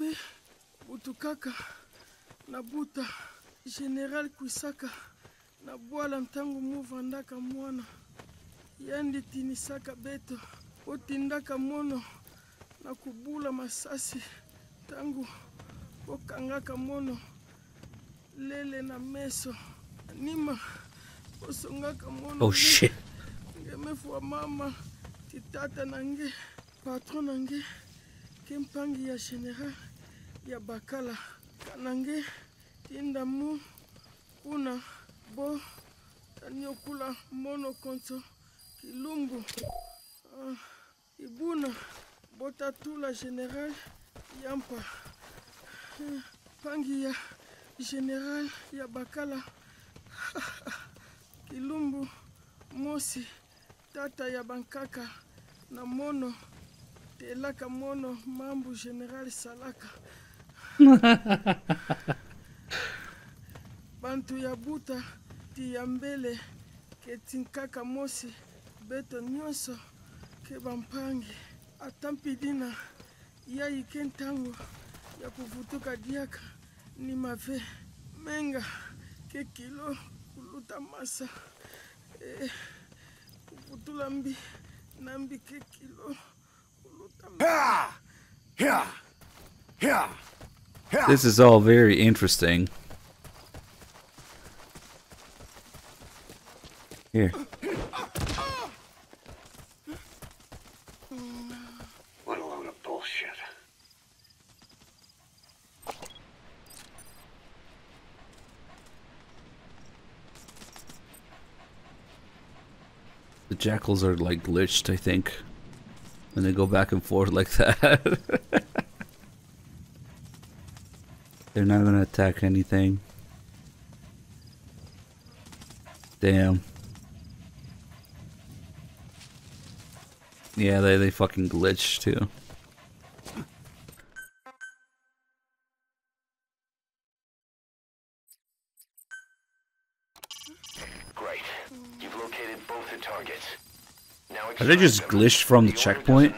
mpe butukaka na buta General Kwisaka na bwala ntango muvandaka mwana yandi tinisaka beto otindaka mono na kubula masasi tango okangaka mono lele na meso nima osongaka mono. Oh shit. Ngemefua mama titata nange patron nange kempangi ya general ya bakala kanange tindamu kuna bo taniokula mono konso kilumbu ibuna botatula general yampa pangi ya general ya bakala kilumbu mosi tata ya bankaka na mono telaka mono mambu general salaka bantu ya buta ti ya mbele ke tinkaka mosi beto nyonso ke bampangi atampidina ya ikentango ya kuvutuka diaka ni mave menga ke kilo kuluta masa kuvutula mbi nambi ke kilo kuluta masa. This is all very interesting. Here. What a load of bullshit. The jackals are like glitched, I think, when they go back and forth like that. They're not gonna attack anything. Damn. Yeah, they fucking glitch too. Great. You've located both the targets. Now Are they just glitched from the checkpoint?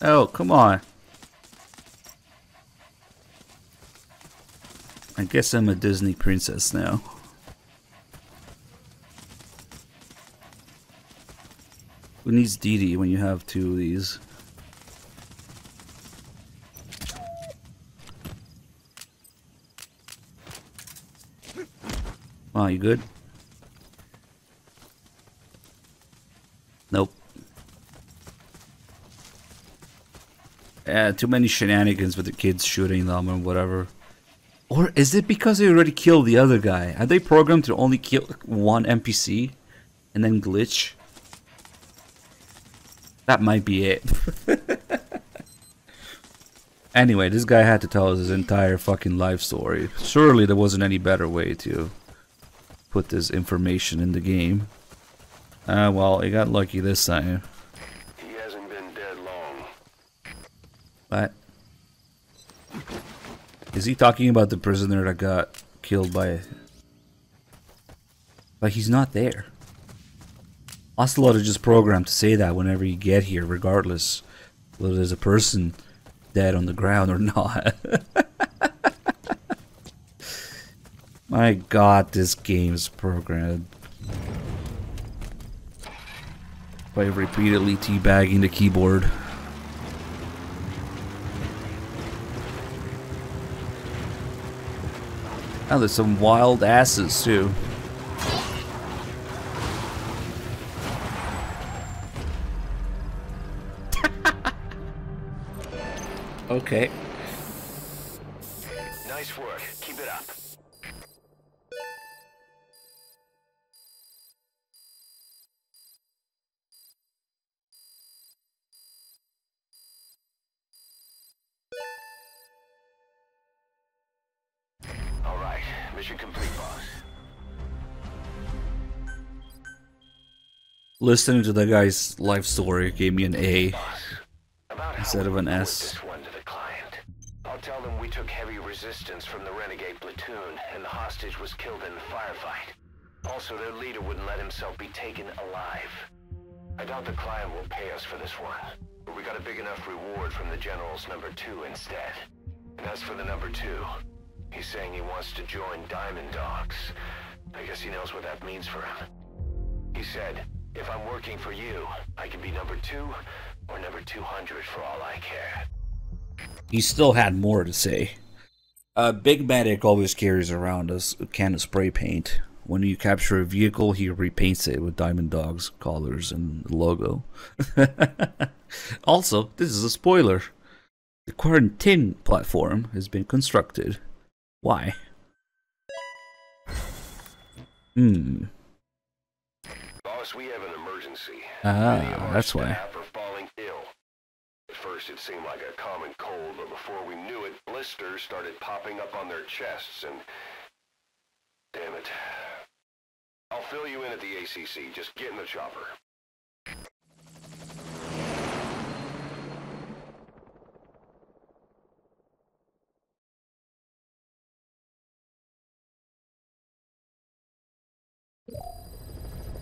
Oh, come on. I guess I'm a Disney princess now. Who needs Dee Dee when you have two of these? Oh, you good? Nope. Yeah, too many shenanigans with the kids shooting them and whatever. Or is it because they already killed the other guy? Are they programmed to only kill one NPC and then glitch? That might be it. Anyway, this guy had to tell us his entire fucking life story. Surely there wasn't any better way to put this information in the game. Well, he got lucky this time. He hasn't been dead long. What? Is he talking about the prisoner that got killed by... Like, he's not there. Ocelot is just programmed to say that whenever you get here, regardless whether there's a person dead on the ground or not. My god, this game's programmed by repeatedly teabagging the keyboard. Oh, there's some wild asses too. Okay. Nice work. Keep it up. All right. Mission complete, boss. Listening to that guy's life story gave me an A instead of an S. I'll tell them we took heavy resistance from the renegade platoon, and the hostage was killed in the firefight. Also, their leader wouldn't let himself be taken alive. I doubt the client will pay us for this one, but we got a big enough reward from the General's #2 instead. And as for the #2, he's saying he wants to join Diamond Dogs. I guess he knows what that means for him. He said, if I'm working for you, I can be #2 or #200 for all I care. He still had more to say. Big Medic always carries around a can of spray paint. When you capture a vehicle, he repaints it with Diamond Dogs collars and the logo. Also, this is a spoiler. The quarantine platform has been constructed. Why? Boss, we have an emergency. That's why. Staff are falling ill. At first it seemed like a common cold, but before we knew it, blisters started popping up on their chests and... Damn it. I'll fill you in at the ACC. Just get in the chopper.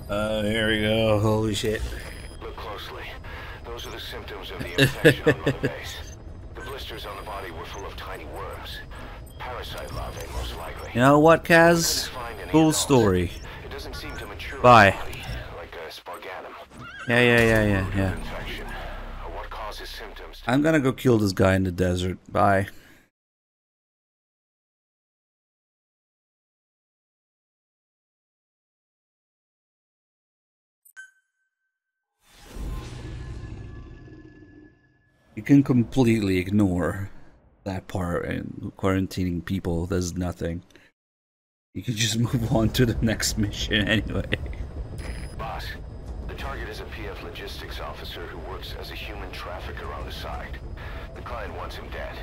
Here we go. Holy shit. Look closely. Those are the symptoms of the infection on Mother Base. The blisters on the body were full of tiny worms. Parasite larvae, most likely. You know what, Kaz? Cool story. It doesn't seem to mature Bye. in the body, like a spargatum. Yeah. Infection. What causes symptoms? I'm gonna go kill this guy in the desert. Bye. You can completely ignore that part, and quarantining people does nothing. You can just move on to the next mission anyway. Boss, the target is a PF logistics officer who works as a human trafficker on the side. The client wants him dead.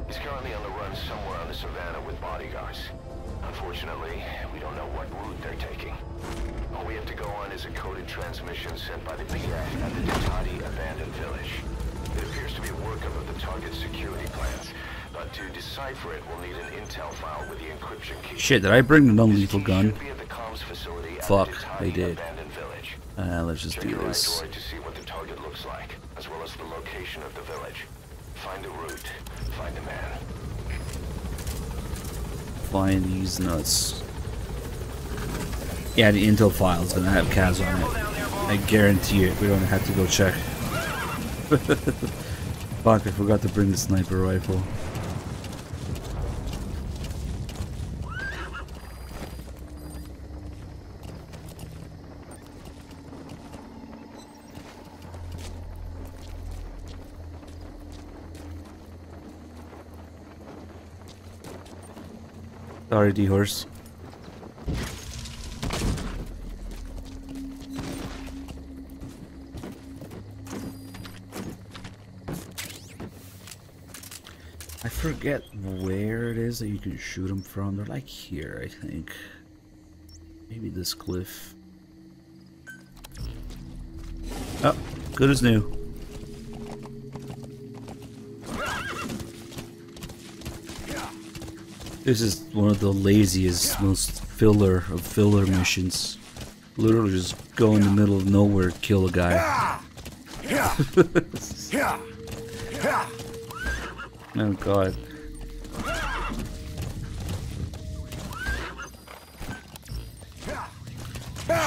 He's currently on the run somewhere on the savannah with bodyguards. Unfortunately, we don't know what route they're taking. All we have to go on is a coded transmission sent by the PF at the Ditati abandoned village. It appears to be a workup of the target's security plans, but to decipher it, we'll need an intel file with the encryption key. Shit, did I bring the non-lethal gun? Should be at the comms facility at Fuck, the Ditati they did. abandoned village. Let's just Check do your this. Android to see what the target looks like, as well as the location of the village. Find the route. Find the man. Find these nuts. Yeah, the intel file's gonna have Kaz on it. I guarantee it. We don't have to go check. Fuck, I forgot to bring the sniper rifle. Sorry, D-Horse. I forget where it is that you can shoot them from. They're like here, I think. Maybe this cliff. Oh, good as new. This is one of the laziest, most filler of filler missions. Literally just go in the middle of nowhere, kill a guy. Oh god.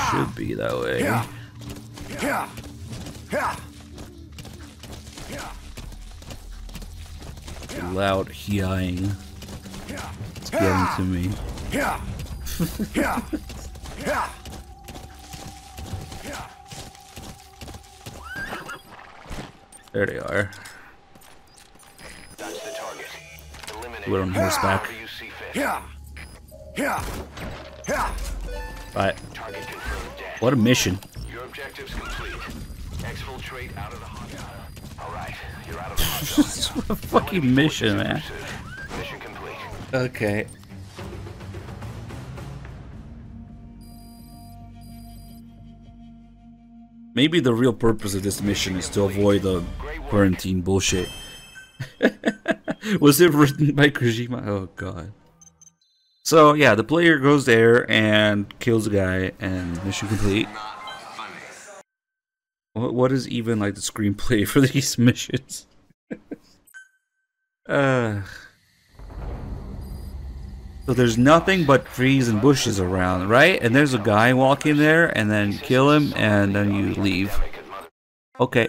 Should be that way. Loud heeing. It's getting to me. There they are. That's the target. Eliminate We're on horseback. however you see fit. Right. Target confirmed dead. What a mission. Your objective's complete. Exfiltrate out of the hot zone. Alright, you're out of the hot zone. What a fucking mission, man. Mission complete. Okay. Maybe the real purpose of this mission is to avoid the quarantine bullshit. Was it written by Kojima? Oh god. So yeah, the player goes there and kills a guy and mission complete. What is even like the screenplay for these missions? So there's nothing but trees and bushes around, right? And there's a guy walking there, and then kill him, and then you leave. Okay.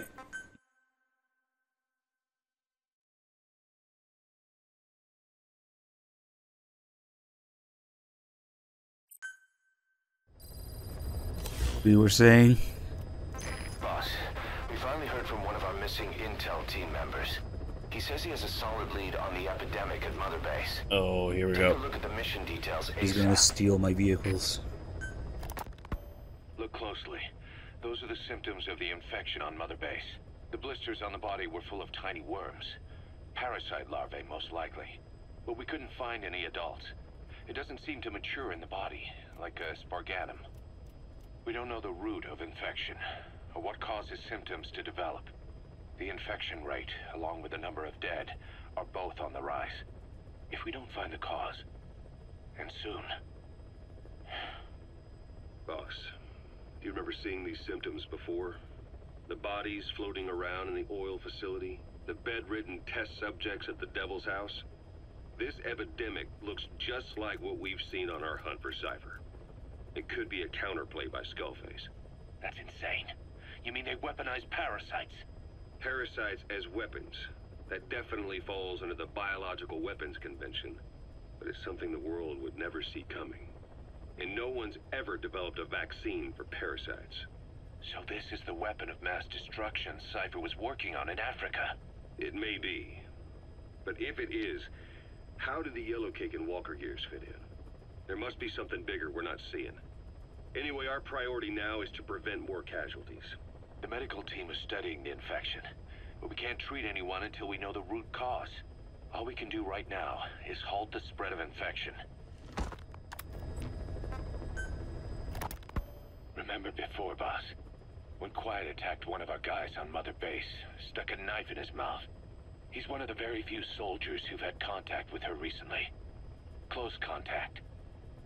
We were saying... Boss, we finally heard from one of our missing intel team members. He says he has a solid lead on the epidemic at Mother Base. Oh, here we Take go. a look at the mission details. He's gonna steal my vehicles. Look closely. Those are the symptoms of the infection on Mother Base. The blisters on the body were full of tiny worms. Parasite larvae, most likely. But we couldn't find any adults. It doesn't seem to mature in the body, like a sparganum. We don't know the root of infection, or what causes symptoms to develop. The infection rate, along with the number of dead, are both on the rise. If we don't find the cause, and soon... Boss, do you remember seeing these symptoms before? The bodies floating around in the oil facility, the bedridden test subjects at the Devil's House? This epidemic looks just like what we've seen on our hunt for Cypher. It could be a counterplay by Skullface. That's insane. You mean they weaponize parasites? Parasites as weapons. That definitely falls under the Biological Weapons Convention, but it's something the world would never see coming. And no one's ever developed a vaccine for parasites. So this is the weapon of mass destruction Cypher was working on in Africa. It may be. But if it is, how did the Yellow Cake and Walker Gears fit in? There must be something bigger we're not seeing. Anyway, our priority now is to prevent more casualties. The medical team is studying the infection, but we can't treat anyone until we know the root cause. All we can do right now is halt the spread of infection. Remember before, boss? When Quiet attacked one of our guys on Mother Base, stuck a knife in his mouth. He's one of the very few soldiers who've had contact with her recently. Close contact.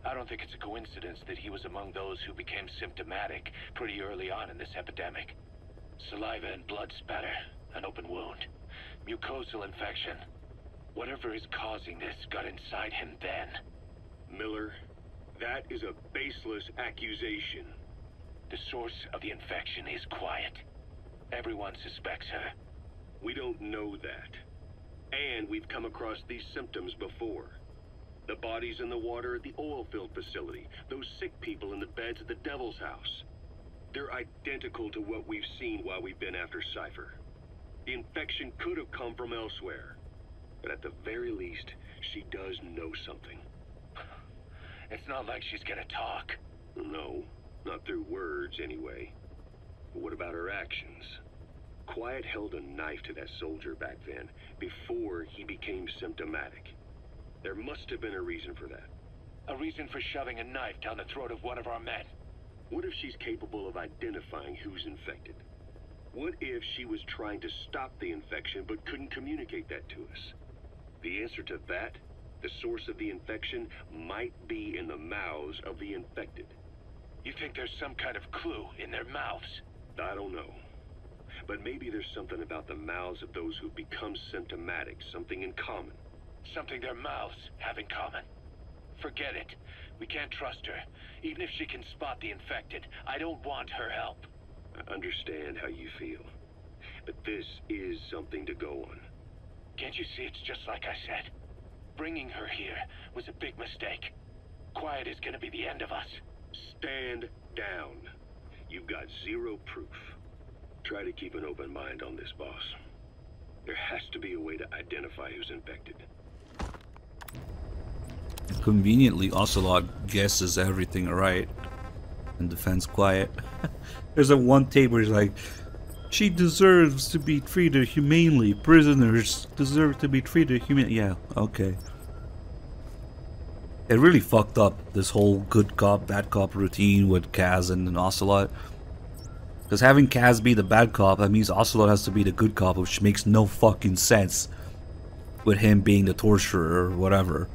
I don't think it's a coincidence that he was among those who became symptomatic pretty early on in this epidemic. Saliva and blood spatter, an open wound, mucosal infection. Whatever is causing this got inside him then. Miller, that is a baseless accusation. The source of the infection is Quiet. Everyone suspects her. We don't know that. And we've come across these symptoms before. The bodies in the water at the oil field facility, those sick people in the beds at the Devil's House. They're identical to what we've seen while we've been after Cypher. The infection could have come from elsewhere. But at the very least, she does know something. It's not like she's gonna talk. No, not through words anyway. But what about her actions? Quiet held a knife to that soldier back then, before he became symptomatic. There must have been a reason for that. A reason for shoving a knife down the throat of one of our men. What if she's capable of identifying who's infected? What if she was trying to stop the infection but couldn't communicate that to us? The answer to that, the source of the infection, might be in the mouths of the infected. You think there's some kind of clue in their mouths? I don't know. But maybe there's something about the mouths of those who become symptomatic, something in common. Something their mouths have in common. Forget it. We can't trust her. Even if she can spot the infected, I don't want her help. I understand how you feel. But this is something to go on. Can't you see it's just like I said? Bringing her here was a big mistake. Quiet is gonna be the end of us. Stand down. You've got zero proof. Try to keep an open mind on this, boss. There has to be a way to identify who's infected. Conveniently, Ocelot guesses everything right and defends Quiet. There's a one tape where he's like, she deserves to be treated humanely. Prisoners deserve to be treated humanely. Yeah, okay. It really fucked up this whole good cop, bad cop routine with Kaz and Ocelot. Because having Kaz be the bad cop, that means Ocelot has to be the good cop, which makes no fucking sense. With him being the torturer or whatever.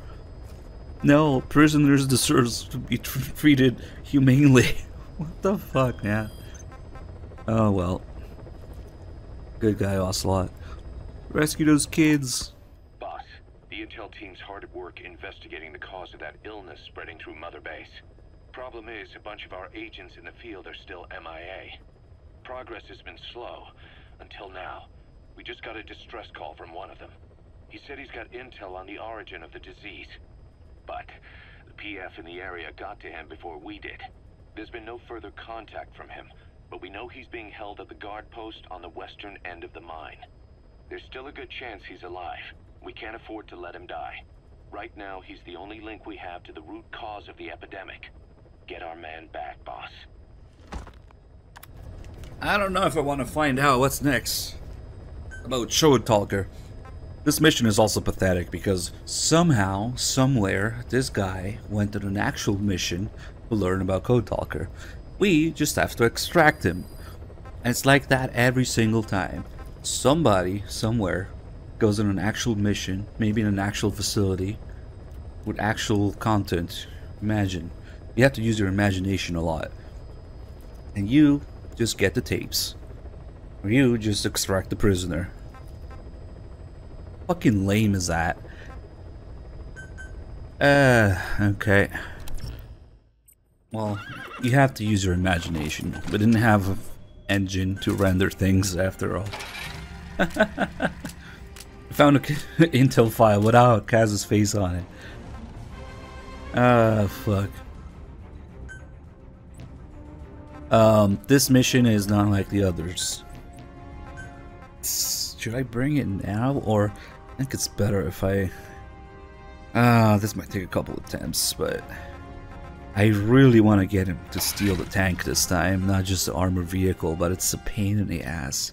No, prisoners deserve to be treated humanely. What the fuck, man? Oh well. Good guy, Ocelot. Rescue those kids. Boss, the intel team's hard at work investigating the cause of that illness spreading through Mother Base. Problem is, a bunch of our agents in the field are still MIA. Progress has been slow, until now. We just got a distress call from one of them. He said he's got intel on the origin of the disease. But the PF in the area got to him before we did. There's been no further contact from him, but we know he's being held at the guard post on the western end of the mine. There's still a good chance he's alive. We can't afford to let him die. Right now, he's the only link we have to the root cause of the epidemic. Get our man back, boss. I don't know if I want to find out what's next about Talker. This mission is also pathetic because somehow, somewhere, this guy went on an actual mission to learn about Code Talker. We just have to extract him. And it's like that every single time. Somebody, somewhere, goes on an actual mission, maybe in an actual facility, with actual content. Imagine. You have to use your imagination a lot. And you just get the tapes. Or you just extract the prisoner. Fucking lame is that? Okay. Well, you have to use your imagination. We didn't have an engine to render things after all. I found an intel file without Kaz's face on it. Ah, fuck. This mission is not like the others. Should I bring it now, or I think it's better if I... this might take a couple attempts, but I really want to get him to steal the tank this time, not just the armored vehicle, but it's a pain in the ass.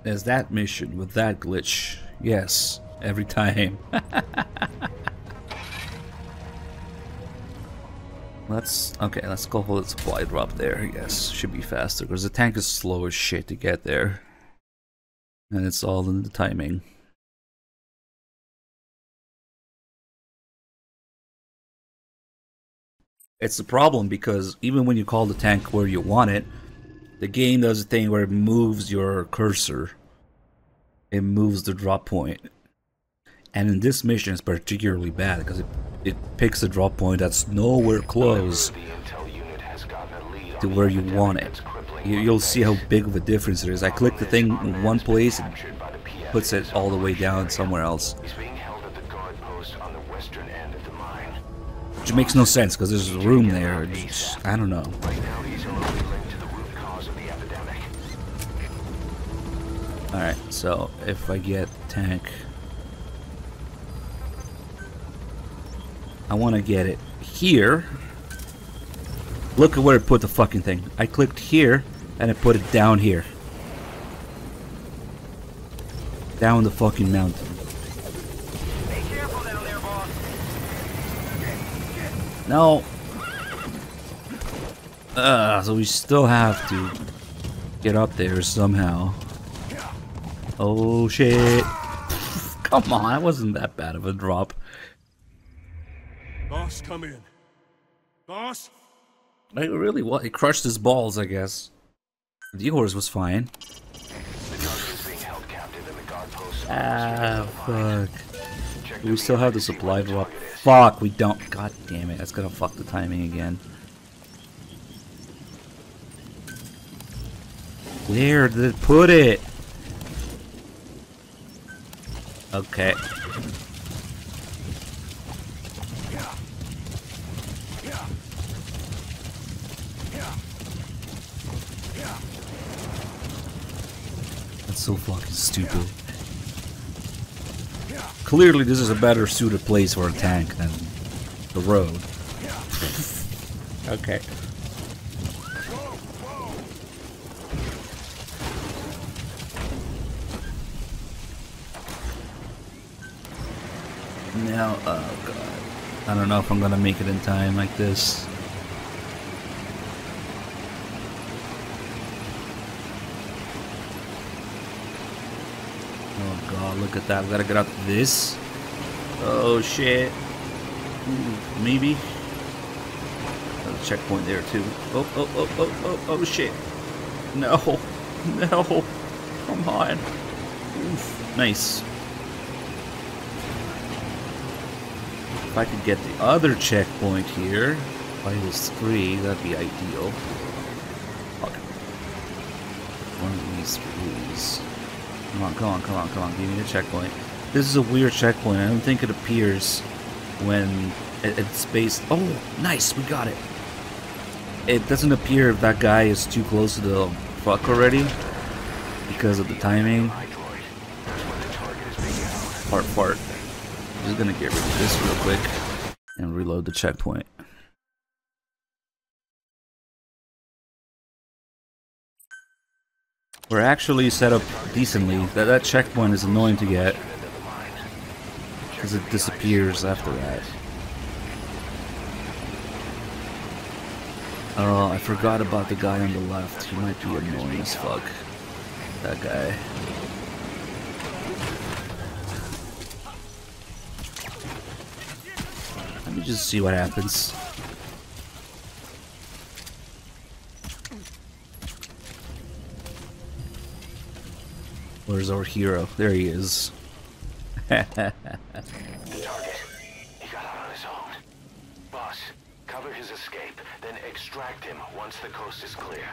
There's that mission with that glitch. Yes, every time. Let's go hold the supply drop there. Yes, should be faster because the tank is slow as shit to get there. And it's all in the timing. It's a problem because even when you call the tank where you want it, the game does a thing where it moves your cursor. It moves the drop point. And in this mission it's particularly bad because it picks a drop point that's nowhere close to where you want it. You'll see how big of a difference it is. I click the thing in one place and puts it all the way down somewhere else. Which makes no sense because there's room there. I don't know. Alright, so if I get tank, I want to get it here. Look at where it put the fucking thing. I clicked here and it put it down here. Down the fucking mountain. Be careful down there, boss. No. So we still have to get up there somehow. Oh shit. Come on, that wasn't that bad of a drop. Boss, come in. Boss? Like, really, what? It crushed his balls, I guess. The horse was fine. Ah, fuck. Do we still have the supply drop? Fuck, we don't. God damn it, that's gonna fuck the timing again. Where did it put it? Okay. That's so fucking stupid. Clearly this is a better suited place for a tank than the road. Okay. Now, oh god. I don't know if I'm gonna make it in time like this. Oh god, look at that. We gotta get up this. Oh shit. Ooh, maybe. checkpoint there too. Oh shit. No. No. Come on. Oof. Nice. If I could get the other checkpoint here, -3, that'd be ideal. Fuck. One of these trees. Come on. Give me the checkpoint. This is a weird checkpoint. I don't think it appears when it's based. Oh, nice. We got it. It doesn't appear if that guy is too close to the truck already because of the timing. Fart. I'm just gonna get rid of this real quick and reload the checkpoint. We're actually set up decently. That checkpoint is annoying to get because it disappears after that. Oh, I forgot about the guy on the left. He might be annoying as fuck. That guy. Let me just see what happens. Where's our hero? There he is. The target. He got out on his own. Boss, cover his escape, then extract him once the coast is clear.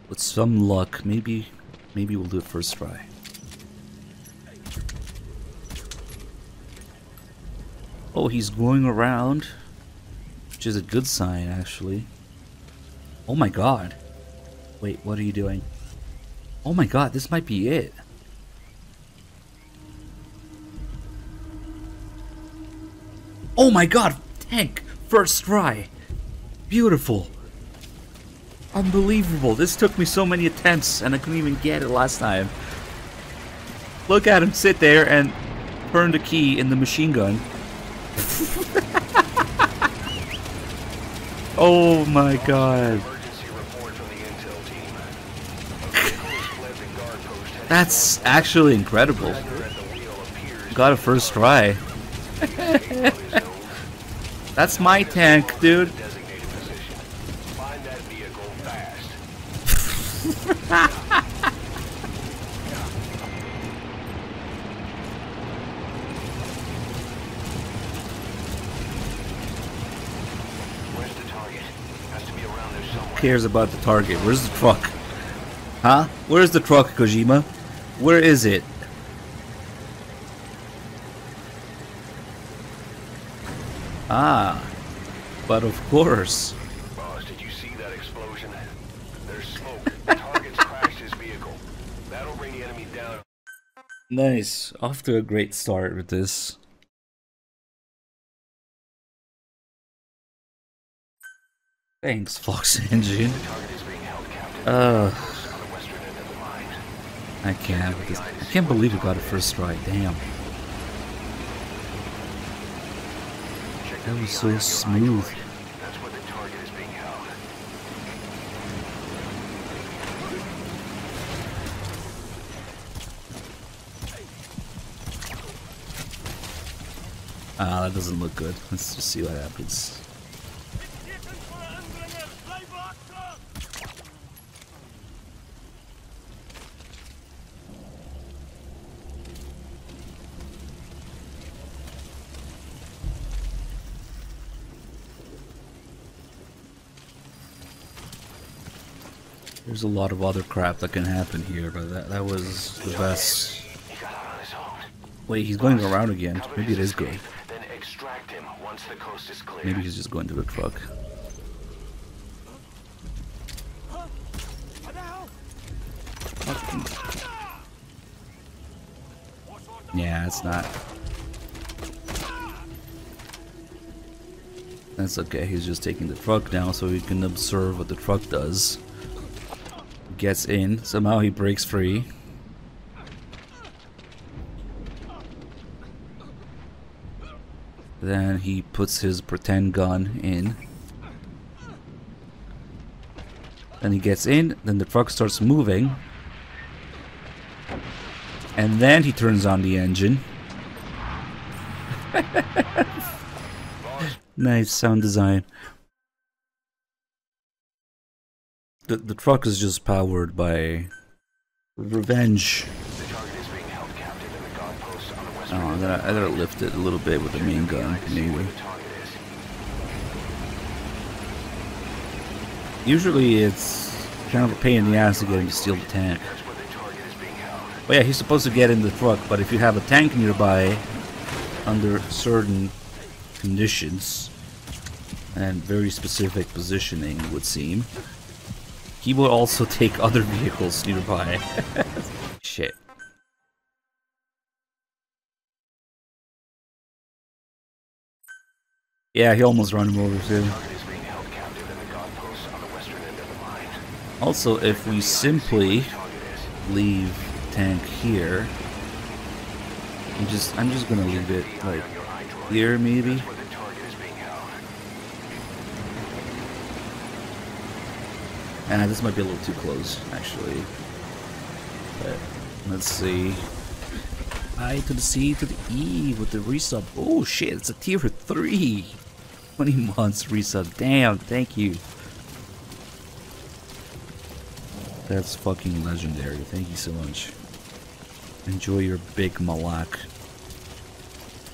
With some luck, maybe we'll do it first try. Oh, he's going around, which is a good sign, actually. Oh my god. Wait, what are you doing? Oh my god, this might be it. Oh my god, tank! First try! Beautiful! Unbelievable, this took me so many attempts and I couldn't even get it last time. Look at him sit there and turn the key in the machine gun. Oh my god. That's actually incredible. Got a first try. That's my tank, dude. Who cares about the target? Where's the truck? Huh? Where's the truck, Kojima? Where is it? Ah, but of course. Boss, did you see that explosion? There's smoke. The target's crashed his vehicle. That'll bring the enemy down. Nice. Off to a great start with this. Thanks, Fox Engine. I can't believe we got it first try. Damn. That was so smooth. That's where the target is being held. Ah, that doesn't look good. Let's just see what happens. There's a lot of other crap that can happen here, but that was the best. Wait, he's going around again. Maybe it is good. Then extract him once the coast is clear. Maybe he's just going to the truck. Yeah, it's not. That's okay, he's just taking the truck down so he can observe what the truck does. Gets in, somehow he breaks free. Then he puts his pretend gun in. Then he gets in, then the truck starts moving. And then he turns on the engine. Nice sound design. The truck is just powered by revenge. The target is being held captive in the guard post on the Oh, western I gotta lift it a little bit with the main gun, maybe. where the target is. Usually it's kind of a pain in the ass to get him to steal the tank. That's where the target is being held. But yeah, he's supposed to get in the truck, but if you have a tank nearby, under certain conditions, and very specific positioning, it would seem, he will also take other vehicles nearby. Shit. Yeah, he almost ran him over too. Target is being held captive in the guard post on the western end of the mine. Also, if we simply Target is. leave tank here, I'm just gonna leave it like here maybe. Where the target is being held. And this might be a little too close, actually. But let's see. I to the C to the E with the resub. Oh shit, it's a tier 3. 20 months resub. Damn, thank you. That's fucking legendary. Thank you so much. Enjoy your big malak.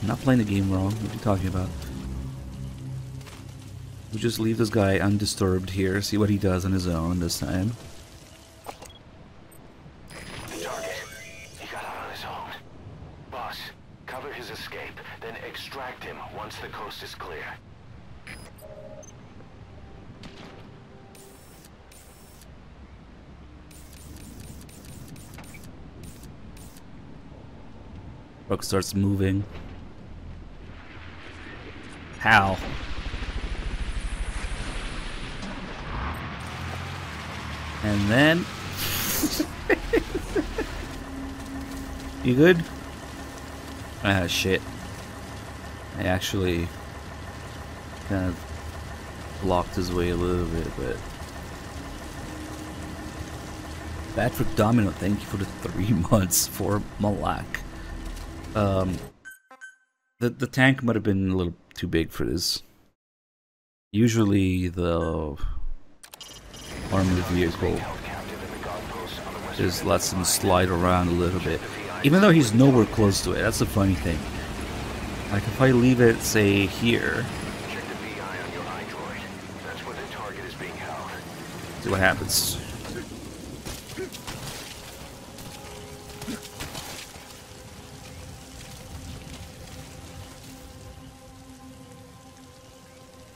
I'm not playing the game wrong. What are you talking about? We'll just leave this guy undisturbed here, see what he does on his own this time. The target. He got out on his own. Boss, cover his escape, then extract him once the coast is clear. Truck starts moving. How? And then... You good? Ah, shit. I actually kind of blocked his way a little bit, but... Patrick Domino, thank you for the 3 months for Malak. The tank might have been a little too big for this. Usually the armored vehicle just lets him slide around a little bit. Even though he's nowhere close to it, that's the funny thing. Like if I leave it, say, here. Check the VI on your iDroid. That's where the target is being held. See what happens.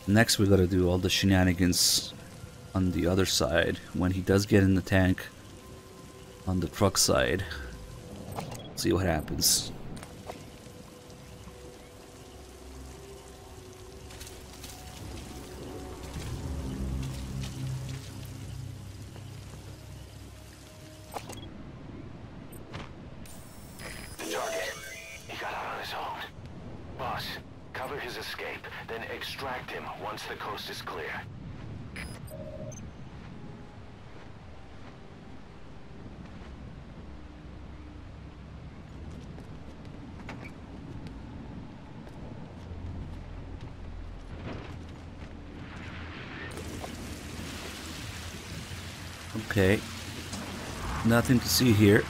Next we gotta do all the shenanigans on the other side when he does get in the tank on the truck side. See what happens. The target. He got out on his own. Boss, cover his escape, then extract him once the coast is clear. Okay. Nothing to see here.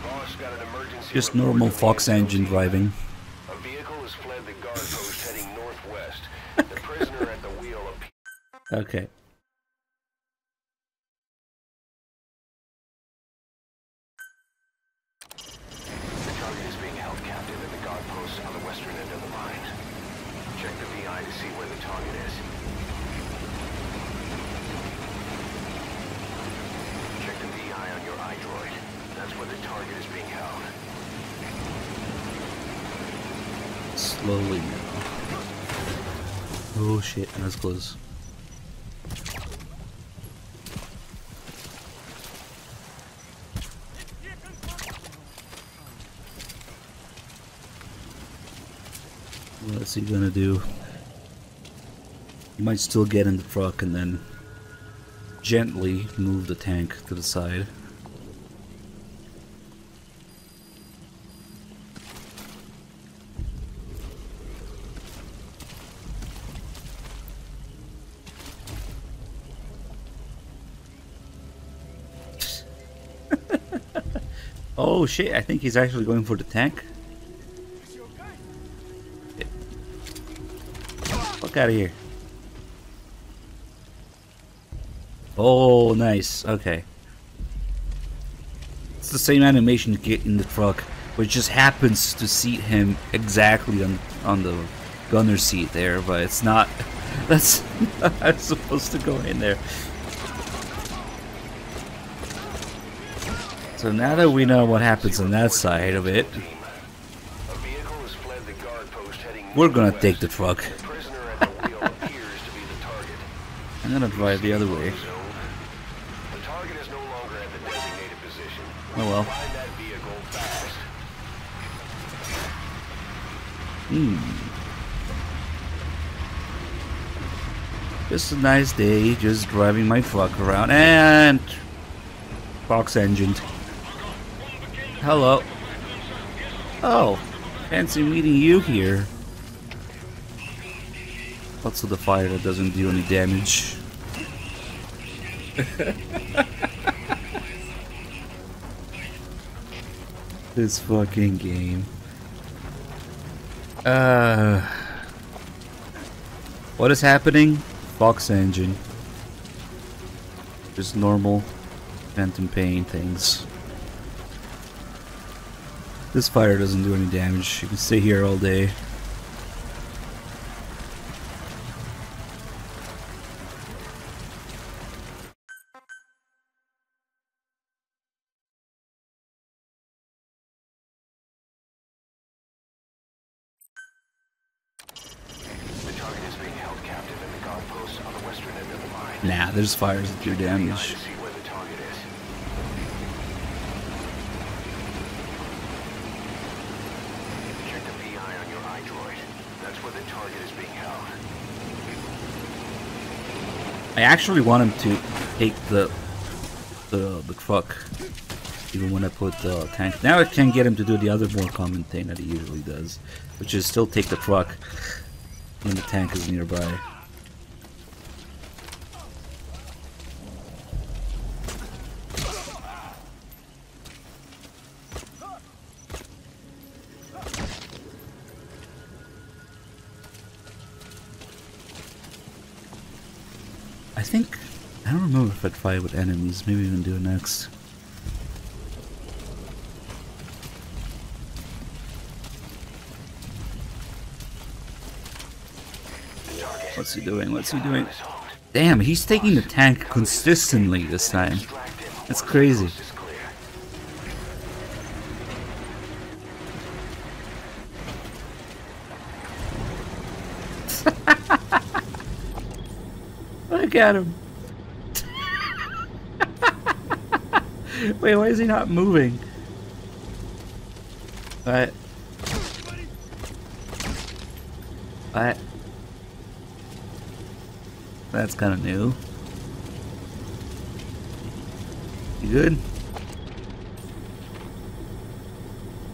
Boss got an emergency Just report normal from the Fox engine SOC. driving. A vehicle has fled the guard post heading northwest. The prisoner at the wheel appears. Okay. The target is being held captive in the guard post on the western end of the mine. Check the VI to see where the target is. Check the VI on your iDroid. That's where the target is being held. Slowly now. Oh shit, that's close. What's he gonna do? He might still get in the truck and then gently move the tank to the side. Oh shit, I think he's actually going for the tank. Fuck out of here. Oh, nice. Okay. It's the same animation to get in the truck, which just happens to seat him exactly on the gunner seat there, but it's not. That's not supposed to go in there. So now that we know what happens on that side of it, A vehicle has fled the guard post heading we're gonna northwest. take the truck. The prisoner at the wheel appears to be the target. I'm gonna drive the other way. The target is no longer at the designated position. Oh well. Find that vehicle fast. Just a nice day, just driving my truck around, and box engined. Hello. Oh, fancy meeting you here. What's with the fire that doesn't do any damage? This fucking game. What is happening? Box engine. Just normal phantom pain things. This fire doesn't do any damage. You can stay here all day. The target is being held captive in the guard post on the western end of the line. Nah, there's fires that do To damage. see where the target is. Check the PI on your iDroid. That's where the target is being held. I actually want him to take the truck, even when I put the tank. Now I can get him to do the other more common thing that he usually does, which is still take the truck when the tank is nearby. I think, I don't remember if I'd fight with enemies. Maybe even do it next. What's he doing? What's he doing? Damn, he's taking the tank consistently this time. That's crazy. Look at him. Wait, why is he not moving? What? What? That's kind of new. You good?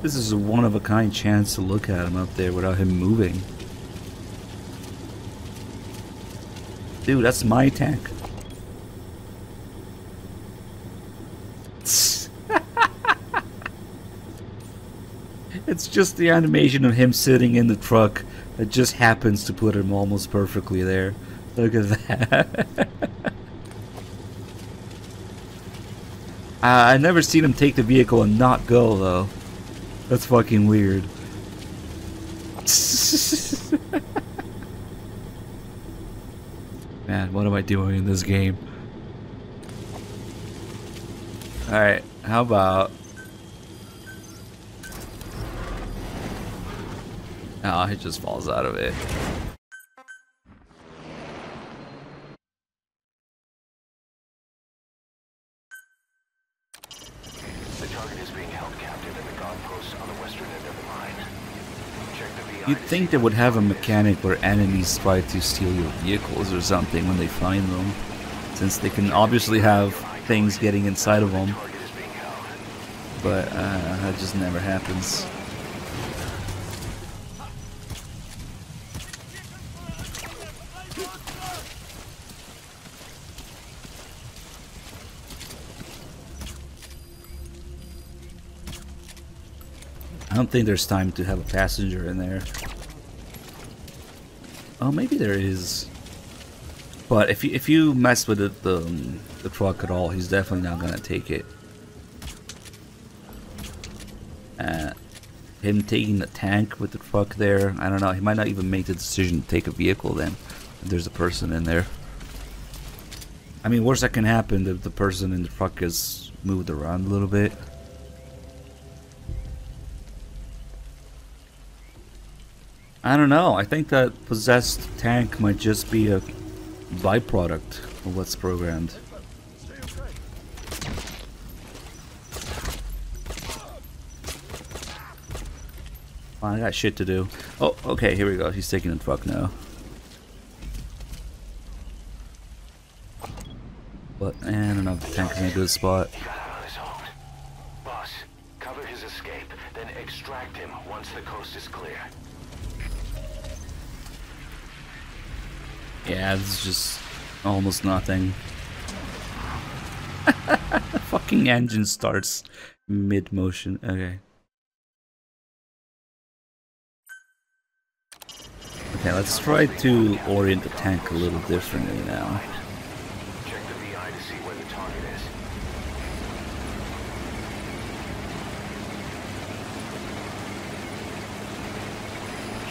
This is a one-of-a-kind chance to look at him up there without him moving. Dude, that's my tank. It's just the animation of him sitting in the truck that just happens to put him almost perfectly there. Look at that. I've never seen him take the vehicle and not go, though. That's fucking weird. Man, what am I doing in this game? Alright, how about... Oh, he just falls out of it. The target is being held captive in the guard post on the western end of the line. Check the VI. You'd think they would have a mechanic where enemies try to steal your vehicles or something when they find them, since they can obviously have things getting inside of them, Target is being held. but that just never happens. don't think there's time to have a passenger in there. Oh, maybe there is. But if you mess with the truck at all, he's definitely not gonna take it. Him taking the tank with the truck there, I don't know. He might not even make the decision to take a vehicle then. If there's a person in there. I mean, worst that can happen if the person in the truck is moved around a little bit. I don't know. I think that possessed tank might just be a byproduct of what's programmed. Oh, I got shit to do. Oh, okay, here we go. He's taking the truck now. But I don't know if the tank is in a good spot. He got out on his own. Boss, cover his escape, then extract him once the coast is clear. Yeah, this is just almost nothing. Fucking engine starts mid-motion. Okay. Okay, let's try to orient the tank a little differently now. Check the VI to see where the target is.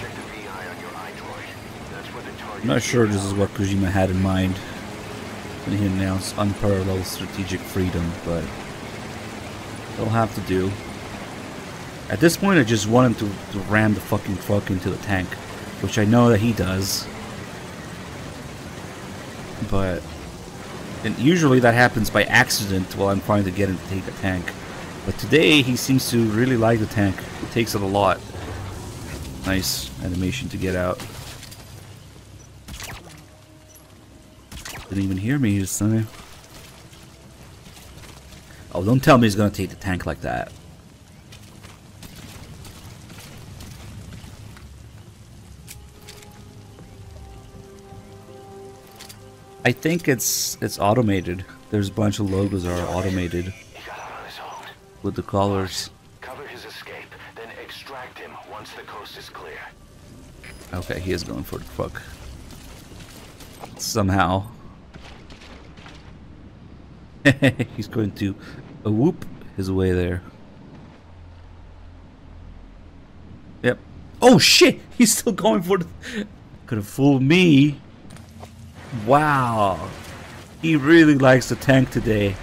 Check the VI on your iDroid. That's where the target I'm not sure this is what Kojima had in mind when he announced unparalleled strategic freedom, but it'll have to do. At this point, I just want him to ram the fucking truck into the tank, which I know that he does. But and usually that happens by accident while I'm trying to get him to take a tank. But today he seems to really like the tank. He takes it a lot. Nice animation to get out. Didn't even hear me this time. Oh, don't tell me he's gonna take the tank like that. I think it's automated. There's a bunch of logos that are automated He got out on his own. with the colors. Cover his escape, then extract him once the coast is clear. Okay, he is going for the truck. Somehow. He's going to whoop his way there. Yep. Oh shit! He's still going for the... Could have fooled me. Wow. He really likes the tank today.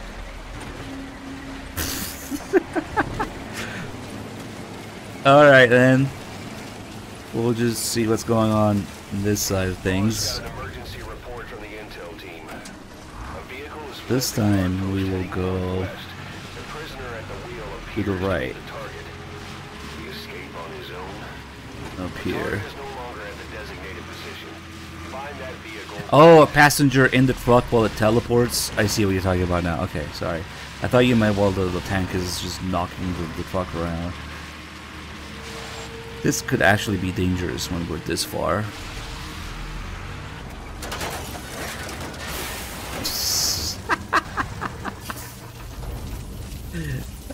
Alright then. We'll just see what's going on this side of things. Got an emergency report from the intel team. A vehicle is This time we will go west. The prisoner at the wheel to appears the to be right. the target. The escape on his own. Up The here. target is no longer at the designated position. Find that vehicle. Oh, a passenger in the truck while it teleports? I see what you're talking about now. Okay, sorry. I thought you meant while the tank is just knocking the truck around. This could actually be dangerous when we're this far.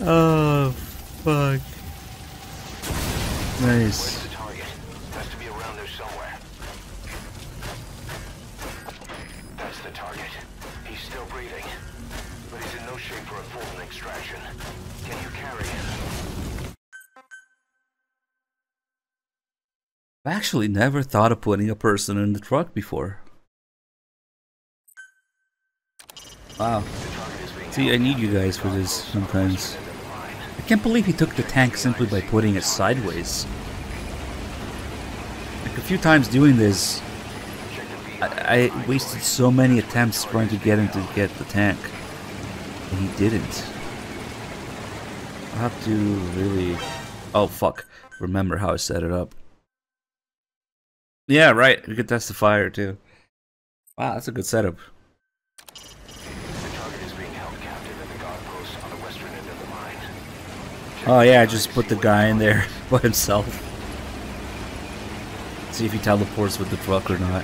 Oh, fuck. Nice. Where's the target? Has to be around there somewhere. That's the target. He's still breathing, but he's in no shape for a full extraction. Can you carry him? I've actually never thought of putting a person in the truck before. Wow. See, I need you guys for this sometimes. I can't believe he took the tank simply by putting it sideways. Like a few times doing this, I wasted so many attempts trying to get him to get the tank. And he didn't. I'll have to really... Oh, fuck. Remember how I set it up. Yeah, right. We could test the fire, too. Wow, that's a good setup. Oh yeah, just put the guy in there by himself. See if he teleports with the truck or not.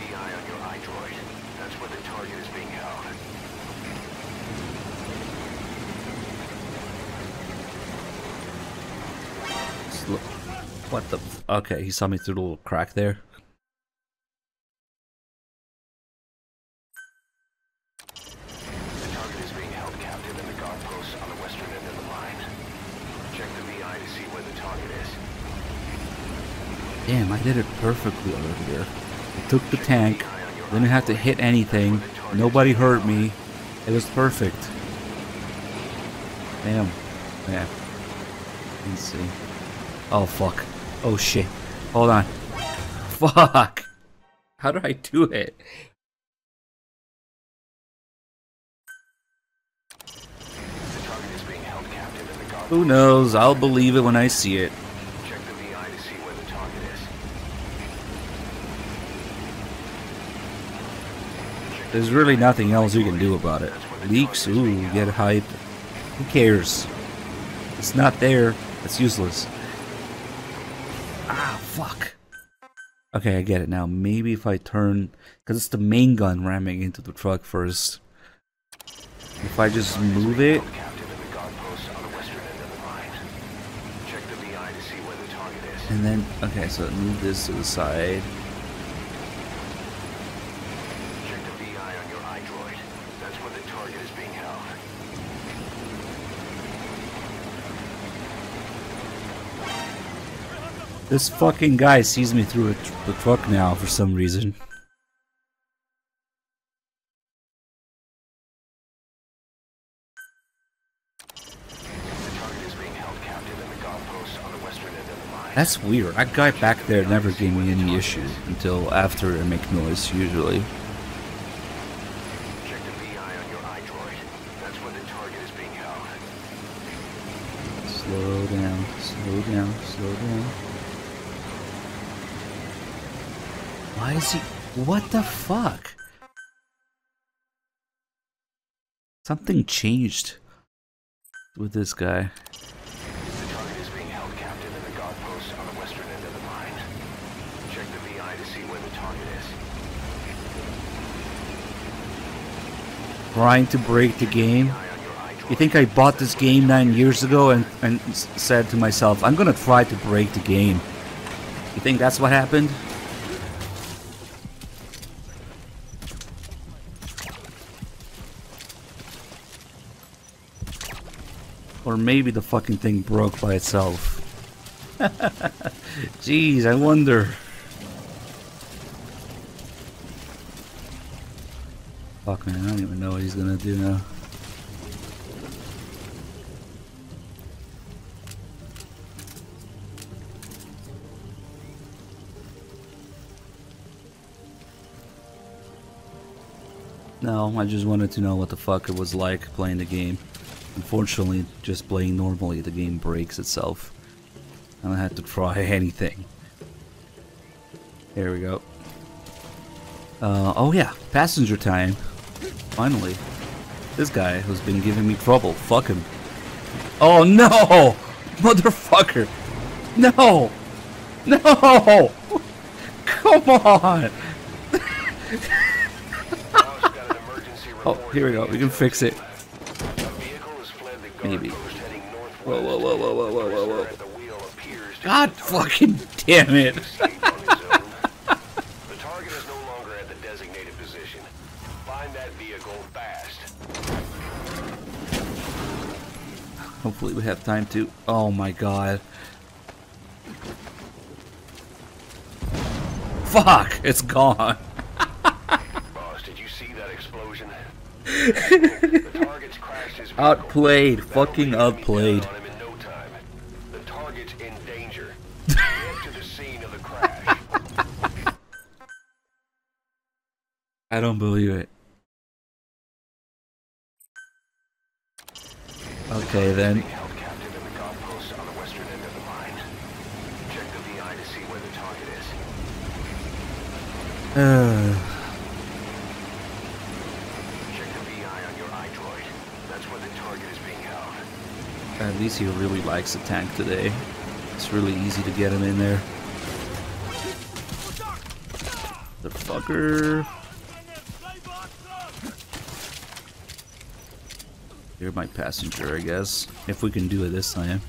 What the? Okay, he saw me through the little crack there. The target is being held captive in the guard post on the western end of the mine. Check the VI to see where the target is. Damn, I did it perfectly earlier. I took the tank, didn't have to hit anything, nobody hurt me. It was perfect. Damn. Yeah. Let's see. Oh fuck. Oh shit. Hold on. Fuck! How do I do it? The target is being held captive in the guard Who knows? I'll believe it when I see it. Check the VI to see where the target is. There's really nothing else you can do about it. Leaks? Ooh, get hype. Who cares? It's not there. It's useless. Ah, fuck. Okay, I get it now. Maybe if I turn... Because it's the main gun ramming into the truck first. If I just move it... Captive in the guard post on the western end of the mine. Check the VI to see where the target is. And then... Okay, so move this to the side. Check the VI on your iDroid. That's where the target is being held. This fucking guy sees me through the truck now for some reason. That's weird. That guy back there never gave me any issues until after I make noise, usually. Check the VI on your iDroid. That's where the target is being held. Slow down, slow down, slow down. Why is he... What the fuck? Something changed with this guy. The target is being held captive in the guard post on the western end of the mine. Check the VI to see where the target is. Trying to break the game. You think I bought this game 9 years ago and said to myself, I'm gonna try to break the game. You think that's what happened? Or maybe the fucking thing broke by itself. Jeez, I wonder. Fuck man, I don't even know what he's gonna do now. No, I just wanted to know what the fuck it was like playing the game. Unfortunately, just playing normally, the game breaks itself. I don't have to try anything. There we go. Oh yeah, passenger time. Finally. This guy who's been giving me trouble. Fuck him. Oh no! Motherfucker! No! No! Come on! Oh, here we go. We can fix it. Maybe. Whoa, whoa, whoa, whoa, whoa, whoa, whoa, whoa. God fucking damn it. The target is no longer at the designated position. Find that vehicle fast. Hopefully we have time to... Oh my god. Fuck! It's gone. Boss, did you see that explosion? The target's crashed his vehicle. Outplayed. Fucking outplayed. On him in no time. The target's in danger. Get to the scene of the crash. I don't believe it. Okay then. Held captive in the guard post on the western end of the mine. Check the VI to see where the target is. Check the VI on your iDroid. That's where the target is being held. At least he really likes the tank today. It's really easy to get him in there. The fucker. You're my passenger, I guess. If we can do it this time.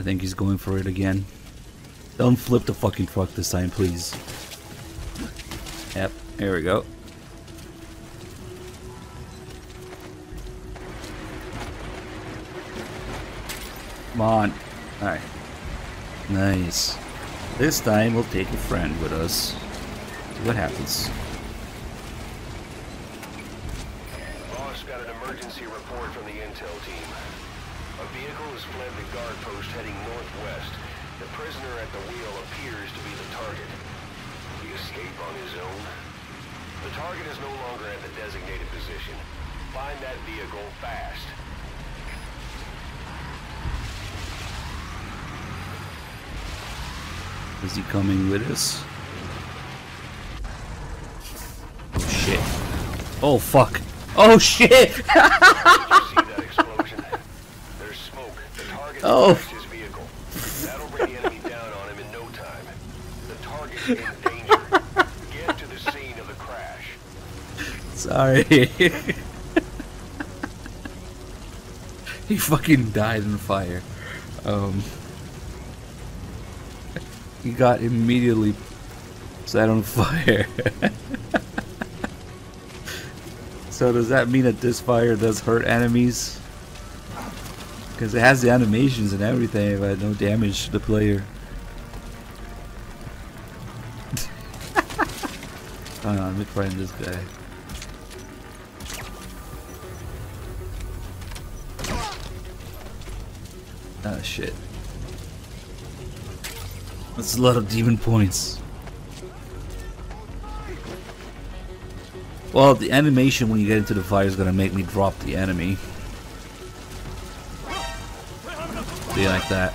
think he's going for it again. Don't flip the fucking truck this time, please. Yep, here we go. Come on. Alright. Nice. This time we'll take a friend with us. See what happens. Boss got an emergency report from the intel team. A vehicle has fled the guard post heading northwest. The prisoner at the wheel appears to be the target. He escaped on his own. The target is no longer at the designated position. Find that vehicle fast. Is he coming with us? Oh shit. Oh fuck. Oh shit! Did you see that explosion? There's smoke. The target crashed his vehicle. That'll bring the enemy down on him in no time. The target is in danger. Get to the scene of the crash. Sorry. He fucking died in the fire. He got immediately set on fire. So does that mean that this fire does hurt enemies? Because it has the animations and everything, but no damage to the player. Hold on, let me find this guy. Ah, shit. That's a lot of demon points. Well, the animation when you get into the fire is gonna make me drop the enemy. Be like that.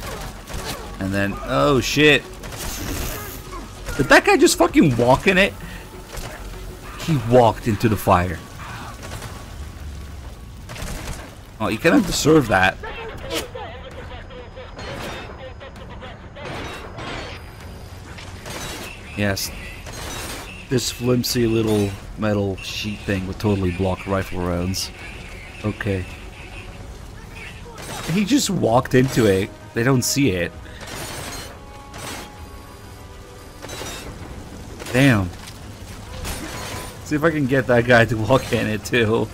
And then, oh shit. Did that guy just fucking walk in it? He walked into the fire. Oh, you cannot deserve that. Yes. This flimsy little metal sheet thing would totally block rifle rounds. Okay. He just walked into it. They don't see it. Damn. See if I can get that guy to walk in it too.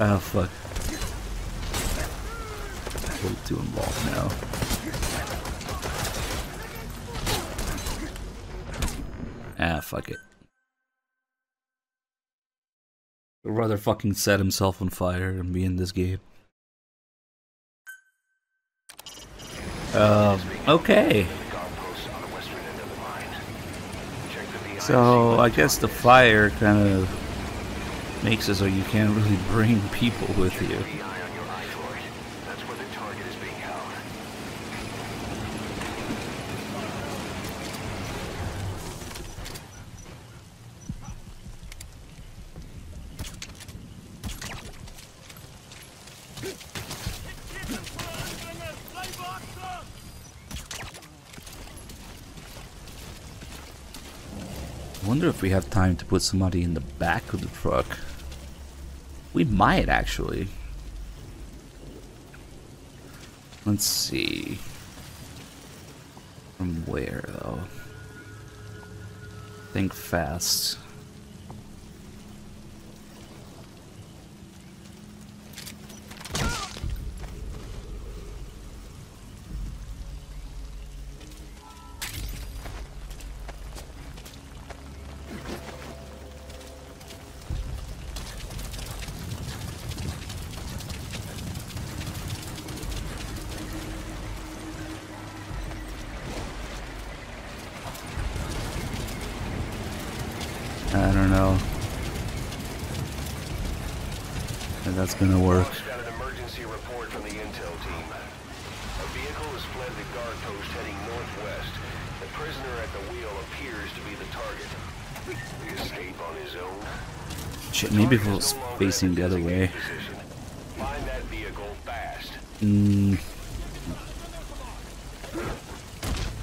Oh fuck. Way too involved now. Ah, fuck it. I'd rather fucking set himself on fire and be in this game. Okay. So, I guess the fire kind of makes it so you can't really bring people with you. I wonder if we have time to put somebody in the back of the truck. We might actually. Let's see. From where though? Think fast. I don't know if that's gonna work. Got an emergency report from the intel team. A vehicle has fled the guard post heading northwest. The prisoner at the wheel appears to be the target. He escaped on his own. Shit, maybe if it was facing the other way. Find that vehicle fast.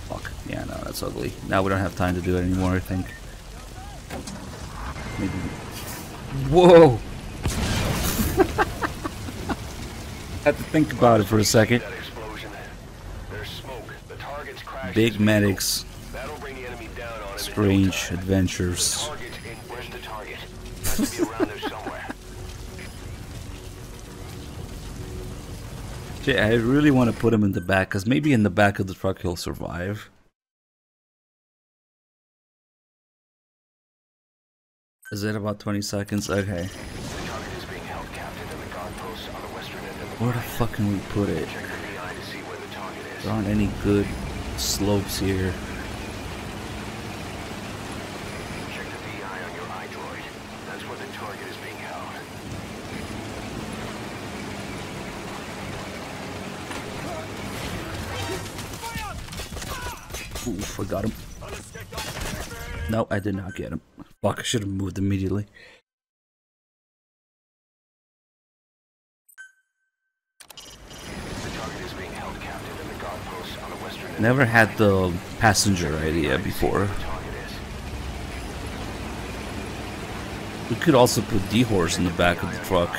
Fuck. Yeah, no, that's ugly. Now we don't have time to do it anymore, I think. Maybe. Whoa! I had to think about it for a second. That explosion. big medics. That'll bring the enemy down on him. Strange adventures. Target in. Where's the target? Has to be around there somewhere. Shit, I really want to put him in the back, because maybe in the back of the truck he'll survive. Is it about 20 seconds? Okay. The target is being held captive in the guard post on the western end of the Where the fuck can we put it? Check the VI to see where the target is. There aren't any good slopes here. Check the VI on your iDroid. That's where the target is being held. Oof, I got him. No, I did not get him. Fuck, I should have moved immediately. The target is being held captive in the guard post on the western end. Never had the passenger idea before. We could also put D-Horse in the back of the truck.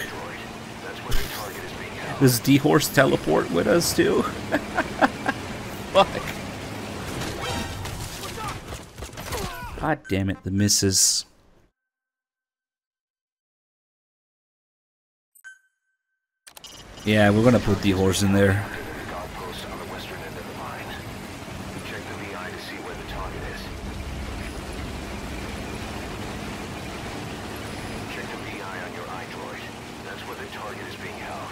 That's where the target is being held. Does D-Horse teleport with us too? Fuck. God damn it, the misses. Yeah, we're gonna put D-Horse in there. The guard post on the western end of the line. Check the VI to see where the target is. Check the VI on your iDroid. That's where the target is being held.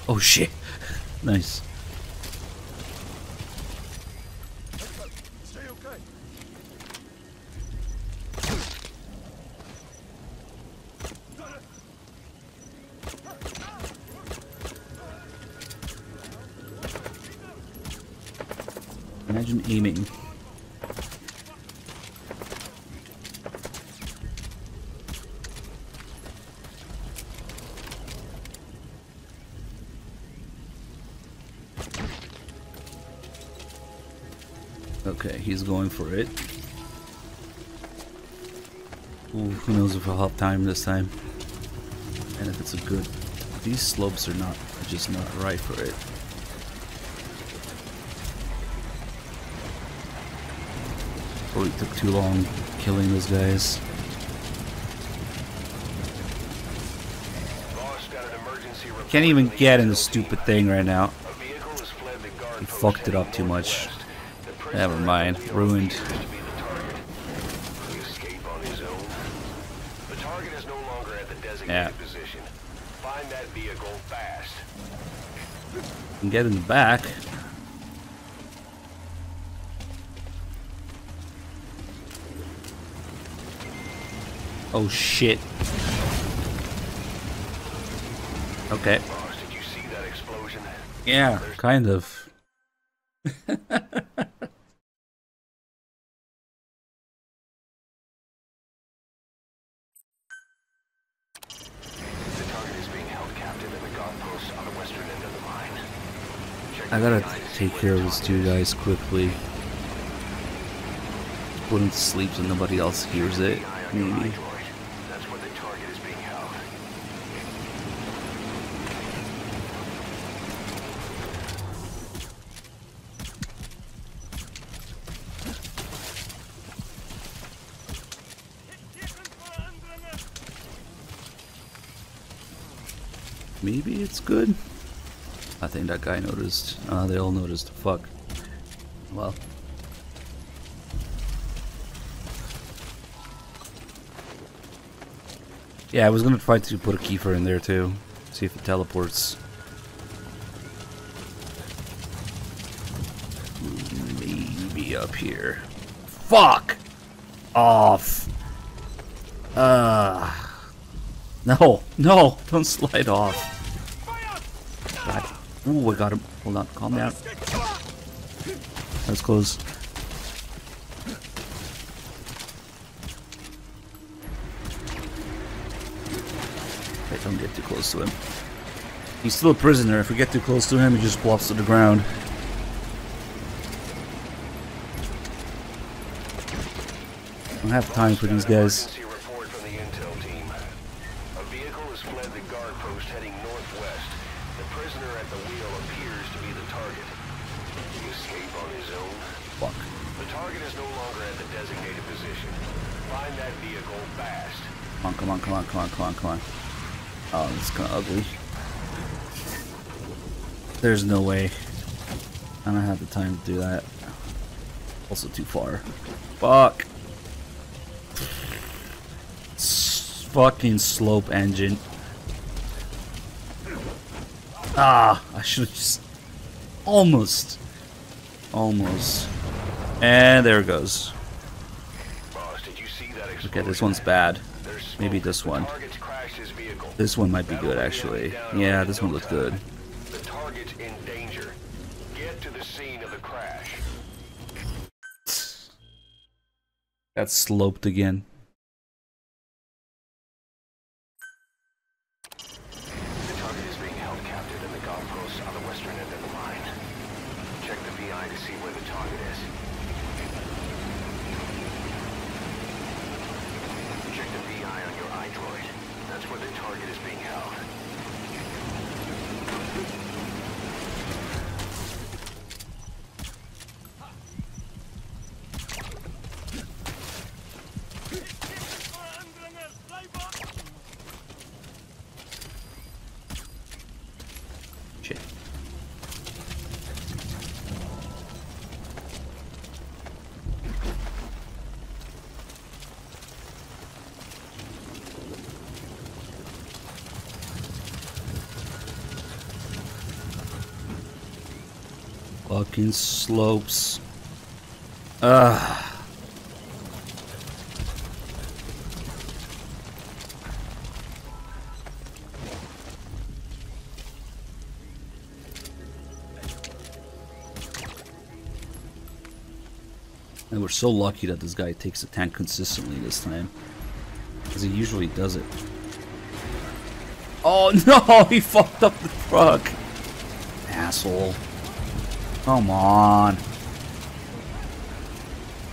Oh shit. Nice. Stay okay. Imagine aiming. Okay, he's going for it. Ooh, who knows if I'll have time this time. And if it's a good... These slopes are just not right for it. Probably took too long killing those guys. Boss got an emergency report. Can't even get in the stupid thing right now. A vehicle has fled the guard He post fucked it up heading too much. northwest. The prisoner Never mind, appears ruined. to be the target. Could he escape on his own? The target is no longer at the designated position. Find that vehicle fast. And get in the back. Oh shit. Okay. Boss, did you see that explosion? Yeah, kind of. The target is being held captive in the guard post on the western end of the line. Check I the gotta VI to see take where care the of these target two is. guys quickly. Put him to sleep so nobody else hears it. VI on your Maybe. iDroid. That's where the target is being held. Maybe it's good. I think that guy noticed. They all noticed. Fuck. Well. Yeah, I was gonna try to put a Kiefer in there too. See if it teleports. Maybe up here. Fuck! Off! No, no, don't slide off. God. Ooh, I got him. Hold on, calm down. That was close. Okay, don't get too close to him. He's still a prisoner. If we get too close to him, he just plops to the ground. I don't have time for these guys. Emergency team. A vehicle has fled the guard post heading northwest. The prisoner at the wheel appears to be the target. Did he escape on his own? Fuck. The target is no longer at the designated position. Find that vehicle fast. Come on, come on, come on, come on, come on. Oh, this is kind of ugly. There's no way. I don't have the time to do that. Also too far. Fuck. Fucking slope engine. Ah, I should have just almost. And there it goes. Boss, did you see that explosion? Okay, this one's bad. There's smoke. Maybe this The one. target's crashed his vehicle. This one might be good, That'll actually. bring the enemy down Yeah, in this one no looks time. good. The target's in danger. Get to the scene of the crash. Got sloped again. The target is being held captive in the guard post on the western end of the mine. Check the VI to see where the target is. Check the VI on your iDroid. That's where the target is being held. Shit. Fucking slopes. Ugh. And we're so lucky that this guy takes the tank consistently this time. Because he usually does it. Oh no! He fucked up the truck! Asshole. Come on.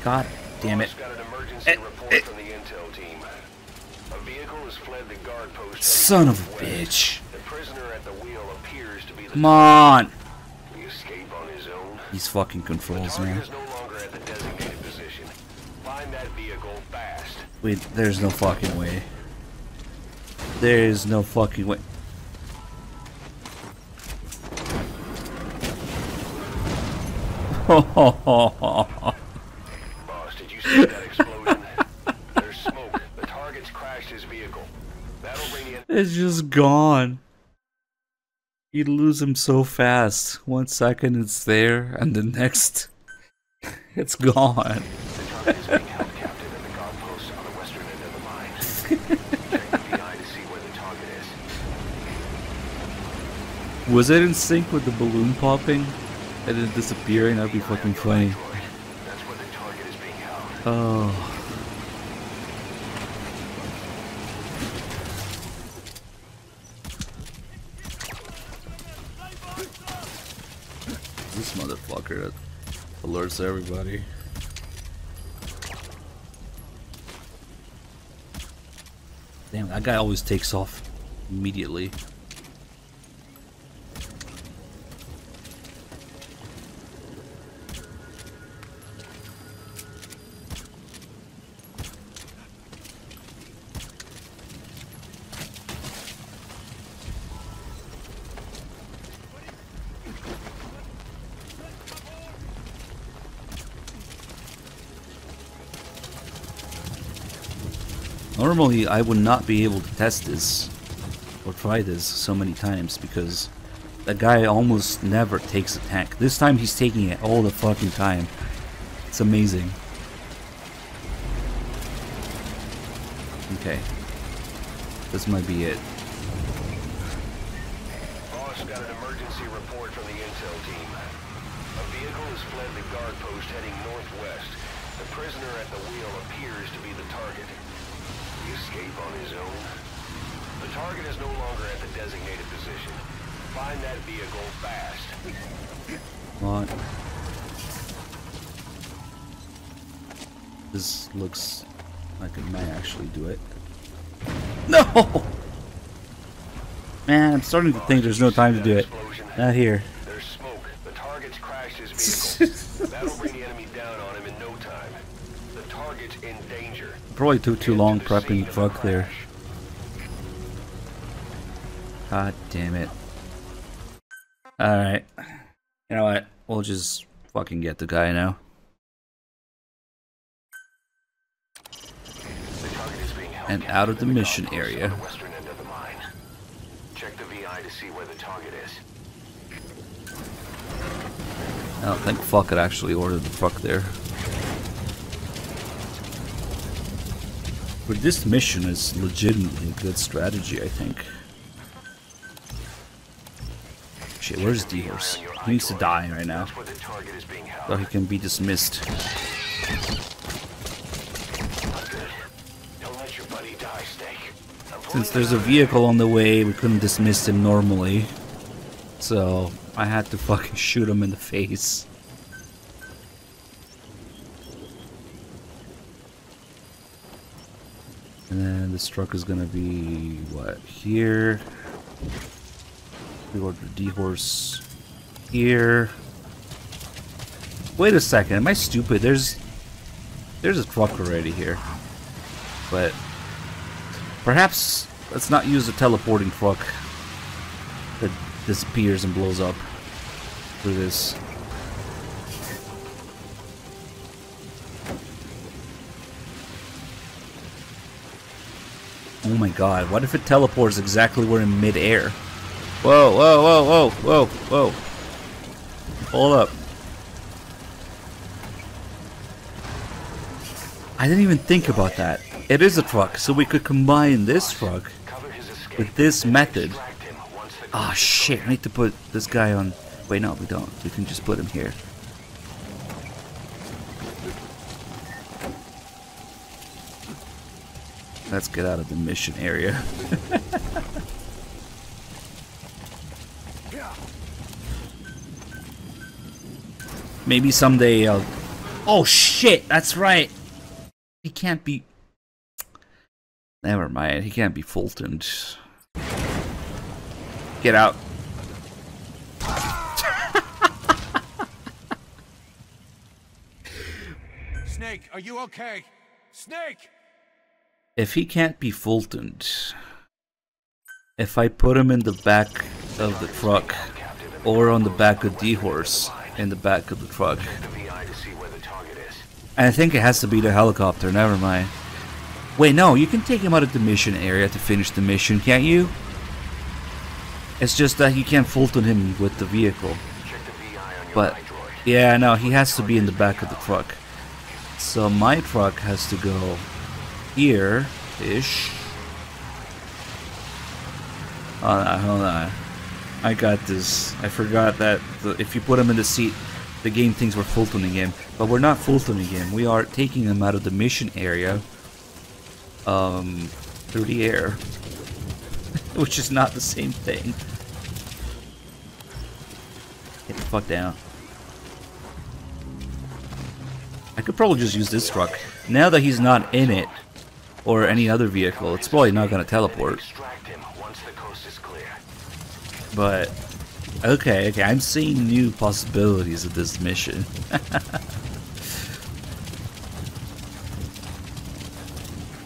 God damn it. Boss got an emergency report from the intel team. A vehicle has fled the guard post. Son of a heading bitch. northwest. The prisoner at the wheel appears to be the Come on! Did he escape on his own? These fucking The controls, target man. is no longer at the designated position. Find that vehicle fast. Wait, there's no fucking way. There's no fucking way. Boss, did you see that explosion? There's smoke. The target's crashed his vehicle. That'll bring you. It's just gone. You lose him so fast. 1 second it's there, and the next, it's gone. The target is being held captive in the guard post on the western end of the mine. Check the VI to see where the target is. Was it in sync with the balloon popping and then disappearing? That'd be fucking funny. That's where the target is being held. Oh. This motherfucker that alerts everybody. Damn, that guy always takes off immediately. Normally, I would not be able to test this or try this so many times because that guy almost never takes a tank. This time he's taking it all the fucking time. It's amazing. Okay. This might be it. Boss got an emergency report from the intel team. A vehicle has fled the guard post heading northwest. The prisoner at the wheel appears to be the target. Did he escape on his own? The target is no longer at the designated position. Find that vehicle fast. What? This looks like it might actually do it. No! Man, I'm starting to think there's no time to do it. Not here. There's smoke. The target's crashed his vehicle. That'll bring the enemy down on him in no time. The target's in danger. Probably took too long prepping the truck there. God damn it. Alright. You know what? We'll just fucking get the guy now. And out of the mission area. Western end of the mine. Check the VI to see where the target is. I don't think fuck it actually ordered the truck there. But this mission is legitimately a good strategy, I think. Shit, where's D-Horse? He needs to die right now. So he can be dismissed. Since there's a vehicle on the way, we couldn't dismiss him normally. So I had to fucking shoot him in the face. And then this truck is gonna be, what, here? We order D-Horse here. Wait a second, am I stupid? There's a truck already here. But perhaps let's not use a teleporting truck that disappears and blows up for this. Oh my god, what if it teleports exactly we're in mid-air? Whoa, whoa, whoa, whoa, whoa, whoa. Hold up. I didn't even think about that. It is a truck, so we could combine this truck with this method. Ah, shit, I need to put this guy on... Wait, no, we don't. We can just put him here. Let's get out of the mission area. Maybe someday I'll... Oh shit, that's right! He can't be... Never mind, he can't be Fultoned. Get out. Snake, are you okay? Snake! If he can't be Fultoned, if I put him in the back of the truck, or on the back of D-Horse, in the back of the truck. And I think it has to be the helicopter, never mind. Wait, no, you can take him out of the mission area to finish the mission, can't you? It's just that you can't Fulton him with the vehicle. But, yeah, no, he has to be in the back of the truck. So my truck has to go here-ish. Hold on. I got this. I forgot that if you put him in the seat, the game thinks we're Fultoning him. But we're not Fultoning him. We are taking him out of the mission area through the air. Which is not the same thing. Get the fuck down. I could probably just use this truck. Now that he's not in it, or any other vehicle, it's probably not going to teleport. But, okay, I'm seeing new possibilities of this mission.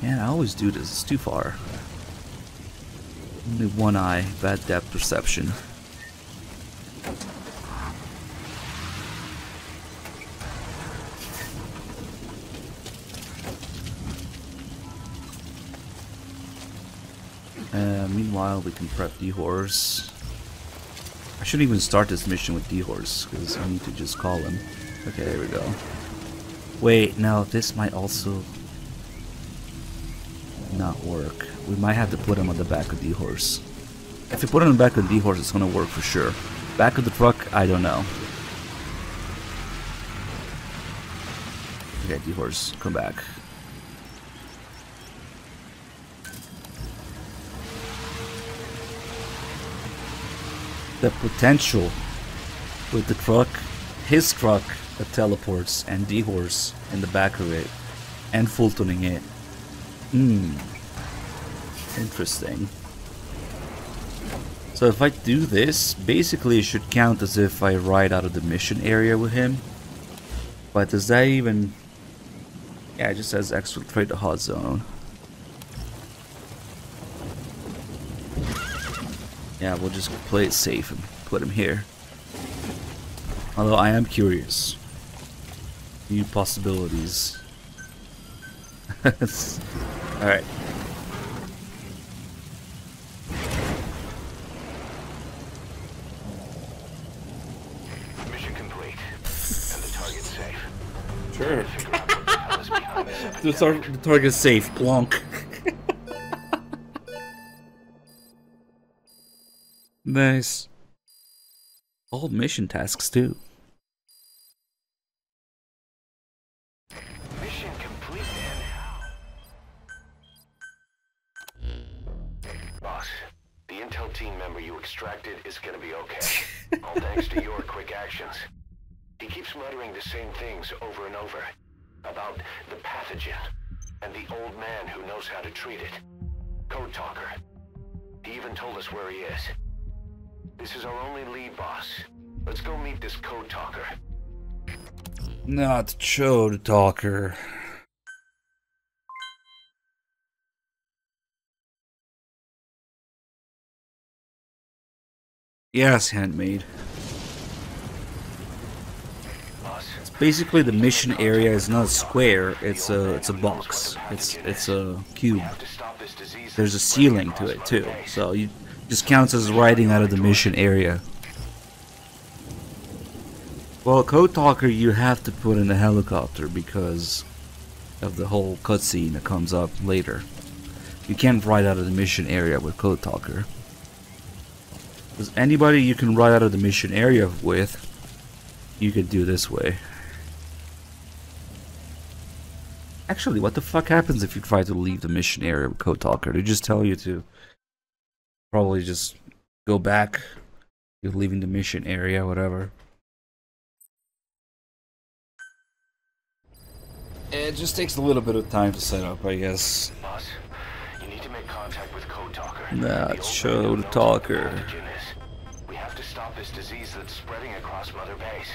Yeah, I always do this, it's too far. Only one eye, bad depth perception. Meanwhile, we can prep D-Horse. I shouldn't even start this mission with D-Horse, because I need to just call him. Okay, there we go. Wait, no, this might also not work. We might have to put him on the back of D-Horse. If we put him on the back of D-Horse, it's gonna work for sure. Back of the truck, I don't know. Okay, D-Horse, come back. The potential with the truck, his truck that teleports, and D-Horse in the back of it, and Fultoning it. Interesting. So if I do this, basically it should count as if I ride out of the mission area with him. But does that even... Yeah, it just says exfiltrate the hot zone. Yeah, we'll just play it safe and put him here. Although I am curious. New possibilities. Alright. Mission complete. And the target's safe. Sure. Figure out what the hell is behind this The target's safe. Plonk. Nice. All mission tasks too. Mission complete, then. Boss, the intel team member you extracted is gonna be okay. All thanks to your quick actions. He keeps muttering the same things over and over. About the pathogen, and the old man who knows how to treat it. Code Talker. He even told us where he is. This is our only lead, boss. Let's go meet this Code Talker. Not Chode Talker. Yes, handmade. Boss, It's basically the mission area is not a square. It's a box. It's a cube. have to stop this disease. There's a ceiling to it too, so you just counts as riding out of the mission area. Well, Code Talker you have to put in a helicopter because of the whole cutscene that comes up later. You can't ride out of the mission area with Code Talker. Because anybody you can ride out of the mission area with, you could do this way. Actually, what the fuck happens if you try to leave the mission area with Code Talker? They just tell you to probably just go back. You're leaving the mission area, whatever. It just takes a little bit of time to set up, I guess. Boss, you need to make contact with Code Talker. Not Chode Talker. We have to stop this disease that's spreading across Mother Base.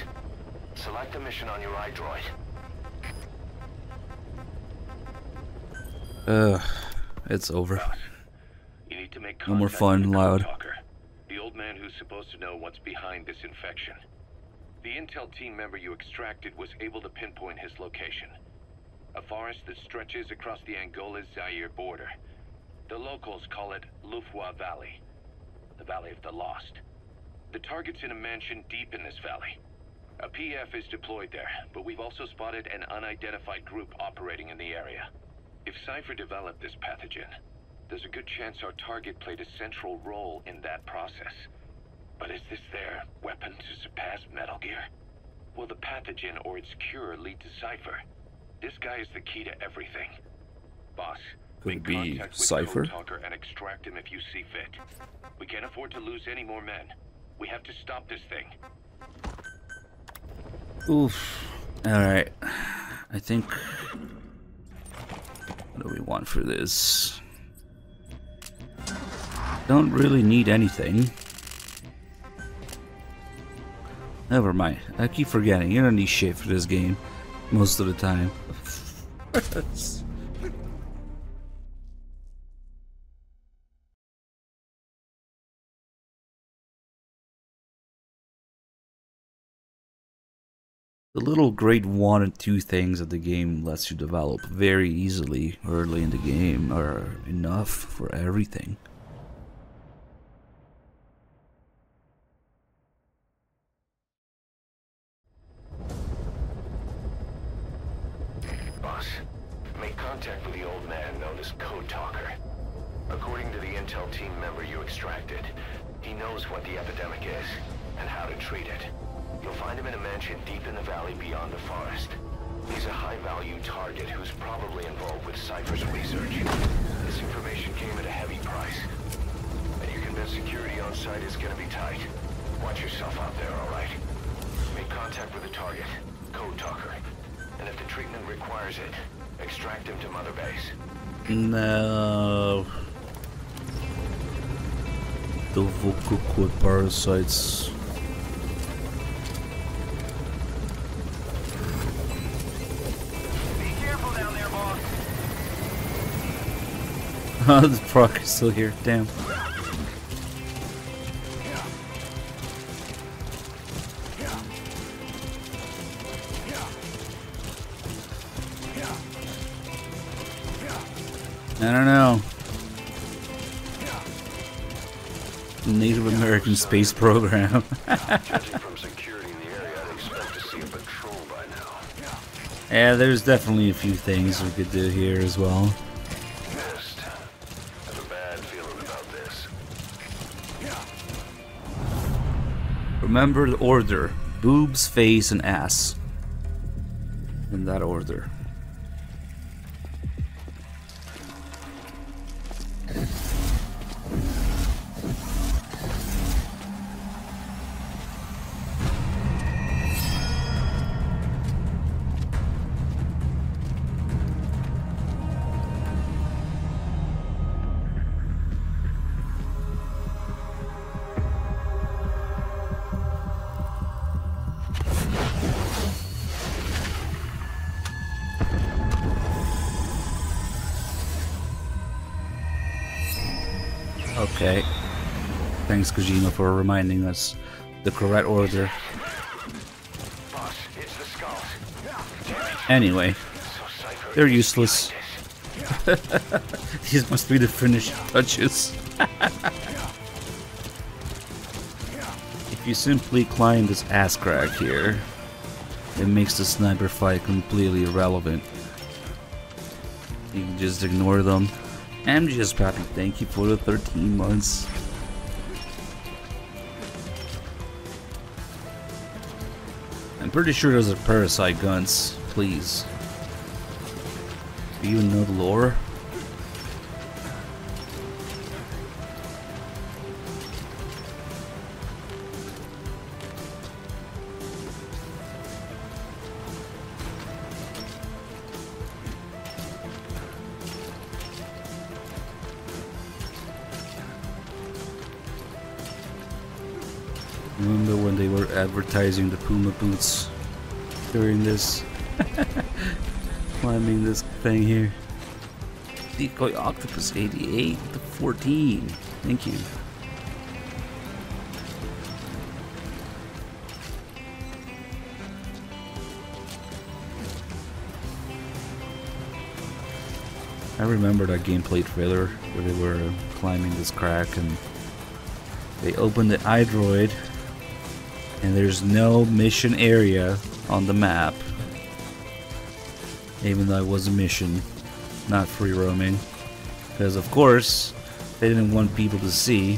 Select the mission on your iDroid. It's over. You need to make No more contact fun, with the loud. Code Talker, the old man who's supposed to know what's behind this infection. The intel team member you extracted was able to pinpoint his location. A forest that stretches across the Angola-Zaire border. The locals call it Lufwa Valley, the Valley of the Lost. The target's in a mansion deep in this valley. A PF is deployed there, but we've also spotted an unidentified group operating in the area. If Cypher developed this pathogen, there's a good chance our target played a central role in that process. But is this their weapon to surpass Metal Gear? Will the pathogen or its cure lead to Cypher? This guy is the key to everything. Boss, Could it make be contact with Cypher? Code Talker and extract him if you see fit. We can't afford to lose any more men. We have to stop this thing. Oof. Alright. I think... What do we want for this? Don't really need anything. Never mind. I keep forgetting. You don't need shit for this game. Most of the time. The little grade 1 and 2 things that the game lets you develop very easily early in the game are enough for everything. Boss, make contact with the old man known as Code Talker. According to the intel team member you extracted, he knows what the epidemic is and how to treat it. You'll find him in a mansion deep in the valley beyond the forest. He's a high-value target who's probably involved with Cypher's research. This information came at a heavy price. And you're convinced security on site is gonna be tight. Watch yourself out there, alright? Make contact with the target, Code Talker. And if the treatment requires it, extract him to Mother Base. No. The vocal parasites. Be careful down there, boss. Oh, the proc is still here. Damn. I don't know. Native American space program. Judging from security in the area, I'd expect to see a patrol by now. Yeah, there's definitely a few things we could do here as well. Missed. I have a bad feeling about this. Remember the order: boobs, face, and ass. In that order. Okay. Thanks, Kojima, for reminding us the correct order. Boss, it's the skulls. Anyway, So Cypher they're useless. These must be the finishing touches. If you simply climb this ass crack here, it makes the sniper fight completely irrelevant. You can just ignore them. MGSV, thank you for the 13 months. I'm pretty sure those are parasite guns. Please. Do you even know the lore? Remember when they were advertising the Puma boots during this? Climbing this thing here. Decoy Octopus 88 to 14. Thank you. I remember that gameplay trailer where they were climbing this crack and they opened the iDroid and there's no mission area on the map. Even though it was a mission, not free roaming. Because of course, they didn't want people to see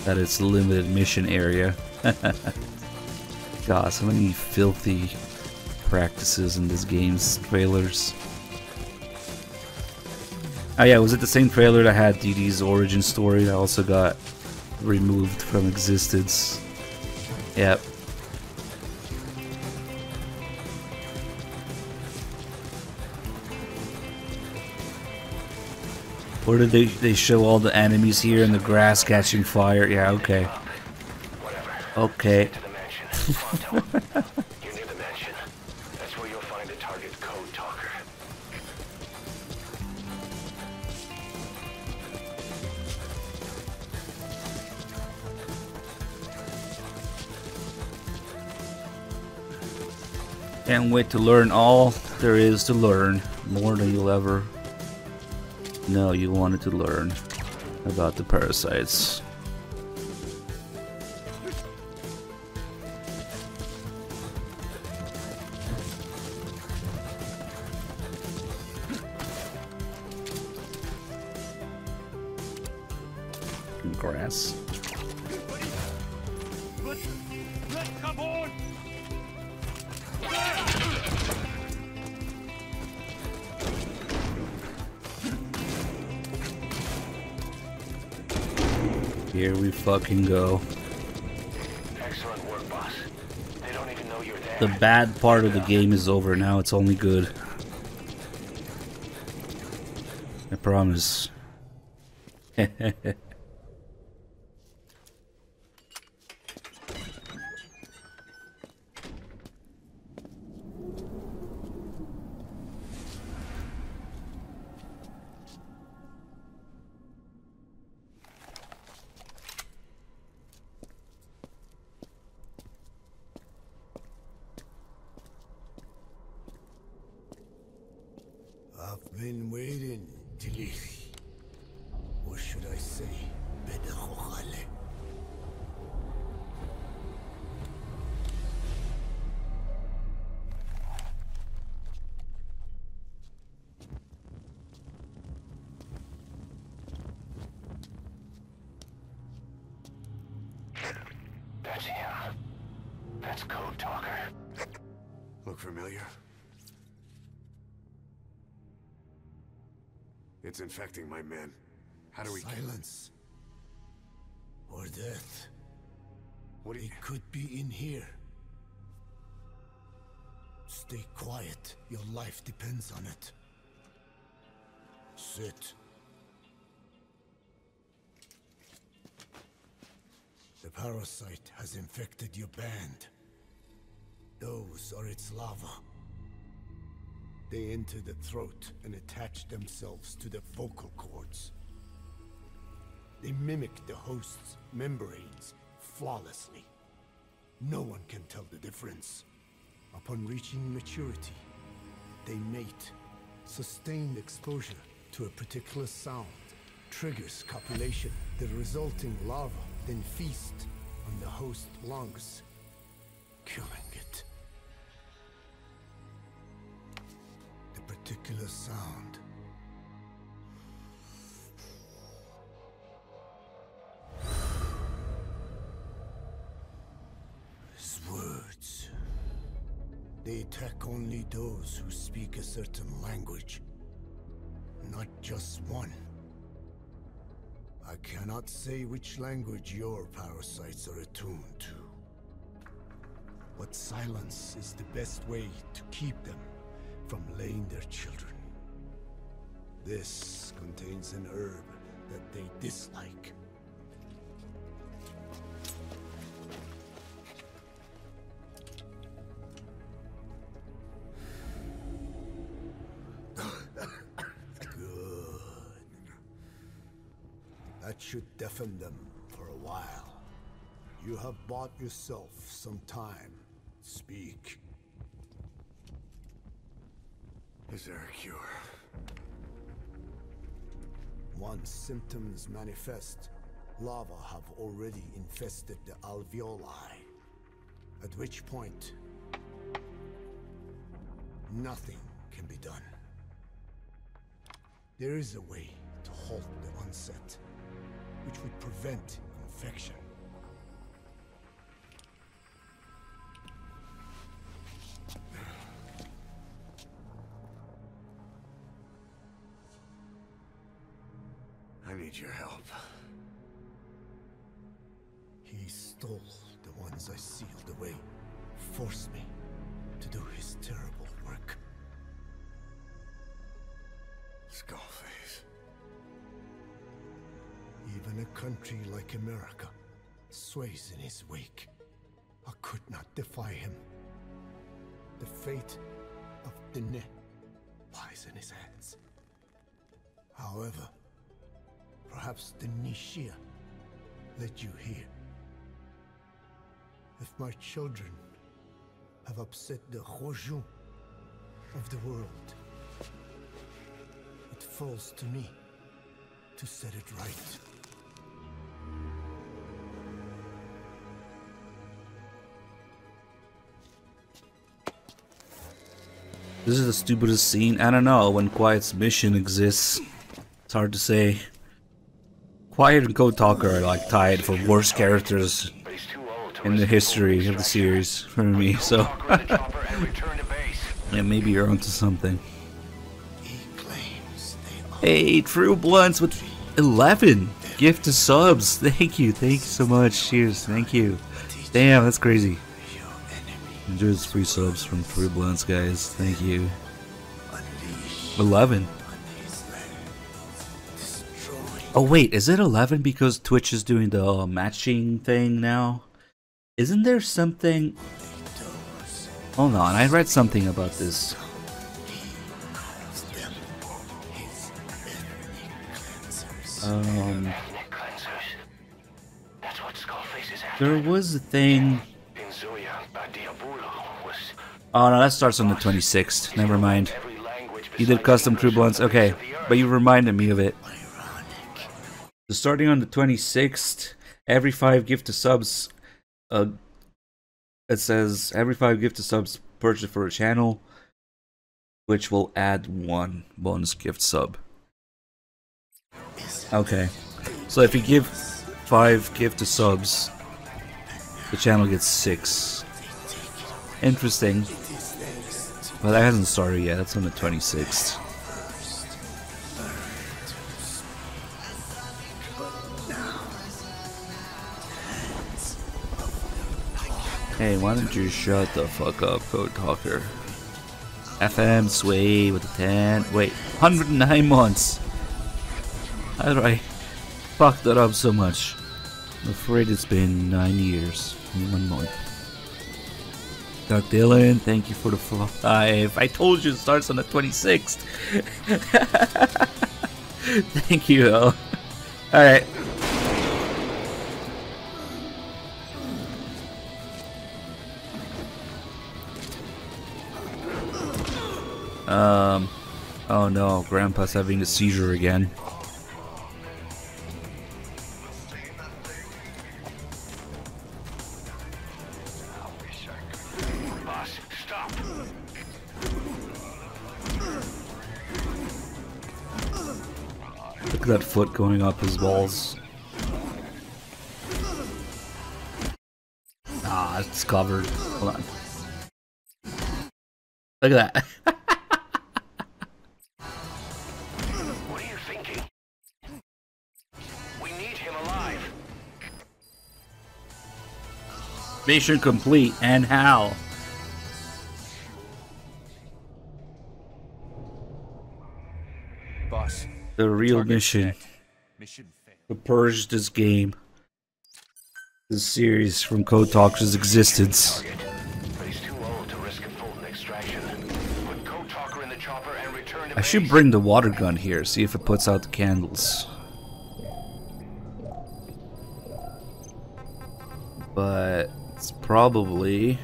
that it's a limited mission area. God, so many filthy practices in this game's trailers. Oh yeah, was it the same trailer that had DD's origin story that also got removed from existence? Yep. Or did they show all the enemies here and the grass catching fire? Yeah, okay. Okay. to the mansion. You're near the mansion. That's where you'll find a target code talker. Can't wait to learn all there is to learn. More than you'll ever know you wanted to learn about the parasites. Grass. Come on! Here we fucking go. Excellent work, boss. They don't even know you're there. The bad part of the game is over now, it's only good. I promise. been waiting, Tiliri. Or should I say, Bedahokhale. That's him. That's Code Talker. Look familiar? It's infecting my men. How do we... Silence. Or death. What do you... It could be in here. Stay quiet. Your life depends on it. Sit. The parasite has infected your band. Those are its larvae. They enter the throat and attach themselves to the vocal cords. They mimic the host's membranes flawlessly. No one can tell the difference. Upon reaching maturity, they mate. Sustained exposure to a particular sound triggers copulation. The resulting larva then feast on the host lungs, killing it. The particular sound is words. They attack only those who speak a certain language, not just one. I cannot say which language your parasites are attuned to. But silence is the best way to keep them from laying their children. This contains an herb that they dislike. That should deafen them for a while. You have bought yourself some time. Speak. Is there a cure? Once symptoms manifest, larvae have already infested the alveoli. At which point, nothing can be done. There is a way to halt the onset, which would prevent infection. I need your help. He stole the ones I sealed away, forced me to do his terrible work. Skullface. Even a country like America sways in his wake. I could not defy him. The fate of Dene lies in his hands. However, perhaps the Nishia led you here. If my children have upset the Rojun of the world, it falls to me to set it right. This is the stupidest scene. I don't know when Quiet's mission exists. It's hard to say. Quiet and Code Talker are like tied for worst characters in the history of the series for me, so yeah, maybe you're onto something. Hey, True Blunts with 11 gift to subs. Thank you so much. Cheers, thank you. Damn, that's crazy. Enjoy those free subs from True Blunts, guys. Thank you. 11. Oh wait, is it 11 because Twitch is doing the matching thing now? Isn't there something... Hold on, I read something about this. There was a thing... Oh no, that starts on the 26th. Never mind. Every language You did custom crew bonds, okay, but you reminded me of it. So starting on the 26th, every 5 gift to subs, it says every 5 gift to subs purchased for a channel, which will add 1 bonus gift sub. Okay, so if you give 5 gift to subs, the channel gets 6. Interesting. Well, that hasn't started yet, that's on the 26th. Hey, why don't you shut the fuck up, Code Talker? FM Sway with the 10. Wait, 109 months. How did I fuck that up so much? I'm afraid it's been 9 years and 1 month. Doug Dylan, thank you for the 5. I told you it starts on the 26th. Thank you, though. Alright. Oh no, Grandpa's having a seizure again. Boss, stop. Look at that foot going up his balls. Ah, it's covered. Hold on. Look at that. What are you thinking? We need him alive. Mission complete, and how? Boss. The real Target mission. dead. Mission failed. To purge this game. This series from Code Talker's existence. But he's too old to risk a Fulton extraction. Put Code Talker in the chopper and return to I should base. bring the water gun here, see if it puts out the candles. But it's probably...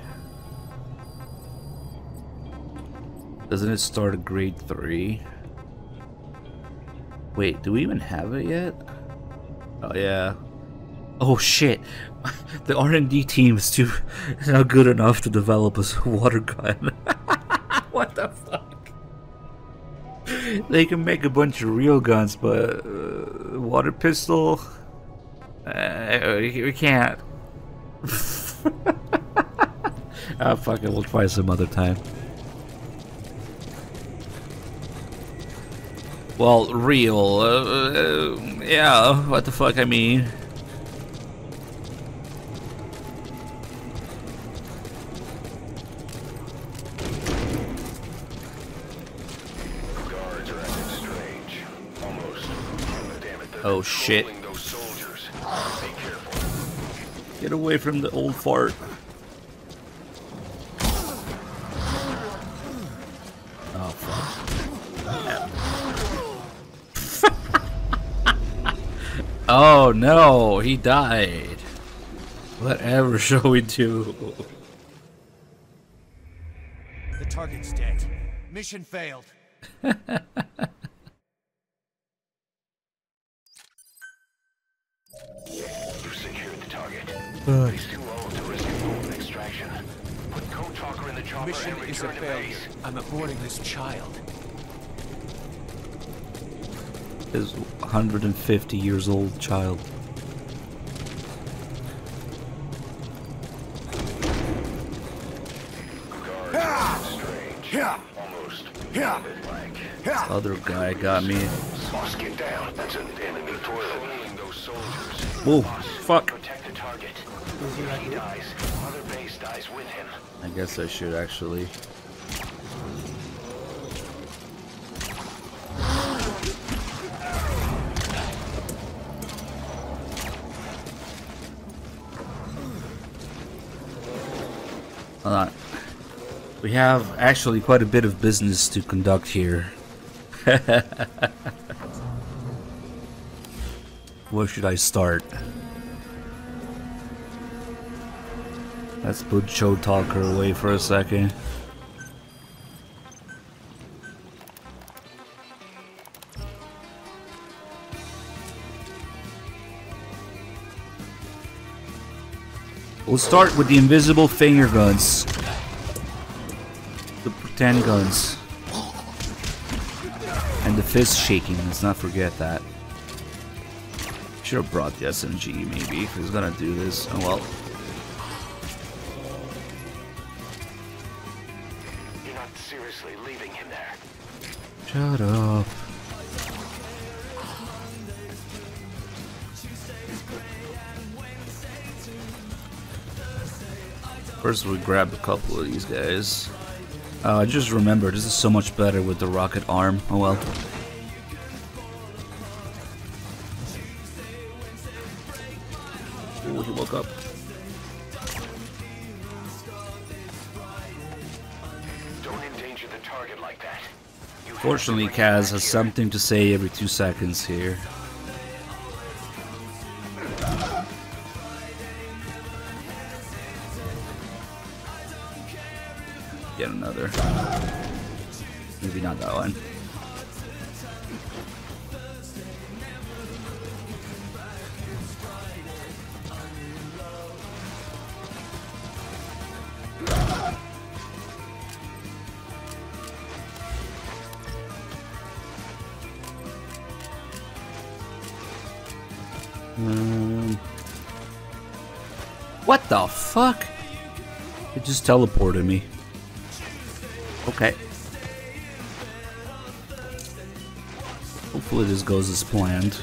Doesn't it start at grade 3? Wait, do we even have it yet? Oh yeah. Oh shit! The R&D team is not good enough to develop a water gun. What the fuck? They can make a bunch of real guns, but water pistol? We can't. Ah, fuck it, we'll try some other time. Well, real, yeah, what the fuck I mean. Guards are acting strange. Almost. Damn it, they're Oh shit. controlling those soldiers. Be careful. Get away from the old fart. Oh fuck. Oh no, he died. Whatever shall we do? The target's dead. Mission failed. You've secured the target. But he's too old to risk a Fulton extraction. Put Code Talker in the chopper Mission and is a return to failure. base. I'm aborting this child. His 150 years old child. Guards are acting strange. Almost. Like. Other guy got me. Boss, get down. That's an enemy toilet. Those soldiers. Whoa, fuck. Protect the target. If he dies, Mother Base dies with him. I guess I should actually. Hold on. We have actually quite a bit of business to conduct here. Where should I start? Let's put Code Talker away for a second. We'll start with the invisible finger guns. The pretend guns. And the fist shaking, let's not forget that. Should have brought the SMG maybe if he's gonna do this. Oh well. You're not seriously leaving him there. Shut up. First we grab a couple of these guys. I just remember this is so much better with the rocket arm. Oh well. Ooh, he woke up. Don't endanger the target like that. Fortunately, Kaz has something to say every 2 seconds here. Get another. Maybe not that one. What the fuck? It just teleported me. Okay. Hopefully this goes as planned.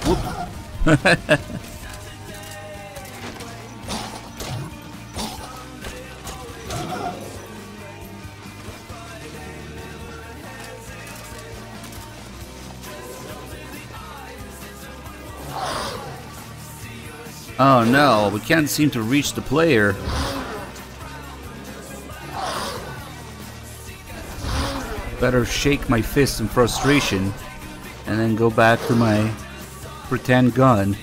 Whoop. Oh no, we can't seem to reach the player. Better shake my fist in frustration and then go back to my pretend gun.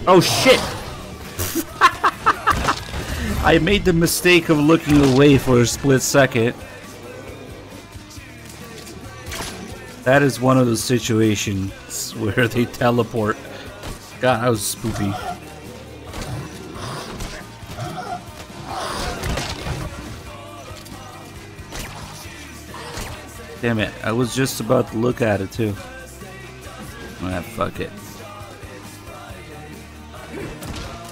Oh shit! I made the mistake of looking away for a split second. That is one of those situations where they teleport. God, that was spooky. Damn it, I was just about to look at it too. Ah, fuck it.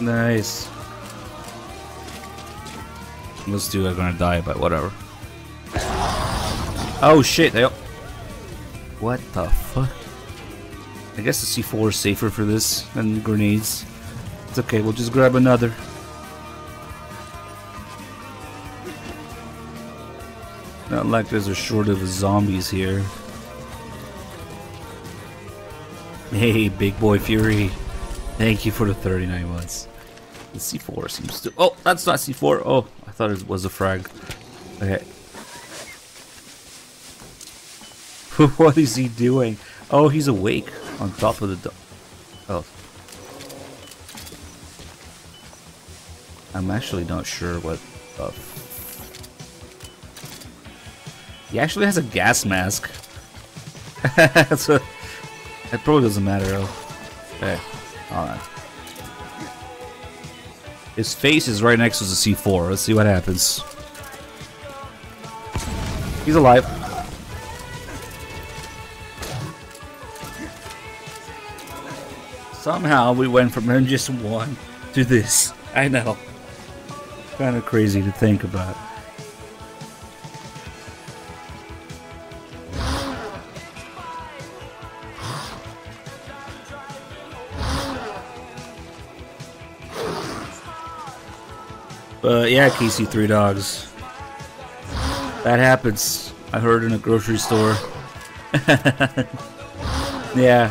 Nice. Those two are gonna die, but whatever. Oh shit, they... What the fuck? I guess the C4 is safer for this than grenades. It's okay, we'll just grab another. Not like there's a shortage of zombies here. Hey, Big Boy Fury. Thank you for the 39 months. The C4 seems to... Oh, that's not C4. Oh, I thought it was a frag. Okay. What is he doing? Oh, he's awake on top of the... Oh. I'm actually not sure what the... He actually has a gas mask. That's what... It probably doesn't matter though. Okay, hold on. His face is right next to the C4. Let's see what happens. He's alive. Somehow we went from MGS1 to this. I know. Kind of crazy to think about. But yeah, KC3 dogs. That happens. I heard in a grocery store. Yeah.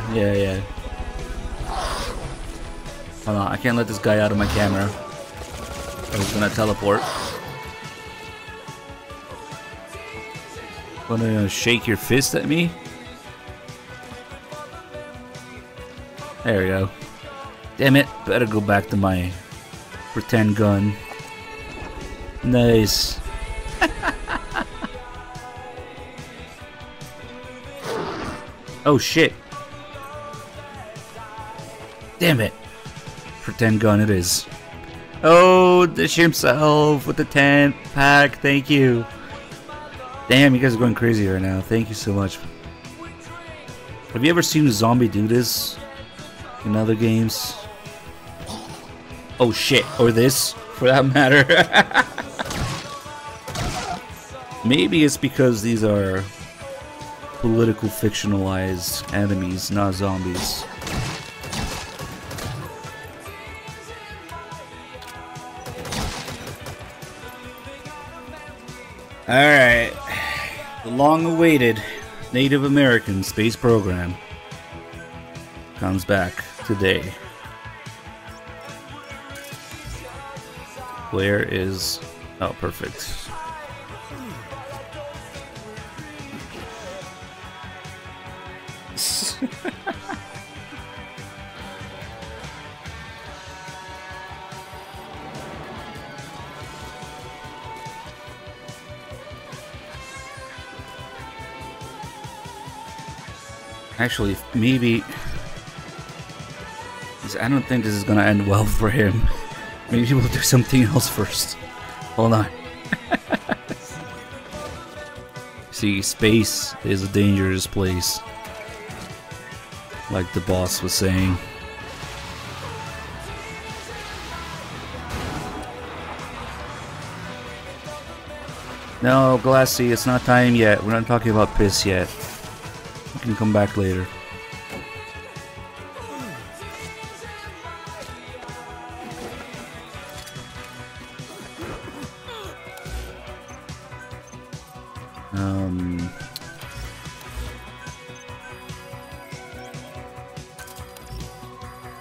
Hold on, I can't let this guy out of my camera. I was gonna teleport. Wanna shake your fist at me? There we go. Damn it, better go back to my pretend gun. Nice. Oh shit. Damn it. Pretend gun it is. Oh, Dish himself with the 10 pack. Thank you. Damn, you guys are going crazy right now. Thank you so much. Have you ever seen a zombie do this in other games? Oh shit, or this, for that matter. Maybe it's because these are political fictionalized enemies, not zombies. Alright, the long-awaited Native American space program comes back today. Where is... oh, perfect. Actually, maybe... I don't think this is gonna end well for him. Maybe we'll do something else first. Hold on. See, space is a dangerous place. Like the boss was saying. No, Glassy, it's not time yet. We're not talking about piss yet. You can come back later.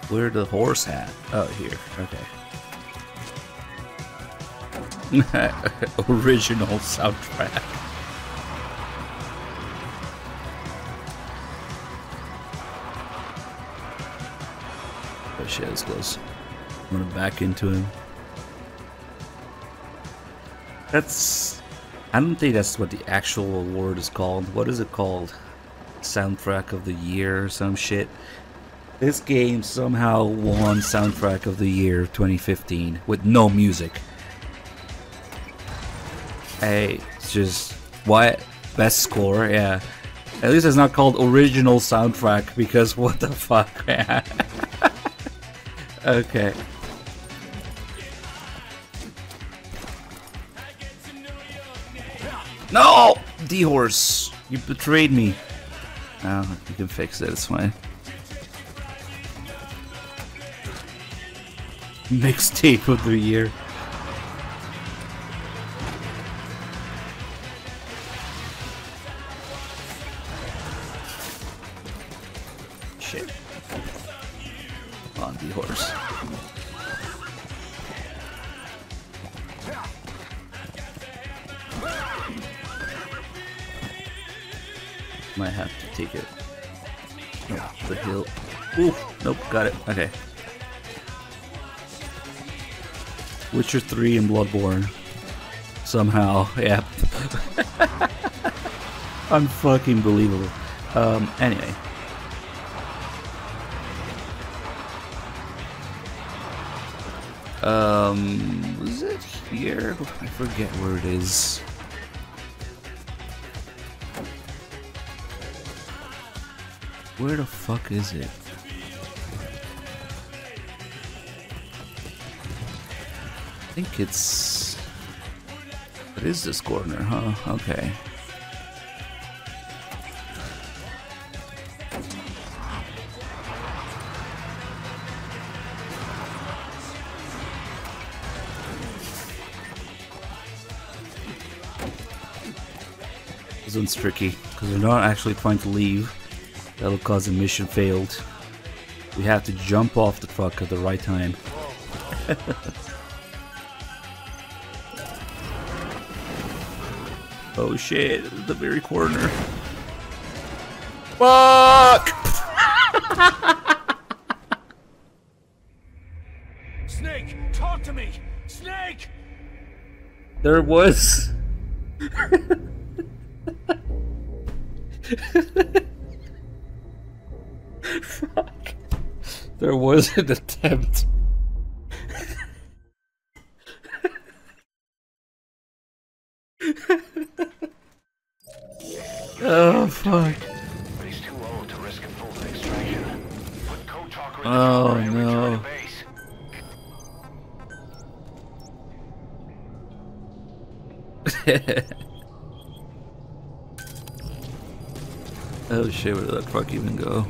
Where the horse at? Oh, here. Okay. Original soundtrack. Oh shit, that's close. I'm gonna back into him. That's... I don't think that's what the actual award is called. What is it called? Soundtrack of the Year or some shit. This game somehow won Soundtrack of the Year 2015 with no music. Hey, it's just... what? Best score? Yeah. At least it's not called Original Soundtrack because what the fuck, man. Okay. No! D-Horse! You betrayed me. Oh, you can fix it, it's fine. Mixtape of the year. Shit. On D-Horse. Might have to take it. Oh, the hill. Ooh, nope, got it. Okay. Witcher 3 and Bloodborne. Somehow, yeah. Unfucking believable. Anyway. Was it here? I forget where it is. Where the fuck is it? I think it's... it is this corner, huh? Okay. This one's tricky, because we're not actually trying to leave. That'll cause a mission failed. We have to jump off the truck at the right time. Oh shit, the very corner. Fuck! Snake, talk to me! Snake! There was... Fuck. There was an attempt. Oh fuck. But he's too old to risk a full extraction. Put Code Talker in the Oh chopper and return no. to base. Oh shit, where did that fuck even go?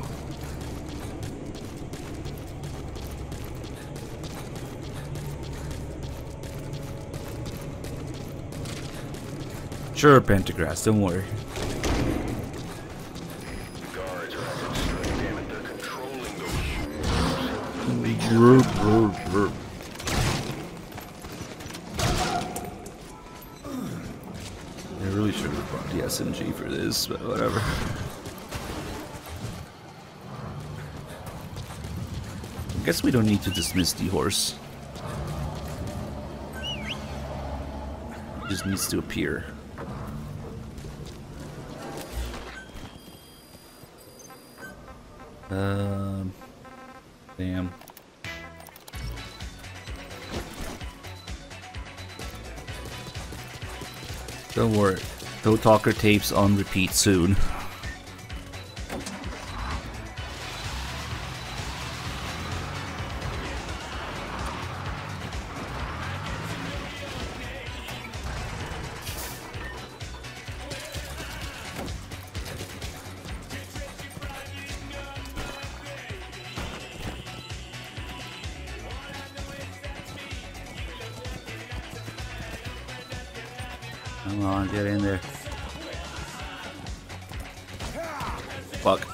Sure, Pentagrass, don't worry. The guards are acting straight. Damn it, they're controlling those shooters. I really should have brought the SMG for this, but whatever. I guess we don't need to dismiss the horse. He just needs to appear. Damn. Don't worry. Code Talker tapes on repeat soon. Come on, get in there. Fuck.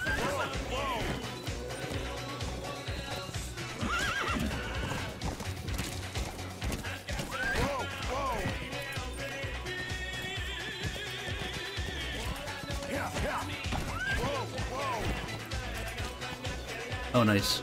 Oh, nice.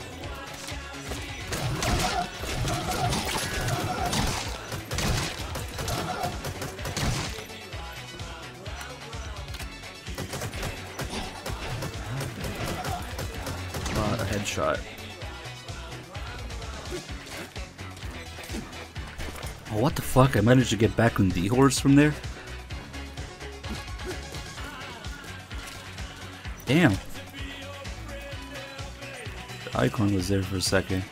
A headshot. Oh, what the fuck? I managed to get back on the horse from there? Damn. The icon was there for a second.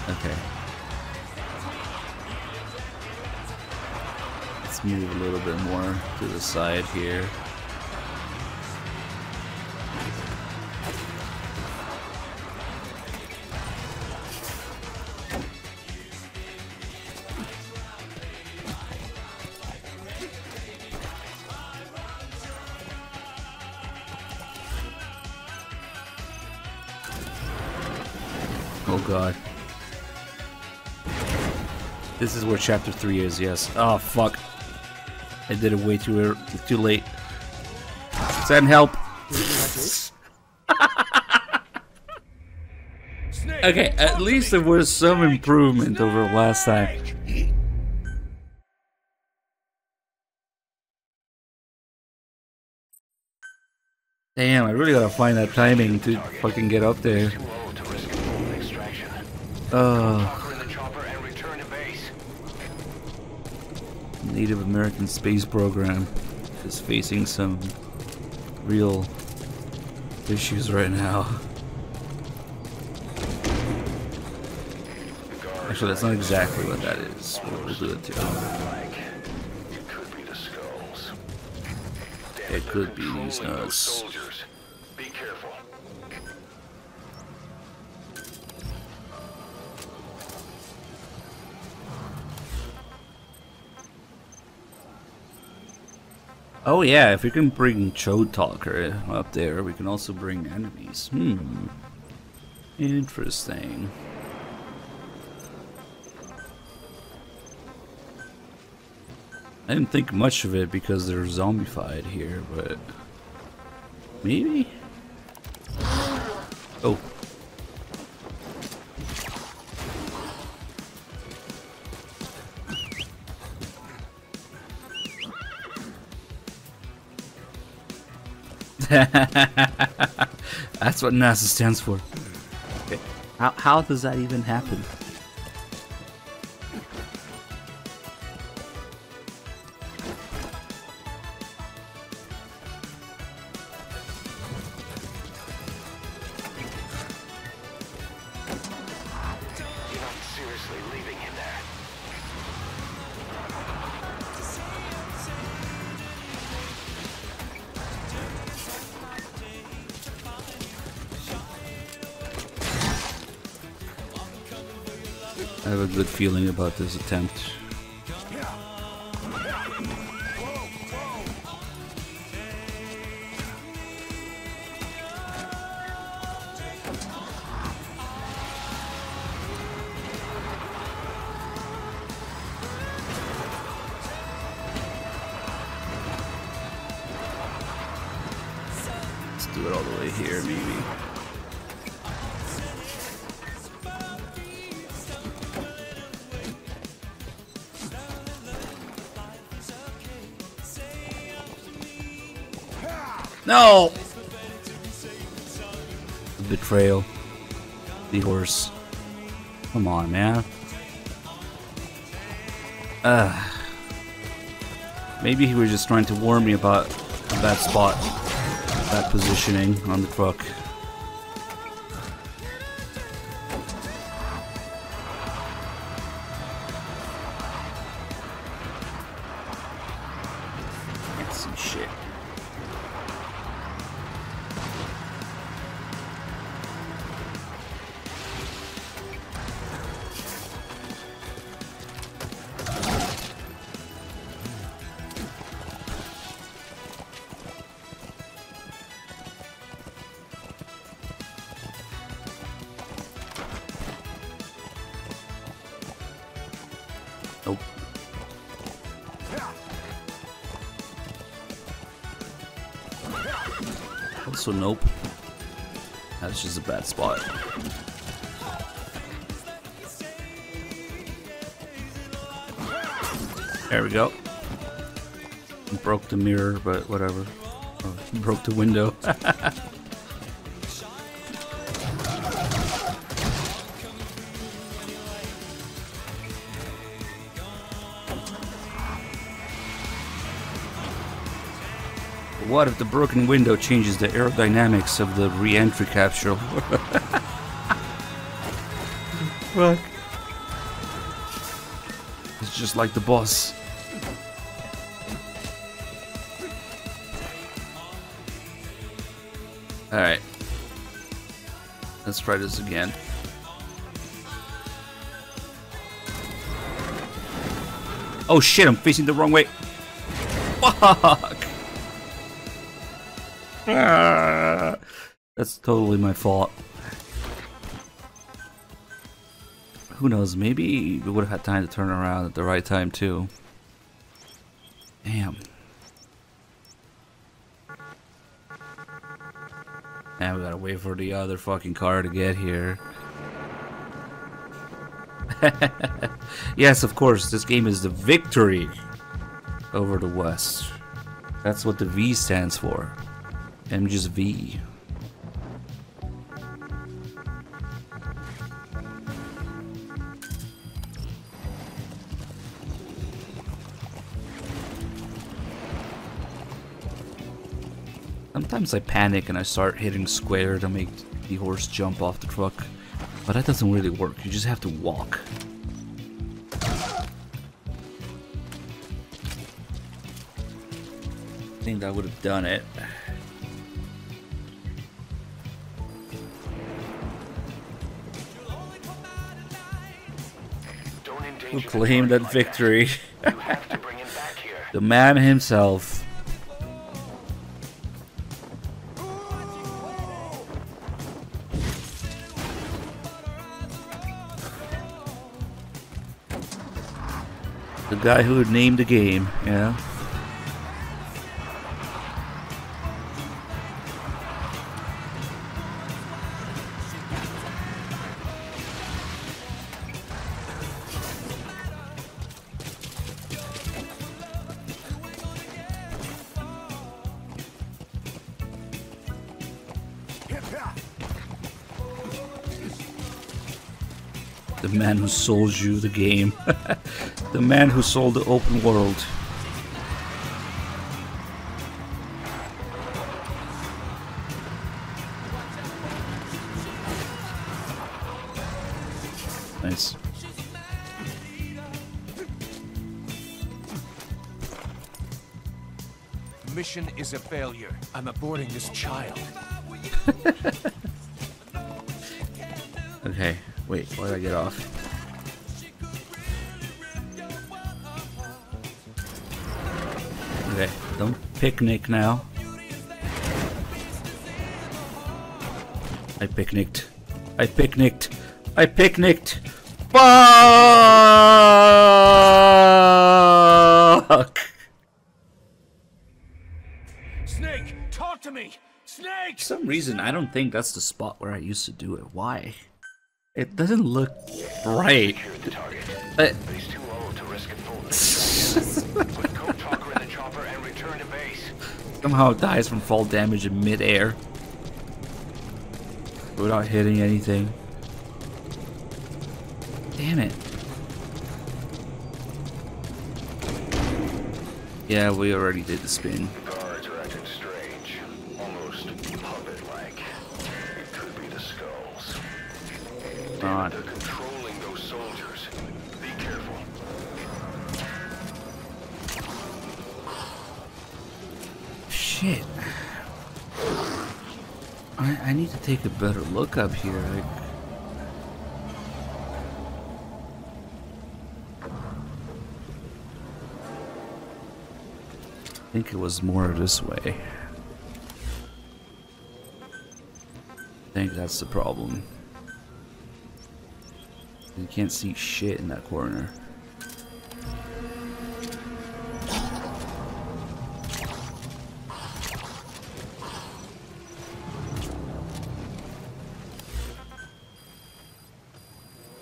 Okay. Let's move a little bit more to the side here. Oh god. This is where chapter 3 is, yes. Oh fuck. I did it way too late. Send help. Okay, at least there was some improvement over last time. Damn, I really gotta find that timing to fucking get up there. Native American space program is facing some real issues right now. Actually, that's not exactly what that is, but we'll do it too. It could be these nuts. Be careful. Oh yeah, if we can bring Code Talker up there, we can also bring enemies. Interesting. I didn't think much of it because they're zombified here, but maybe? Oh. That's what NASA stands for. Okay. How does that even happen? You're not seriously leaving him there. I have a good feeling about this attempt. Let's do it all the way here, maybe. No! Betrayal. The horse. Come on, man. Maybe he was just trying to warn me about that spot, that positioning on the truck. Can't see shit. Nope. Also nope. That's just a bad spot. There we go. Broke the mirror, but whatever. Oh, broke the window. What if the broken window changes the aerodynamics of the re-entry capsule? Fuck. It's just like the boss. Alright. Let's try this again. Oh shit, I'm facing the wrong way. Fuck! That's totally my fault. Who knows, maybe we would have had time to turn around at the right time too. Damn. And we gotta wait for the other fucking car to get here. Yes, of course, this game is the victory over the West. That's what the V stands for. MGSV. Sometimes I panic and I start hitting square to make the horse jump off the truck, but that doesn't really work. You just have to walk. I think that would have done it. Who claimed that victory? The man himself. The guy who had named the game, yeah. The man who sold you the game. The man who sold the open world. Nice. Mission is a failure. I'm aborting this child. Okay, wait, why did I get off? Okay, don't picnic now. I picnicked. I picnicked. I picnicked. Fuck! Snake, talk to me! Snake! For some reason, I don't think that's the spot where I used to do it. Why? It doesn't look right. Secured the target, But but he's too old to risk it fully. Put Code Talker in the chopper and return to base. somehow dies from fall damage in mid-air without hitting anything. Damn it. Yeah, we already did the spin. The guards are acting strange, almost puppet-like. It could be the skulls. God. They're controlling those soldiers. Be careful. Shit. I need to take a better look up here. Like, I think it was more this way. I think that's the problem. You can't see shit in that corner.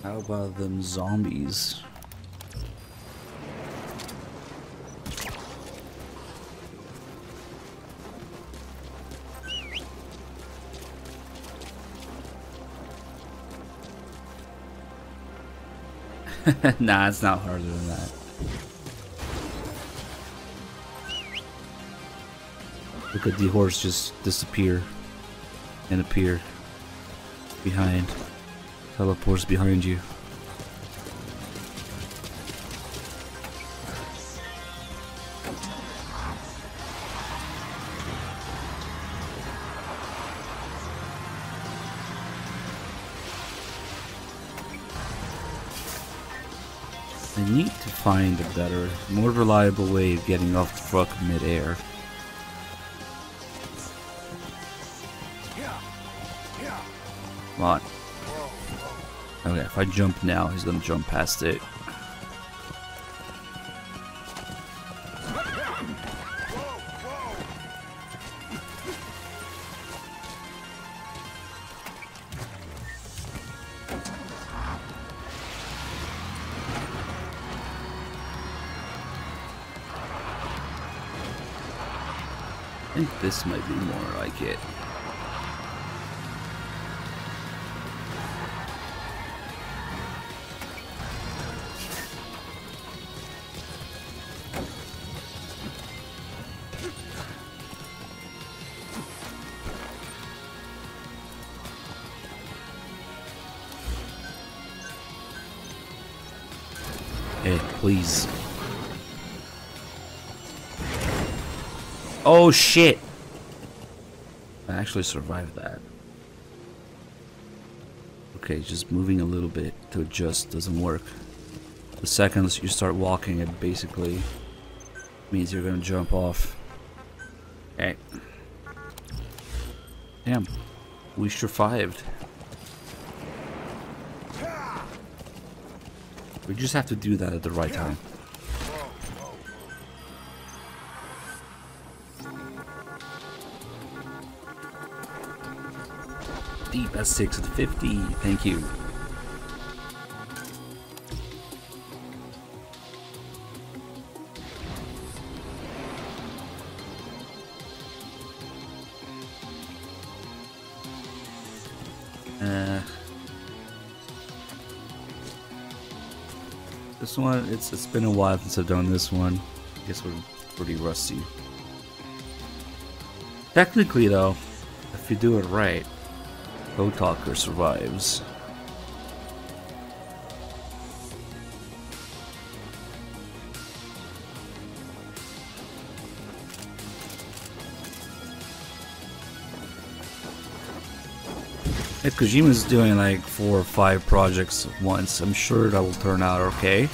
How about them zombies? Nah, it's not harder than that. Look at the horse just disappear and appear behind. Teleports behind you. I need to find a better, more reliable way of getting off the truck mid-air. Come on. Okay, if I jump now, he's gonna jump past it. I think this might be more like it. Hey, please. Oh shit! I actually survived that. Okay, just moving a little bit to adjust doesn't work. The second you start walking, it basically means you're gonna jump off. Okay. Damn. We survived. We just have to do that at the right time. Deep S6 at 50, thank you. This one, it's been a while since I've done this one. I guess we're pretty rusty. Technically though, if you do it right, Code Talker survives. If Kojima's doing like 4 or 5 projects at once, I'm sure that will turn out okay.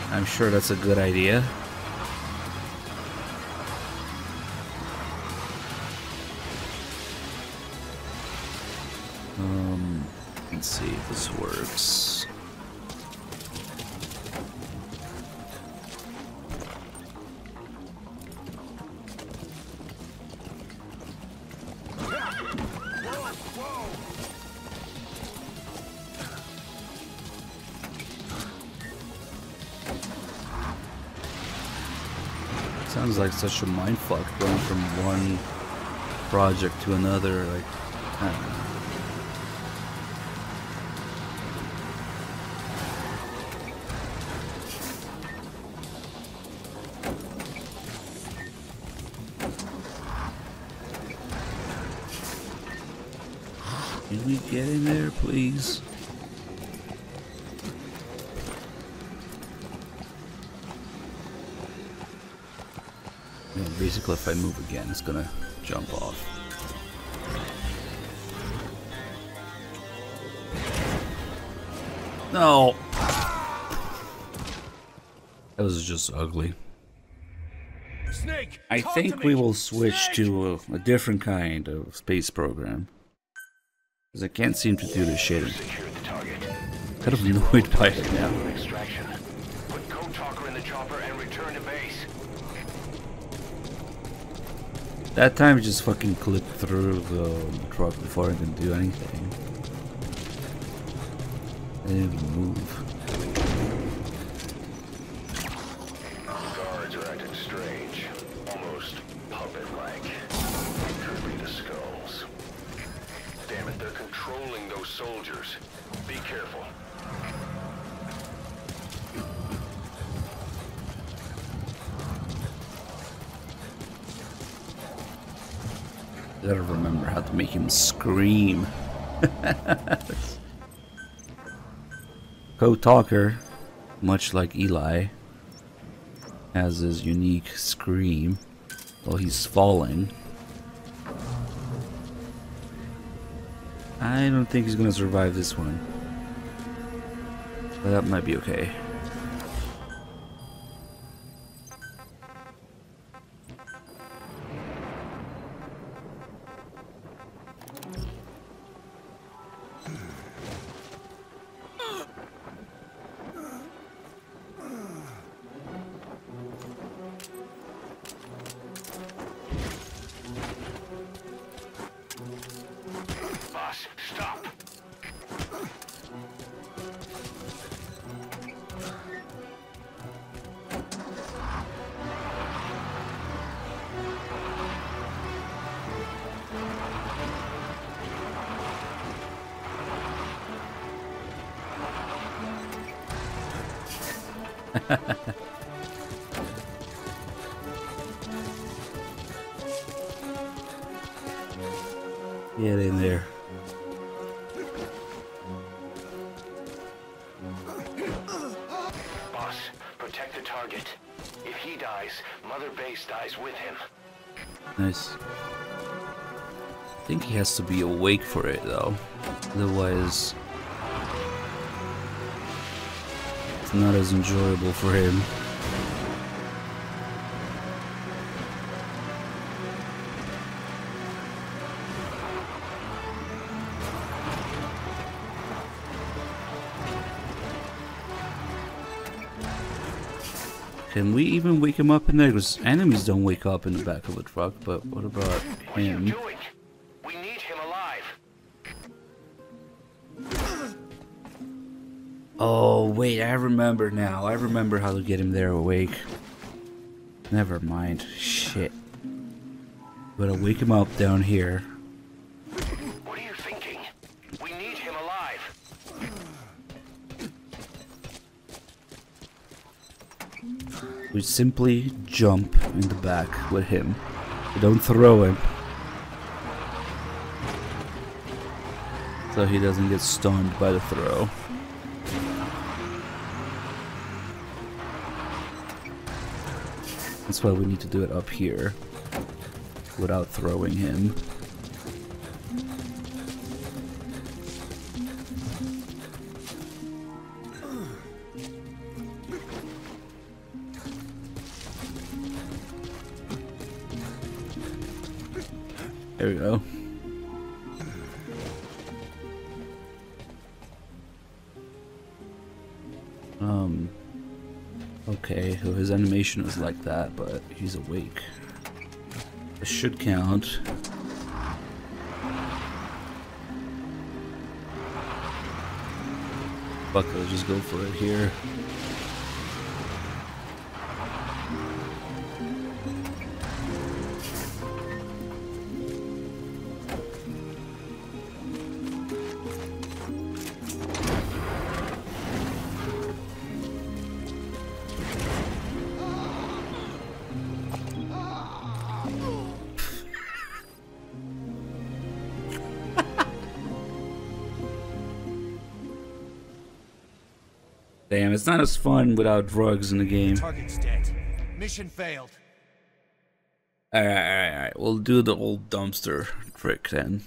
I'm sure that's a good idea. Let's see if this works. Sounds like such a mindfuck going from one project to another, like, I don't know. Can we get in there, please? Yeah, basically, if I move again, it's gonna jump off. No! That was just ugly. Snake, I think we will switch to a different kind of space program. Because I can't seem to do this shit. Secure the target. Kind of annoyed by it now. Extraction. Put Code Talker in the chopper and return to base. That time I just fucking clipped through the truck before I can do anything. I didn't even move. Guards are acting strange. Almost puppet-like. Could be the skulls. Damn it, they're controlling those soldiers. Be careful. Gotta remember how to make him scream. Code Talker, much like Eli, has his unique scream while he's falling. I don't think he's gonna survive this one, but that might be okay. Boss, stop! Get in there. Boss, protect the target. If he dies, Mother Base dies with him. Nice. I think he has to be awake for it though. Otherwise, it's not as enjoyable for him. Can we even wake him up in there? Because enemies don't wake up in the back of a truck, but what about What are you him? doing? We need him alive. Oh, wait, I remember now. I remember how to get him there awake. Never mind. Shit. Gotta wake him up down here. What are you thinking? We need him alive. We simply jump in the back with him. We don't throw him. So he doesn't get stunned by the throw. That's why we need to do it up here without throwing him. There we go. Okay, so his animation is like that, but he's awake. This should count. Fuck, I'll just go for it here. Damn, it's not as fun without drugs in the game. Target's dead. Mission failed. Alright. We'll do the old dumpster trick then.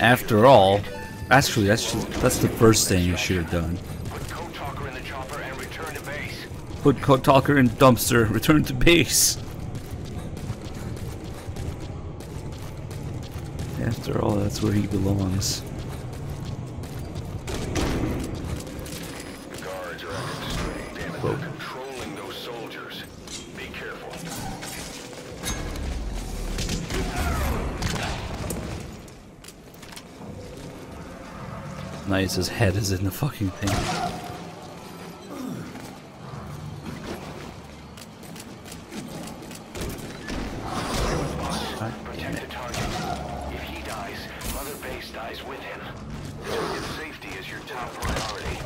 After all, actually, that's the first thing I should have done. Put Code Talker in the chopper and return to base. Put Code Talker in the dumpster, return to base. After all, that's where he belongs. They're controlling those soldiers. Be careful. Nice, his head is in the fucking thing. Protect the target. If he dies, Mother Base dies with him. Target safety is your top priority.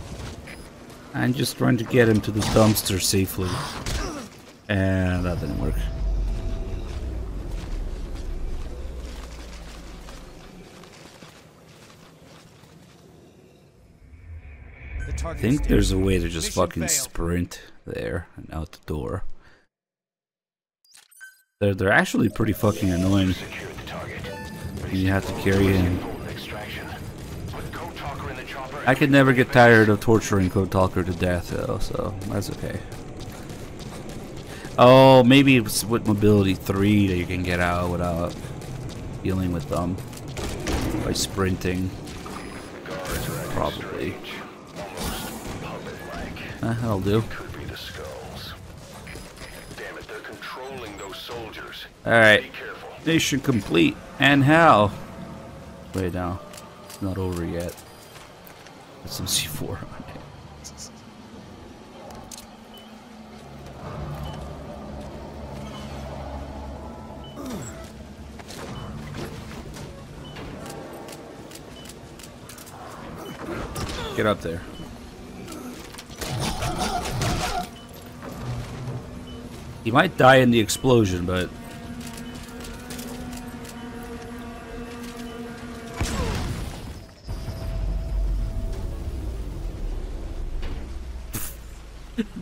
I'm just trying to get him to the dumpster safely. And that didn't work. I think there's a way to just fucking sprint there and out the door. They're actually pretty fucking annoying. You have to carry him. I could never get tired of torturing Code Talker to death though, so that's okay. Oh, maybe it's with mobility 3 that you can get out without dealing with them by sprinting. Probably. That'll do. Alright. Mission complete. And how? Wait now. It's not over yet. There's some C4 on it. Get up there. He might die in the explosion, but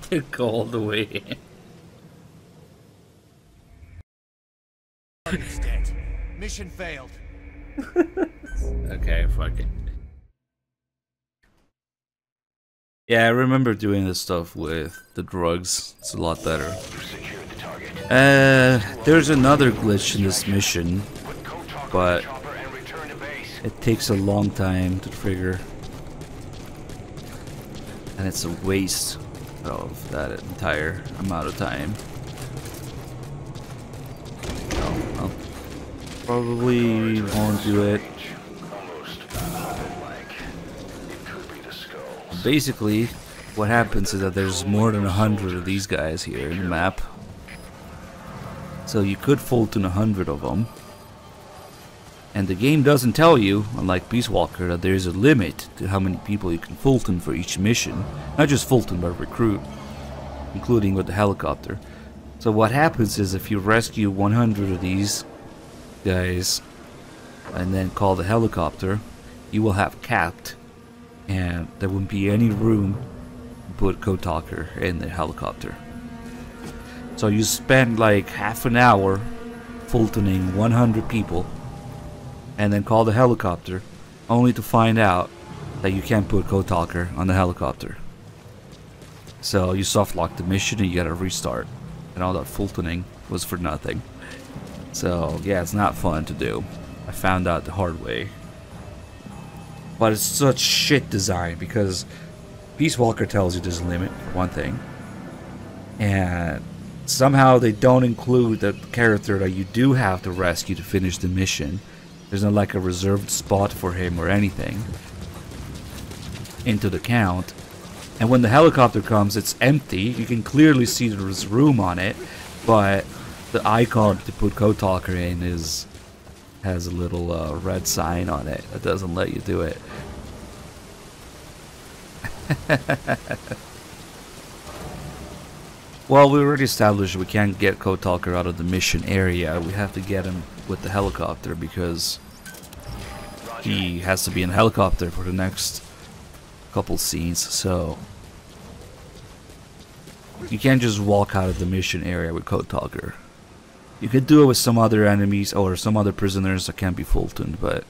didn't go all the way in. Target's dead. Mission failed. Okay, fuck it. Yeah, I remember doing this stuff with the drugs. It's a lot better. There's another glitch in this mission, but it takes a long time to trigger. And it's a waste of that entire amount of time. No, I'll probably won't do it. Basically, what happens is that there's more than 100 of these guys here in the map. So you could Fulton 100 of them. And the game doesn't tell you, unlike Peace Walker, that there's a limit to how many people you can Fulton for each mission. Not just Fulton, but recruit. including with the helicopter. So what happens is if you rescue 100 of these guys and then call the helicopter, you will have capped, and there wouldn't be any room to put Code Talker in the helicopter. So you spend like half an hour Fultoning 100 people and then call the helicopter, only to find out that you can't put Code Talker on the helicopter. So you softlock the mission and you gotta restart, and all that Fultoning was for nothing. So yeah, it's not fun to do. I found out the hard way. But it's such shit design, because Peace Walker tells you there's a limit, for one thing. And somehow they don't include the character that you do have to rescue to finish the mission. There's not like a reserved spot for him or anything into the count. And when the helicopter comes, it's empty. You can clearly see there's room on it, but the icon to put Code Talker in has a little red sign on it that doesn't let you do it. Well, we already established we can't get Code Talker out of the mission area. We have to get him with the helicopter because he has to be in a helicopter for the next couple scenes. So you can't just walk out of the mission area with Code Talker. You could do it with some other enemies or some other prisoners that can't be Fultoned, but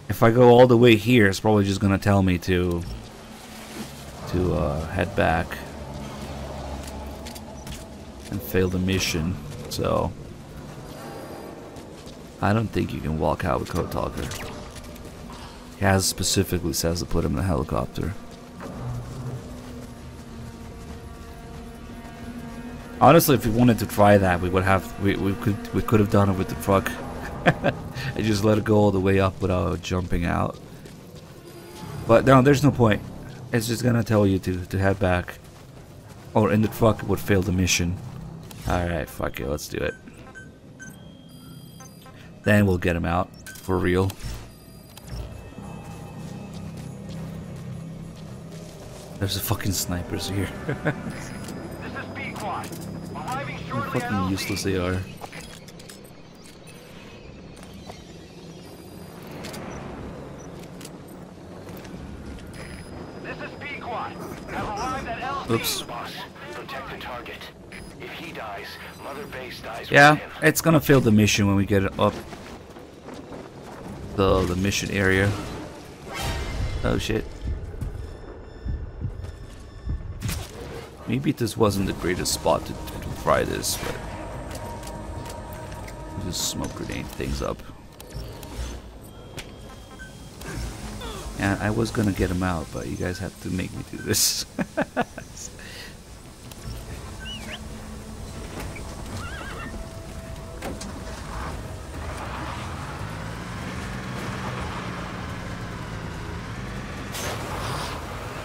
if I go all the way here, it's probably just gonna tell me to head back and fail the mission. So I don't think you can walk out with Code Talker. Kaz specifically says to put him in the helicopter. Honestly, if we wanted to try that, we could have done it with the truck. I just let it go all the way up without jumping out. But no, there's no point. It's just gonna tell you to head back, or in the truck it would fail the mission. Alright, fuck it, let's do it. Then we'll get him out for real. There's a fucking snipers here. How fucking useless they are. Oops. Protect the target. If he dies, Mother Base dies. Yeah, it's gonna fail the mission when we get it up the mission area. Oh shit. Maybe this wasn't the greatest spot to try this, but just smoke grenade things up. And I was gonna get him out, but you guys have to make me do this.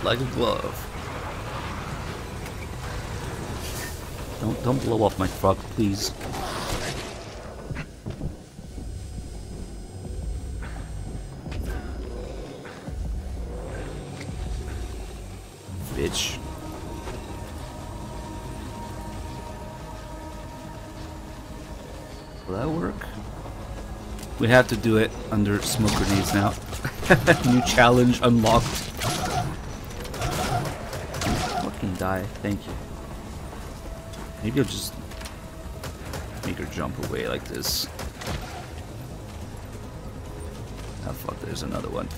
Like a glove. Don't blow up my truck, please. Bitch. Will that work? We have to do it under smoke grenades now. New challenge unlocked. Fucking die, thank you. Maybe I'll just make her jump away like this. Oh fuck, there's another one.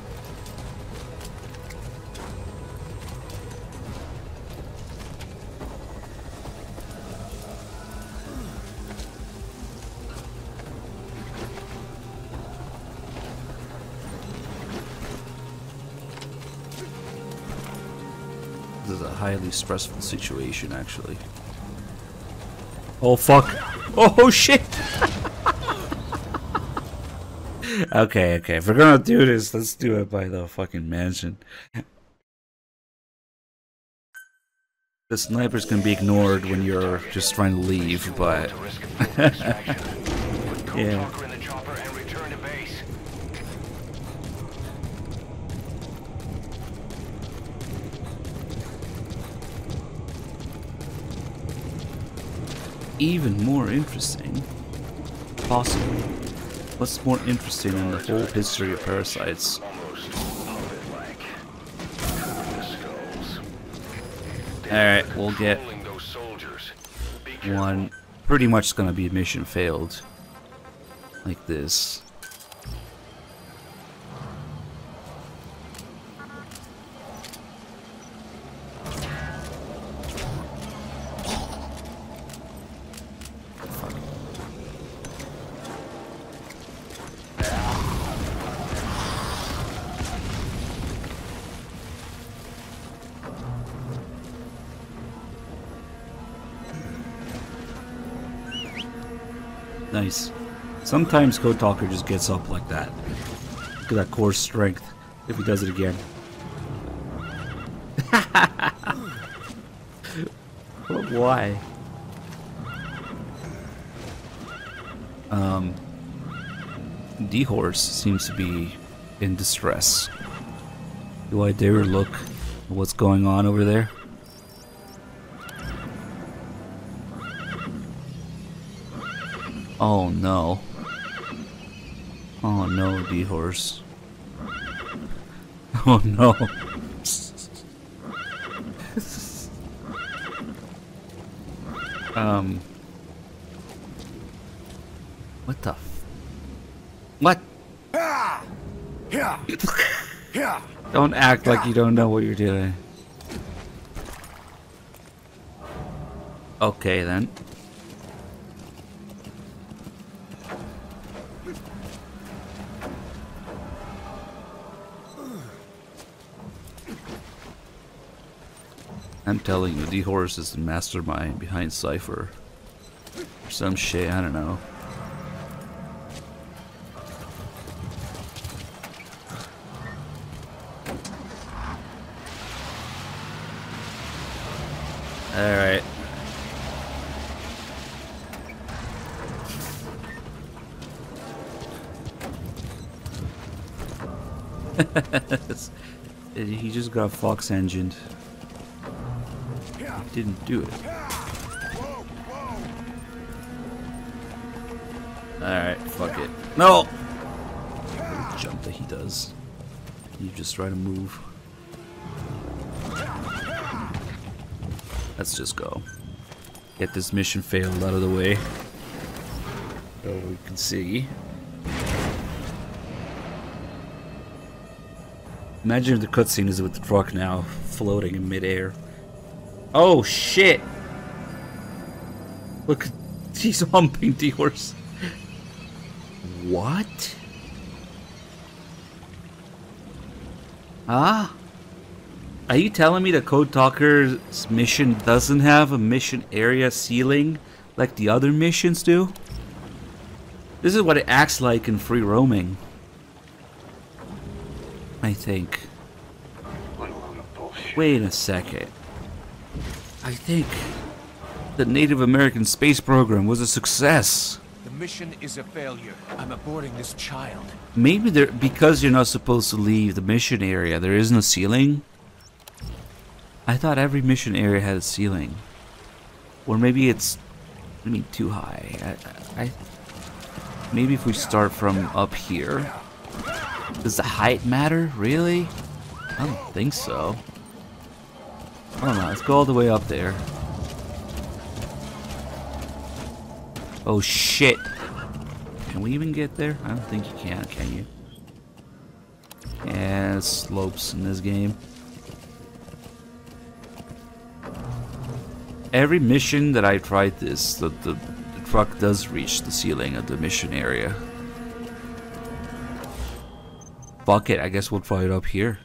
This is a highly stressful situation, actually. Oh fuck! Oh shit! Okay, if we're gonna do this, let's do it by the fucking mansion. The snipers can be ignored when you're just trying to leave, but yeah. even more interesting. Possibly. What's more interesting in the whole history of parasites? Alright, we'll get one. Pretty much gonna be mission failed. Like this. Nice. Sometimes Code Talker just gets up like that. Look at that core strength. If he does it again. Why? D-Horse seems to be in distress. Do I dare look at what's going on over there? Oh no. Oh no, D-Horse. Oh no. What the f— What? Don't act like you don't know what you're doing. Okay then. I'm telling you, D-Horse is the mastermind behind Cypher. Or some shit, I don't know. Alright. He just got Fox engined. Didn't do it. Alright, fuck it. No! The jump that he does. You just try to move. Let's just go. Get this mission failed out of the way. So we can see. Imagine if the cutscene is with the truck now, floating in midair. Oh shit! Look, he's humping D-Horse. What? Ah? Are you telling me the Code Talker's mission doesn't have a mission area ceiling like the other missions do? This is what it acts like in free roaming. I think. Wait a second. I think the Native American space program was a success. The mission is a failure. I'm aborting this child. Maybe there, because you're not supposed to leave the mission area, there isn't a ceiling? I thought every mission area had a ceiling. Or maybe it's, I mean, too high. Maybe if we start from up here. Does the height matter? Really? I don't think so. I don't know, let's go all the way up there. Oh shit! Can we even get there? I don't think you can you? Yeah, slopes in this game. Every mission that I tried this, the truck does reach the ceiling of the mission area. Fuck it, I guess we'll try it up here.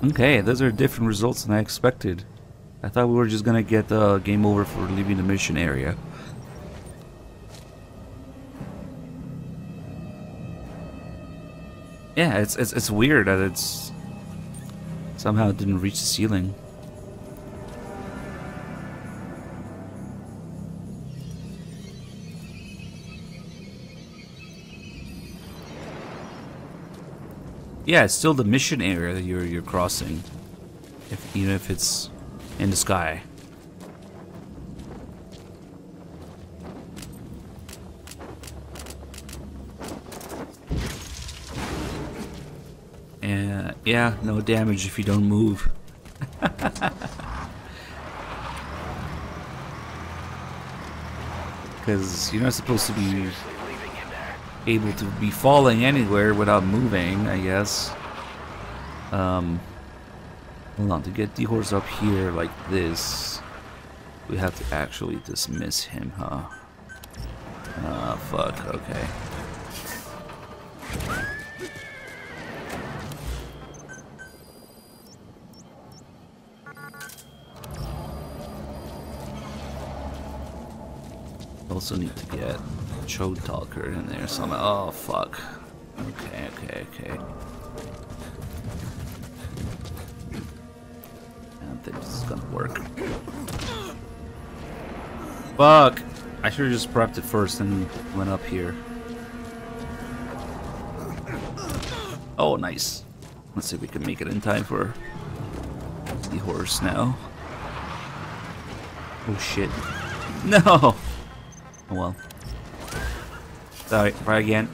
Okay, those are different results than I expected. I thought we were just gonna get the game over for leaving the mission area. Yeah, it's weird that it's somehow it didn't reach the ceiling. Yeah, it's still the mission area that you're crossing, even if it's in the sky. Yeah, no damage if you don't move. Because you're not supposed to be able to be falling anywhere without moving, I guess. Hold on, to get the horse up here like this, we have to actually dismiss him, huh? Ah, fuck, okay. Also need to get Chode Talker in there somehow. Oh fuck. Okay, okay, okay. I don't think this is gonna work. Fuck! I should have just prepped it first and went up here. Oh, nice. Let's see if we can make it in time for the horse now. Oh shit. No! Oh well. Sorry, try again.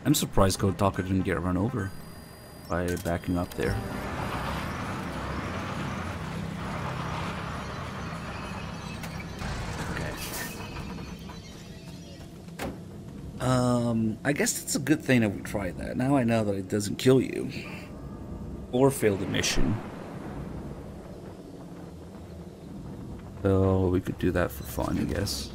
I'm surprised Code Talker didn't get run over by backing up there. Okay. I guess it's a good thing that we tried that. Now I know that it doesn't kill you. Or fail the mission. So we could do that for fun, I guess.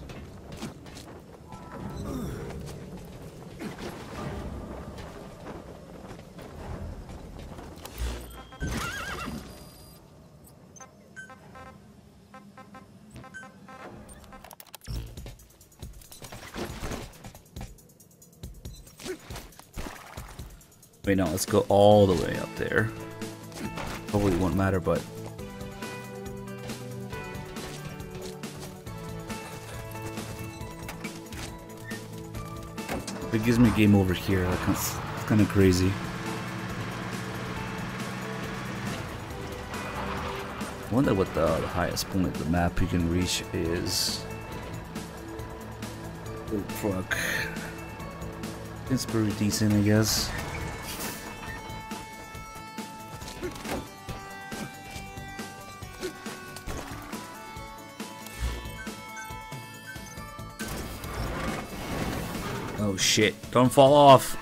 Wait, no, let's go all the way up there. Probably won't matter, but it gives me a game over here. It's kind of crazy. I wonder what the highest point of the map you can reach is. Oh, fuck. It's pretty decent, I guess. Oh shit, don't fall off.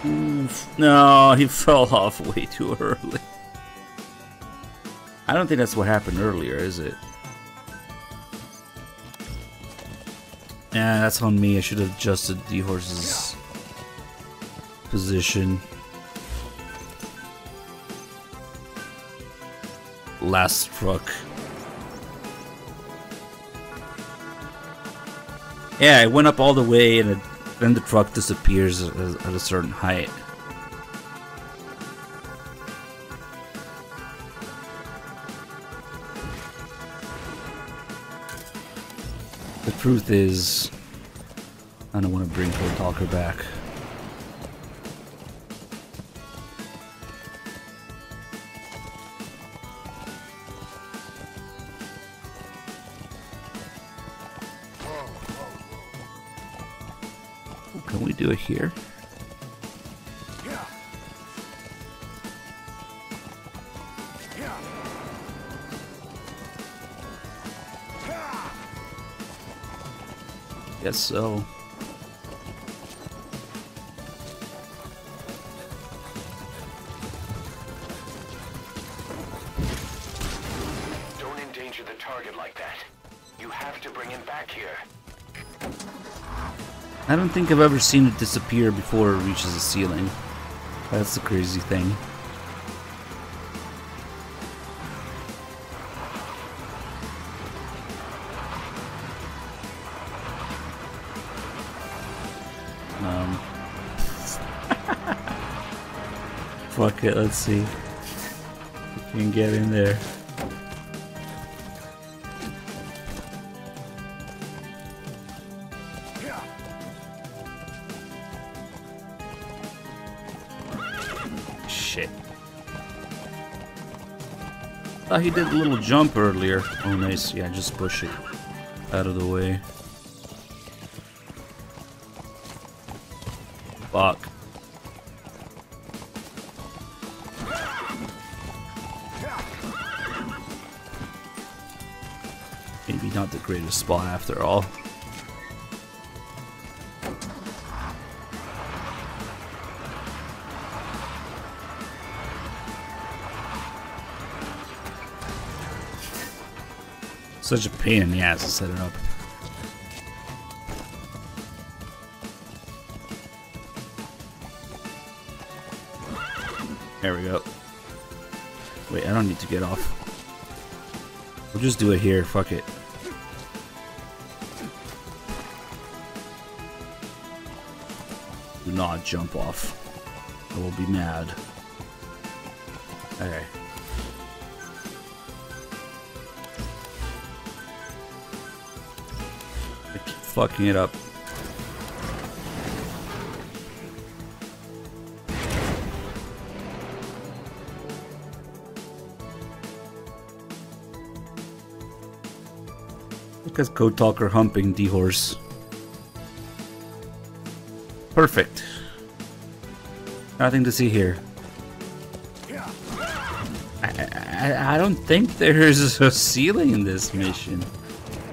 Oof. No, he fell off way too early. I don't think that's what happened earlier, is it? Yeah, that's on me. I should have adjusted the horse's position. Last truck. Yeah, it went up all the way and then the truck disappears at a certain height. The truth is, I don't want to bring Code Talker back. Can we do it here? Guess so. Don't endanger the target like that. You have to bring him back here. I don't think I've ever seen it disappear before it reaches the ceiling. That's the crazy thing. Fuck it, let's see if we can get in there. Shit. Thought he did a little jump earlier. Oh nice, yeah, just push it out of the way. Fuck. Maybe not the greatest spot after all. Such a pain in the ass to set it up. There we go. Wait, I don't need to get off. We'll just do it here, fuck it. Do not jump off. I will be mad. Okay. I keep fucking it up. Because Code Talker humping D-Horse. Perfect. Nothing to see here. I don't think there's a ceiling in this mission.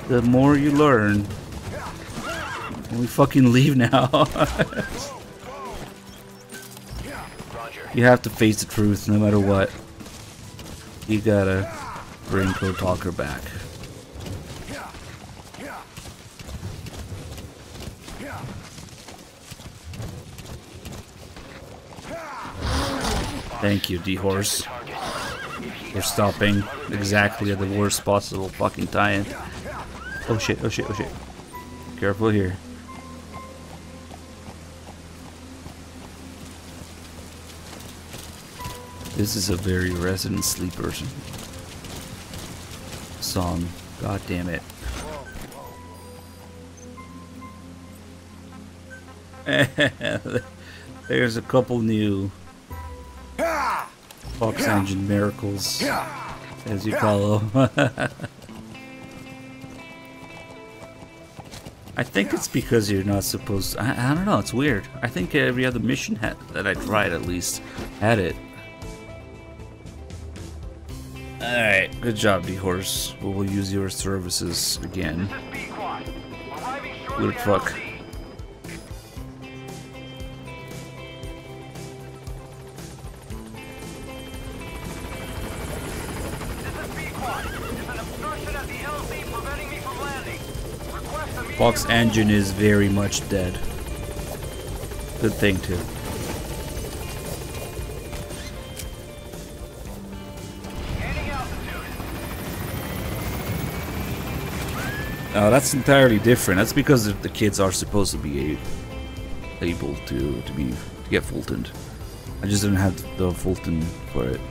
The more you learn. Can we fucking leave now? You have to face the truth no matter what. You gotta bring Code Talker back. Thank you, D-Horse, for stopping exactly at the worst possible fucking time. Oh shit, oh shit, oh shit. Careful here. This is a very Resident Sleeper song. God damn it. There's a couple new Fox Engine miracles, as you call them. I think it's because you're not supposed to, I don't know, it's weird. I think every other mission that I tried at least had it. Alright, good job, D-Horse. We will use your services again. Good fuck. Fox Engine is very much dead. Good thing too. No, that's entirely different. That's because the kids are supposed to be able to get Fultoned. I just didn't have the Fulton for it.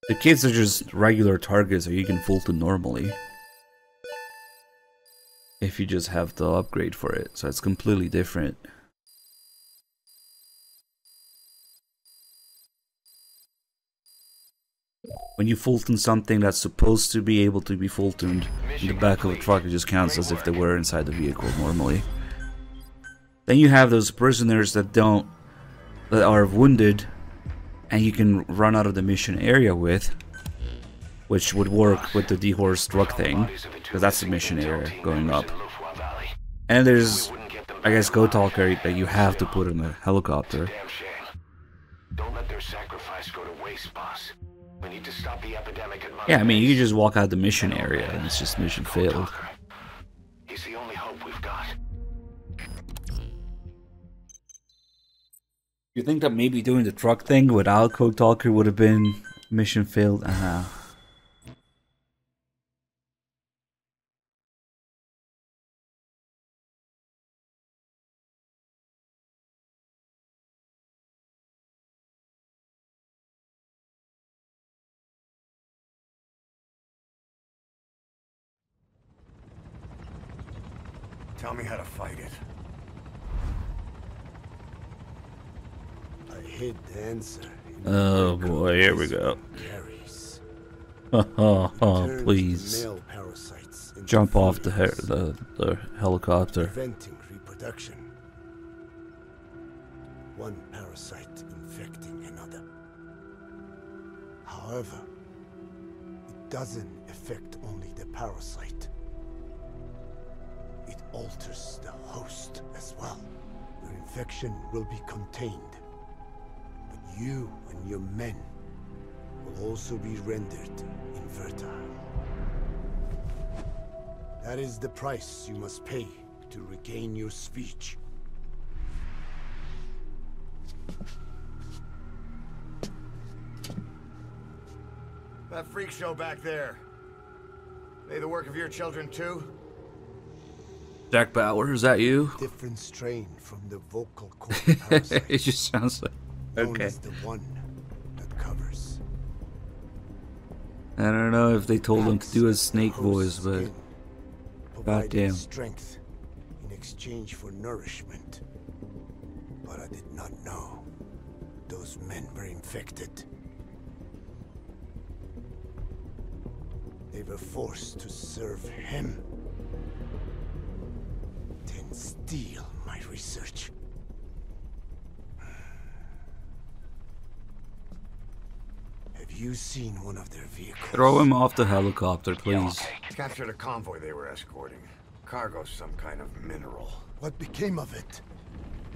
The kids are just regular targets that you can Fulton normally. If you just have the upgrade for it, so it's completely different. When you Fulton something that's supposed to be able to be Fultoned in the back of a truck, it just counts as if they were inside the vehicle normally. Then you have those prisoners that are wounded and you can run out of the mission area with, which would work with the D-Horse truck thing, because that's the mission area going up. And there's, I guess, Code Talker that you have to put in a helicopter. Don't let their sacrifice go to waste, boss. We need to stop the epidemic at Yeah, I mean, you can just walk out the mission area and it's just mission failed. He's the only hope we've got. You think that maybe doing the truck thing without Code Talker would have been mission failed? Tell me how to fight it. I hid the answer. Oh boy, here we go. Carries. Oh, please. Male parasites jump off the helicopter. Preventing reproduction. One parasite infecting another. However, it doesn't affect only the parasite. It alters the host as well. Your infection will be contained, but you and your men will also be rendered infertile. That is the price you must pay to regain your speech. That freak show back there. They the work of your children too? Jack Bauer, is that you? Different strain from the vocal cord parasite. It just sounds like known okay. as the one that covers. I don't know if they told him to do a snake voice, but goddamn. Strength in exchange for nourishment. But I did not know those men were infected. They were forced to serve him. Then steal my research. Have you seen one of their vehicles? Throw him off the helicopter, please. Captured a convoy they were escorting. Cargo, some kind of mineral. What became of it?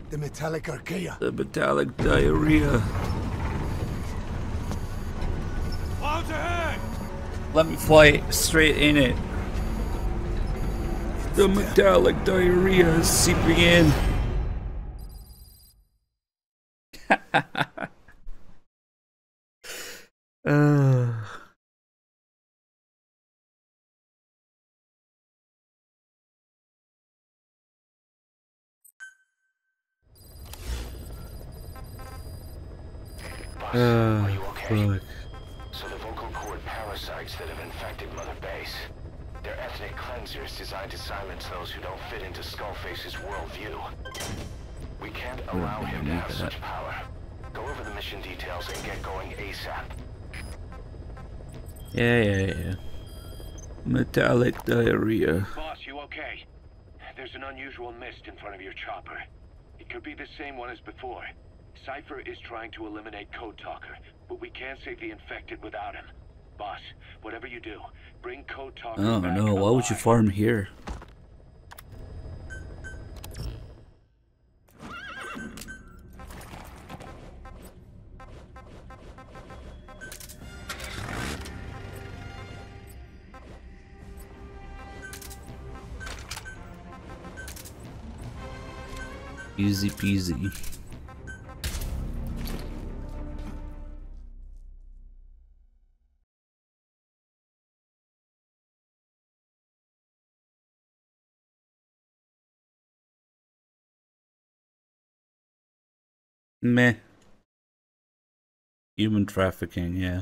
The metallic archaea. The metallic diarrhea. Clouds ahead! Let me fly straight in it. The metallic diarrhea is seeping in. Are you okay? Fuck. So the vocal cord parasites that have infected Mother Base, they're ethnic cleansers designed to silence those who don't fit into Skullface's worldview. We can't allow him to have such power. Go over the mission details and get going ASAP. Yeah. Metallic diarrhea. Boss, you okay? There's an unusual mist in front of your chopper. It could be the same one as before. Cypher is trying to eliminate Code Talker, but we can't save the infected without him. Boss, whatever you do, bring Code Talker Oh back no, why would you alive. farm here? Easy peasy. Meh. Human trafficking, yeah.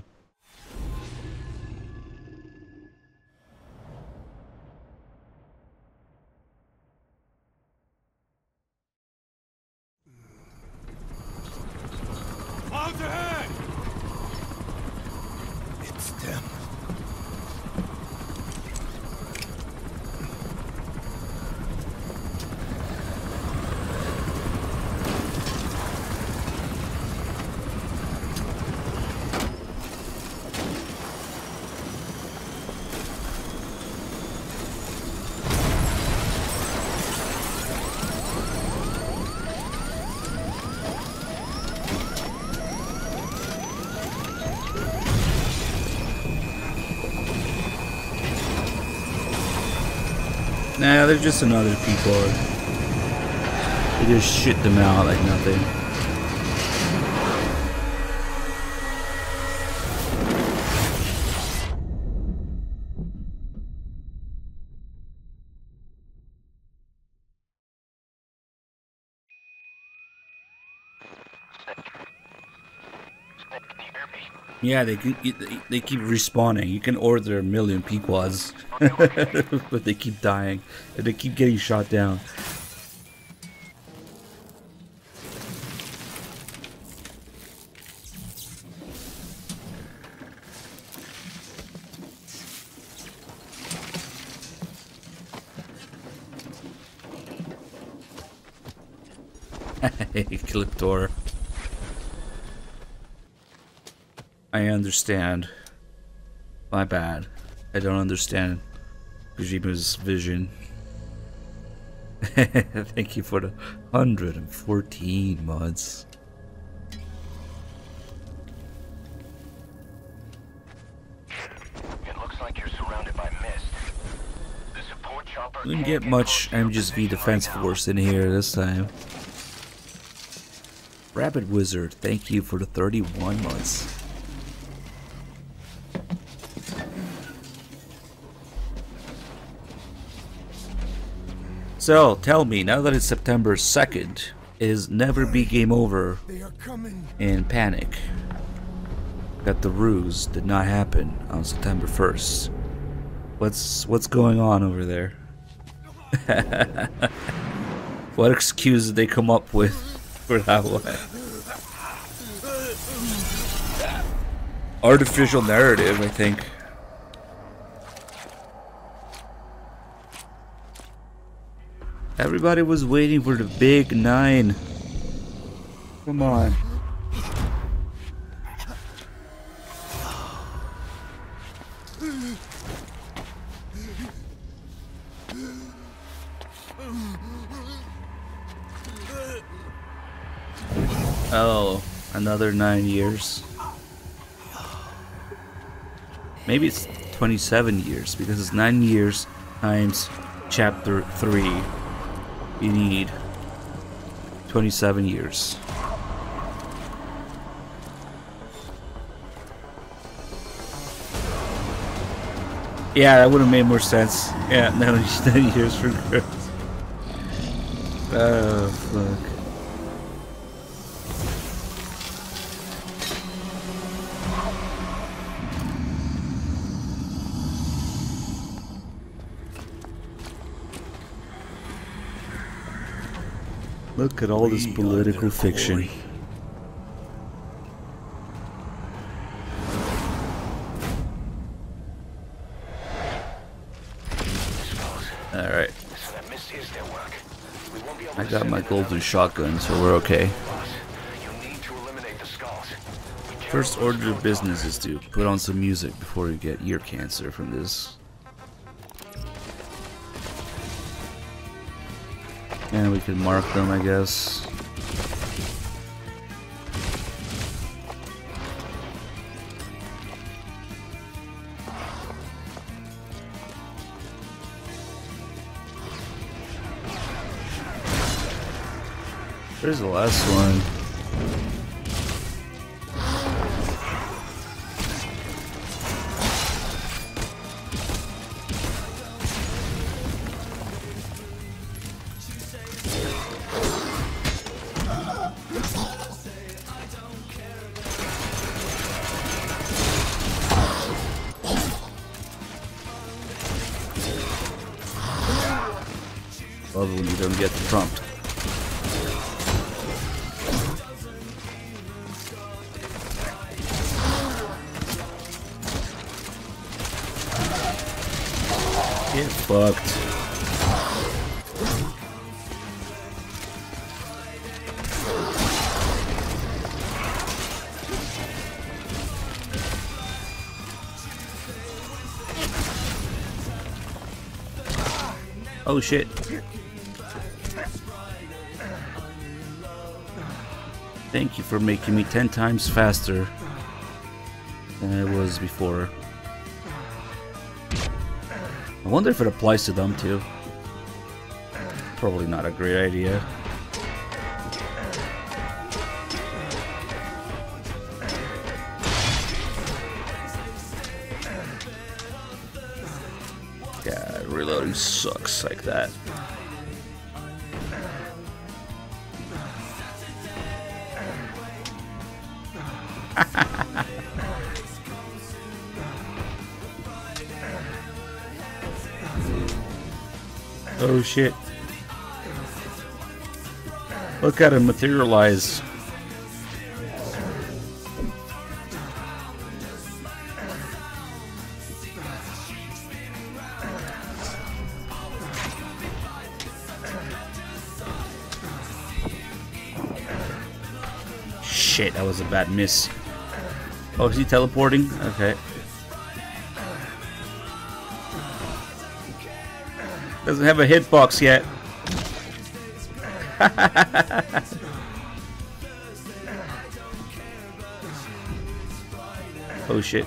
Clouds ahead! It's them. Nah, they're just another people. They just shit them out like nothing. Yeah, they keep respawning. You can order a million Pequods, but they keep dying and they keep getting shot down. Cliptor. I understand. My bad. I don't understand Kojima's vision. Thank you for the 114 mods. It looks like you're surrounded by mist. The support chopper Didn't get much MGSV Defense Force in here this time. Rabbit Wizard, thank you for the 31 months. So, tell me, now that it's September 2nd, is Never Be Game Over in panic that the ruse did not happen on September 1st? What's going on over there? What excuse did they come up with for that one? Artificial narrative, I think. Everybody was waiting for the big 9. Come on. Oh, another 9 years. Maybe it's 27 years because it's 9 years times chapter 3. You need 27 years. Yeah, that would have made more sense. Yeah, no, 9 years for girls. Oh, fuck. Look at all this political fiction. Alright. I got my golden shotgun, so we're okay. First order of business is to put on some music before you get ear cancer from this. And we can mark them, I guess. There's the last one. Love when you don't get the prompt. Get fucked. Oh shit. Thank you for making me 10 times faster than I was before. I wonder if it applies to them too. Probably not a great idea. God, reloading sucks like that. Oh shit. Look at him materialize. shit, that was a bad miss. Oh, is he teleporting? Okay. Doesn't have a hitbox yet. Oh shit.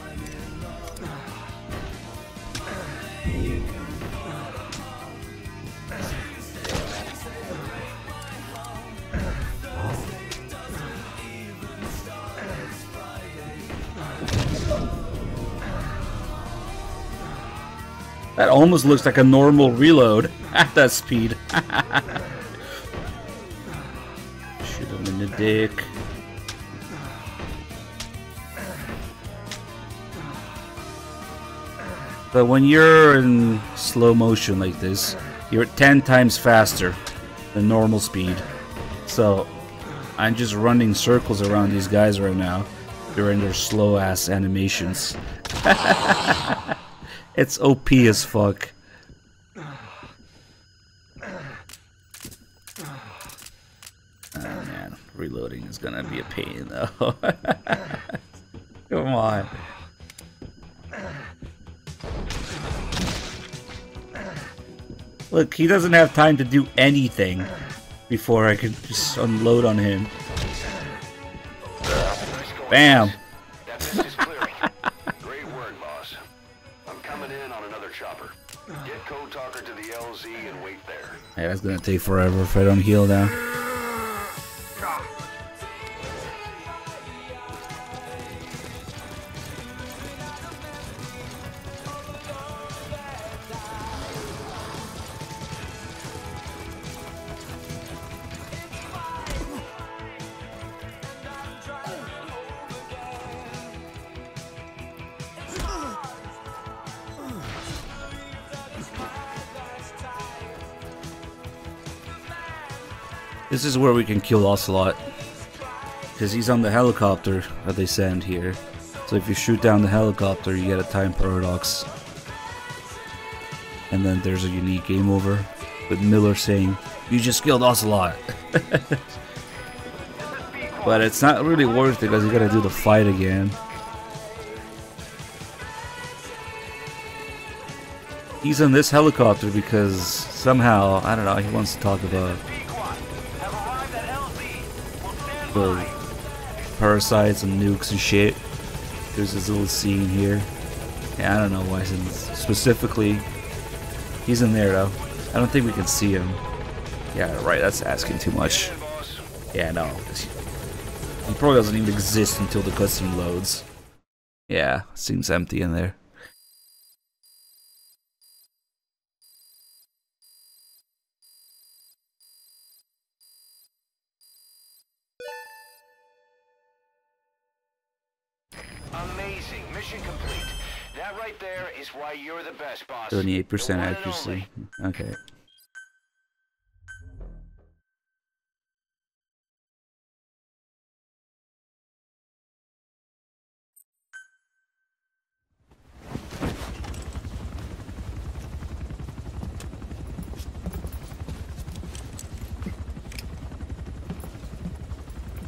That almost looks like a normal reload at that speed. Shoot him in the dick. But when you're in slow motion like this, you're 10 times faster than normal speed. So I'm just running circles around these guys right now during their slow ass animations. It's OP as fuck. Oh man, reloading is gonna be a pain though. Come on. Look, he doesn't have time to do anything before I can just unload on him. Bam! Yeah, that's gonna take forever if I don't heal now. This is where we can kill Ocelot, because he's on the helicopter that they send here. So if you shoot down the helicopter, you get a time paradox. And then there's a unique game over with Miller saying, "You just killed Ocelot." But it's not really worth it because you gotta do the fight again. He's in this helicopter because somehow, I don't know, he wants to talk about the parasites and nukes and shit. There's this little scene here. Yeah, I don't know why specifically. He's in there though. I don't think we can see him. Yeah, right, that's asking too much. Yeah, no. He probably doesn't even exist until the cutscene loads. Yeah, seems empty in there. Amazing. Mission complete. That right there is why you're the best, boss. 78% accuracy. Okay.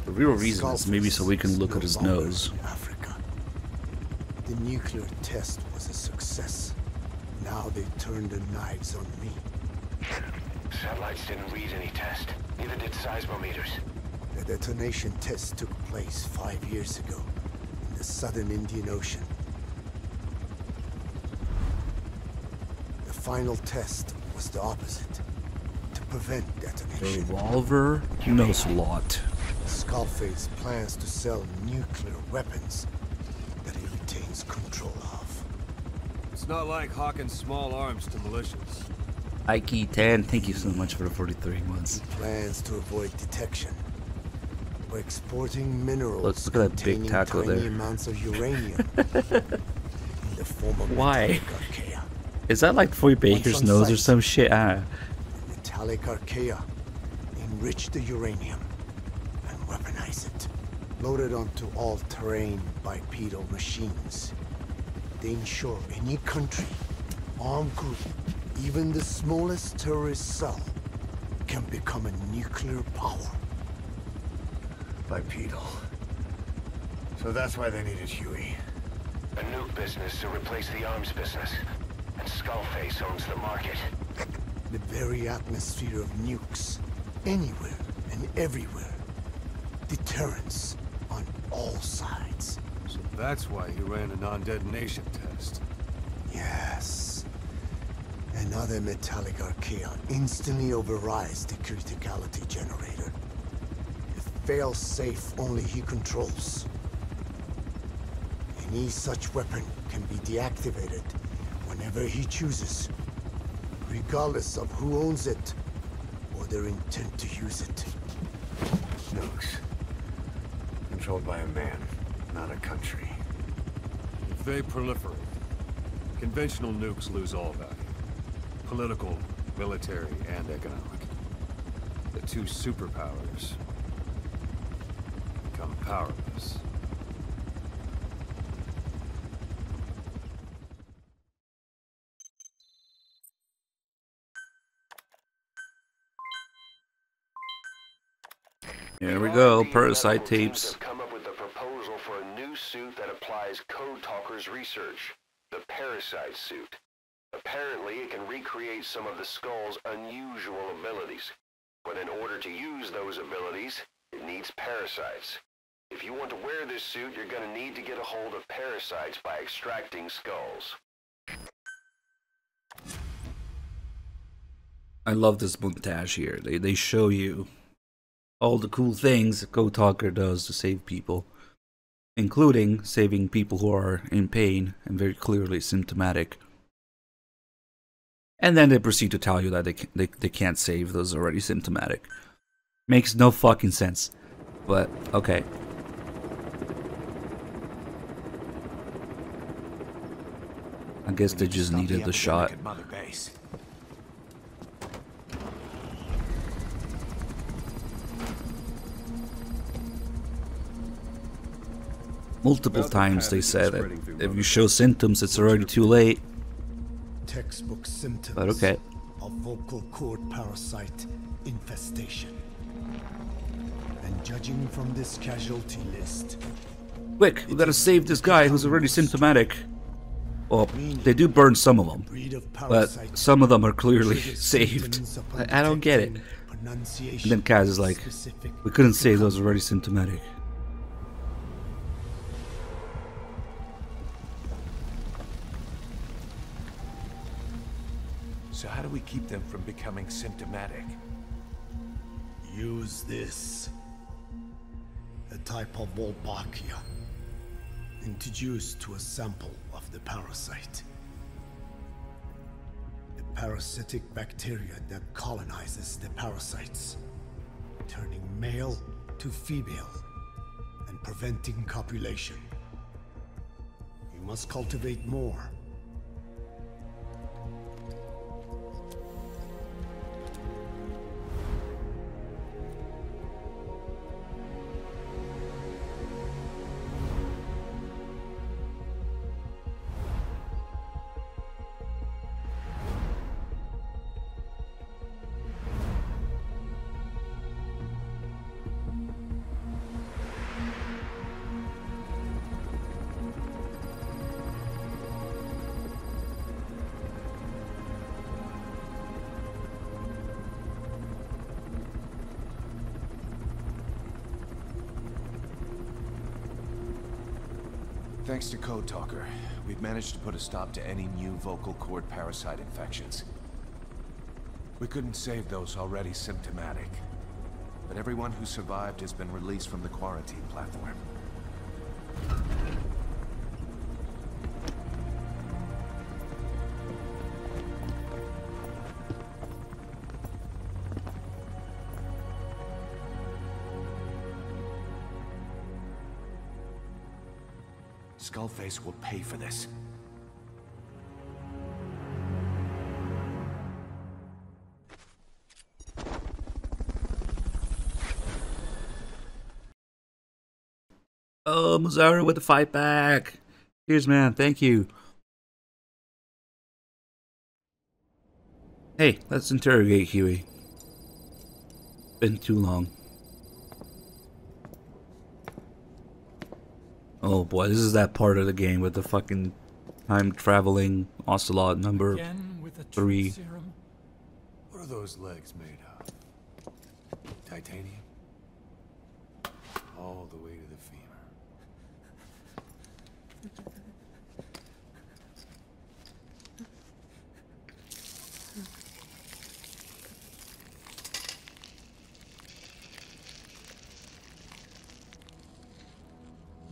The real reason is maybe so we can look at his nose. Africa. The nuclear test was a success. Now they turned their knives on me. Satellites didn't read any test. Neither did seismometers. The detonation test took place 5 years ago in the southern Indian Ocean. The final test was the opposite. To prevent detonation. Revolver knows a lot. Skullface plans to sell nuclear weapons that he retains control of. It's not like hawking small arms to militias. Ike10, thank you so much for the 43 months. He plans to avoid detection by exporting minerals Look at that big containing taco tiny there. amounts of uranium in the form of Why? metallic archaea. Is that like Foy Baker's Once on nose or site, some shit? Ah. the metallic archaea enrich the uranium and weaponize it. Loaded onto all-terrain bipedal machines. They ensure any country, armed group, even the smallest terrorist cell, can become a nuclear power. Bipedal. So that's why they needed Huey. A nuke business to replace the arms business. And Skullface owns the market. The very atmosphere of nukes. Anywhere and everywhere. Deterrence on all sides. So that's why he ran a non-detonation test. Yes. Another metallic archaea instantly overrides the criticality generator. A fail-safe only he controls. Any such weapon can be deactivated whenever he chooses, regardless of who owns it or their intent to use it. Nukes. Controlled by a man, not a country. If they proliferate, conventional nukes lose all value. Political, military, and economic. The two superpowers become powerless. Here we go, The parasite medical teams tapes. have come up with a proposal for a new suit that applies Code Talker's research. The Parasite suit. Apparently, it can recreate some of the Skull's unusual abilities. But in order to use those abilities, it needs parasites. If you want to wear this suit, you're going to need to get a hold of parasites by extracting skulls. I love this montage here. They show you all the cool things that Code Talker does to save people, including saving people who are in pain and very clearly symptomatic. And then they proceed to tell you that they can't save those already symptomatic. Makes no fucking sense. But, okay. I guess they just needed the shot. At Mother Base. Multiple times they said that if you show symptoms, it's already too late. Textbook symptoms But okay. of vocal cord parasite infestation. And judging from this casualty list, Quick, we gotta save this guy who's already symptomatic. Well, they do burn some of them, breed of but parasites some of them are clearly triggers saved. symptoms upon I don't get it. detecting And pronunciation then Kaz is like, specific we couldn't to save those already symptomatic. So how do we keep them from becoming symptomatic? Use this. A type of Wolbachia. Introduced to a sample of the parasite. A parasitic bacteria that colonizes the parasites, turning male to female and preventing copulation. You must cultivate more. Thanks to Code Talker, we've managed to put a stop to any new vocal cord parasite infections. We couldn't save those already symptomatic, but everyone who survived has been released from the quarantine platform. Skullface will pay for this. Oh, Mazzara with the fight back. Cheers, man. Thank you. Hey, let's interrogate Huey. Been too long. Oh boy, this is that part of the game with the fucking time traveling ocelot number Again with the 3. serum. What are those legs made of? Titanium? All the way to the femur.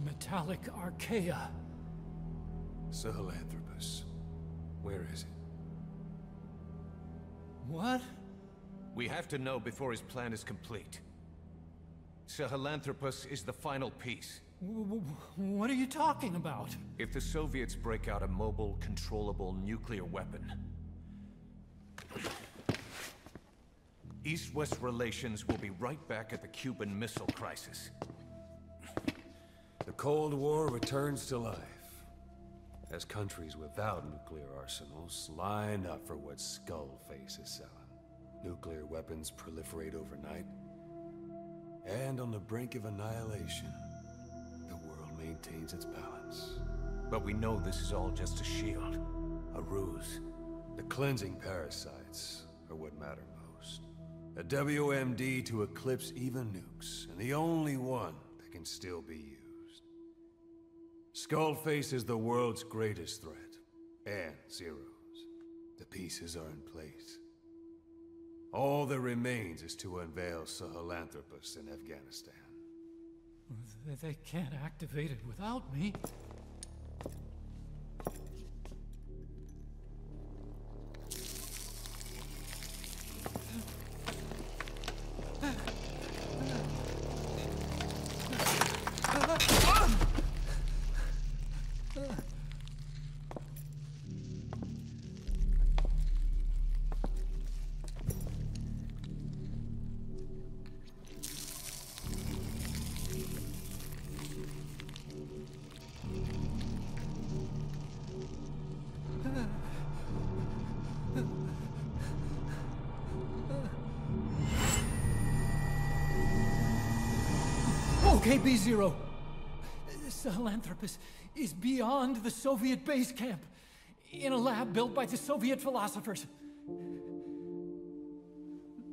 Metallic archaea. Sahelanthropus. Where is it? What? We have to know before his plan is complete. Sahelanthropus is the final piece. What are you talking about? If the Soviets break out a mobile, controllable nuclear weapon, East-West relations will be right back at the Cuban Missile Crisis. The Cold War returns to life. As countries without nuclear arsenals line up for what Skullface is selling. Nuclear weapons proliferate overnight. And on the brink of annihilation, the world maintains its balance. But we know this is all just a shield, a ruse. The cleansing parasites are what matter most. A WMD to eclipse even nukes, and the only one that can still be used. Skullface is the world's greatest threat, and Zero's. The pieces are in place. All that remains is to unveil Sahelanthropus in Afghanistan. They can't activate it without me. Okay, B-Zero. Sahelanthropus is beyond the Soviet base camp, in a lab built by the Soviet philosophers.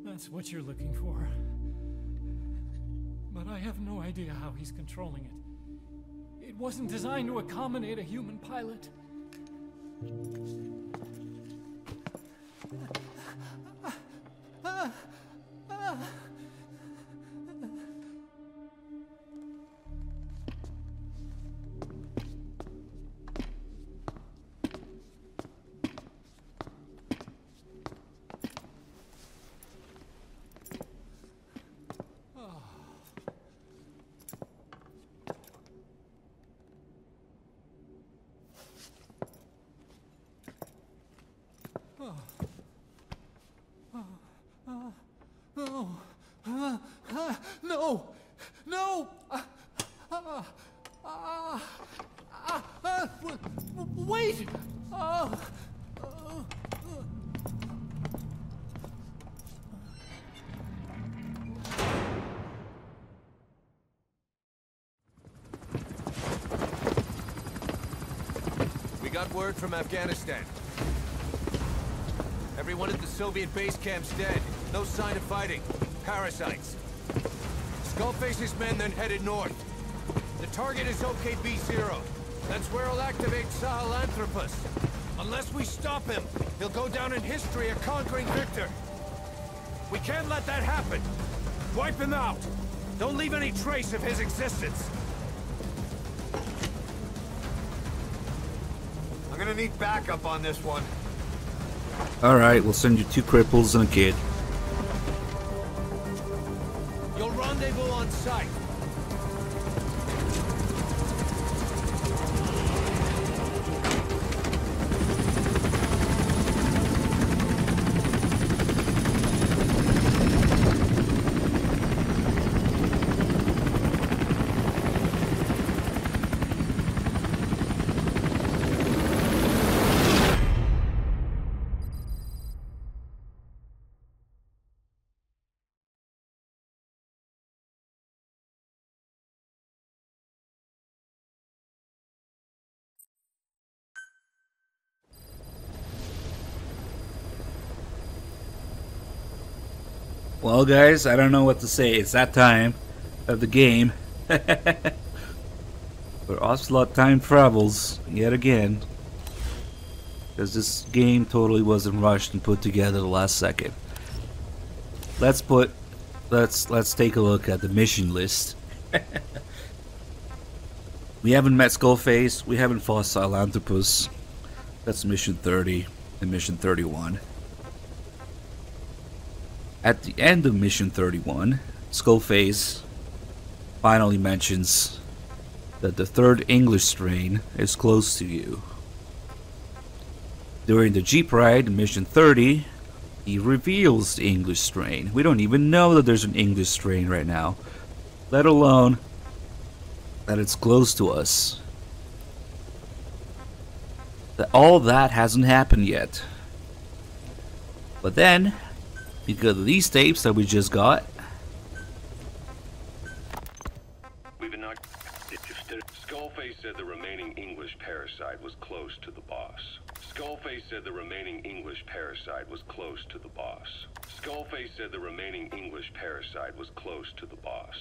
That's what you're looking for. But I have no idea how he's controlling it. It wasn't designed to accommodate a human pilot. No! No! Wait! We got word from Afghanistan. Everyone at the Soviet base camp's dead. No sign of fighting. Parasites. Skullface's men then headed north. The target is OKB-0. That's where he'll activate Sahelanthropus. Unless we stop him, he'll go down in history a conquering victor. We can't let that happen. Wipe him out. Don't leave any trace of his existence. I'm gonna need backup on this one. Alright, we'll send you 2 cripples and a kid. You'll rendezvous on site. Well, guys, I don't know what to say. It's that time of the game. Where Ocelot time travels yet again. Because this game totally wasn't rushed and put together the last second. Let's take a look at the mission list. We haven't met Skullface, we haven't fought Silanthropus. That's mission 30 and mission 31. At the end of mission 31, Skullface finally mentions that the third English strain is close to you. During the Jeep ride, mission 30, he reveals the English strain. We don't even know that there's an English strain right now, let alone that it's close to us. All that hasn't happened yet. But then, because of these tapes that we just got, We've been knocked. Skullface said the remaining English parasite was close to the boss. Skullface said the remaining English parasite was close to the boss. Skullface said the remaining English parasite was close to the boss.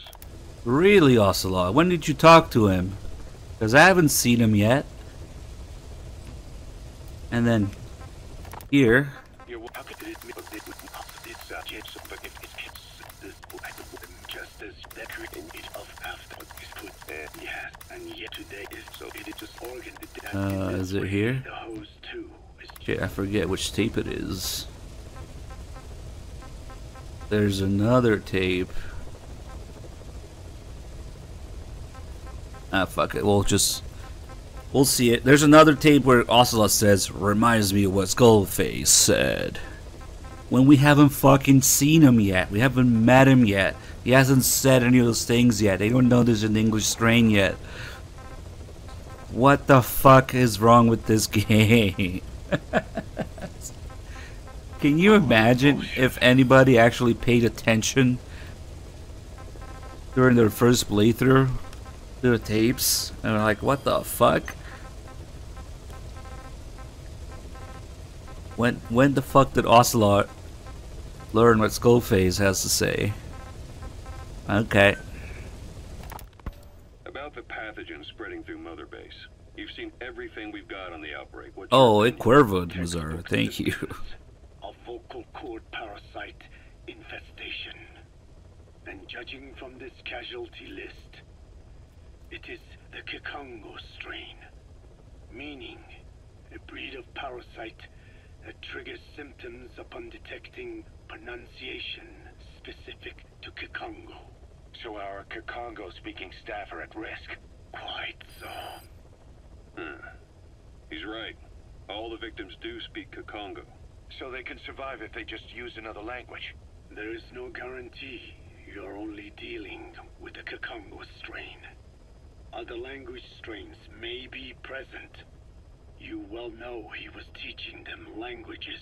really, Ocelot, when did you talk to him? Because I haven't seen him yet. And then, here, is it here? Okay, I forget which tape it is. There's another tape. Ah, fuck it. We'll see it. There's another tape where Ocelot says, reminds me of what Skullface said. When we haven't fucking seen him yet. We haven't met him yet. He hasn't said any of those things yet. They don't know there's an English strain yet. What the fuck is wrong with this game? Can you imagine if anybody actually paid attention during their first playthrough to the tapes? And they're like, what the fuck? When the fuck did Ocelot learn what Skullface has to say? Okay. About the pathogen spreading through Mother Base. You've seen everything we've got on the outbreak. What's Oh, your it Cuervo, Missouri. Thank you. A vocal cord parasite infestation. And judging from this casualty list, it is the Kikongo strain, meaning a breed of parasite that triggers symptoms upon detecting pronunciation specific to Kikongo. So our Kikongo-speaking staff are at risk. Quite so. He's right. All the victims do speak Kikongo. So they can survive if they just use another language. There is no guarantee. You're only dealing with the Kikongo strain. Other language strains may be present. You well know he was teaching them languages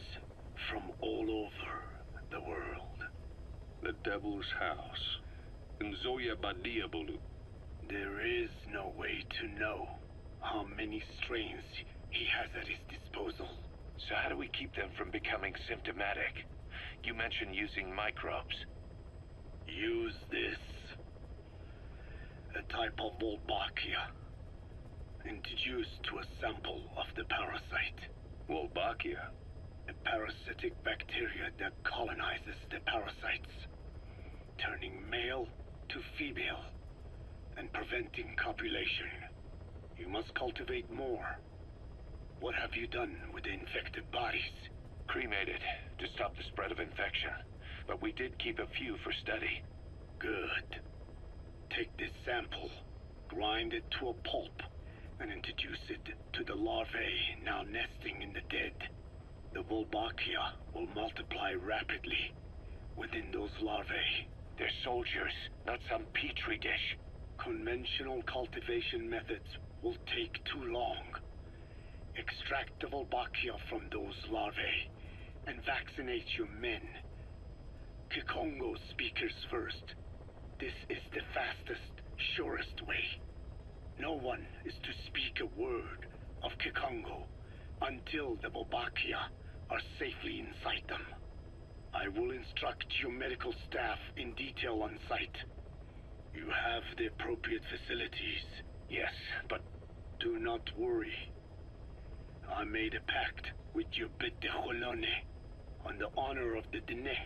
from all over the world. The Devil's House. Nzoya Badiabulu. There is no way to know how many strains he has at his disposal. So how do we keep them from becoming symptomatic? You mentioned using microbes. Use this. A type of Wolbachia. Introduced to a sample of the parasite. Wolbachia? A parasitic bacteria that colonizes the parasites, turning male to female and preventing copulation. You must cultivate more. What have you done with the infected bodies? Cremated to stop the spread of infection, but we did keep a few for study. Good. Take this sample, grind it to a pulp, and introduce it to the larvae now nesting in the dead. The Wolbachia will multiply rapidly within those larvae. They're soldiers, not some petri dish. Conventional cultivation methods will take too long. Extract the Wolbachia from those larvae and vaccinate your men. Kikongo speakers first. This is the fastest, surest way. No one is to speak a word of Kikongo until the Wolbachia are safely inside them. I will instruct your medical staff in detail on site. You have the appropriate facilities. Yes, but Do not worry. I made a pact with your bit de Jolone on the honor of the Dene.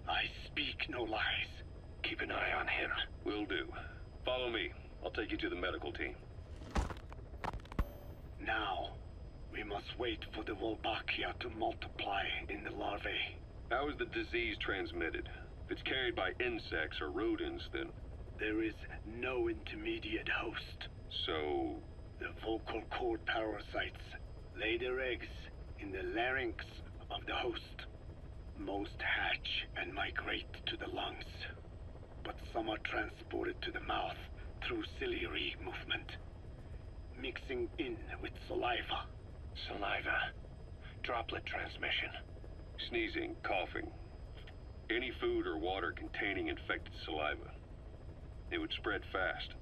I speak no lies. keep an eye on him. Will do. Follow me. I'll take you to the medical team. Now, we must wait for the Wolbachia to multiply in the larvae. How is the disease transmitted? If it's carried by insects or rodents, then... There is no intermediate host. So... The vocal cord parasites lay their eggs in the larynx of the host. Most hatch and migrate to the lungs, but some are transported to the mouth through ciliary movement, mixing in with saliva. Saliva. Droplet transmission. Sneezing, coughing. Any food or water containing infected saliva. It would spread fast.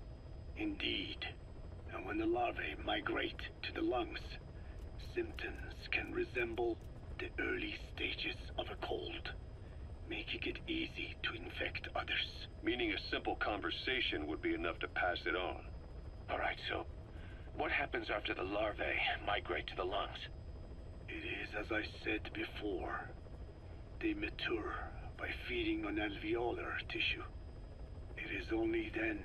Indeed. And when the larvae migrate to the lungs, symptoms can resemble the early stages of a cold, making it easy to infect others. Meaning a simple conversation would be enough to pass it on. Alright, so what happens after the larvae migrate to the lungs? It is as I said before. They mature by feeding on alveolar tissue. It is only then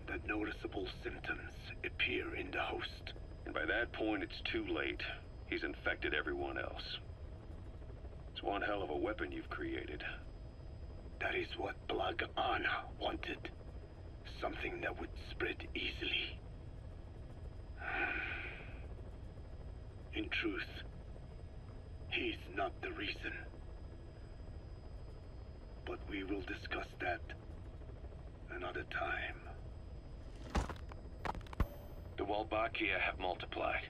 that noticeable symptoms appear in the host. And by that point, it's too late. He's infected everyone else. It's one hell of a weapon you've created. That is what Blag Ana wanted. Something that would spread easily. In truth, he's not the reason. But we will discuss that another time. The Wolbachia have multiplied.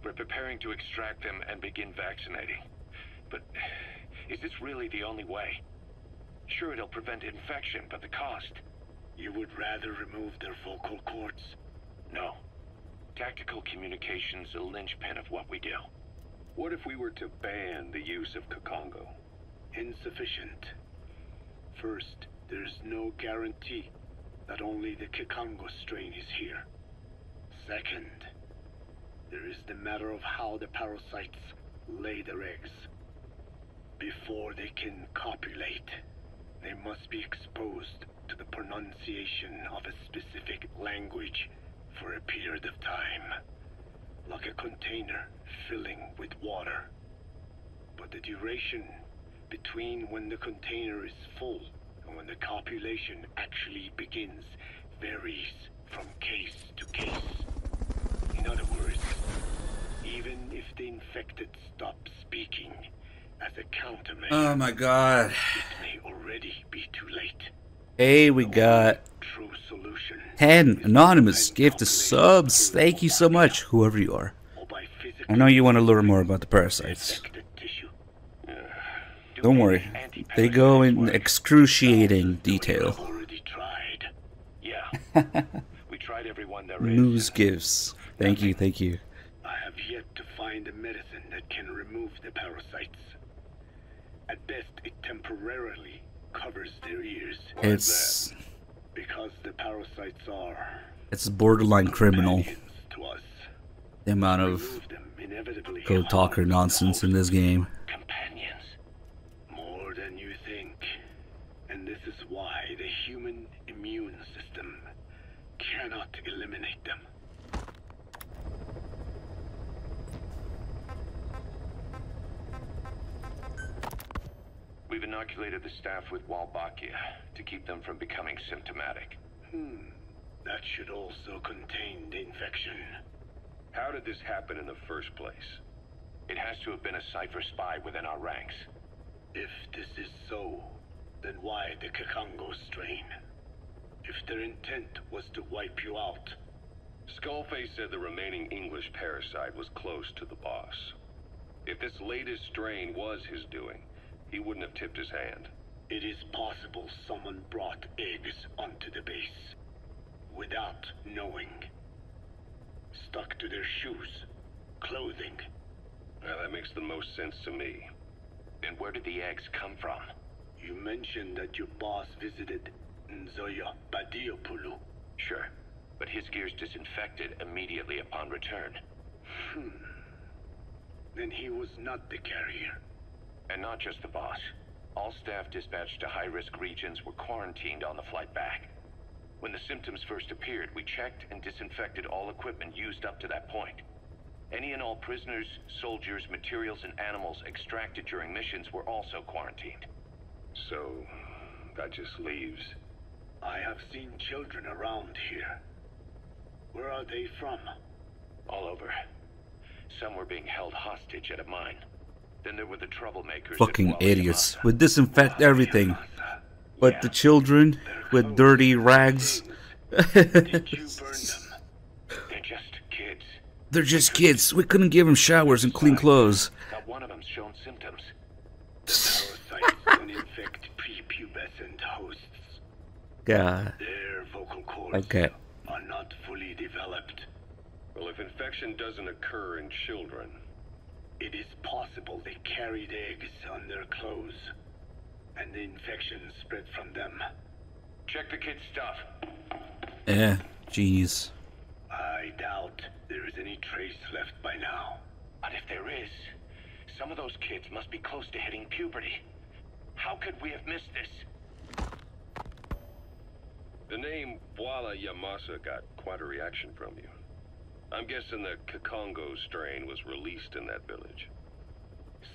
We're preparing to extract them and begin vaccinating. But is this really the only way? Sure, it'll prevent infection, but the cost... You would rather remove their vocal cords? No. Tactical communication's the linchpin of what we do. What if we were to ban the use of Kakongo? Insufficient. First, there's no guarantee that only the Kikongo strain is here. Second, there is the matter of how the parasites lay their eggs. Before they can copulate, they must be exposed to the pronunciation of a specific language for a period of time, like a container filling with water. But the duration between when the container is full and when the copulation actually begins varies from case to case. In other words, even if the infected stop speaking as a countermeasure, Oh my god. it may already be too late. Hey, we got True solution 10 anonymous gift the subs. Thank you so much, whoever you are. or by I know you want to learn more about the parasites. infected tissue. Don't worry, they go in excruciating detail. Already tried. Yeah. We tried everyone there is. News gifts. Thank you, thank you. I have yet to find a medicine that can remove the parasites. At best, it temporarily covers their ears. It's Because the parasites are borderline criminal. companions to us. The amount of Remove them inevitably code talker harm nonsense in this game. Companions. more than you think. And this is why the human immune system cannot eliminate them. We've inoculated the staff with Wolbachia to keep them from becoming symptomatic. That should also contain the infection. How did this happen in the first place? It has to have been a Cypher spy within our ranks. If this is so, then why the Kakongo strain? If their intent was to wipe you out, Skullface said the remaining English parasite was close to the boss. If this latest strain was his doing, he wouldn't have tipped his hand. it is possible someone brought eggs onto the base without knowing. Stuck to their shoes, clothing. Well, that makes the most sense to me. And where did the eggs come from? You mentioned that your boss visited Nzoya Badiopulu. Sure, but his gear's disinfected immediately upon return. Then he was not the carrier. And not just the boss. All staff dispatched to high-risk regions were quarantined on the flight back. When the symptoms first appeared, we checked and disinfected all equipment used up to that point. Any and all prisoners, soldiers, materials, and animals extracted during missions were also quarantined. So, that just leaves. I have seen children around here. Where are they from? All over. Some were being held hostage at a mine. Then there were the troublemakers. Fucking idiots. We disinfect everything. But the children with dirty rags. Did you burn them? They're just kids. They're just kids. We couldn't give them showers and clean clothes. Not one of them's shown symptoms. Parasites can infect prepubescent hosts. God. Their vocal cords are not fully developed. Well, if infection doesn't occur in children, it is possible they carried eggs on their clothes, and the infection spread from them. Check the kid's stuff. Yeah, genius. I doubt there is any trace left by now. And if there is, some of those kids must be close to hitting puberty. How could we have missed this? the name Bwala Yamasa got quite a reaction from you. I'm guessing the Kikongo strain was released in that village.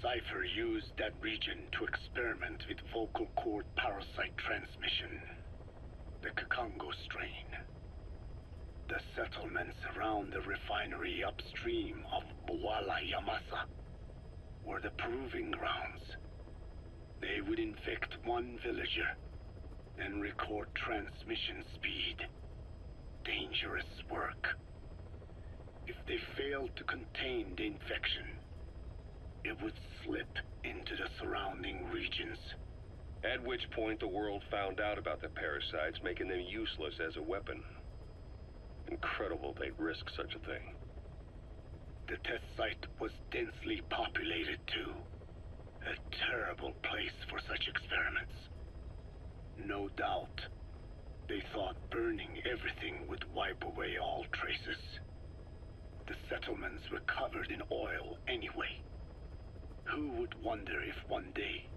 Cypher used that region to experiment with vocal cord parasite transmission. The Kikongo strain. The settlements around the refinery upstream of Bwala Yamasa were the proving grounds. They would infect one villager and record transmission speed. Dangerous work. If they failed to contain the infection, it would slip into the surrounding regions. At which point the world found out about the parasites, making them useless as a weapon. Incredible they'd risk such a thing. The test site was densely populated too. A terrible place for such experiments. No doubt, they thought burning everything would wipe away all traces. The settlements were covered in oil anyway. Who would wonder if one day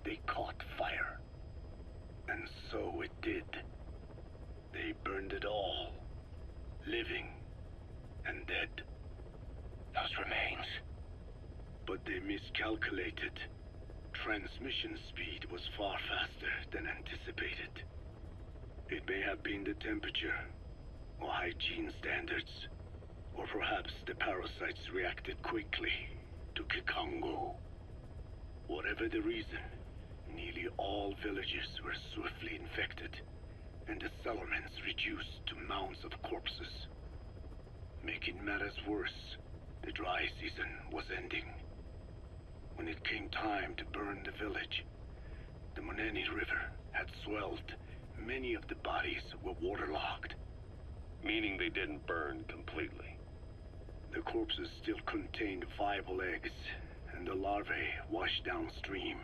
they caught fire? And so it did. They burned it all, living and dead. Those remains. But they miscalculated. Transmission speed was far faster than anticipated. It may have been the temperature, or hygiene standards, or perhaps the parasites reacted quickly to Kikongo. Whatever the reason, nearly all villages were swiftly infected, and the settlements reduced to mounds of corpses. Making matters worse, the dry season was ending. When it came time to burn the village, the Moneni River had swelled. Many of the bodies were waterlogged. Meaning they didn't burn completely. The corpses still contained viable eggs, and the larvae washed downstream.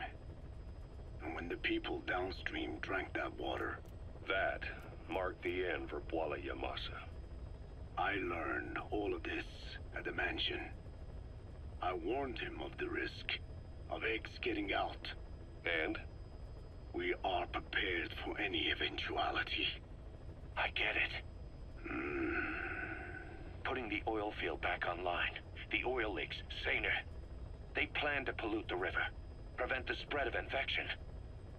And when the people downstream drank that water, that marked the end for Bwala Yamasa. I learned all of this at the mansion. I warned him of the risk of eggs getting out. And? We are prepared for any eventuality. I get it. Putting the oil field back online. The oil leaks, saner. They plan to pollute the river, prevent the spread of infection.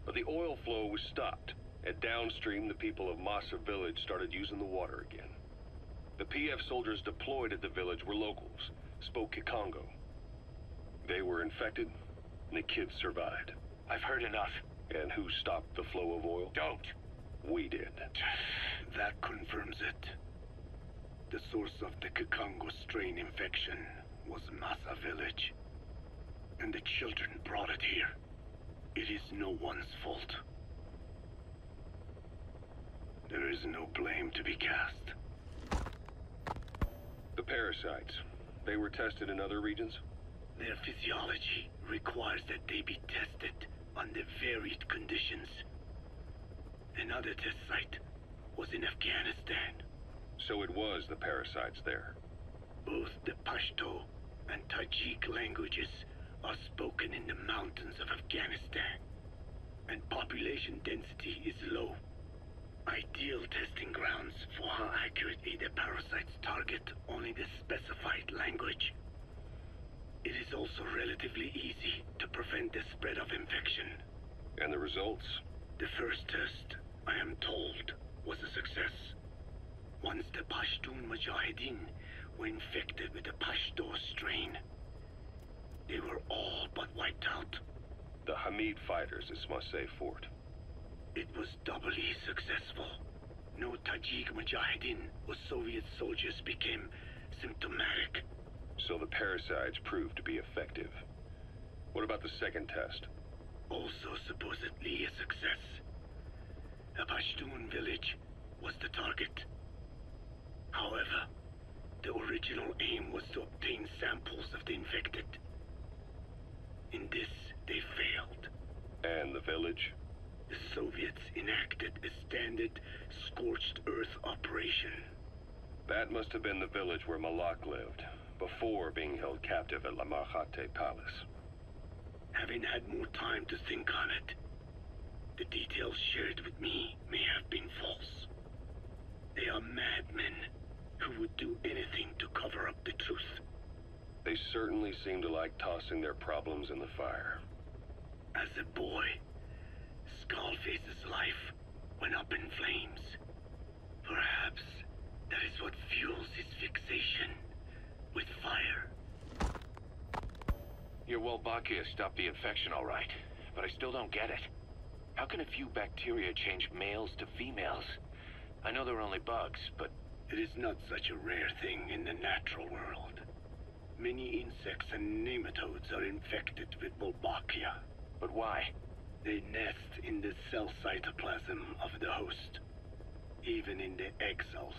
But the oil flow was stopped, and downstream the people of Masa village started using the water again. The PF soldiers deployed at the village were locals, spoke Kikongo. They were infected, and the kids survived. I've heard enough. And who stopped the flow of oil? Don't. We did. That confirms it. The source of the Kikongo strain infection was Masa village. And the children brought it here. It is no one's fault. There is no blame to be cast. The parasites, they were tested in other regions? Their physiology, requires that they be tested under varied conditions. Another test site was in Afghanistan. So it was the parasites there. Both the Pashto and Tajik languages are spoken in the mountains of Afghanistan, and population density is low. Ideal testing grounds for how accurately the parasites target only the specified language. It is also relatively easy to prevent the spread of infection. And the results? The first test, I am told, was a success. Once the Pashtun Mujahideen were infected with the Pashto strain, they were all but wiped out. The Hamid fighters at Smasei Fort. It was doubly successful. No Tajik Mujahideen or Soviet soldiers became symptomatic. So the parasites proved to be effective. What about the second test? Also supposedly a success. A Pashtun village was the target. However, the original aim was to obtain samples of the infected. In this, they failed. And the village? The Soviets enacted a standard scorched earth operation. That must have been the village where Malak lived, before being held captive at La Marjate Palace. Having had more time to think on it, the details shared with me may have been false. They are madmen who would do anything to cover up the truth. They certainly seem to like tossing their problems in the fire. As a boy, Skullface's life went up in flames. Perhaps that is what fuels his fixation with fire. Your Wolbachia stopped the infection all right, but I still don't get it. How can a few bacteria change males to females? I know they're only bugs, but... It is not such a rare thing in the natural world. Many insects and nematodes are infected with Wolbachia. But why? They nest in the cell cytoplasm of the host, even in the egg cells,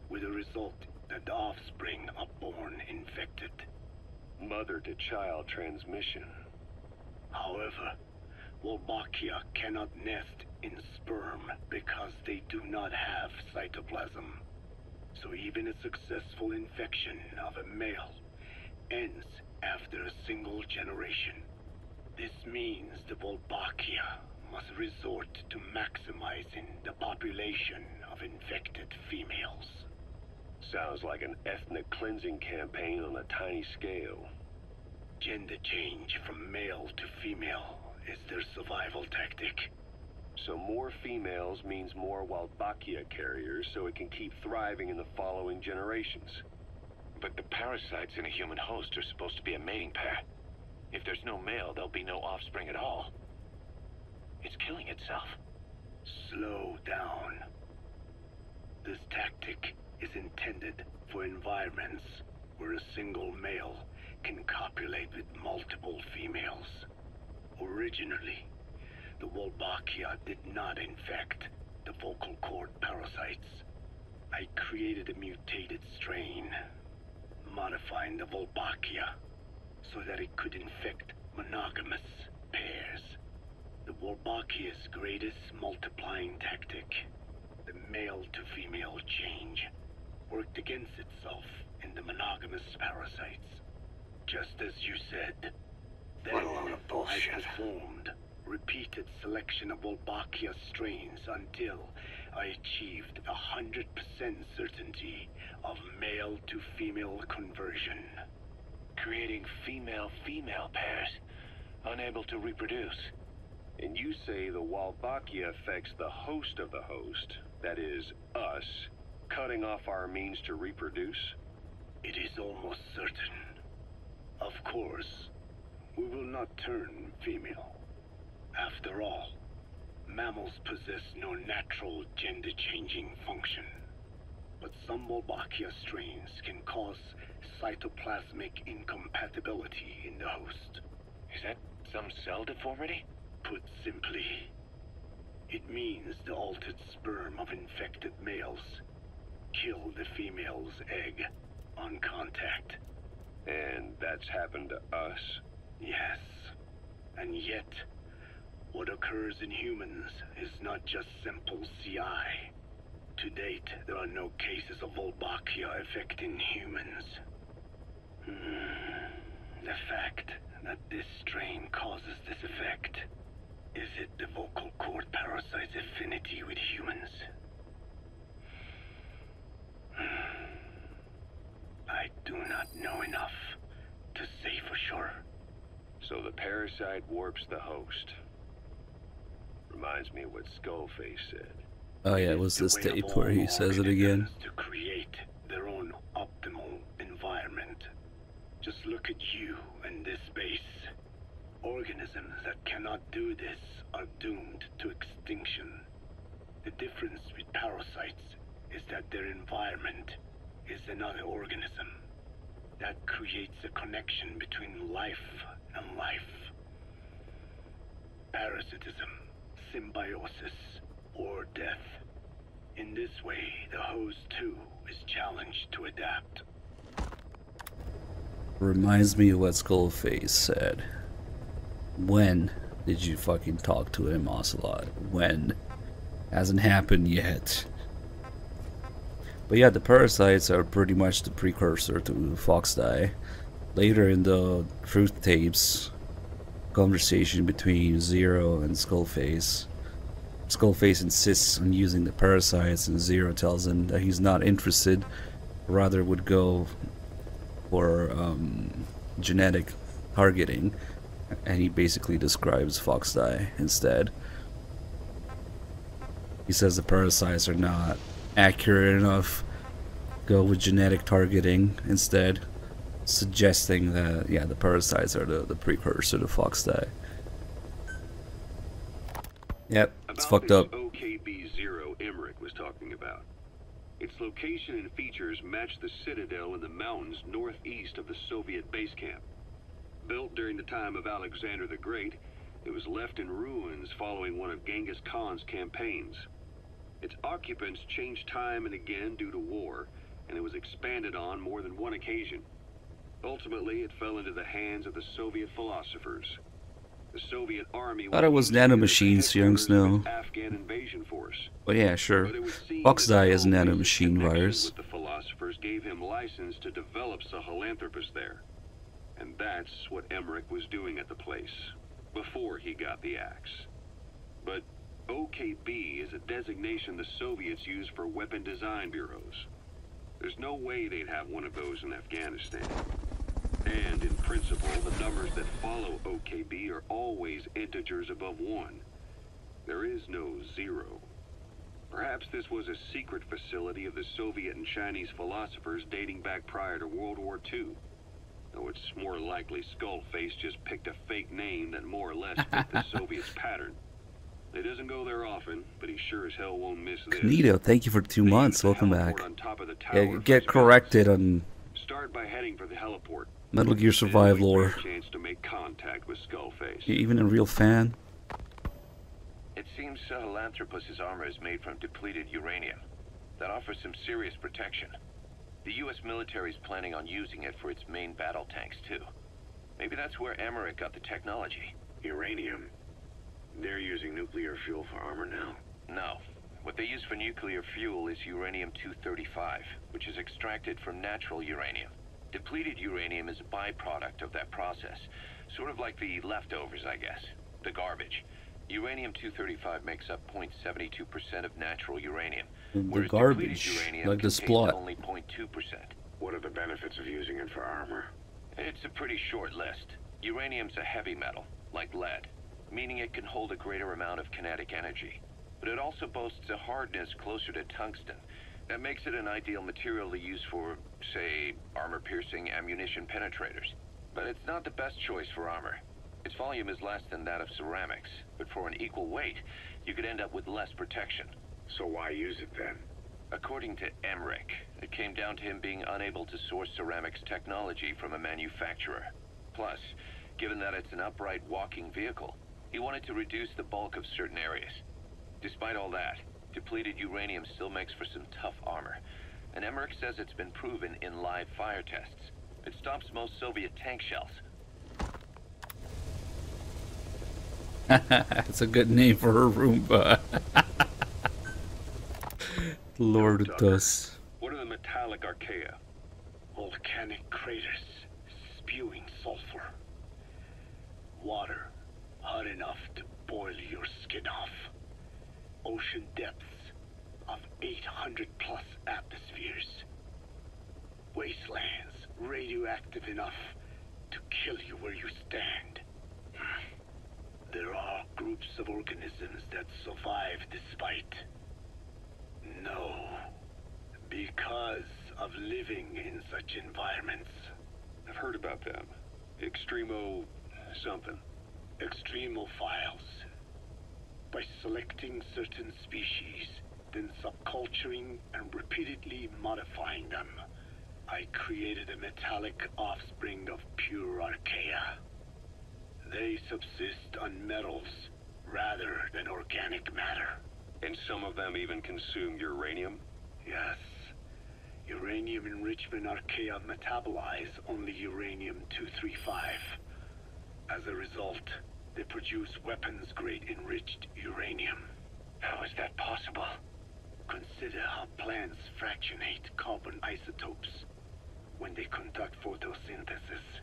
with the result that the offspring are born infected. Mother-to-child transmission. However, Wolbachia cannot nest in sperm because they do not have cytoplasm. So even a successful infection of a male ends after a single generation. This means the Wolbachia must resort to maximizing the population of infected females. Sounds like an ethnic cleansing campaign on a tiny scale. Gender change from male to female is their survival tactic. So more females means more Wolbachia carriers, so it can keep thriving in the following generations. But the parasites in a human host are supposed to be a mating pair. If there's no male, there'll be no offspring at all. It's killing itself. Slow down. This tactic is intended for environments where a single male can copulate with multiple females. Originally, the Wolbachia did not infect the vocal cord parasites. I created a mutated strain, modifying the Wolbachia so that it could infect monogamous pairs. The Wolbachia's greatest multiplying tactic, the male-to-female change, worked against itself in the monogamous parasites. Just as you said. Then What a load of bullshit. I performed repeated selection of Wolbachia strains until I achieved 100% certainty of male-to-female conversion. Creating female-female pairs, unable to reproduce. And you say the Wolbachia affects the host of the host, that is, us, cutting off our means to reproduce? It is almost certain. Of course, we will not turn female. After all, mammals possess no natural gender-changing function. But some Wolbachia strains can cause cytoplasmic incompatibility in the host. Is that some cell deformity? Put simply, it means the altered sperm of infected males kill the female's egg on contact. And that's happened to us? Yes. And yet, what occurs in humans is not just simple CI. To date, there are no cases of Wolbachia affecting humans. The fact that this strain causes this effect, is it the vocal cord parasite's affinity with humans? I do not know enough to say for sure. So the parasite warps the host. Reminds me of what Skullface said. Oh yeah, it was this tape where he says it again. To create their own optimal environment. Just look at you and this base. Organisms that cannot do this are doomed to extinction. The difference with parasites is that their environment is another organism. That creates a connection between life and life. Parasitism, symbiosis, or death. In this way, the host too is challenged to adapt. Reminds me of what Skullface said. When did you fucking talk to him, Ocelot? When? Hasn't happened yet. But yeah, the parasites are pretty much the precursor to Foxdie. Later in the truth tapes, conversation between Zero and Skullface. Skullface insists on using the parasites, and Zero tells him that he's not interested, rather would go for genetic targeting, and he basically describes Foxdie instead. He says the parasites are not accurate enough, go with genetic targeting instead, suggesting that yeah, the parasites are the precursor to Foxdie. Yep, it's fucked up. OKB-0 Emmerich was talking about. Its location and features match the citadel in the mountains northeast of the Soviet base camp. Built during the time of Alexander the Great, it was left in ruins following one of Genghis Khan's campaigns. Its occupants changed time and again due to war, and it was expanded on more than one occasion. Ultimately, it fell into the hands of the Soviet philosophers. The Soviet army Thought it was nanomachines, young Snow. Afghan invasion force. But yeah, sure. Foxdie is a nanomachine virus. The philosophers gave him license to develop Sahelanthropus there. And that's what Emmerich was doing at the place, before he got the axe. But OKB is a designation the Soviets use for weapon design bureaus. There's no way they'd have one of those in Afghanistan. And in principle, the numbers that follow OKB are always integers above 1. There is no 0. Perhaps this was a secret facility of the Soviet and Chinese philosophers dating back prior to World War II. Though it's more likely Skullface just picked a fake name that more or less fit the Soviets' pattern. He doesn't go there often, but he sure as hell won't miss this. Knito, thank you for 2 months. Welcome back. Yeah, get corrected on Start by heading for the heliport. Metal Gear Survive lore. Chance to make contact with Skullface. You're even a real fan. It seems Sahelanthropus's armor is made from depleted uranium. That offers some serious protection. The U.S. military is planning on using it for its main battle tanks, too. Maybe that's where Emmerich got the technology. Uranium. They're using nuclear fuel for armor now? No. What they use for nuclear fuel is uranium-235, which is extracted from natural uranium. Depleted uranium is a byproduct of that process. Sort of like the leftovers, I guess. The garbage. Uranium-235 makes up 0.72% of natural uranium. The garbage, like the splot. Only 0.2%. What are the benefits of using it for armor? It's a pretty short list. Uranium's a heavy metal, like lead, meaning it can hold a greater amount of kinetic energy. But it also boasts a hardness closer to tungsten. That makes it an ideal material to use for, say, armor-piercing ammunition penetrators. But it's not the best choice for armor. Its volume is less than that of ceramics, but for an equal weight, you could end up with less protection. So why use it then? According to Emmerich, it came down to him being unable to source ceramics technology from a manufacturer. Plus, given that it's an upright walking vehicle, he wanted to reduce the bulk of certain areas. Despite all that, depleted uranium still makes for some tough armor, and Emmerich says it's been proven in live fire tests. It stops most Soviet tank shells. It's a good name for a Roomba. Lord of Dust. What are the metallic archaea? Volcanic craters spewing sulfur. Water hot enough to boil your skin off. Ocean depths of 800 plus atmospheres. Wastelands radioactive enough to kill you where you stand. There are groups of organisms that survive despite. No. Because of living in such environments. I've heard about them. Extremo... something. Extremophiles. By selecting certain species, then subculturing and repeatedly modifying them, I created a metallic offspring of pure archaea. They subsist on metals rather than organic matter. And some of them even consume uranium? Yes. Uranium enrichment archaea metabolize only uranium-235. As a result, they produce weapons-grade enriched uranium. How is that possible? Consider how plants fractionate carbon isotopes when they conduct photosynthesis.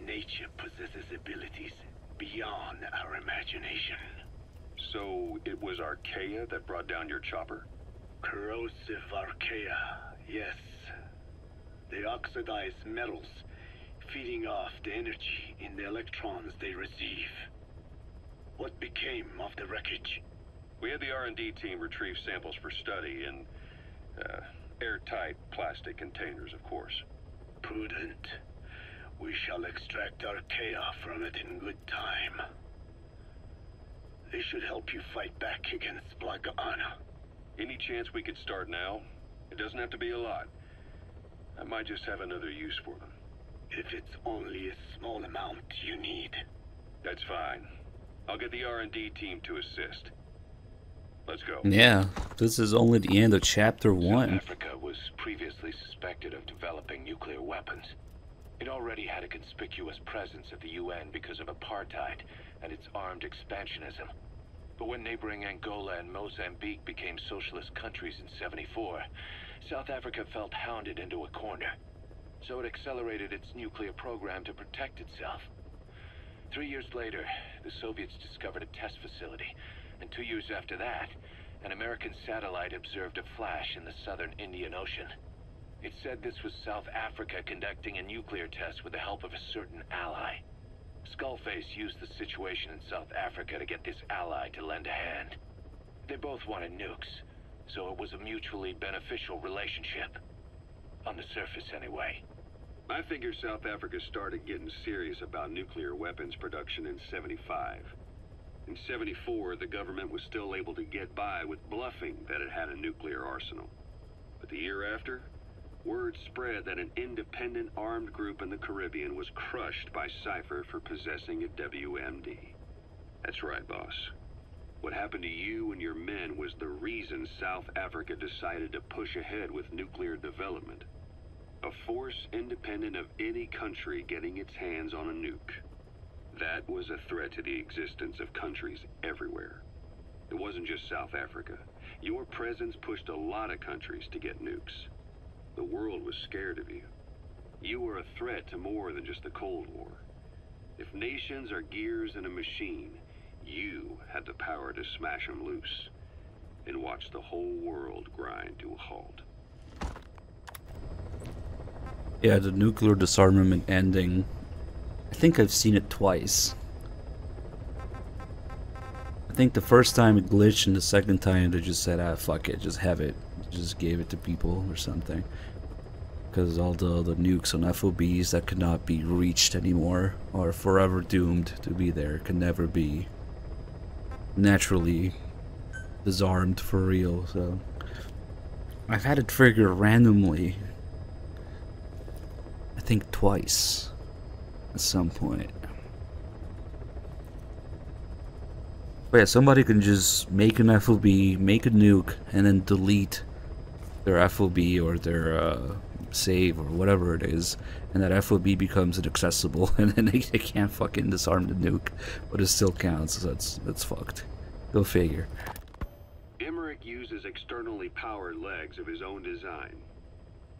Nature possesses abilities beyond our imagination. So it was archaea that brought down your chopper? Corrosive archaea, yes. They oxidize metals, feeding off the energy in the electrons they receive. What became of the wreckage? We had the R&D team retrieve samples for study in airtight plastic containers, of course. Prudent. We shall extract archaea from it in good time. They should help you fight back against Blagana. Any chance we could start now? It doesn't have to be a lot. I might just have another use for them. If it's only a small amount you need. That's fine. I'll get the R&D team to assist. Let's go. Yeah, this is only the end of Chapter 1. South Africa was previously suspected of developing nuclear weapons. It already had a conspicuous presence at the UN because of apartheid and its armed expansionism. But when neighboring Angola and Mozambique became socialist countries in '74, South Africa felt hounded into a corner. So it accelerated its nuclear program to protect itself. 3 years later, the Soviets discovered a test facility, and 2 years after that, an American satellite observed a flash in the southern Indian Ocean. It said this was South Africa conducting a nuclear test with the help of a certain ally. Skullface used the situation in South Africa to get this ally to lend a hand. They both wanted nukes, so it was a mutually beneficial relationship. On the surface, anyway. I figure South Africa started getting serious about nuclear weapons production in '75. In '74, the government was still able to get by with bluffing that it had a nuclear arsenal. But the year after, word spread that an independent armed group in the Caribbean was crushed by Cypher for possessing a WMD. That's right, boss. What happened to you and your men was the reason South Africa decided to push ahead with nuclear development. A force independent of any country getting its hands on a nuke. That was a threat to the existence of countries everywhere. It wasn't just South Africa. Your presence pushed a lot of countries to get nukes. The world was scared of you. You were a threat to more than just the Cold War. If nations are gears in a machine, you had the power to smash them loose and watch the whole world grind to a halt. Yeah, the nuclear disarmament ending. I think I've seen it twice. I think the first time it glitched, and the second time they just said, ah, fuck it, just have it. Just gave it to people or something. Because all the nukes on FOBs that could not be reached anymore are forever doomed to be there, can never be naturally disarmed for real. So I've had it trigger randomly, I think twice at some point. But yeah, somebody can just make an FOB, make a nuke, and then delete their FOB or their save or whatever it is, and that FOB becomes inaccessible, and then they can't fucking disarm the nuke, but it still counts. So that's fucked. Go figure. Emmerich uses externally powered legs of his own design.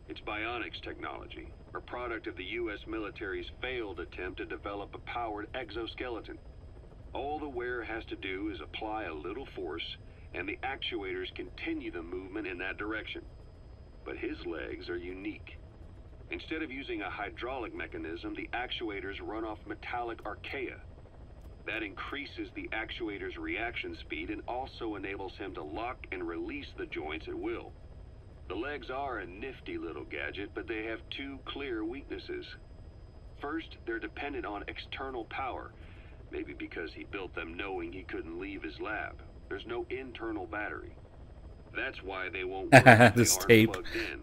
It's bionics technology, a product of the U.S. military's failed attempt to develop a powered exoskeleton. All the wearer has to do is apply a little force, and the actuators continue the movement in that direction. But his legs are unique. Instead of using a hydraulic mechanism, the actuators run off metallic archaea. That increases the actuator's reaction speed and also enables him to lock and release the joints at will. The legs are a nifty little gadget, but they have two clear weaknesses. First, they're dependent on external power, maybe because he built them knowing he couldn't leave his lab. There's no internal battery. That's why they won't work if this they aren't tape. plugged in.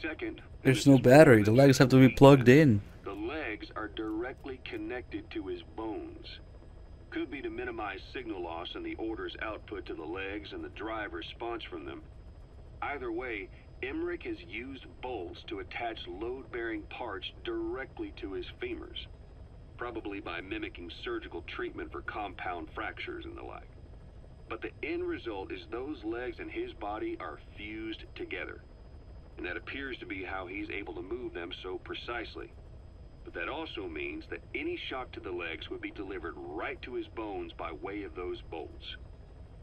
Second, There's no battery. The legs have to be plugged in. the legs are directly connected to his bones. Could be to minimize signal loss and the orders output to the legs and the drive response from them. Either way, Emmerich has used bolts to attach load-bearing parts directly to his femurs, probably by mimicking surgical treatment for compound fractures and the like. But the end result is those legs and his body are fused together, and that appears to be how he's able to move them so precisely. But that also means that any shock to the legs would be delivered right to his bones by way of those bolts.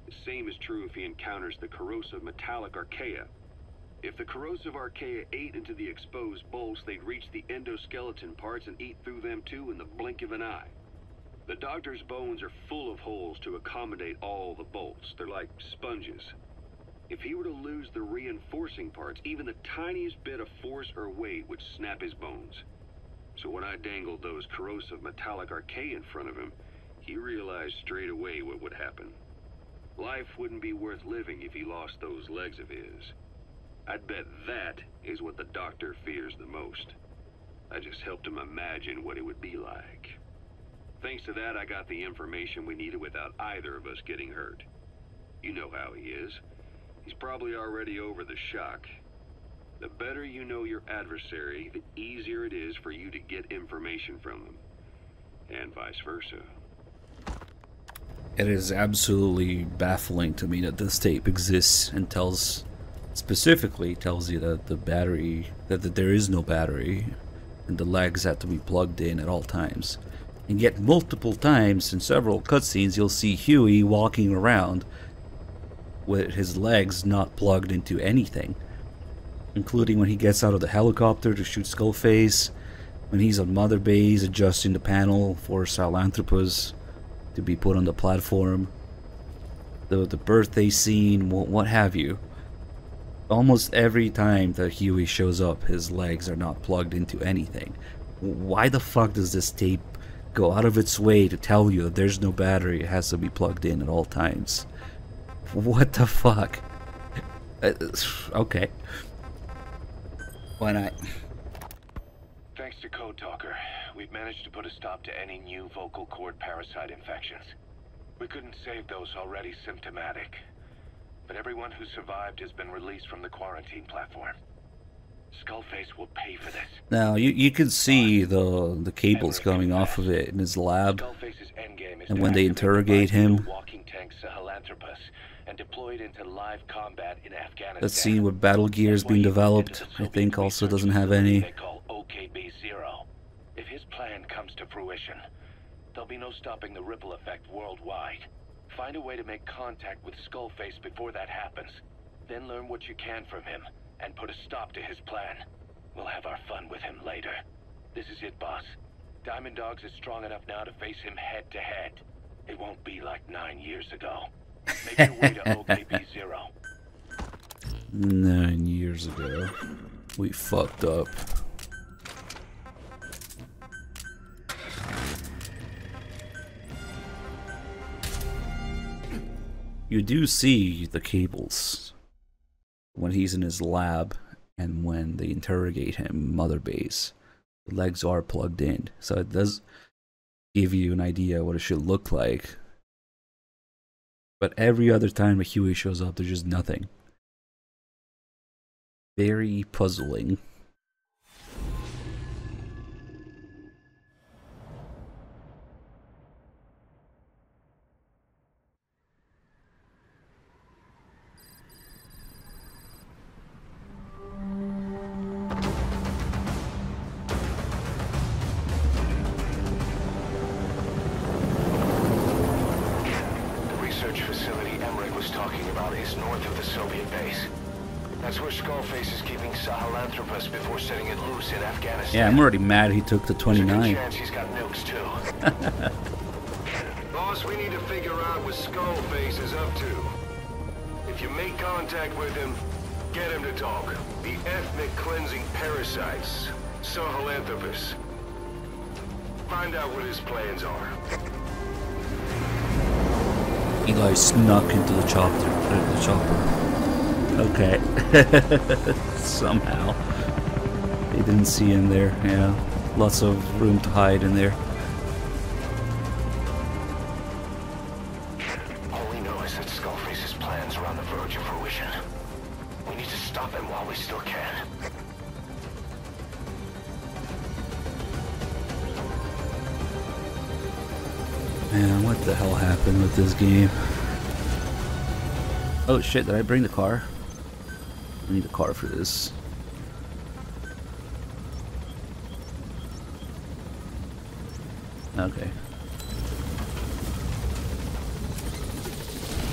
The same is true if he encounters the corrosive metallic archaea. If the corrosive archaea ate into the exposed bolts, they'd reach the endoskeleton parts and eat through them too in the blink of an eye. The doctor's bones are full of holes to accommodate all the bolts. They're like sponges. If he were to lose the reinforcing parts, even the tiniest bit of force or weight would snap his bones. So when I dangled those corrosive metallic archaea in front of him, he realized straight away what would happen. Life wouldn't be worth living if he lost those legs of his. I'd bet that is what the doctor fears the most. I just helped him imagine what it would be like. Thanks to that, I got the information we needed without either of us getting hurt. You know how he is. He's probably already over the shock. The better you know your adversary, the easier it is for you to get information from them. And vice versa. It is absolutely baffling to me that this tape exists and specifically tells you that the battery, that there is no battery, and the legs have to be plugged in at all times. And yet multiple times in several cutscenes you'll see Huey walking around with his legs not plugged into anything, including when he gets out of the helicopter to shoot Skullface, when he's on Mother Base adjusting the panel for Sahelanthropus to be put on the platform, the birthday scene, what have you. Almost every time that Huey shows up, his legs are not plugged into anything. Why the fuck does this tape go out of its way to tell you that there's no battery, it has to be plugged in at all times? What the fuck? Okay. Why not? Thanks to Code Talker, we've managed to put a stop to any new vocal cord parasite infections. We couldn't save those already symptomatic, but everyone who survived has been released from the quarantine platform. Skullface will pay for this. Now, you can see the cables coming off of it in his lab, and when they interrogate him, walking tank Sahelanthropus and deployed into live combat in Afghanistan. that scene with battle gears being developed, I think also doesn't have any. They call OKB-0. If his plan comes to fruition, there'll be no stopping the ripple effect worldwide. Find a way to make contact with Skullface before that happens. Then learn what you can from him, and put a stop to his plan. We'll have our fun with him later. This is it, boss. Diamond Dogs is strong enough now to face him head to head. It won't be like 9 years ago. Make your way to OKB-0. 9 years ago. We fucked up. You do see the cables when he's in his lab and when they interrogate him, Mother Base. The legs are plugged in, so it does give you an idea what it should look like. But every other time a Huey shows up, there's just nothing. Very puzzling. is north of the Soviet base. That's where Skullface is keeping Sahelanthropus before setting it loose in Afghanistan. Yeah, I'm already mad he took the 29. There's a good chance he's got nukes too. Boss, we need to figure out what Skullface is up to. If you make contact with him, get him to talk. The ethnic cleansing parasites, Sahelanthropus. Find out what his plans are. Eli snuck into the chopper. Okay. Somehow. They didn't see him there. Yeah. Lots of room to hide in there. All we know is that Skullface's plans are on the verge of fruition. We need to stop him while we still can. Man, what the hell happened with this game? Oh shit, did I bring the car? I need a car for this. Okay.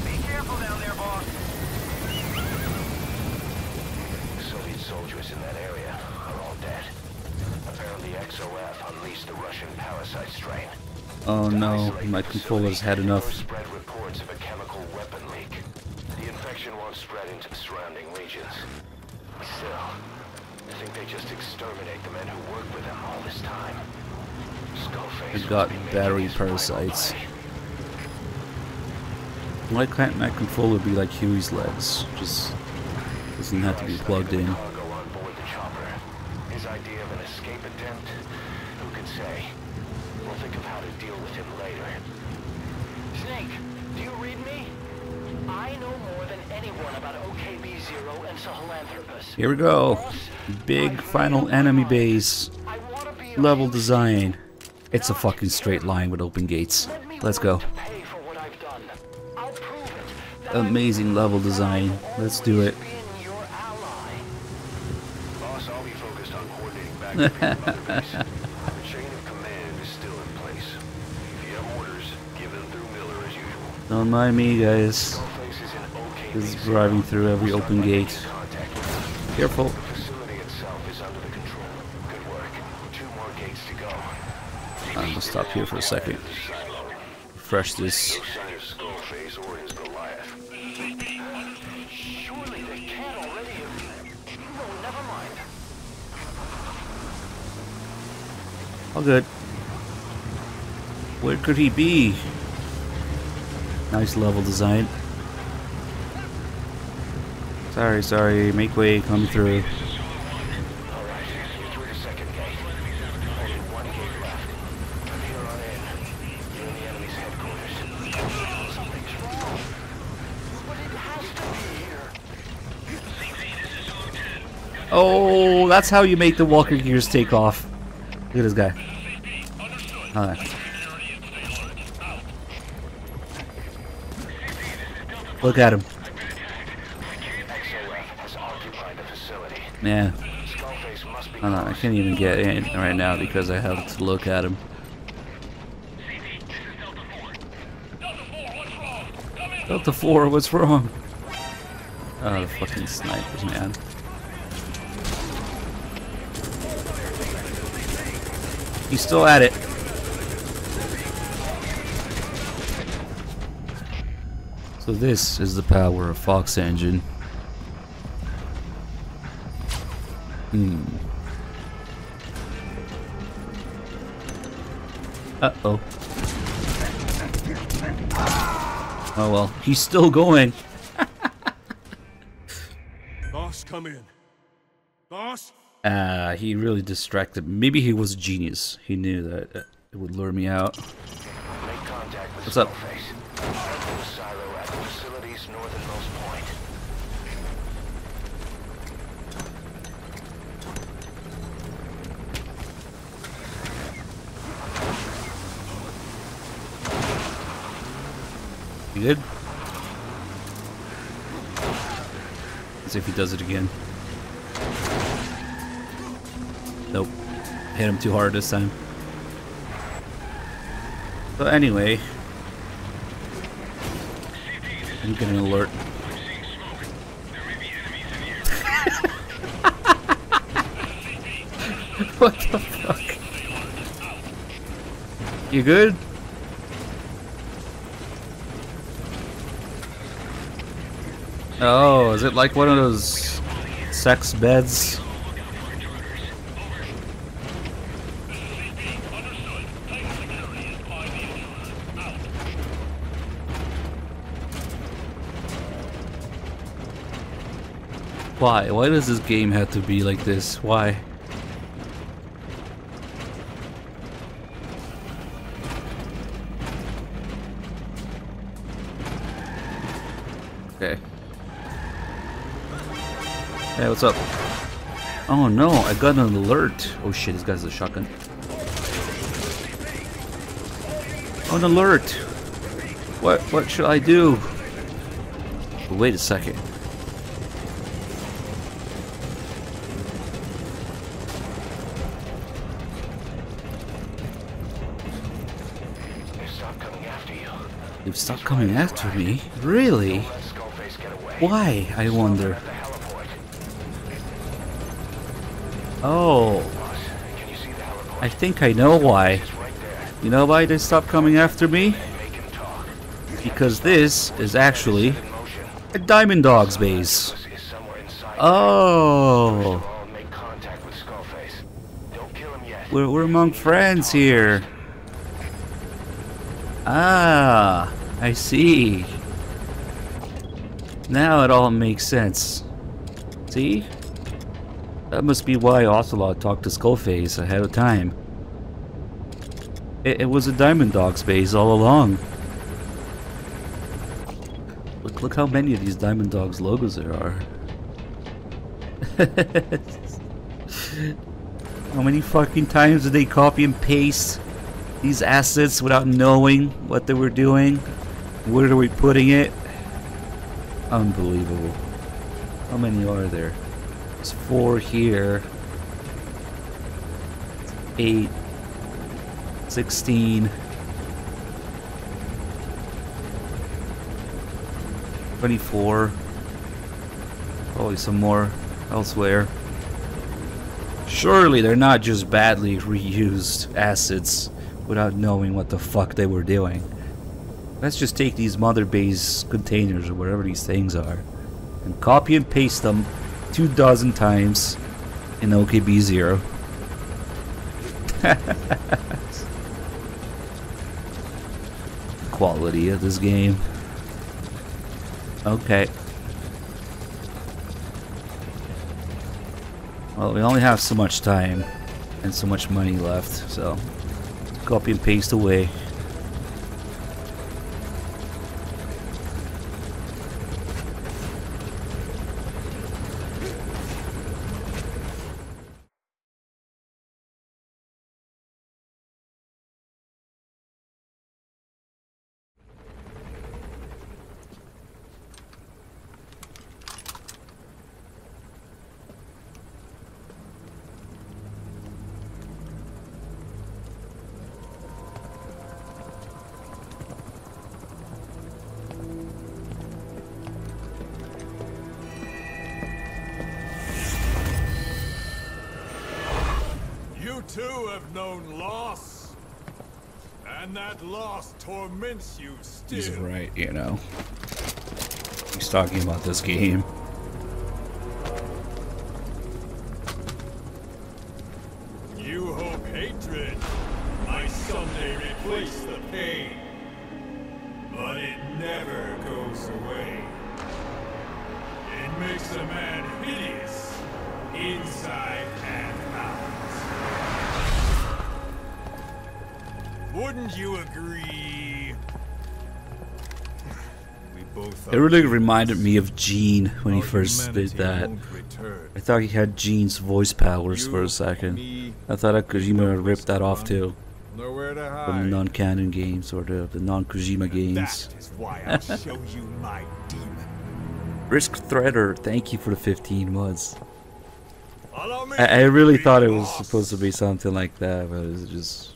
Be careful down there, boss. Soviet soldiers in that area are all dead. Apparently XOF unleashed the Russian parasite strain. Oh no, my controller's had enough. Spread reports of a chemical weapon leak. The infection won't spread into the surrounding regions. Still, I think they just exterminate the men who worked with them all this time. Skullface I've got battery parasites. Why can't my controller be like Huey's legs? Just doesn't have to be plugged in. His idea of an escape attempt? Who can say? We'll think of how to deal with him later. Snake, do you read me? I know more than anyone about OKB-0 and Sahelanthropus. Here we go. Big final enemy base. Level design. It's a fucking straight line with open gates. Let's go. Amazing level design. Let's do it. Boss, I'll be focused on coordinating back to the base. The chain of command is still in place. If you have orders, give them through Miller as usual. Don't mind me, guys. This is driving through every open gate. Careful. The facility itself is under the control. Good work. 2 more gates to go. I'm gonna stop here for a second. Refresh this. Skullface or his Goliath. Surely they can't already have... No, never mind. All good. Where could he be? Nice level design. Sorry, make way, coming through. Alright, you're through the second gate. Only 1 gate left. From here on in, you're in the enemy's headquarters. Something's wrong. But it has to be here. Oh, that's how you make the walker gears take off. Look at this guy. Alright. Look at him. Yeah. Hold on, I can't even get in right now because I have to look at him. Delta 4, what's wrong? Oh, the fucking snipers, man. He's still at it. So this is the power of Fox Engine. Uh-oh. Oh well, he's still going. Boss, come in. Boss? He really distracted. Maybe he was a genius. He knew that it would lure me out. What's up? You good? Let's see if he does it again. Nope. Hit him too hard this time. So anyway, I'm getting an alert. What the fuck? You good? Oh, is it like one of those sex beds? Why? Why does this game have to be like this? Why? Okay. Hey, what's up? Oh no, I got an alert. Oh shit, this guy's a shotgun. An alert! What should I do? Wait a second. They've stopped coming after me? Really? Why, I wonder? Oh. I think I know why. You know why they stopped coming after me? Because this is actually a Diamond Dog's base. Oh. We're among friends here. Ah, I see. Now it all makes sense. See? That must be why Ocelot talked to Skullface ahead of time. It was a Diamond Dog's base all along. Look how many of these Diamond Dogs logos there are. How many fucking times did they copy and paste these assets without knowing what they were doing? Where are we putting it? Unbelievable. How many are there? There's 4 here. 8. 16. 24. Probably some more elsewhere. Surely they're not just badly reused assets without knowing what the fuck they were doing. Let's just take these mother base containers or whatever these things are and copy and paste them 24 times in OKB0. Quality of this game. Okay. Well, we only have so much time and so much money left, so copy and paste away. Too have known loss, and that loss torments you still. He's right, you know. He's talking about this game. You hope hatred might someday replace the pain, but it never goes away. It makes a man hideous, inside and out. Wouldn't you agree? We both. It really reminded me of Gene when he first did that. I thought he had Gene's voice powers for a second. I thought Kojima ripped that off too. From the non-canon games or the non-Kojima games. That is why I'll show you my demon. Risk Threader, thank you for the 15 months. I really thought it was supposed to be something like that, but it's just,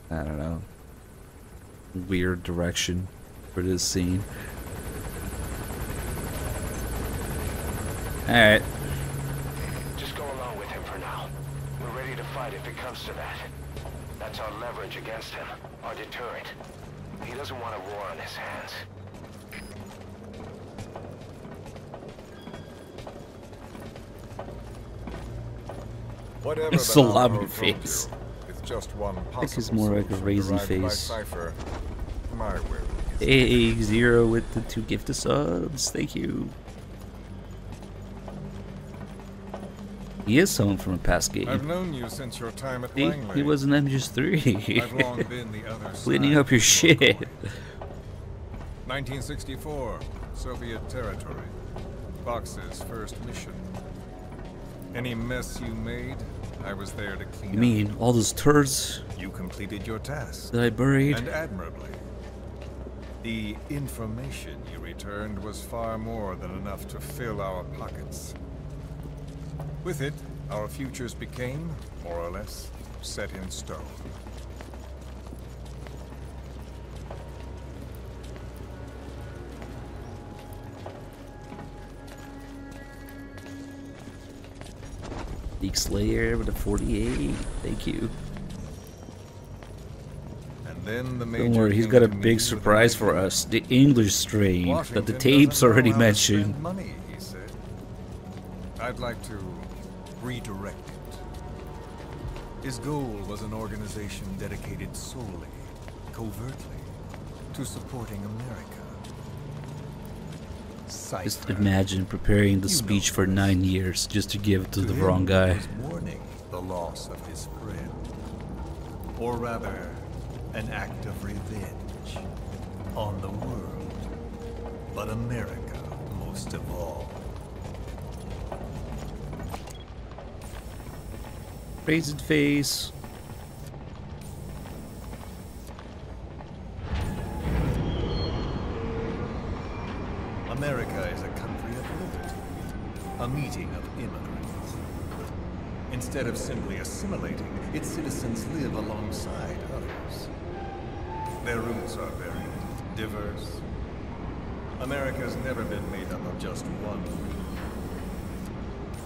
I don't know, weird direction for this scene. Alright. Just go along with him for now. We're ready to fight if it comes to that. That's our leverage against him, our deterrent. He doesn't want a war on his hands. Whatever It's the so Navajo loud in told face. you, it's just one I think possible it's more like a solution raisin derived by face. Cypher. My will. Hey, Zero with the 2 gifted subs. Thank you. He is someone from a past game. I've known you since your time at He Langley. was in MGS3. I've long been the other Cleaning side up your of shit. coin. 1964, Soviet territory. Fox's first mission. Any mess you made, I was there to clean You mean all those turds up. You completed your task. that I buried? And admirably. The information you returned was far more than enough to fill our pockets. With it, our futures became, more or less, set in stone. Leak Slayer with a 48. Thank you. And then the Don't worry, he's got a big surprise for us. The English strain that the tapes already mentioned. Money, he said. I'd like to redirect it. His goal was an organization dedicated solely, covertly, to supporting America. Just Cypher. imagine preparing the speech for 9 years just to give it to the him, wrong it guy. was mourning the loss of his friend. Or rather, an act of revenge on the world, but America most of all. Raisin face. America is a country of liberty, a meeting of immigrants. Instead of simply assimilating, its citizens live alongside others. Their roots are very diverse. America's never been made up of just one group.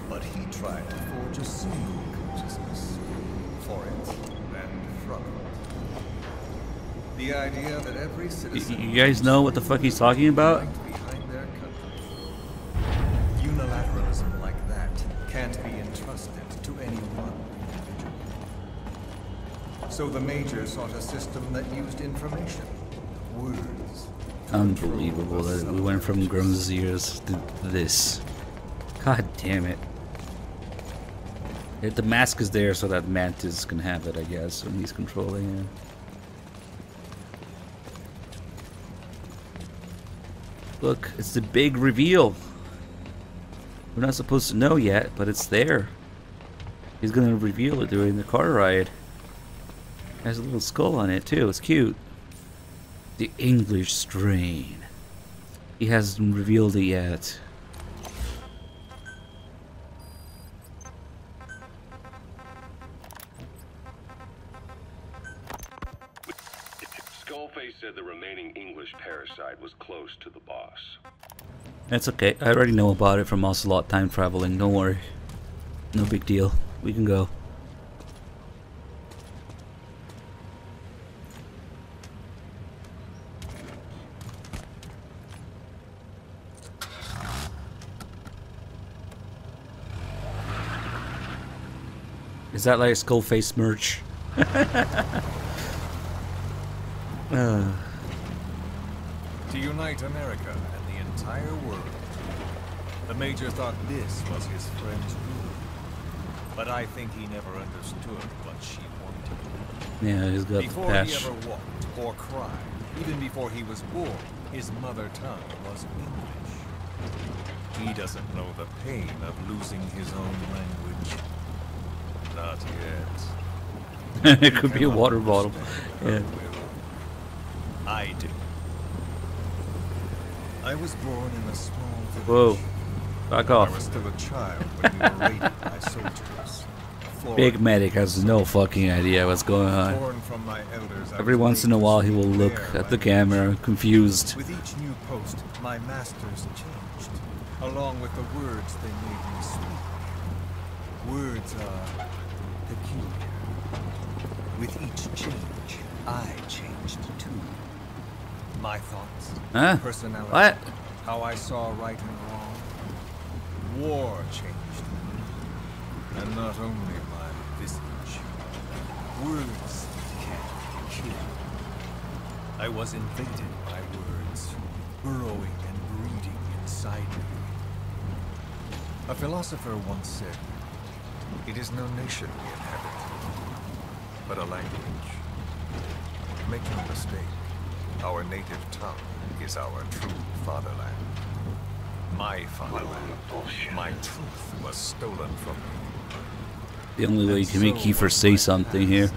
But he tried to forge a single consciousness for it and from it. The idea that every citizen... You guys know what the fuck he's talking about? behind their country. Unilateralism like that can't be entrusted to any one individual. So the Major sought a system that used information, words. Unbelievable that we went from grown zeros to this. God damn it. The mask is there so that Mantis can have it, I guess, when he's controlling it. Look, it's the big reveal. We're not supposed to know yet, but it's there. He's gonna reveal it during the car ride. Has a little skull on it too, it's cute. The English strain. He hasn't revealed it yet. Skullface said the remaining English parasite was close to the boss. That's okay. I already know about it from Ocelot time traveling. Don't worry. No big deal. We can go. Is that like Skullface merch? To unite America and the entire world. The Major thought this was his friend's rule. But I think he never understood what she wanted. Yeah, he's got the Before patch. he ever walked or cried, even before he was born, his mother tongue was English. He doesn't know the pain of losing his own language. Not yet. It could be a water bottle. Yeah. I do. I was born in a small village. Whoa. Back I was off. still a child when we were raided by soldiers. Big Medic has no fucking idea what's going on. Torn from my elders, I Every was once in a made to while he will speak look their at the language. camera, confused. With each new post, my masters changed, along with the words they made me speak. Words are peculiar. With each change, I changed too. My thoughts, Huh? personality, What? how I saw right and wrong. War changed me. And not only my visage. Words can kill. I was invaded by words, burrowing and breeding inside me. A philosopher once said, "It is no nation we inhabit, but a language." Make no mistake, our native tongue is our true fatherland. My fatherland, my truth was stolen from me. The only way you can make Kiefer say something here.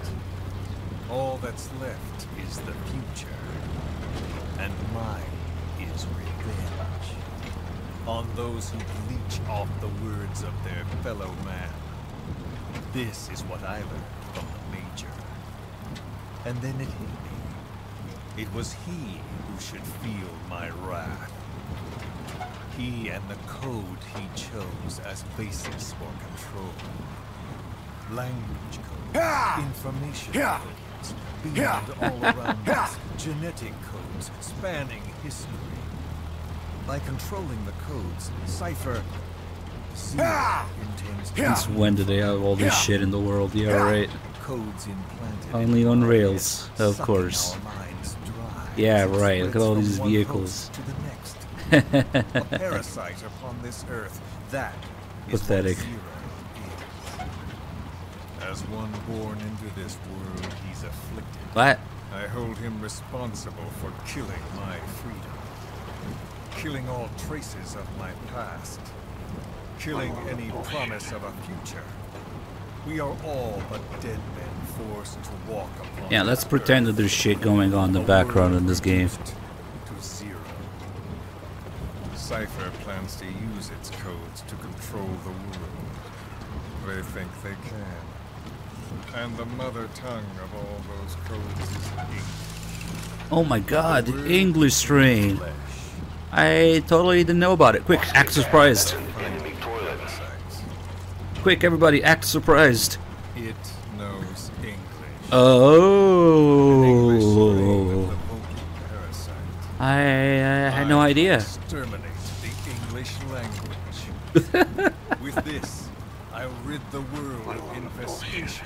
All that's left is the future, and mine is revenge on those who bleach off the words of their fellow man. This is what I learned from the Major. And then it hit me. It was he who should feel my wrath. He and the code he chose as basis for control. Language codes, information codes, beyond all around us, genetic codes spanning history. By controlling the codes, Cypher intends to... Since when do they have all this shit in the world? Yeah, right. Codes implanted Only on rails, of course. Yeah, right. Look at all these vehicles. A parasite upon this earth. That is pathetic. what Zero is. As one born into this world, he's afflicted. What? I hold him responsible for killing my freedom. Killing all traces of my past. Killing any promise of a future. We are all but dead men forced to walk upon. Yeah, let's pretend that there's shit going on in the background in this game. To zero. Cypher plans to use its codes to control the world. They think they can. And the mother tongue of all those codes is English. Oh my god, the English strain. I totally didn't know about it. Quick, act surprised. Quick, everybody, act surprised. It knows English. Oh. I had no idea. Exterminate the English language. With this, I'll rid the world of infestation.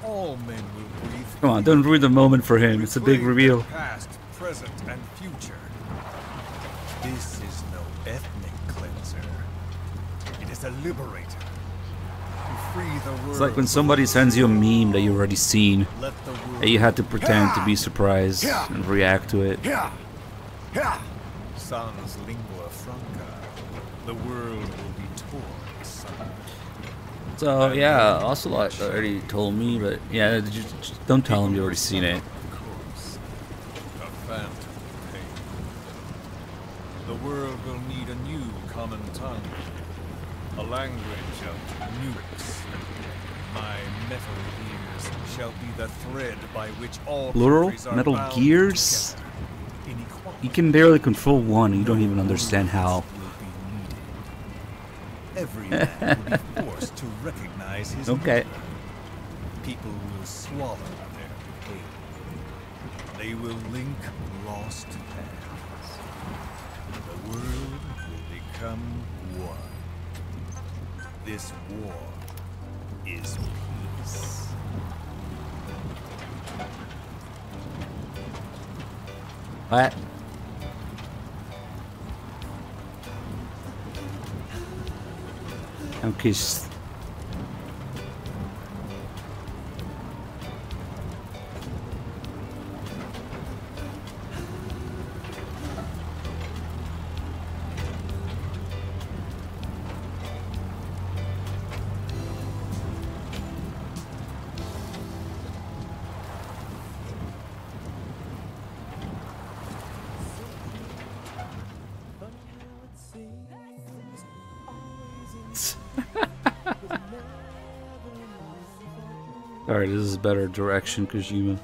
All men will breathe. Come on, don't ruin the moment for him. It's a big reveal. Past, present, and future. This is no ethnic cleanser. It is a liberator. To free the world. It's like when somebody sends you a meme that you've already seen, and you had to pretend to be surprised and react to it. Sans lingua franca. The world will be torn asunder. So yeah, Ocelot already told me, but yeah, just don't tell him you already seen it. Of course, a phantom pain. The world will need a new common tongue, a language of nukes. My metal gears shall be the thread by which all Plural? countries are Metal bound Gears? together. You can barely control one, and you don't even understand how. Every man will be forced to recognize his Okay. leader. People will swallow their pain. They will link lost paths. The world will become one. This war is peace. What? Okay. Alright, this is better direction, Kojima.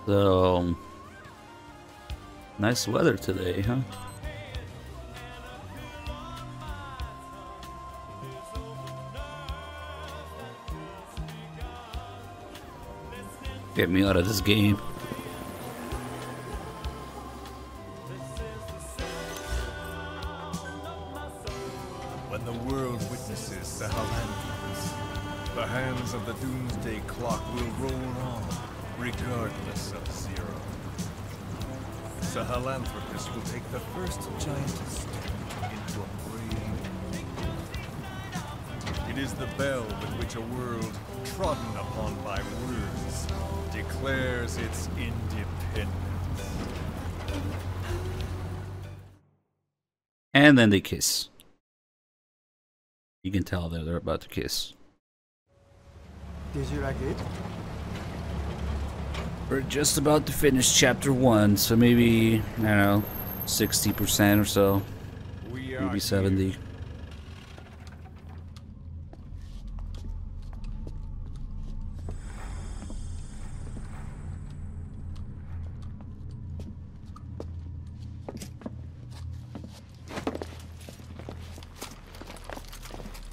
So nice weather today, huh? Get me out of this game. When the world witnesses Sahalanthus, the hands of the doomsday clock will roll on, regardless of Zero. Sahalanthropus will take the first giant step into a brave new. It is the bell with which a world trodden upon by words declares its independence. And then they kiss. You can tell that they're about to kiss. Did you like it? We're just about to finish chapter 1, so maybe, I don't know, 60% or so. Maybe 70.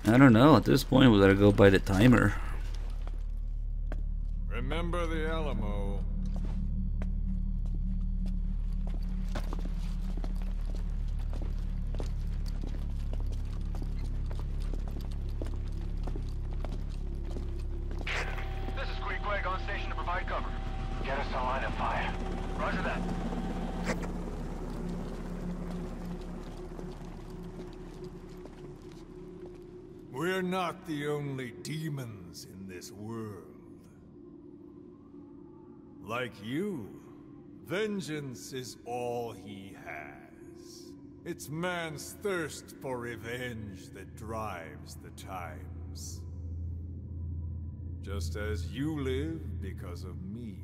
I don't know, at this point we gotta go by the timer. Remember the Alamo. This is Queequeg on station to provide cover. Get us a line of fire. Roger that. We're not the only demons in this world. Like you, vengeance is all he has. It's man's thirst for revenge that drives the times. Just as you live because of me,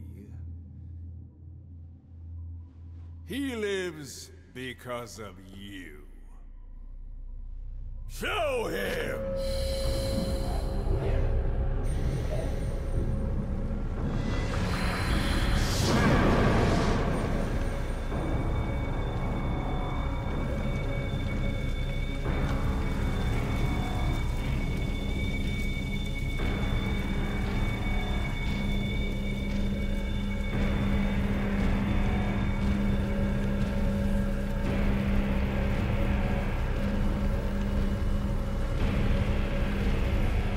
he lives because of you. Show him!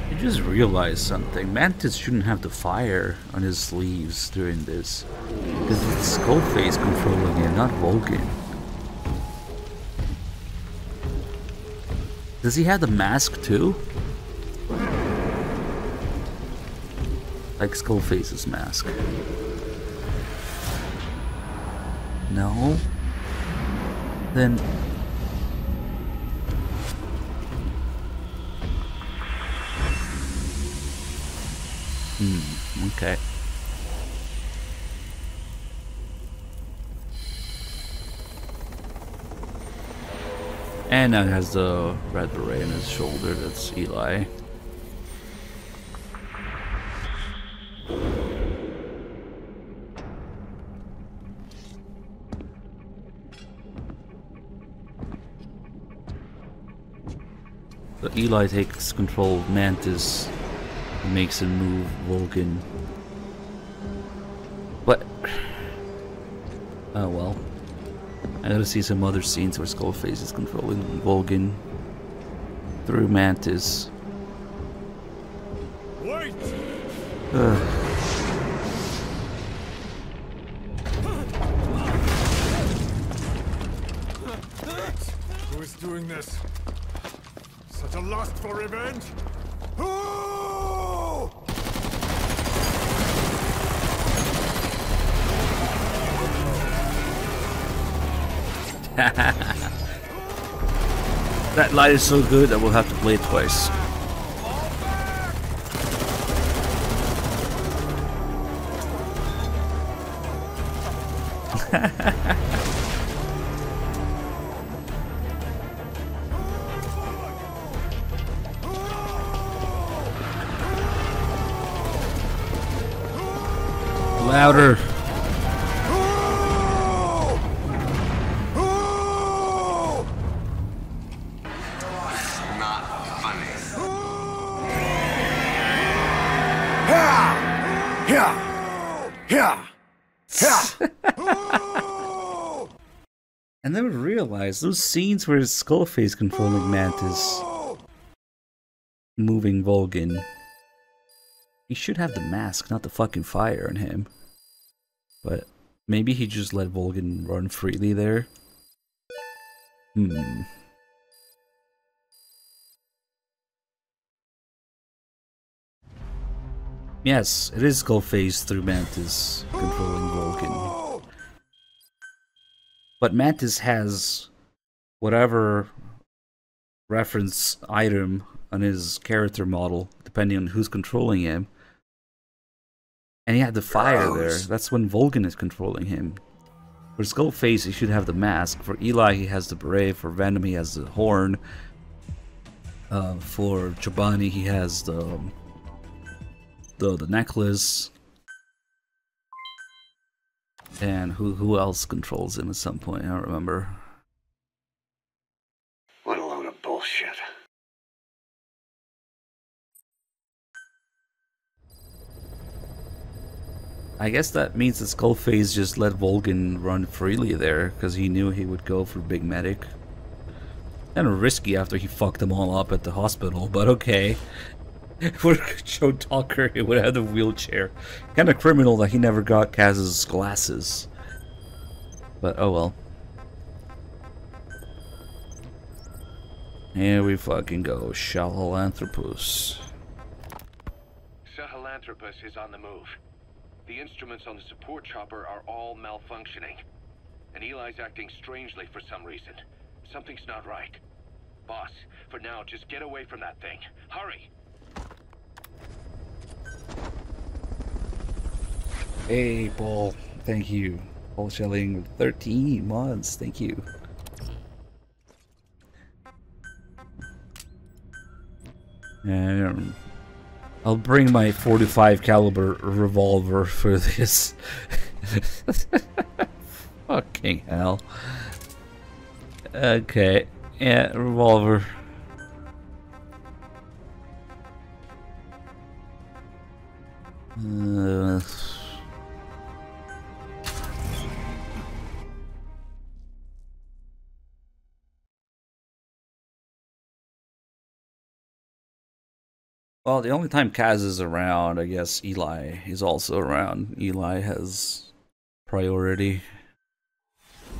I just realized something. Mantis shouldn't have the fire on his sleeves during this. Because it's Skullface controlling it, not Vulcan. Does he have the mask too? Like Skullface's mask. No? Then... okay. And now it has the red beret on his shoulder, that's Eli. So Eli takes control of Mantis. Makes him move Vulcan. But oh well. I gotta see some other scenes where Skullface is controlling Vulcan through Mantis. Wait! Who is doing this? Such a lust for revenge? Who? That light is so good that we'll have to play it twice. Louder. I never realized those scenes where Skullface controlling Mantis, moving Vulcan. He should have the mask, not the fucking fire on him. But maybe he just let Vulcan run freely there. Yes, it is Skullface through Mantis controlling Vulcan. But Mantis has whatever reference item on his character model, depending on who's controlling him. And he had the fire there. That's when Vulcan is controlling him. For Skullface, he should have the mask. For Eli, he has the beret. For Venom, he has the horn. For Chobani, he has the necklace. And who else controls him at some point? I don't remember. What a load of bullshit. I guess that means that Skullface just let Vulcan run freely there, because he knew he would go for Big Medic. Kind of risky after he fucked them all up at the hospital, but okay. For Joe Tucker, he would have the wheelchair. Kind of criminal that he never got Kaz's glasses. But oh well. Here we fucking go, Sahelanthropus. Sahelanthropus is on the move. The instruments on the support chopper are all malfunctioning. And Eli's acting strangely for some reason. Something's not right. Boss, for now, just get away from that thing. Hurry! Hey, Paul. Thank you. Paul Schelling with 13 months. Thank you. And I'll bring my 45 caliber revolver for this. Fucking hell. Okay. Yeah, revolver. Well, the only time Kaz is around, I guess Eli is also around. Eli has priority.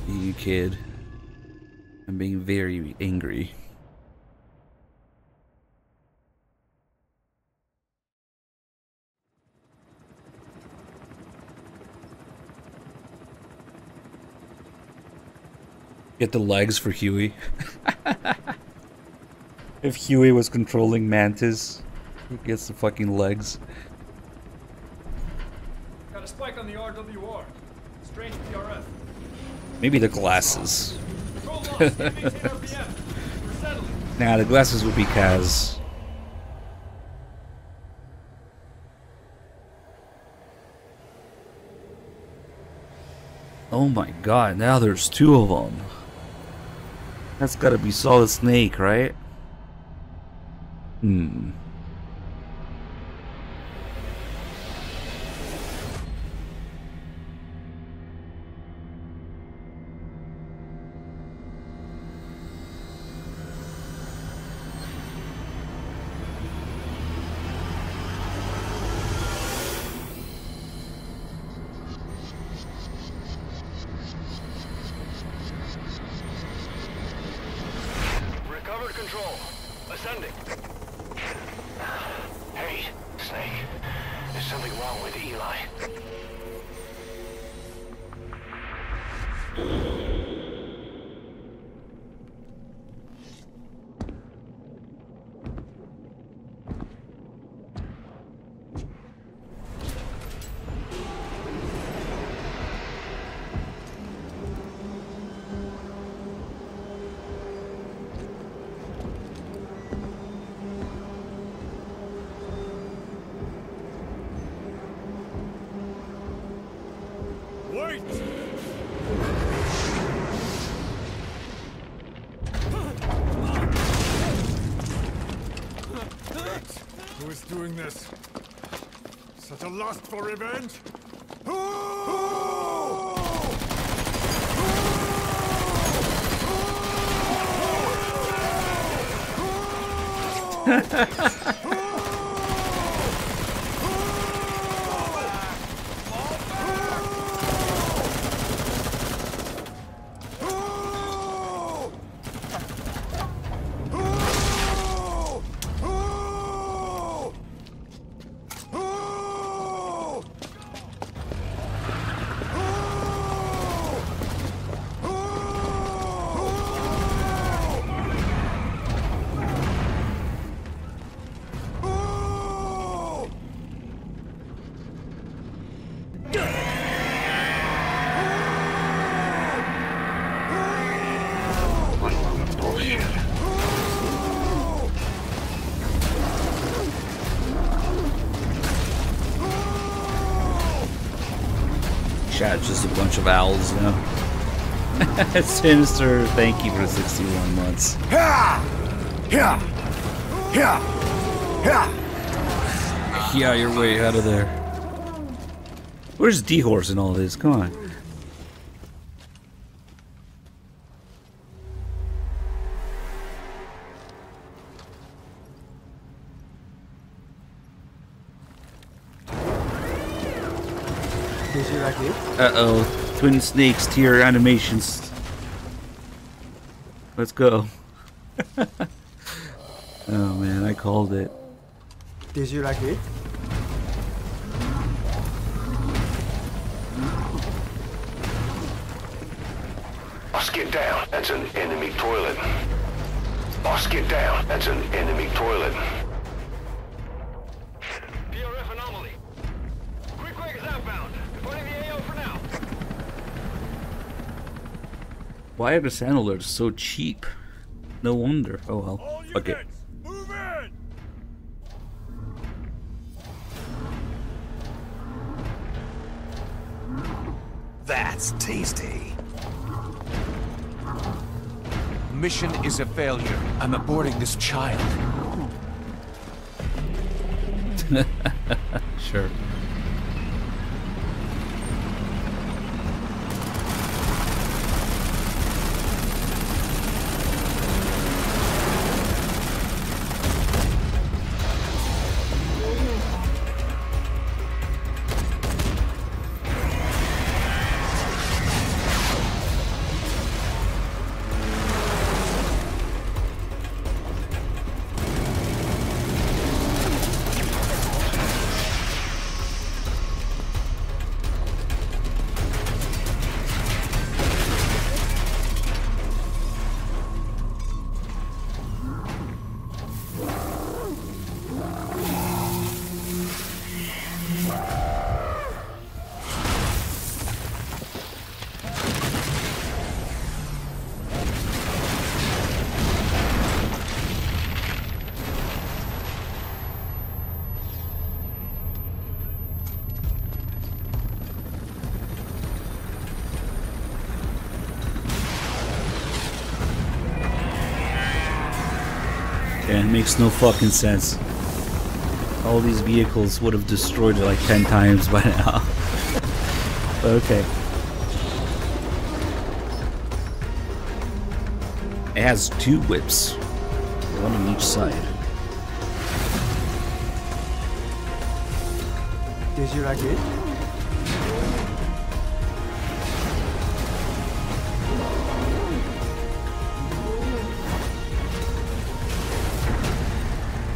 Being a kid and being very angry. Get the legs for Huey. If Huey was controlling Mantis, he gets the fucking legs. Got a spike on the RWR. Strange PRF. Maybe the glasses. Control lost. Maintain RPM. We're settling. Nah, the glasses would be Kaz. Oh my god, now there's two of them. That's gotta be Solid Snake, right? Recovered control. Ascending. Hey, Snake. There's something wrong with Eli. Wait! Who is doing this? Such a lust for revenge? Chat, just a bunch of owls now. Sinister, thank you for 61 months. Yeah, you're way out of there. Where's D-Horse in all this? Come on. Did you like it? Uh-oh. Twin Snakes tier animations. Let's go. Oh man, I called it. Did you like it? Boss, get down. That's an enemy toilet. Boss, get down. That's an enemy toilet. PRF anomaly. Quick is outbound. Reporting the AO for now. Why are the sound alerts so cheap? No wonder. Oh well. Okay. Move in! That's tasty. Mission is a failure. I'm aborting this child. Sure. Yeah, it makes no fucking sense. All these vehicles would have destroyed it like 10 times by now. Okay. It has 2 whips. One on each side. Did you like it?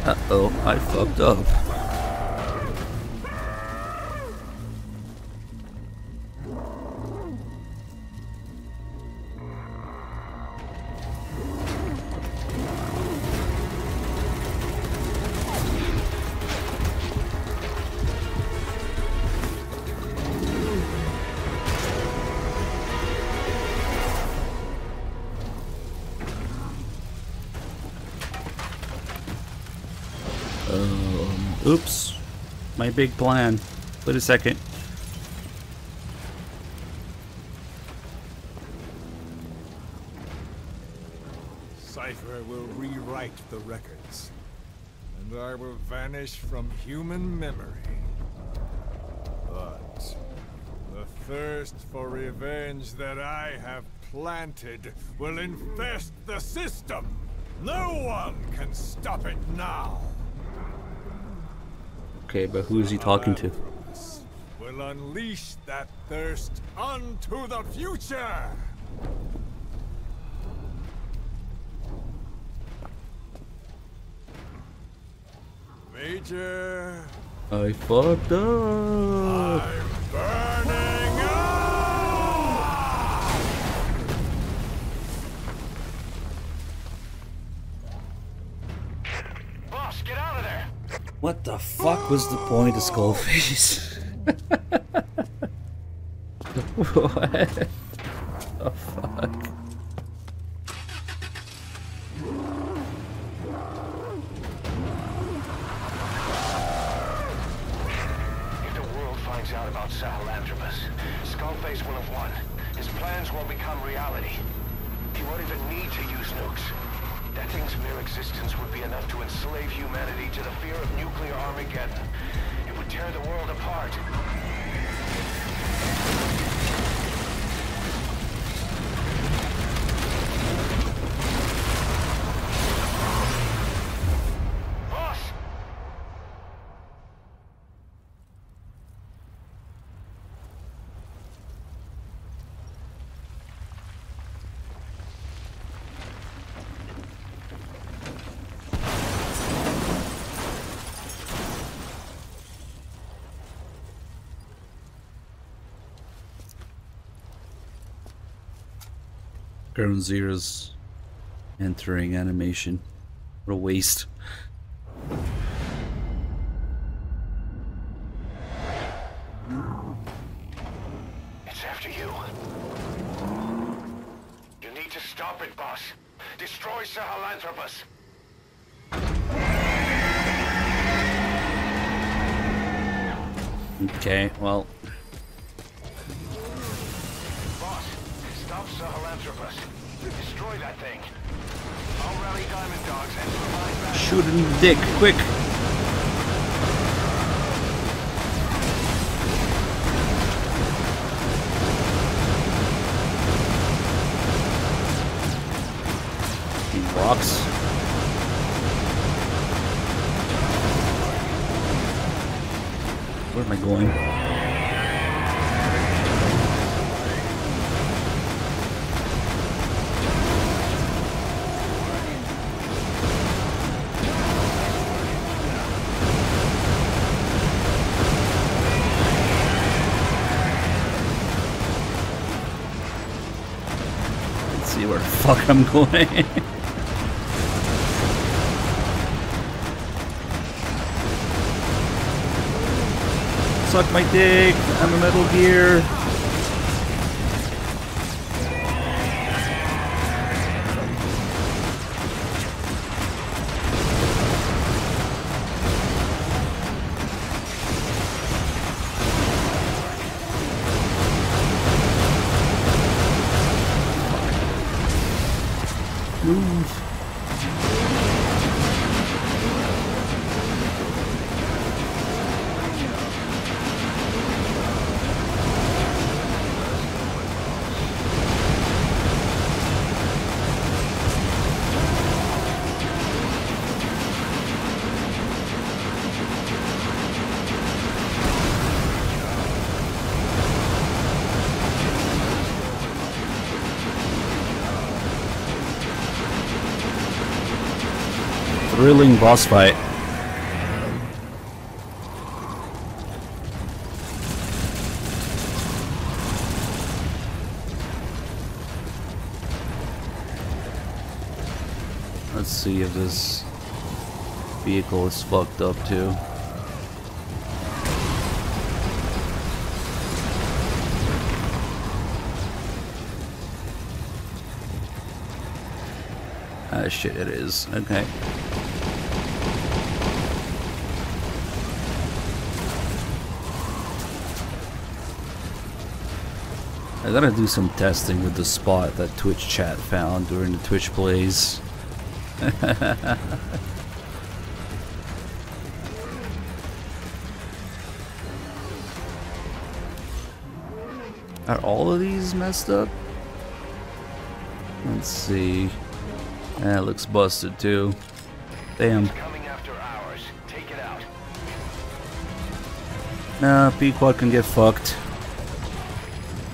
Uh-oh, I fucked up. Oops. My big plan. Wait a second. Cypher will rewrite the records, and I will vanish from human memory. But the thirst for revenge that I have planted will infest the system. No one can stop it now. Okay, but who is he talking to? Will unleash that thirst unto the future. Major, I fucked up. I'm burning up! Boss, get out of there! What the fuck was the point of Skullface? What the fuck? Out about Sahelanthropus, Skullface will have won. His plans will become reality. He won't even need to use nukes. That thing's mere existence would be enough to enslave humanity to the fear of nuclear Armageddon. It would tear the world apart. Ground Zero's entering animation. What a waste. It's after you. You need to stop it, boss. Destroy Sahelanthropus. Okay, well. Boss, stop Sahelanthropus. Destroy that thing. I'll rally Diamond Dogs and provide back. Shoot it in the dick, quick! He rocks. Where am I going? Let's see where the fuck I'm going. Suck my dick, I'm a Metal Gear. Move. Thrilling boss fight. Let's see if this vehicle is fucked up too. Ah, shit, it is. Okay. I gotta do some testing with the spot that Twitch chat found during the Twitch plays. Are all of these messed up? Let's see. That looks busted too. Damn. Coming after ours. Take it out. Nah, Pequod can get fucked.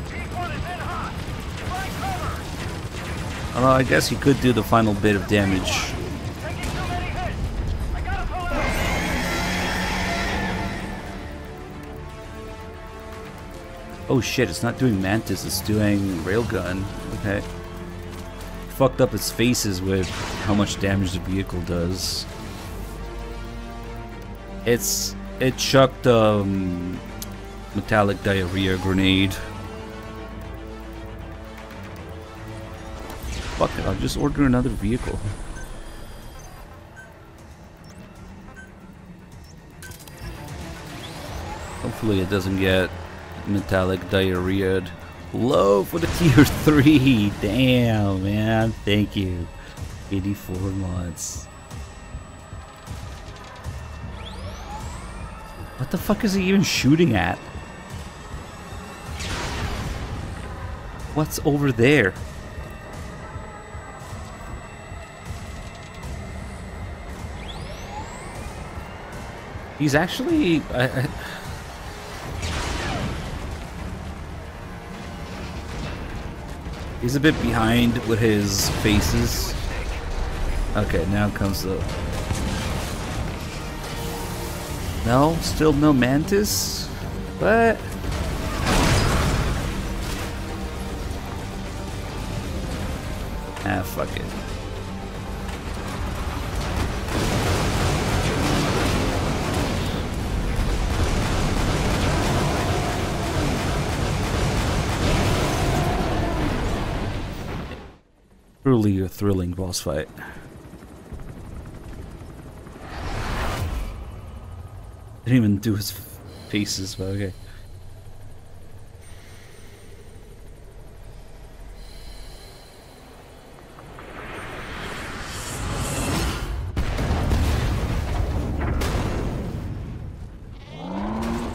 Pequod is in hot. Find cover. Although I guess he could do the final bit of damage. Taking too many hits. I gotta pull out. Oh shit, it's not doing Mantis, it's doing Railgun. Okay. Fucked up its faces with how much damage the vehicle does. It chucked metallic diarrhea grenade. Fuck it, I'll just order another vehicle. Hopefully it doesn't get metallic diarrheaed. Low for the tier 3. Damn, man. Thank you. 84 months. What the fuck is he even shooting at? What's over there? He's actually... He's a bit behind with his faces. Okay, now comes the... No, still no Mantis? But... Ah, fuck it. Truly a thrilling boss fight. Didn't even do his faces, but okay.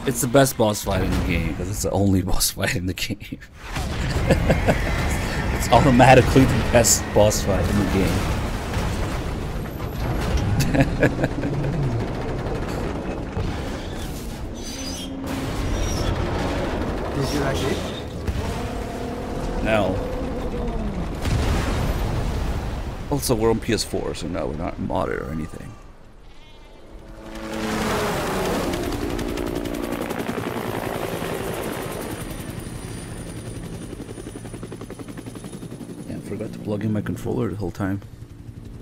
It's the best boss fight in the game because it's the only boss fight in the game. It's automatically the best boss fight in the game. Did you like it? No. Also, we're on PS4, so no, we're not modded or anything. Forgot to plug in my controller the whole time.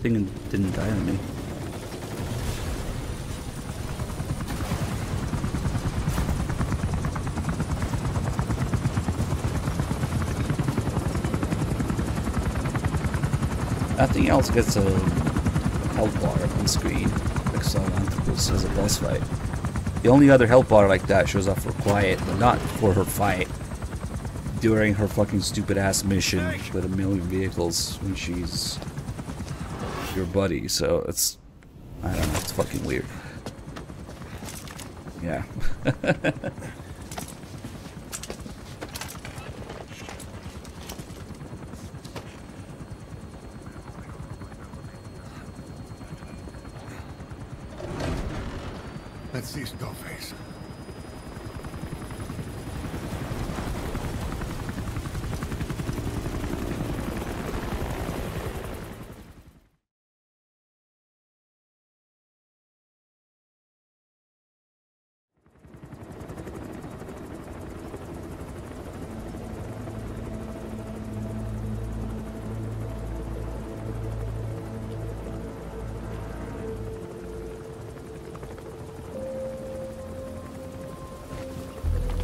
Thing didn't die on me. Nothing else gets a health bar on screen like Salanthropus as a boss fight. The only other health bar like that shows up for Quiet, but not for her fight. During her fucking stupid ass mission with 1,000,000 vehicles when she's your buddy, so it's, I don't know, it's fucking weird. Yeah. Let's see Skullface.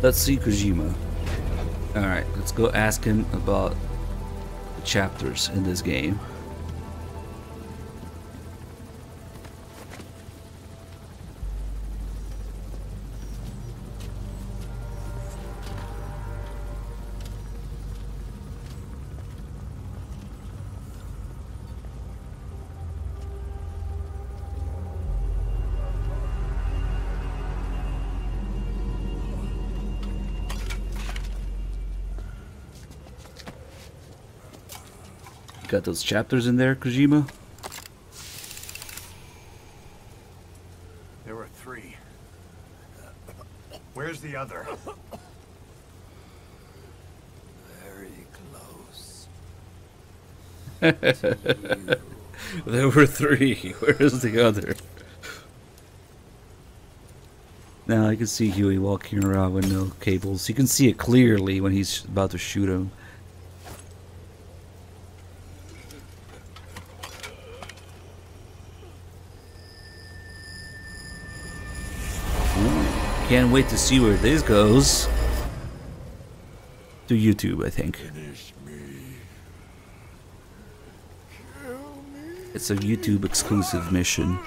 Let's see Kojima. Alright, let's go ask him about the chapters in this game. Got those chapters in there, Kojima? There were 3. Where's the other? Very close. There were 3. Where's the other? Now I can see Huey walking around with no cables. You can see it clearly when he's about to shoot him. Can't wait to see where this goes. To YouTube, I think. It's a YouTube exclusive mission.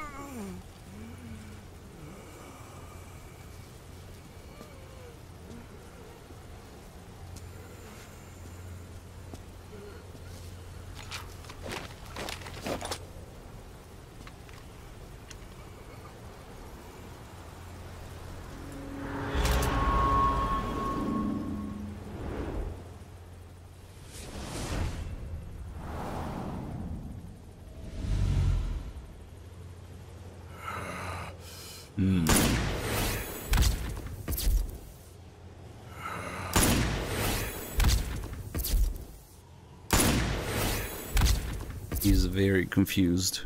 He's very confused.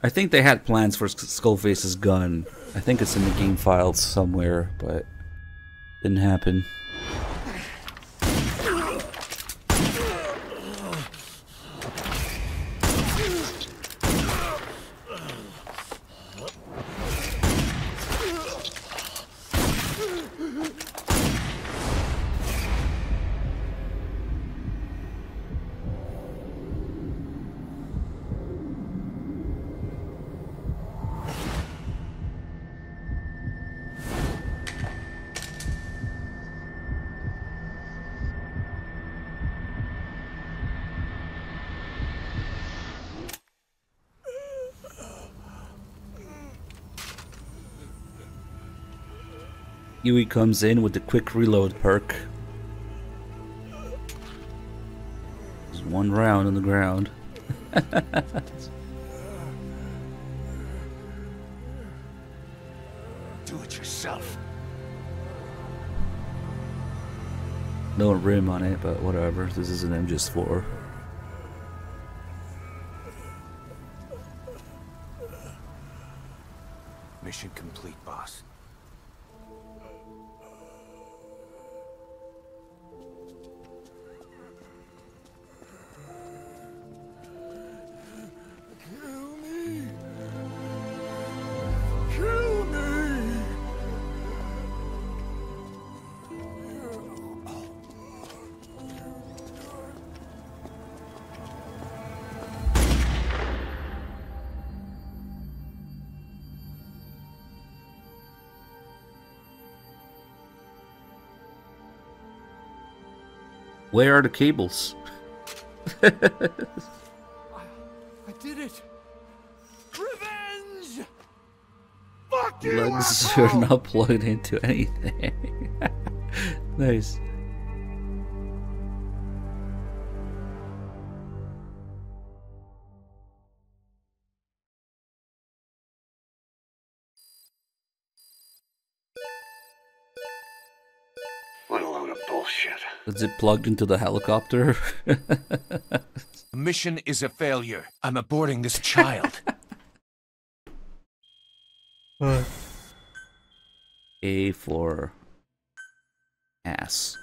I think they had plans for Skullface's gun. I think it's in the game files somewhere, but didn't happen. Yui comes in with the quick reload perk. There's 1 round on the ground. Do it yourself. No rim on it, but whatever. This is an MGSV. Mission complete, boss. Where are the cables? I did it! Revenge! Fuck you! Legs are not plugged into anything. Nice. What a load of bullshit. Is it plugged into the helicopter? The mission is a failure. I'm aborting this child. A for ass.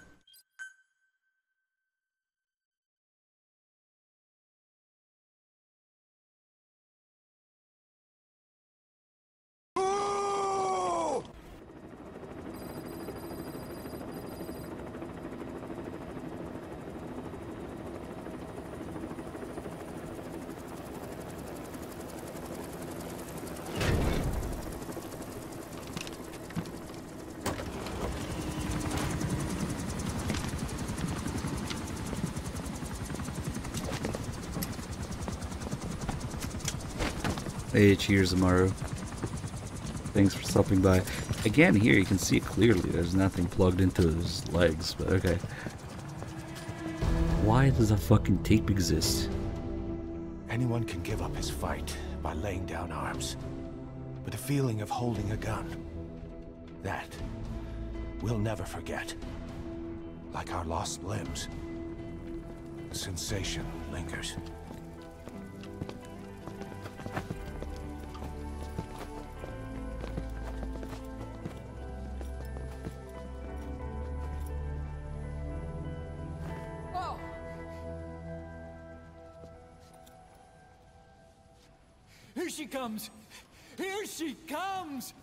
Hey, cheers, Amaru. Thanks for stopping by. Again, here you can see it clearly. There's nothing plugged into his legs, but okay. Why does a fucking tape exist? Anyone can give up his fight by laying down arms. But the feeling of holding a gun, that we'll never forget. Like our lost limbs. The sensation lingers. Here she comes! Here she comes!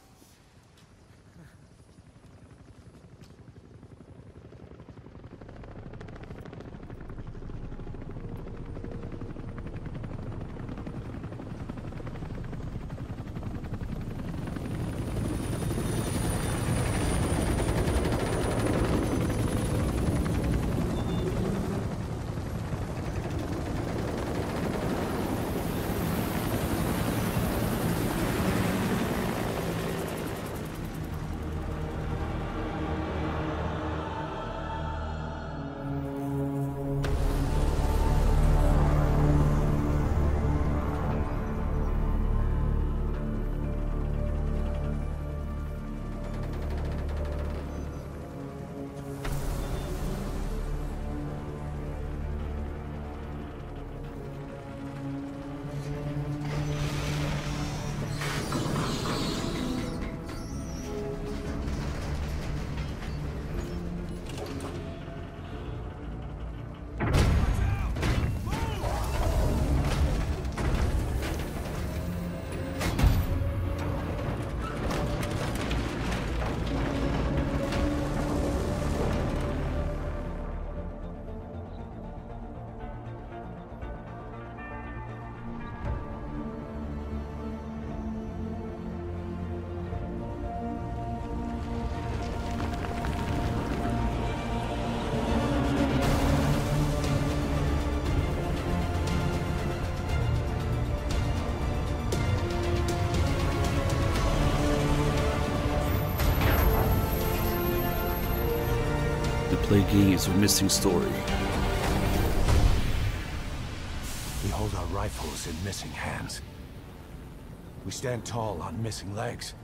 Play games with missing story. We hold our rifles in missing hands. We stand tall on missing legs.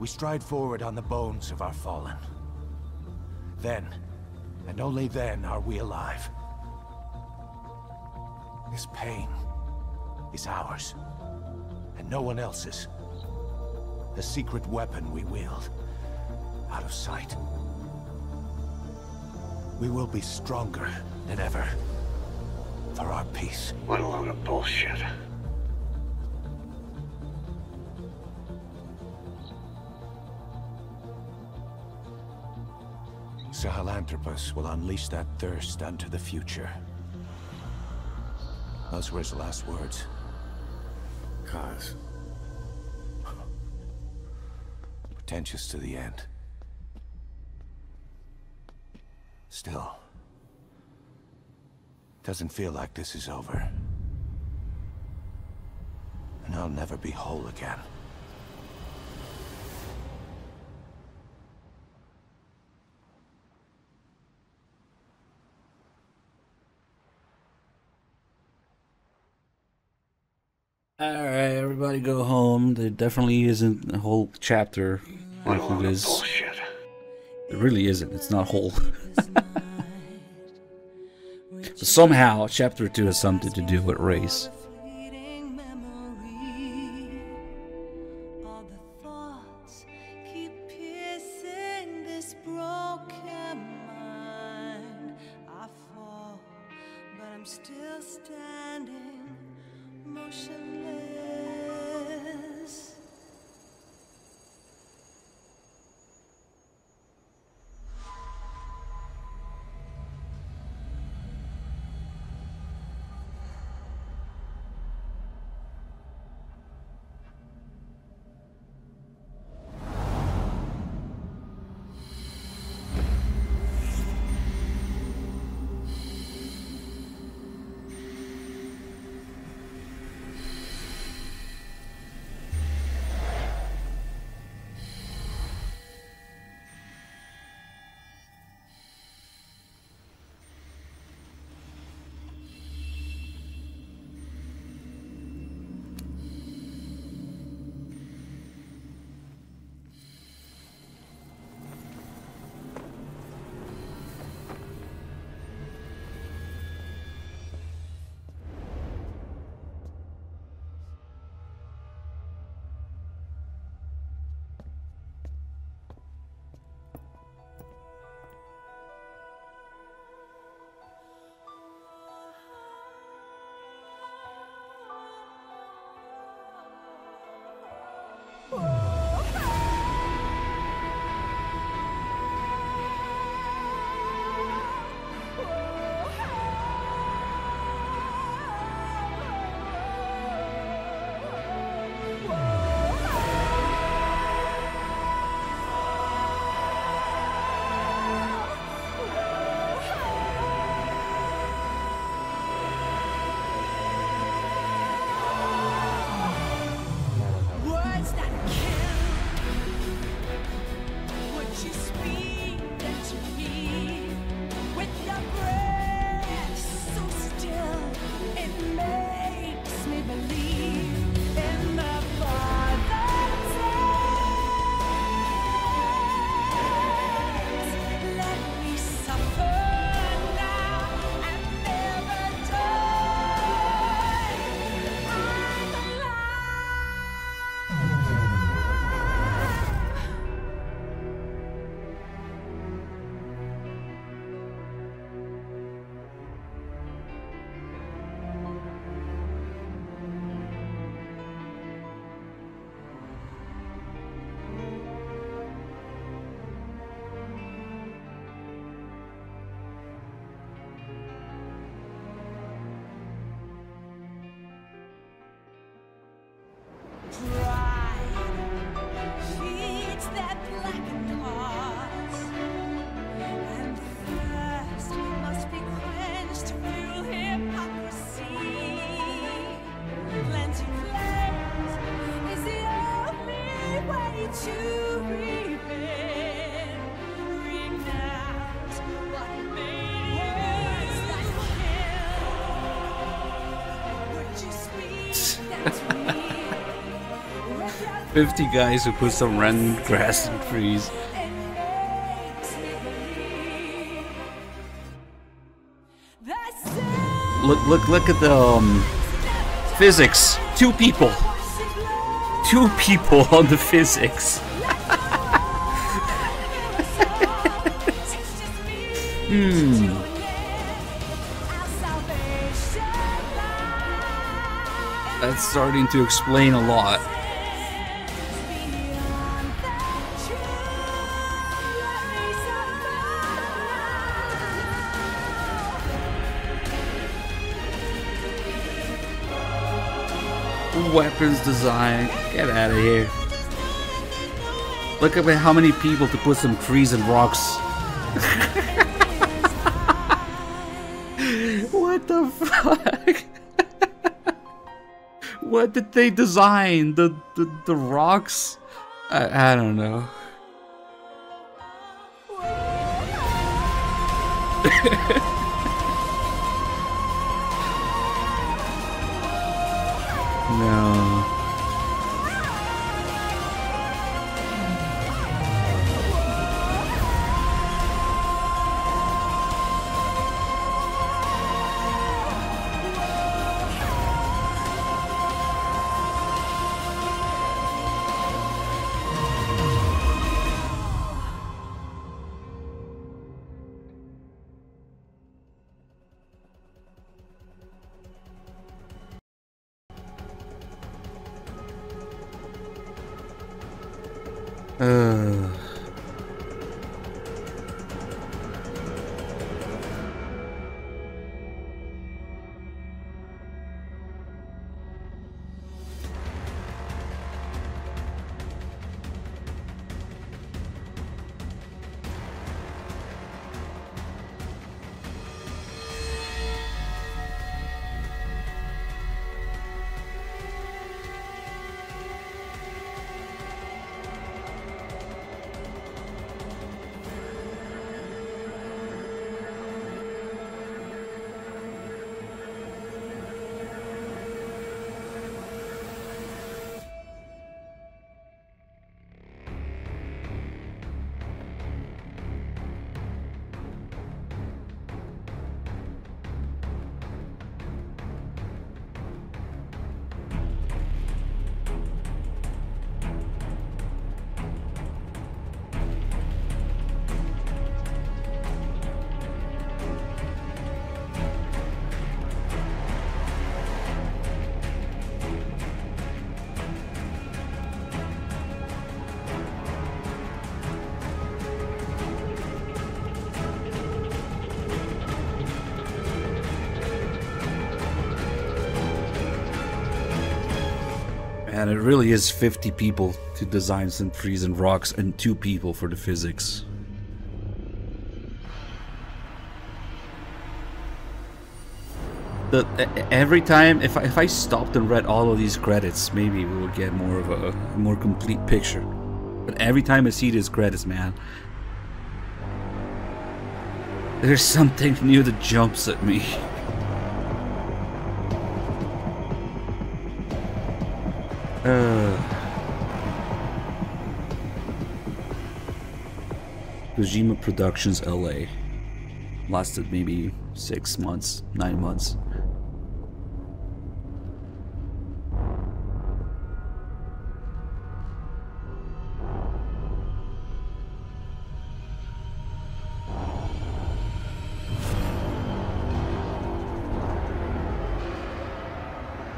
We stride forward on the bones of our fallen. Then, and only then, are we alive. This pain is ours, and no one else's. The secret weapon we wield, out of sight. We will be stronger than ever. For our peace. What a load of bullshit. Sahelanthropus will unleash that thirst unto the future. Those were his last words. Cause. Pretentious to the end. Still, doesn't feel like this is over. And I'll never be whole again. Alright, everybody go home. There definitely isn't a whole chapter like it is. Bullshit. It really isn't. It's not whole. But somehow, chapter 2 has something to do with race. "50 guys who put some random grass and trees." Look at the physics. 2 people. 2 people on the physics. That's starting to explain a lot. Weapons design. Get out of here. Look at how many people to put some trees and rocks. What the fuck? What did they design? The rocks? I don't know. No. And it really is 50 people to design some trees and rocks and 2 people for the physics. Every time, if I stopped and read all of these credits, maybe we would get more of a more complete picture. But every time I see these credits, man, there's something new that jumps at me. Kojima Productions LA. Lasted maybe 6 months, 9 months.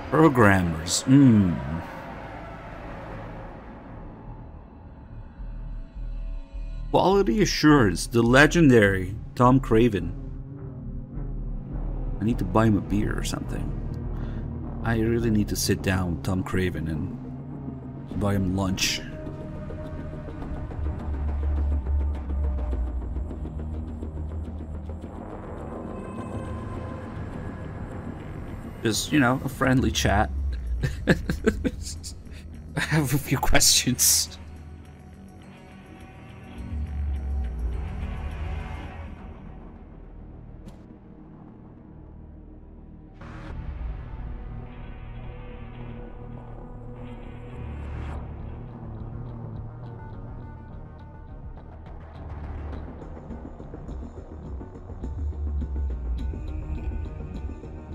Programmers. Quality assurance, the legendary Tom Craven. I need to buy him a beer or something. I really need to sit down with Tom Craven and buy him lunch. Just, you know, a friendly chat. I have a few questions.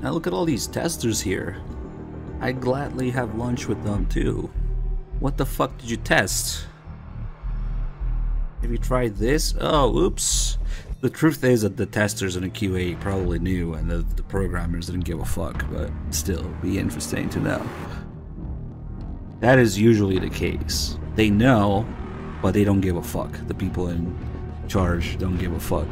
Now look at all these testers here. I'd gladly have lunch with them too. What the fuck did you test? Have you tried this? Oh, oops. The truth is that the testers and the QA probably knew and the programmers didn't give a fuck, but still, it'd be interesting to know. That is usually the case. They know, but they don't give a fuck. The people in charge don't give a fuck.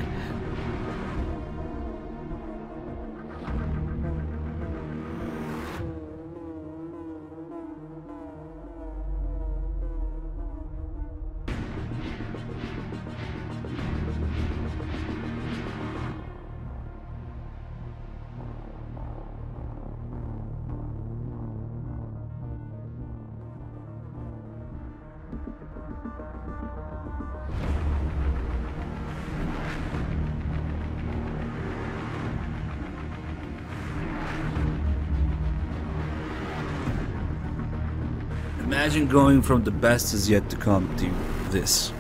Imagine going from the best is yet to come to this.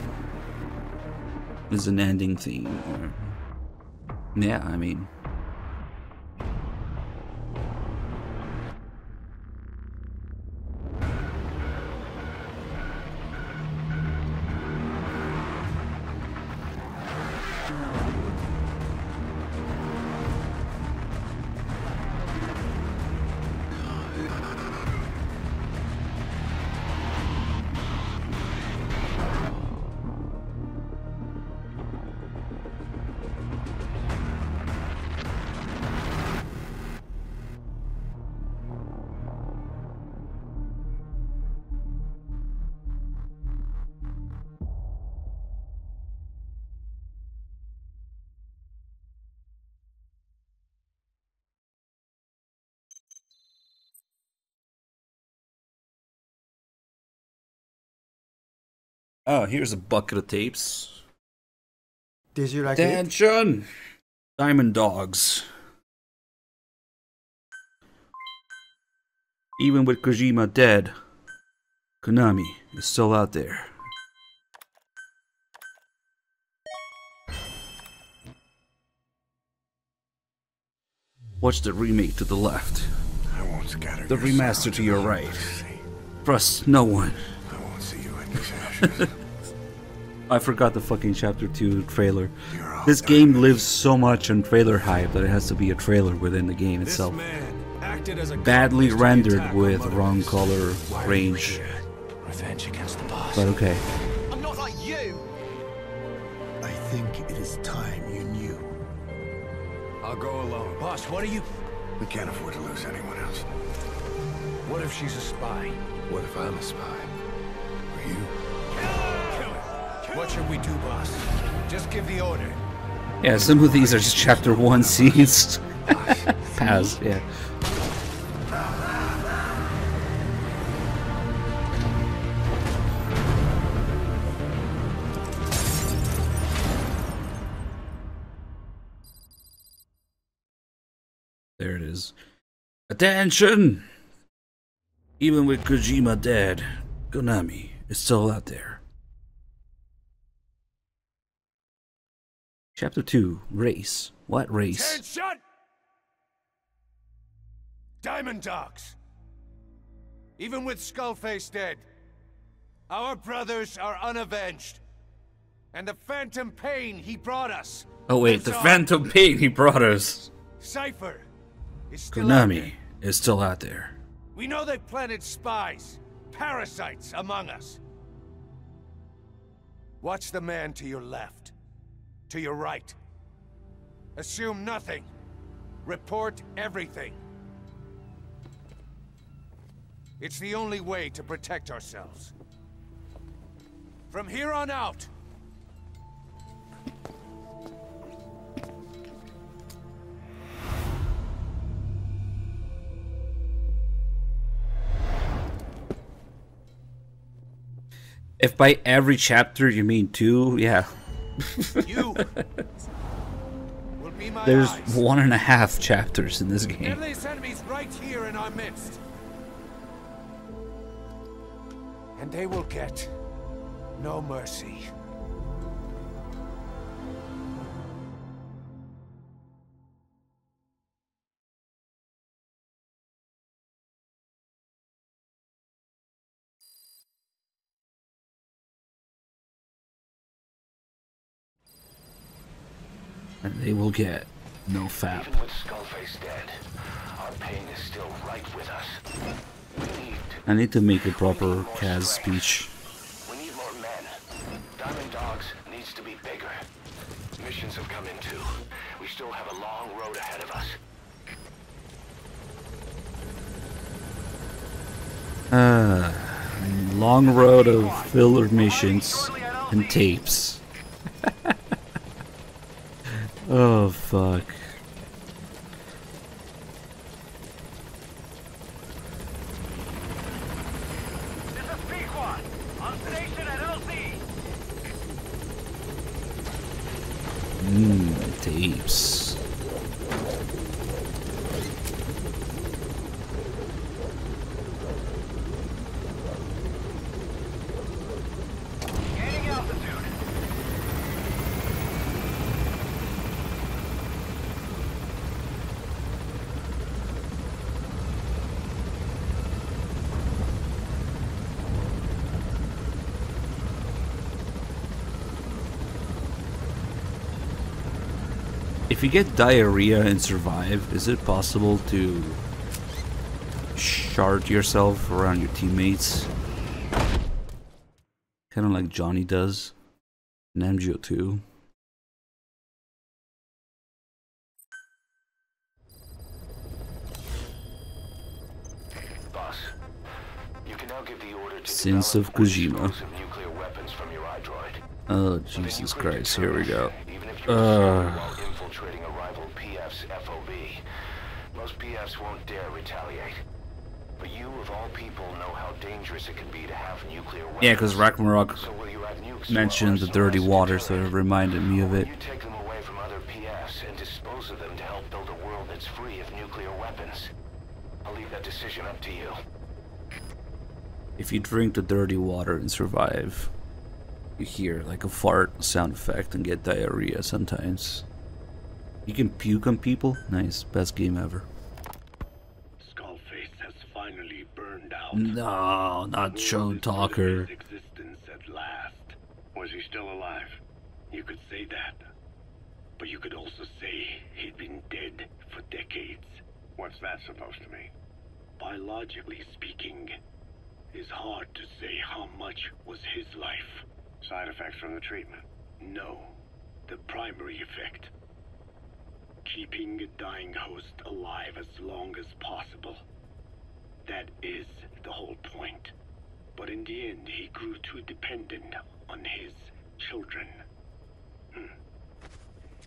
Is an ending theme. Yeah, I mean. Oh, here's a bucket of tapes. Did you like it? Attention! Diamond Dogs. Even with Kojima dead, Konami is still out there. Watch the remake to the left. I won't scatter the remaster to your right. Trust no one. I won't see you in these ashes. I forgot the fucking Chapter 2 trailer. This game lives so much on trailer hype that it has to be a trailer within the game itself. Badly rendered with wrong color range. Revenge against the boss. But okay. I'm not like you. I think it is time you knew. I'll go alone. Boss, what are you... We can't afford to lose anyone else. What if she's a spy? What if I'm a spy? Are you? Kill her. What should we do, boss? Just give the order. Yeah, some of these are just Chapter 1 scenes. Paz, yeah. There it is. Attention! Even with Kojima dead, Konami is still out there. Chapter 2, Race. What race? Attention! Diamond Dogs! Even with Skullface dead, our brothers are unavenged. And the phantom pain he brought us. Oh wait, the phantom pain he brought us. Cypher is still out there. Konami is still out there. We know they planted spies, parasites among us. Watch the man to your left, to your right. Assume nothing. Report everything. It's the only way to protect ourselves. From here on out, if by every chapter you mean 2, yeah. you will be my There's eyes. 1.5 chapters in this game. Deadliest enemies right here in our midst. And they will get no mercy. And they will get no fap. Even with Skullface dead, our pain is still right with us. I need to make a proper Kaz speech. We need more men. Diamond Dogs needs to be bigger. Missions have come in too. We still have a long road ahead of us. Long road of filler missions and tapes. Oh fuck. This is Pequod, on station at LZ. Tapes. Gaining altitude. If you get diarrhea and survive, is it possible to shard yourself around your teammates? Kind of like Johnny does in MGO2. Boss, you can now give the order to Sins of Kojima. explosive nuclear weapons from your iDroid. Oh, Jesus Christ, here we go. Even if you're while infiltrating a rival PF's FOB, most PFs won't dare retaliate. But you, of all people, know how dangerous it can be to have nuclear weapons. Yeah, because Ragnarok So will you add nukes mentioned the dirty water, so it reminded me of it. You take them away from other PFs and dispose of them to help build a world that's free of nuclear weapons. I'll leave that decision up to you. If you drink the dirty water and survive, you hear like a fart sound effect and get diarrhea sometimes. You can puke on people? Nice, best game ever. Skullface has finally burned out. No, not Show Talker. His existence at last. Was he still alive? You could say that. But you could also say he'd been dead for decades. What's that supposed to mean? Biologically speaking, it's hard to say how much was his life. Side effects from the treatment? No, the primary effect. Keeping a dying host alive as long as possible. That is the whole point. But in the end, he grew too dependent on his children.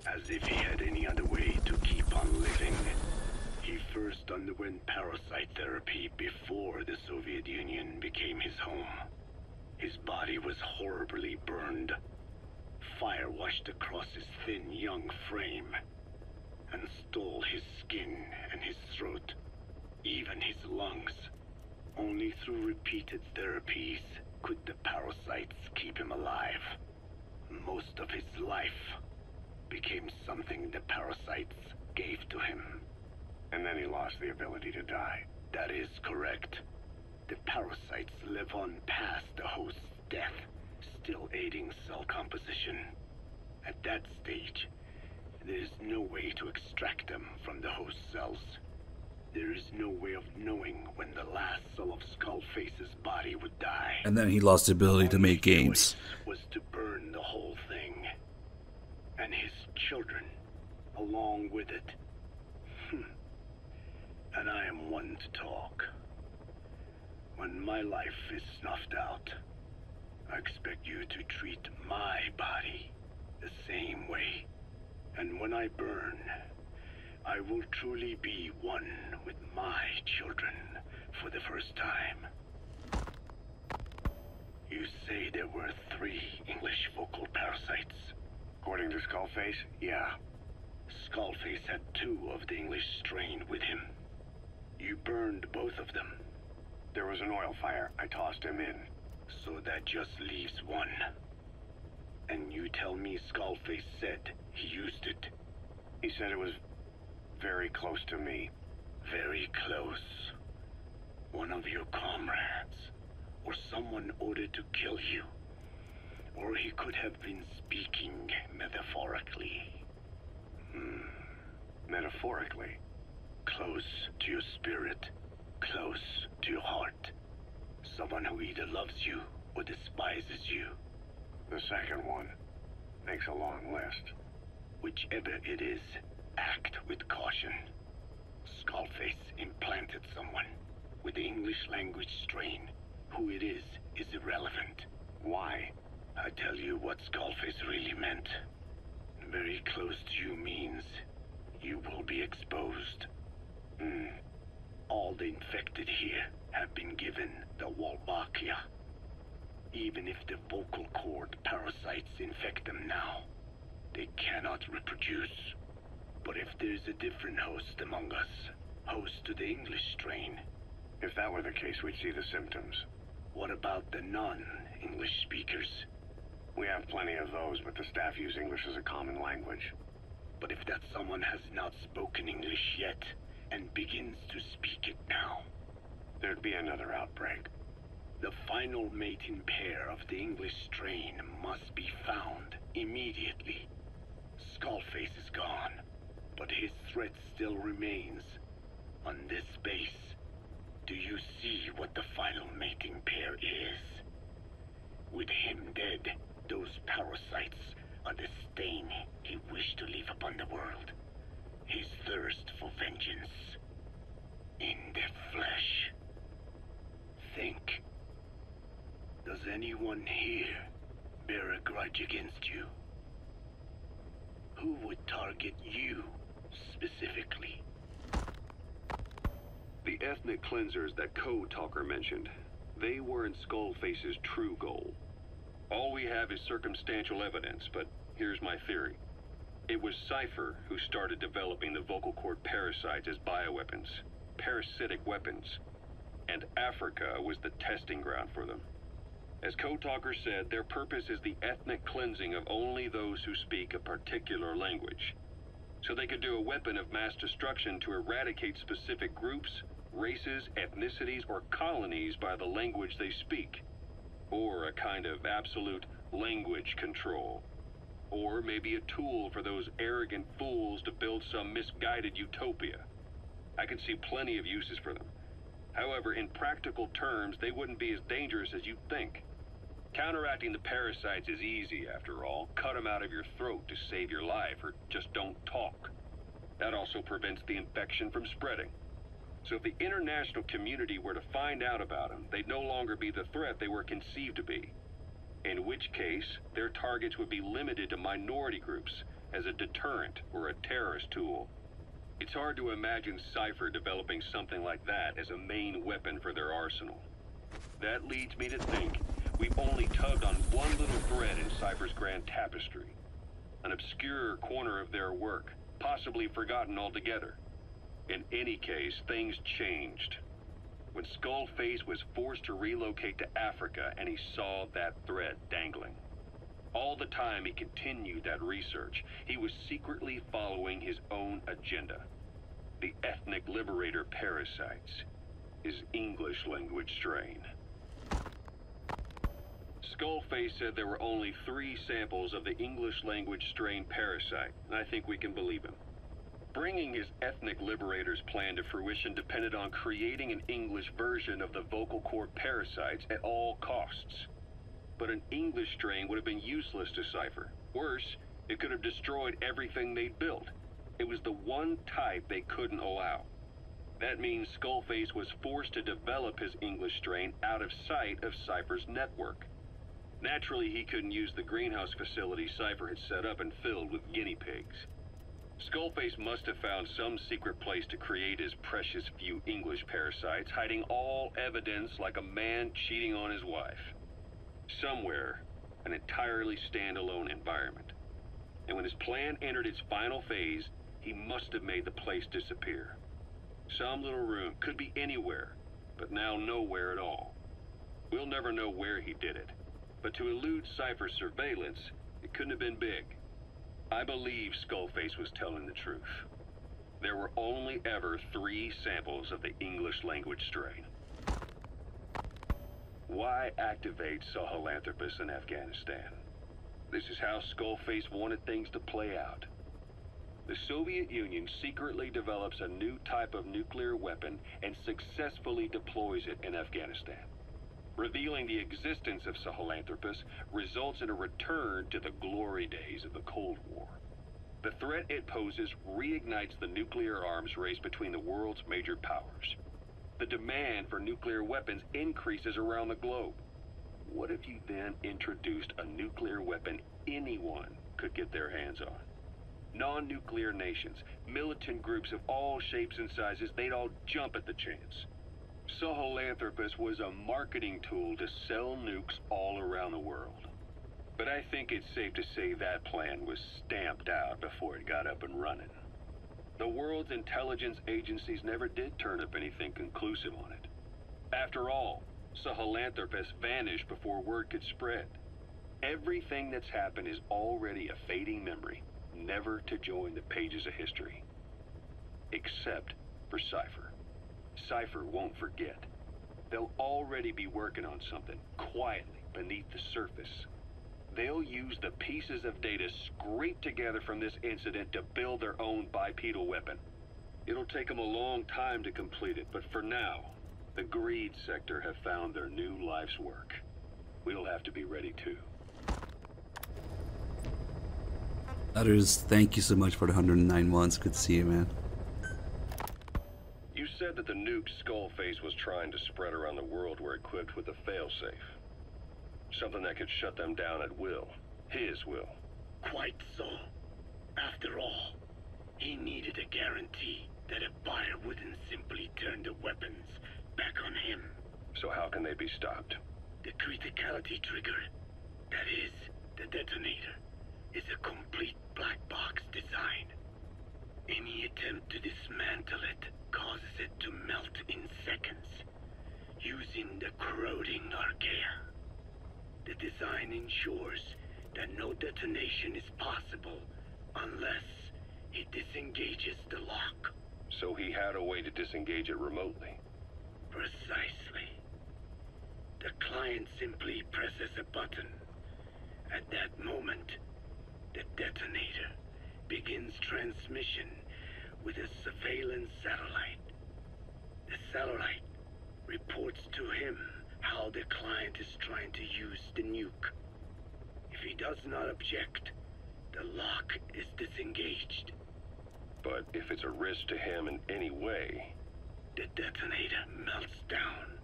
As if he had any other way to keep on living. He first underwent parasite therapy before the Soviet Union became his home. His body was horribly burned. Fire washed across his thin young frame and stole his skin and his throat, even his lungs. Only through repeated therapies could the parasites keep him alive. Most of his life became something the parasites gave to him. And then he lost the ability to die. That is correct. The parasites live on past the host's death, still aiding cell composition. At that stage, there is no way to extract them from the host cells. There is no way of knowing when the last cell of Skullface's body would die. And then he lost the ability to make games. Was to burn the whole thing. And his children, along with it. And I am one to talk. When my life is snuffed out, I expect you to treat my body the same way. And when I burn, I will truly be one with my children for the first time. You say there were 3 English vocal parasites. According to Skullface, yeah. Skullface had 2 of the English strain with him. You burned both of them. There was an oil fire. I tossed him in. So that just leaves 1. And you tell me Skullface said he used it. He said it was very close to me. Very close. One of your comrades. Or someone ordered to kill you. Or he could have been speaking metaphorically. Metaphorically. Close to your spirit, close to your heart. Someone who either loves you or despises you. The second one makes a long list. Whichever it is, act with caution. Skullface implanted someone with the English language strain. Who it is irrelevant. Why? I tell you what Skullface really meant. Very close to you means you will be exposed. All the infected here have been given the Wolbachia. Even if the vocal cord parasites infect them now, they cannot reproduce. But if there's a different host among us, host to the English strain. If that were the case, we'd see the symptoms. What about the non-English speakers? We have plenty of those, but the staff use English as a common language. But if that someone has not spoken English yet, and begins to speak it now, there'd be another outbreak. The final mating pair of the English strain must be found immediately. Skullface is gone, but his threat still remains. On this base, do you see what the final mating pair is? With him dead, those parasites are the stain he wished to leave upon the world. His thirst for vengeance. In their flesh. Think. Does anyone here bear a grudge against you? Who would target you, specifically? The ethnic cleansers that Code Talker mentioned, they weren't Skullface's true goal. All we have is circumstantial evidence, but here's my theory. It was Cypher who started developing the vocal cord parasites as bioweapons, parasitic weapons, and Africa was the testing ground for them. As Code Talker said, their purpose is the ethnic cleansing of only those who speak a particular language. So they could do a weapon of mass destruction to eradicate specific groups, races, ethnicities, or colonies by the language they speak. Or a kind of absolute language control. Or maybe a tool for those arrogant fools to build some misguided utopia. I can see plenty of uses for them. However, in practical terms, they wouldn't be as dangerous as you'd think. Counteracting the parasites is easy, after all. Cut them out of your throat to save your life, or just don't talk. That also prevents the infection from spreading. So if the international community were to find out about them, they'd no longer be the threat they were conceived to be. In which case, their targets would be limited to minority groups as a deterrent or a terrorist tool. It's hard to imagine Cypher developing something like that as a main weapon for their arsenal. That leads me to think we've only tugged on one little thread in Cypher's grand tapestry. An obscure corner of their work, possibly forgotten altogether. In any case, things changed. When Skullface was forced to relocate to Africa and he saw that thread dangling. All the time he continued that research, he was secretly following his own agenda. The ethnic liberator parasites. His English language strain. Skullface said there were only 3 samples of the English language strain parasite, and I think we can believe him. Bringing his ethnic liberator's plan to fruition depended on creating an English version of the vocal cord parasites at all costs. But an English strain would have been useless to Cypher. Worse, it could have destroyed everything they'd built. It was the one type they couldn't allow. That means Skullface was forced to develop his English strain out of sight of Cypher's network. Naturally, he couldn't use the greenhouse facility Cypher had set up and filled with guinea pigs. Skullface must have found some secret place to create his precious few English parasites, hiding all evidence like a man cheating on his wife. Somewhere, an entirely standalone environment. And when his plan entered its final phase, he must have made the place disappear. Some little room, could be anywhere, but now nowhere at all. We'll never know where he did it, but to elude Cypher's surveillance, it couldn't have been big. I believe Skullface was telling the truth. There were only ever 3 samples of the English language strain. Why activate Sahelanthropus in Afghanistan? This is how Skullface wanted things to play out. The Soviet Union secretly develops a new type of nuclear weapon and successfully deploys it in Afghanistan. Revealing the existence of Sahelanthropus results in a return to the glory days of the Cold War. The threat it poses reignites the nuclear arms race between the world's major powers. The demand for nuclear weapons increases around the globe. What if you then introduced a nuclear weapon anyone could get their hands on? Non-nuclear nations, militant groups of all shapes and sizes, they'd all jump at the chance. Sahelanthropus was a marketing tool to sell nukes all around the world. But I think it's safe to say that plan was stamped out before it got up and running. The world's intelligence agencies never did turn up anything conclusive on it. After all, Sahelanthropus vanished before word could spread. Everything that's happened is already a fading memory, never to join the pages of history. Except for Cypher. Cypher won't forget. They'll already be working on something, quietly, beneath the surface. They'll use the pieces of data scraped together from this incident to build their own bipedal weapon. It'll take them a long time to complete it, but for now, the greed sector have found their new life's work. We'll have to be ready too. Others, thank you so much for the 109 months. Good to see you, man. You said that the nuke Skullface was trying to spread around the world were equipped with a failsafe. Something that could shut them down at will. His will. Quite so. After all, he needed a guarantee that a buyer wouldn't simply turn the weapons back on him. So how can they be stopped? The criticality trigger, that is, the detonator, is a complete black box design. Any attempt to dismantle it causes it to melt in seconds, using the corroding archaea. The design ensures that no detonation is possible unless it disengages the lock. So he had a way to disengage it remotely. Precisely. The client simply presses a button. At that moment, the detonator begins transmission with a surveillance satellite. The satellite reports to him how the client is trying to use the nuke. If he does not object, the lock is disengaged. But if it's a risk to him in any way... The detonator melts down.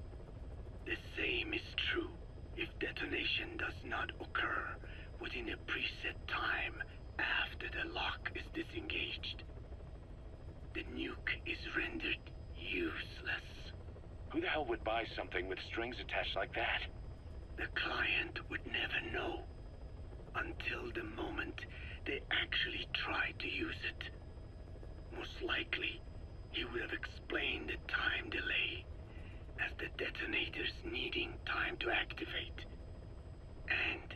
The same is true if detonation does not occur within a preset time after the lock is disengaged. The nuke is rendered useless. Who the hell would buy something with strings attached like that? The client would never know until the moment they actually tried to use it. Most likely, he would have explained the time delay as the detonators needing time to activate. And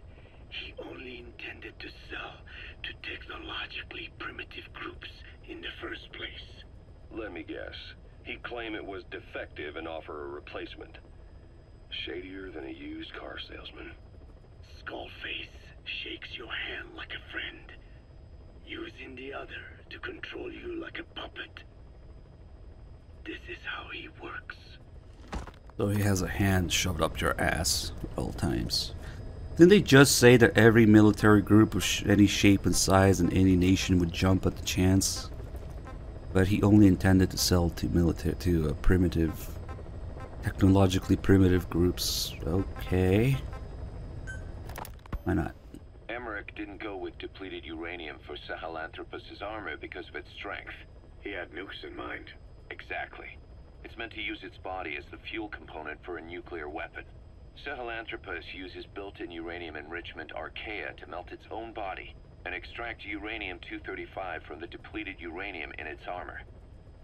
he only intended to sell to technologically primitive groups in the first place. Let me guess. He'd claim it was defective and offer a replacement. Shadier than a used car salesman. Skullface shakes your hand like a friend, using the other to control you like a puppet. This is how he works. So he has a hand shoved up your ass at all times. Didn't they just say that every military group of any shape and size in any nation would jump at the chance? But he only intended to sell to primitive, technologically primitive groups. Okay. Why not? Emmerich didn't go with depleted uranium for Sahelanthropus' armor because of its strength. He had nukes in mind. Exactly. It's meant to use its body as the fuel component for a nuclear weapon. Sahelanthropus uses built-in uranium enrichment archaea to melt its own body and extract uranium-235 from the depleted uranium in its armor.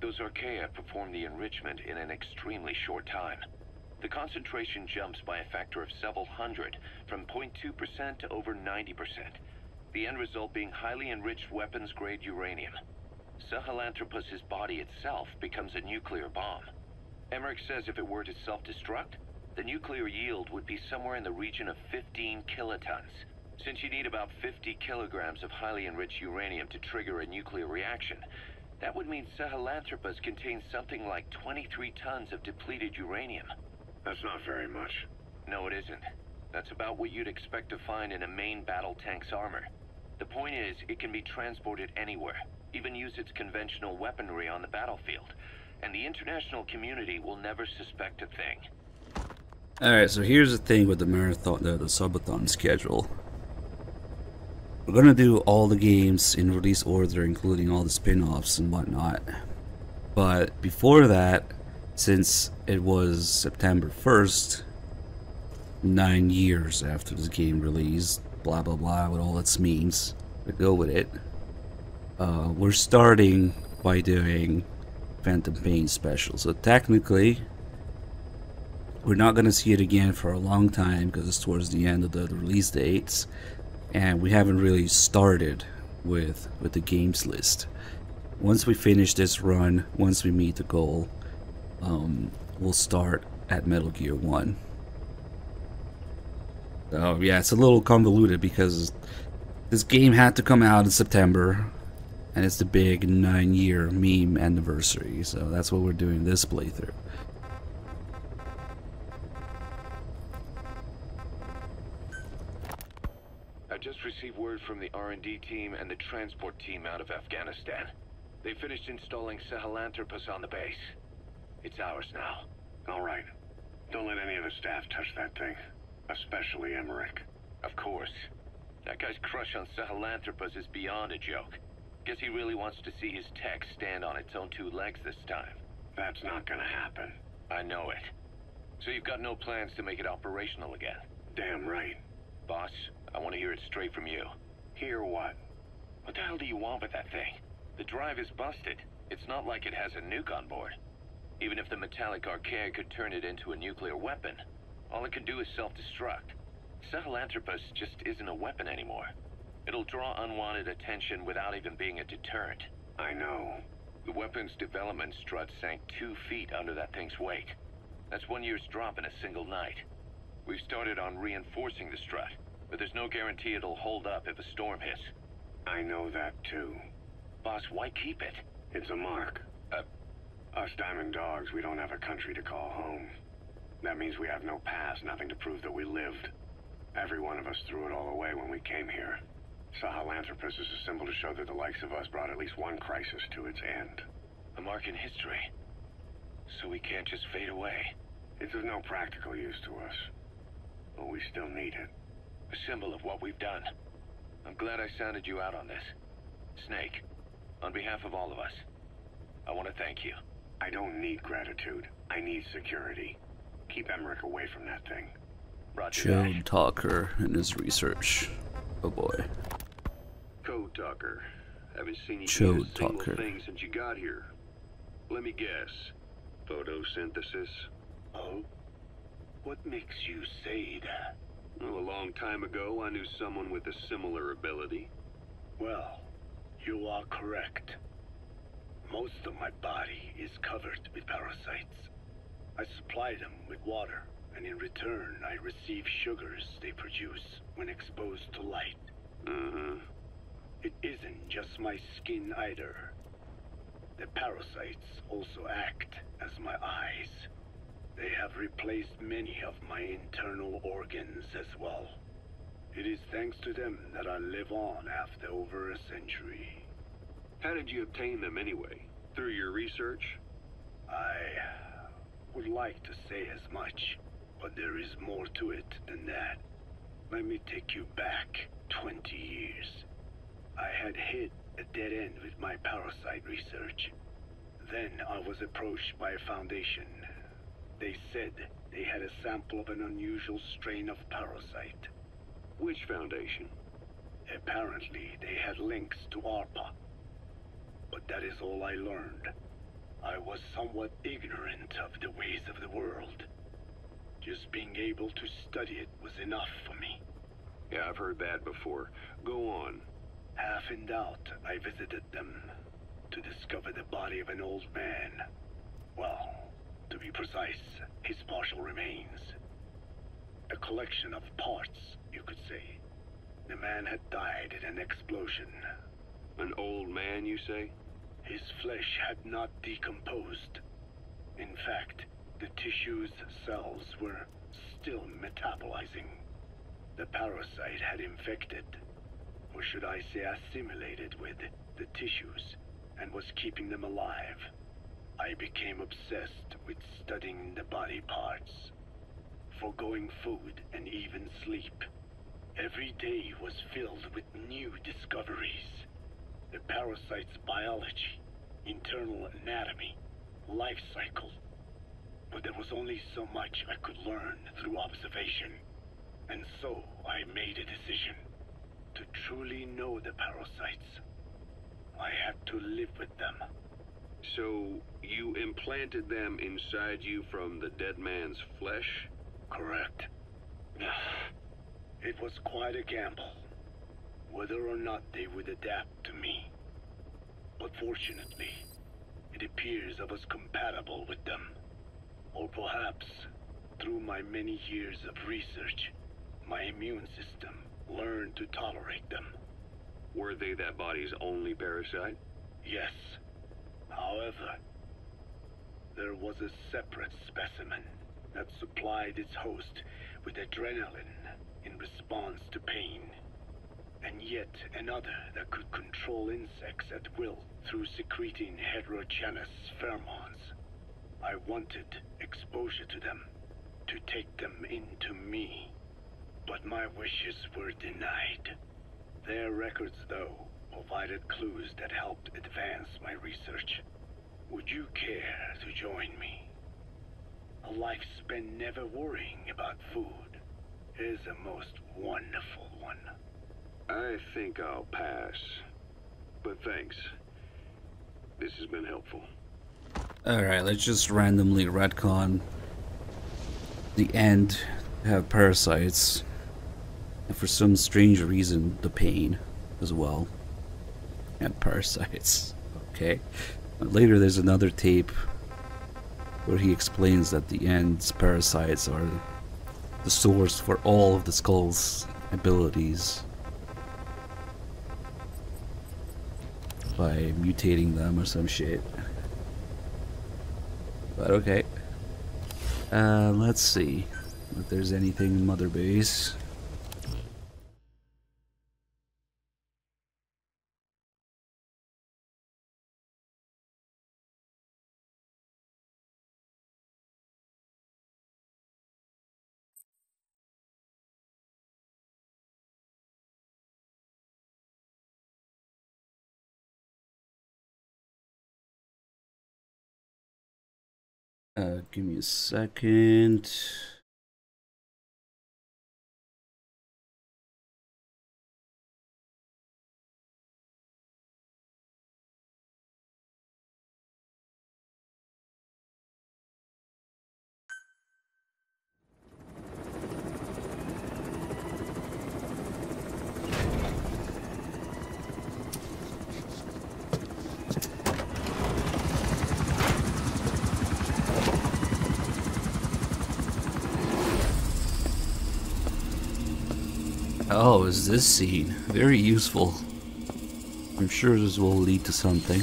Those archaea perform the enrichment in an extremely short time. The concentration jumps by a factor of several hundred, from 0.2% to over 90%. The end result being highly enriched weapons-grade uranium. Sahelanthropus' body itself becomes a nuclear bomb. Emmerich says if it were to self-destruct, the nuclear yield would be somewhere in the region of 15 kilotons, Since you need about 50 kilograms of highly enriched uranium to trigger a nuclear reaction, that would mean Sahelanthropus contains something like 23 tons of depleted uranium. That's not very much. No, it isn't. That's about what you'd expect to find in a main battle tank's armor. The point is, it can be transported anywhere, even use its conventional weaponry on the battlefield, and the international community will never suspect a thing. Alright, so here's the thing with the marathon, the subathon schedule. We're gonna do all the games in release order, including all the spin-offs and whatnot. But before that, since it was September 1st, 9 years after this game released, blah blah blah, with all its memes to go with it, we're starting by doing Phantom Pain special. So technically, we're not gonna see it again for a long time because it's towards the end of the release dates, and we haven't really started with the games list. Once we finish this run, once we meet the goal, we'll start at Metal Gear 1. So yeah, it's a little convoluted because this game had to come out in September, and it's the big 9-year meme anniversary, so that's what we're doing this playthrough. I just received word from the R&D team and the transport team out of Afghanistan. They finished installing Sahelanthropus on the base. It's ours now. All right. Don't let any of the staff touch that thing. Especially Emmerich. Of course. That guy's crush on Sahelanthropus is beyond a joke. Guess he really wants to see his tech stand on its own 2 legs this time. That's not gonna happen. I know it. So you've got no plans to make it operational again? Damn right. Boss, I want to hear it straight from you. Hear what? What the hell do you want with that thing? The drive is busted. It's not like it has a nuke on board. Even if the metallic archaea could turn it into a nuclear weapon, all it can do is self-destruct. Sahelanthropus just isn't a weapon anymore. It'll draw unwanted attention without even being a deterrent. I know. The weapon's development strut sank 2 feet under that thing's weight. That's 1 year's drop in a single night. We've started on reinforcing the strut, but there's no guarantee it'll hold up if a storm hits. I know that too. Boss, why keep it? It's a mark. Us Diamond Dogs, we don't have a country to call home. That means we have no past, nothing to prove that we lived. Every one of us threw it all away when we came here. Sahelanthropus is a symbol to show that the likes of us brought at least one crisis to its end. A mark in history. So we can't just fade away. It's of no practical use to us. But we still need it. A symbol of what we've done. I'm glad I sounded you out on this. Snake, on behalf of all of us, I want to thank you. I don't need gratitude. I need security. Keep Emmerich away from that thing. Roger. Chode Talker in his research. Oh boy. Code Talker. Haven't seen you do a Chode single Talker. thing since you got here. Let me guess. Photosynthesis? Oh? What makes you say that? Well, a long time ago, I knew someone with a similar ability. Well, you are correct. Most of my body is covered with parasites. I supply them with water, and in return, I receive sugars they produce when exposed to light. It isn't just my skin either. The parasites also act as my eyes. They have replaced many of my internal organs as well. It is thanks to them that I live on after over a century. How did you obtain them anyway? Through your research? I would like to say as much, but there is more to it than that. Let me take you back 20 years. I had hit a dead end with my parasite research. Then I was approached by a foundation. They said they had a sample of an unusual strain of parasite. Which foundation? Apparently, they had links to ARPA. But that is all I learned. I was somewhat ignorant of the ways of the world. Just being able to study it was enough for me. Yeah, I've heard that before. Go on. Half in doubt, I visited them to discover the body of an old man. Well, to be precise, his partial remains. A collection of parts, you could say. The man had died in an explosion. An old man, you say? His flesh had not decomposed. In fact, the tissue's cells were still metabolizing. The parasite had infected, or should I say assimilated with, the tissues, and was keeping them alive. I became obsessed with studying the body parts, foregoing food and even sleep. Every day was filled with new discoveries. The parasite's biology, internal anatomy, life cycle. But there was only so much I could learn through observation. And so I made a decision. To truly know the parasites, I had to live with them. So, you implanted them inside you from the dead man's flesh? Correct. It was quite a gamble, whether or not they would adapt to me. But fortunately, it appears I was compatible with them. Or perhaps, through my many years of research, my immune system learned to tolerate them. Were they that body's only parasite? Yes. However, there was a separate specimen that supplied its host with adrenaline in response to pain, and yet another that could control insects at will through secreting heterogeneous pheromones. I wanted exposure to them, to take them into me, but my wishes were denied. Their records, though, provided clues that helped advance my research. Would you care to join me? A life spent never worrying about food is a most wonderful one. I think I'll pass. But thanks. This has been helpful. Alright, let's just randomly retcon the end, have parasites, and for some strange reason, the pain as well. And parasites. Okay. But later there's another tape where he explains that the end's parasites are the source for all of the Skull's abilities by mutating them or some shit. But okay. Let's see if there's anything in Mother Base. Give me a second. Oh, is this scene very useful? I'm sure this will lead to something.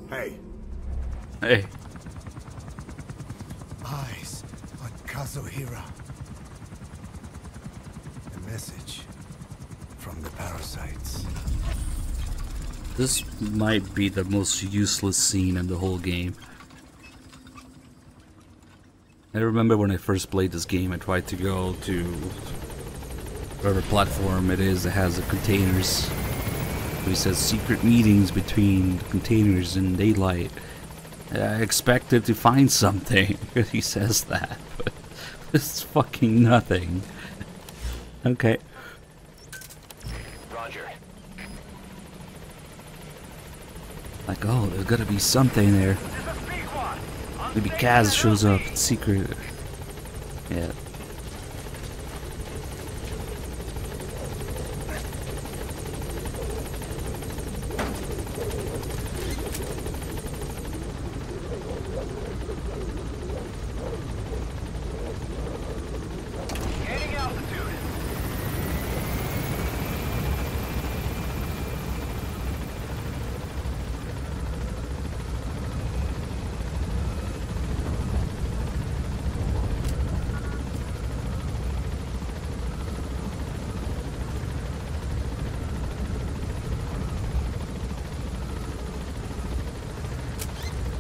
Hey. Hey. Eyes on Kazuhira. A message from the parasites. This might be the most useless scene in the whole game. I remember when I first played this game, I tried to go to whatever platform it is that has the containers. But he says secret meetings between the containers in daylight. I expected to find something. He says that, but it's fucking nothing. Okay. Roger. Like, oh, there's gotta be something there. There's a big one! Maybe Kaz shows up. It's secret. Yeah.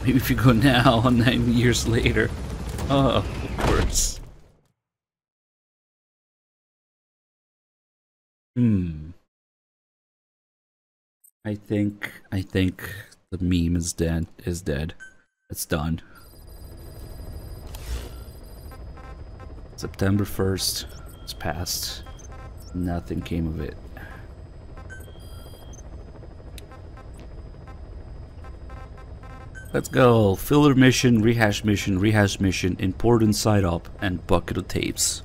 Maybe if you go now, 9 years later. Oh, of course. I think the meme is dead. It's done. September 1st. It's passed. Nothing came of it. Let's go. Filler mission, rehash mission, important side up, and bucket of tapes.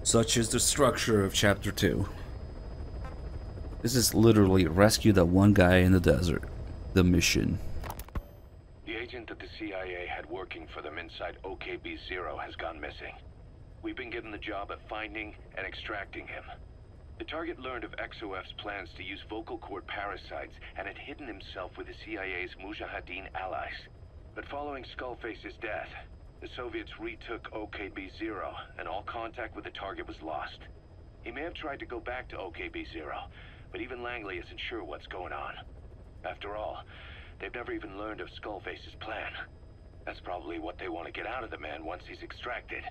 Such is the structure of chapter 2. This is literally rescue that one guy in the desert. The mission. The agent that the CIA had working for them inside OKB-0 has gone missing. We've been given the job of finding and extracting him. The target learned of XOF's plans to use vocal cord parasites and had hidden himself with the CIA's Mujahideen allies. But following Skullface's death, the Soviets retook OKB-0 and all contact with the target was lost. He may have tried to go back to OKB-0, but even Langley isn't sure what's going on. After all, they've never even learned of Skullface's plan. That's probably what they want to get out of the man once he's extracted.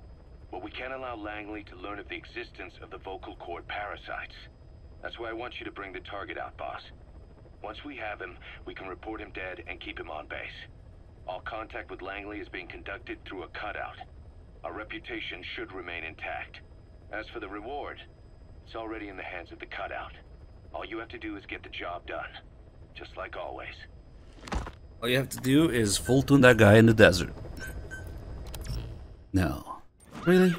But we can't allow Langley to learn of the existence of the vocal cord parasites. That's why I want you to bring the target out, boss. Once we have him, we can report him dead and keep him on base. All contact with Langley is being conducted through a cutout. Our reputation should remain intact. As for the reward, it's already in the hands of the cutout. All you have to do is get the job done. Just like always. All you have to do is full tune that guy in the desert. No. Really?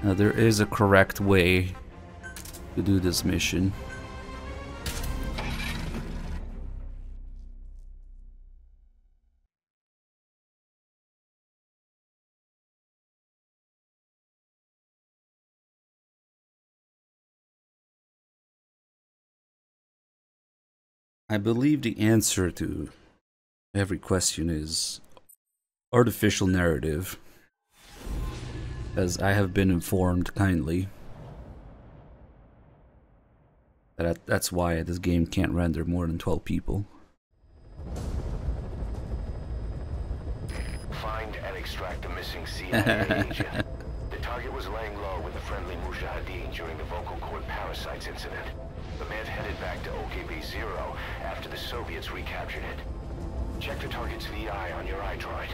Now there is a correct way to do this mission. I believe the answer to every question is artificial narrative, as I have been informed kindly that that's why this game can't render more than 12 people. Find and extract the missing CIA agent. The target was laying low with the friendly Mujahideen during the vocal cord parasites incident. The man headed back to OKB-0 after the Soviets recaptured it. Check the target's VI on your iDroid.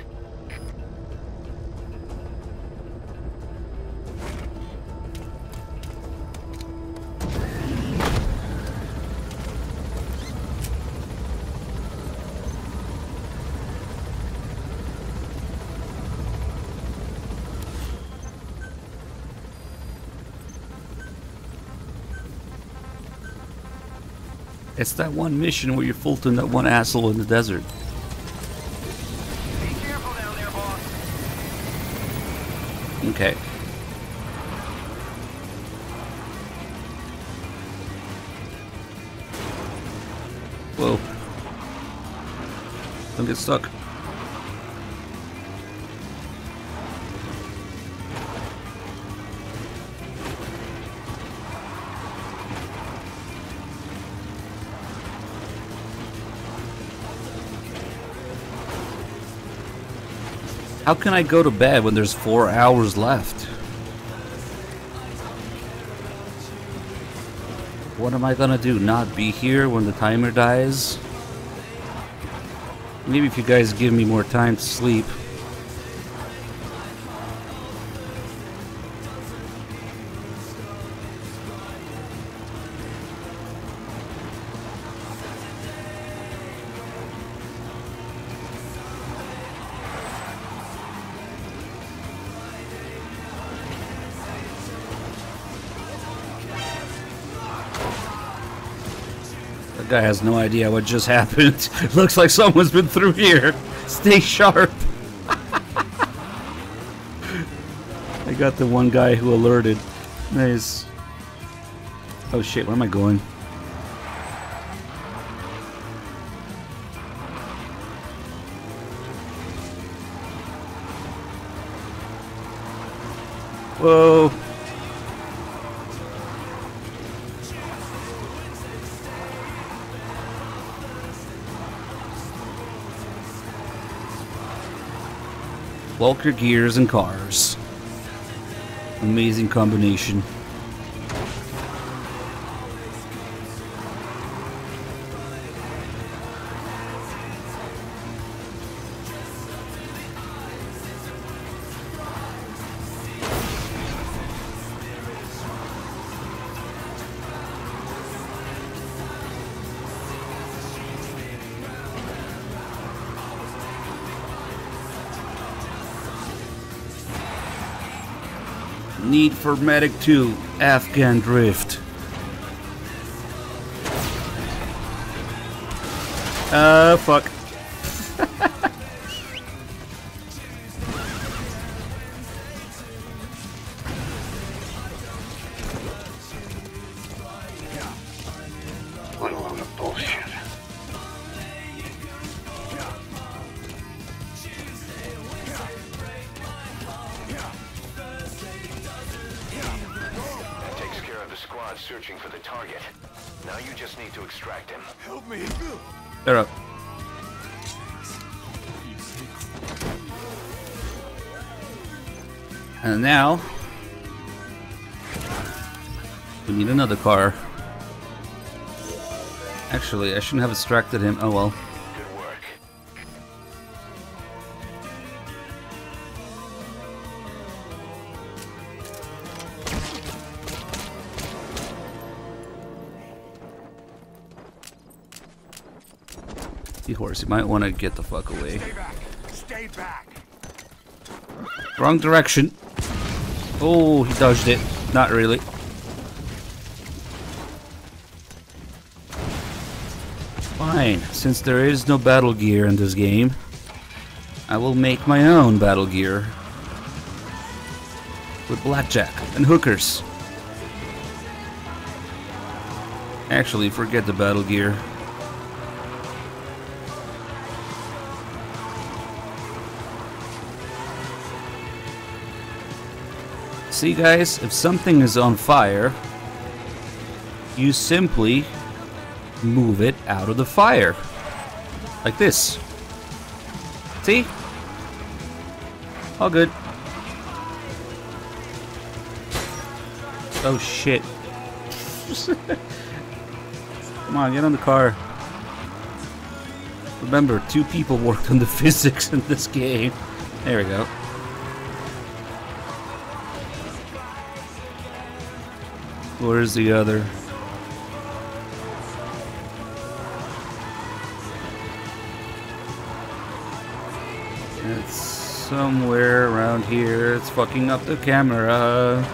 It's that one mission where you're full tune that one asshole in the desert. Be careful down there, boss. Okay. Whoa. Don't get stuck. How can I go to bed when there's 4 hours left? What am I gonna do? Not be here when the timer dies? Maybe if you guys give me more time to sleep. Guy has no idea what just happened. Looks like someone's been through here. Stay sharp. I got the one guy who alerted. Nice. Oh shit, where am I going? Whoa. Walker gears and cars. Amazing combination. Need for Medic 2, Afghan Drift. Fuck. What a load of bullshit. Takes care of the squad searching for the target. Now you just need to extract him. Help me! Shut up. And now we need another car. Actually, I shouldn't have extracted him. Oh well. Good work. Horse, you might want to get the fuck away. Stay back! Stay back! Wrong direction. Oh, he dodged it. Not really. Fine. Since there is no battle gear in this game, I will make my own battle gear. With blackjack and hookers. Actually, forget the battle gear. See guys, if something is on fire, you simply move it out of the fire. Like this. See? All good. Oh shit. Come on, get on the car. Remember, 2 people worked on the physics in this game. There we go. Where's the other? It's somewhere around here. It's fucking up the camera.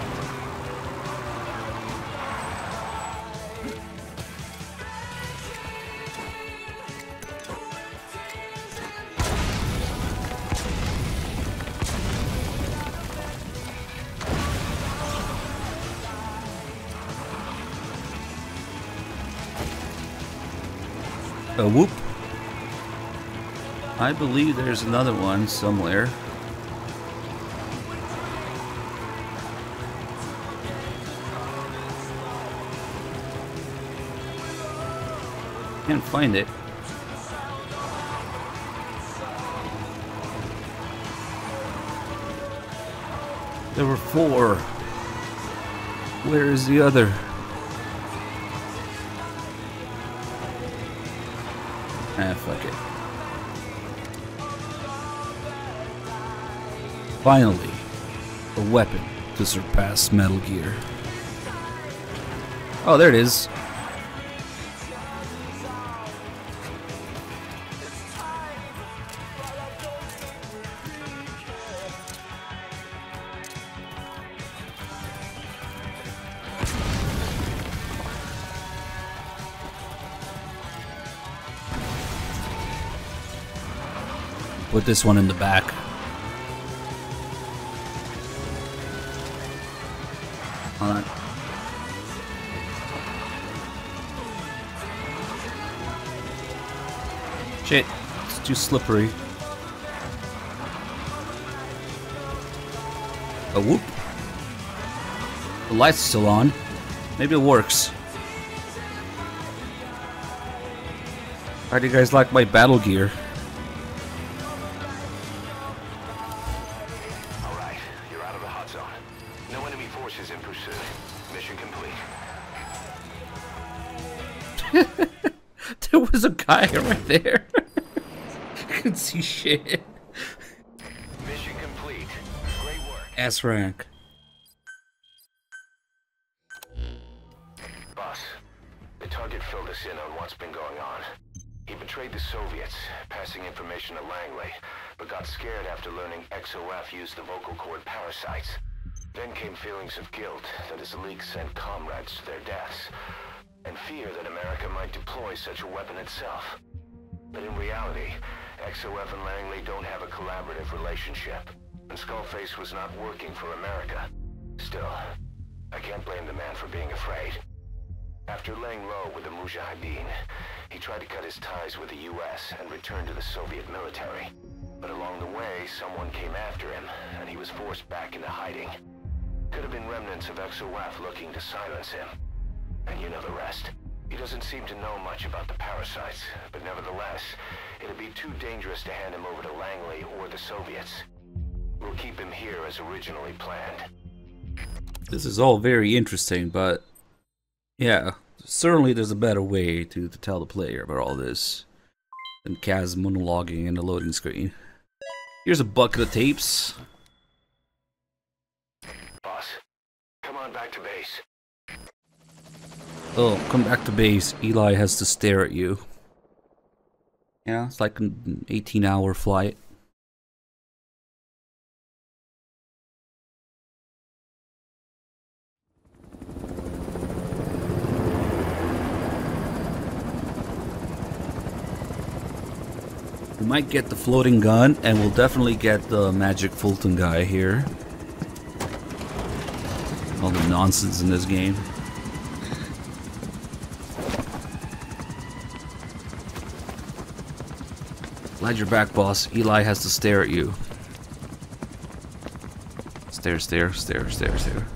A whoop. I believe there's another one somewhere. Can't find it. There were 4. Where is the other? Ah, fuck it. Finally, a weapon to surpass Metal Gear. Oh, there it is. put this one in the back. Hold on. Shit, it's too slippery. Oh, whoop. The light's still on. Maybe it works. How do you guys like my battle gear? Alright, you're out of the hot zone. No enemy forces in pursuit. Mission complete. There was a guy right there. I couldn't see shit. Mission complete. Great work. S rank. Boss, the target filled us in on what's been going on. He betrayed the Soviets, passing information to Langley, but got scared after learning XOF used the vocal cord parasites. Then came feelings of guilt that his leaks sent comrades to their deaths, and fear that America might deploy such a weapon itself. But in reality, XOF and Langley don't have a collaborative relationship, and Skullface was not working for America. Still, I can't blame the man for being afraid. After laying low with the Mujahideen, he tried to cut his ties with the US and return to the Soviet military. But along the way, someone came after him, and he was forced back into hiding. Could have been remnants of XOF looking to silence him. And you know the rest. He doesn't seem to know much about the parasites, but nevertheless, it'd be too dangerous to hand him over to Langley or the Soviets. We'll keep him here as originally planned. This is all very interesting, but yeah, certainly there's a better way to tell the player about all this than Kaz monologuing in the loading screen. Here's a bucket of tapes. Boss, come on back to base. Oh, come back to base. Eli has to stare at you. Yeah, it's like an 18-hour flight. We might get the floating gun, and we'll definitely get the magic Fulton guy here. All the nonsense in this game. Glad you're back, boss. Eli has to stare at you. Stare, stare, stare, stare, stare.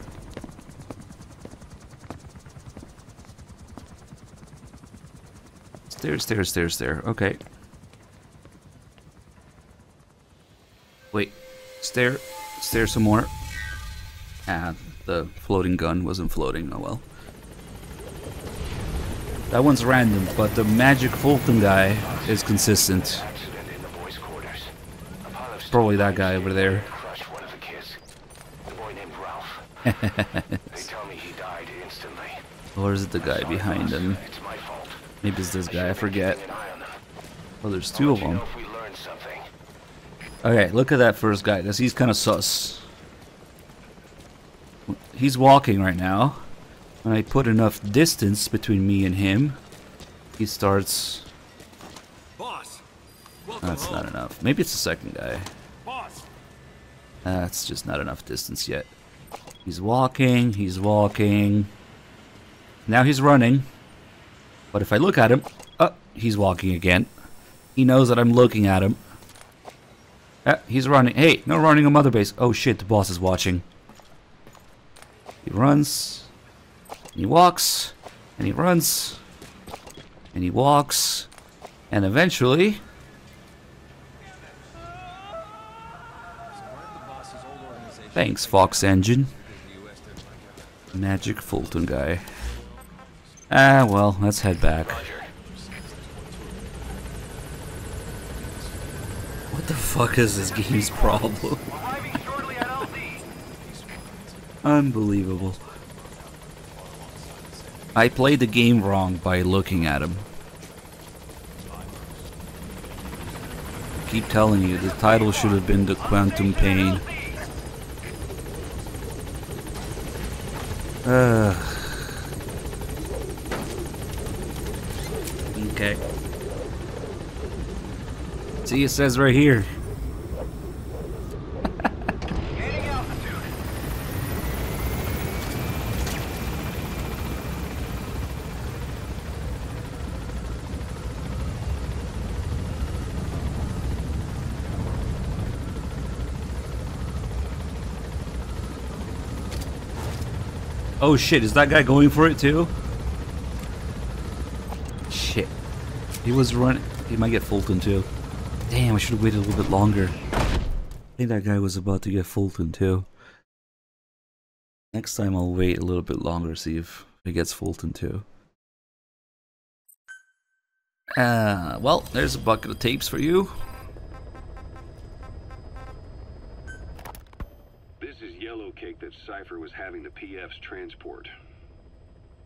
Stare, stare, stare, stare. Okay. Wait. Stare. Stare some more. Ah, the floating gun wasn't floating. Oh well. That one's random, but the magic Fulton guy is consistent. Probably that guy over there. They tell me he died instantly. Or is it the guy behind him? Maybe it's this guy, I forget. Oh, there's two of them. Okay, look at that first guy, because he's kind of sus. He's walking right now. When I put enough distance between me and him, he starts... That's not enough. Maybe it's the second guy. That's just not enough distance yet. He's walking, he's walking. Now he's running. But if I look at him... Oh, he's walking again. He knows that I'm looking at him. He's running. Hey, no running on Mother Base. Oh shit, the boss is watching. He runs. And he walks. And he runs. And he walks. And eventually... Thanks, Fox Engine. Magic Fulton guy. Ah, well, let's head back. What the fuck is this game's problem? Unbelievable. I played the game wrong by looking at him. I keep telling you, the title should have been The Quantum Pain. Okay. See, it says right here, Oh shit, is that guy going for it too? Shit. He was running. He might get Fulton too. Damn, I should have waited a little bit longer. I think that guy was about to get Fulton too. Next time I'll wait a little bit longer, see if he gets Fulton too. Well, there's a bucket of tapes for you. This is yellow cake that Cypher was having the PF's transport.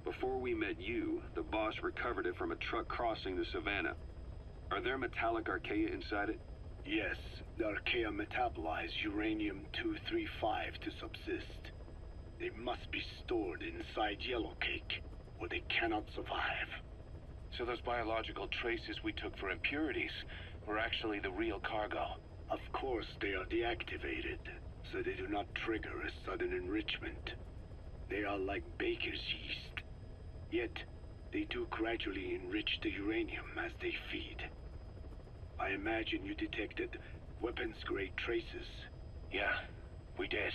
Before we met you, the boss recovered it from a truck crossing the Savannah. Are there metallic archaea inside it? Yes, the archaea metabolize uranium-235 to subsist. They must be stored inside yellow cake, or they cannot survive. So those biological traces we took for impurities were actually the real cargo? Of course they are deactivated, so they do not trigger a sudden enrichment. They are like baker's yeast. Yet, they do gradually enrich the uranium as they feed. I imagine you detected weapons-grade traces. Yeah, we did.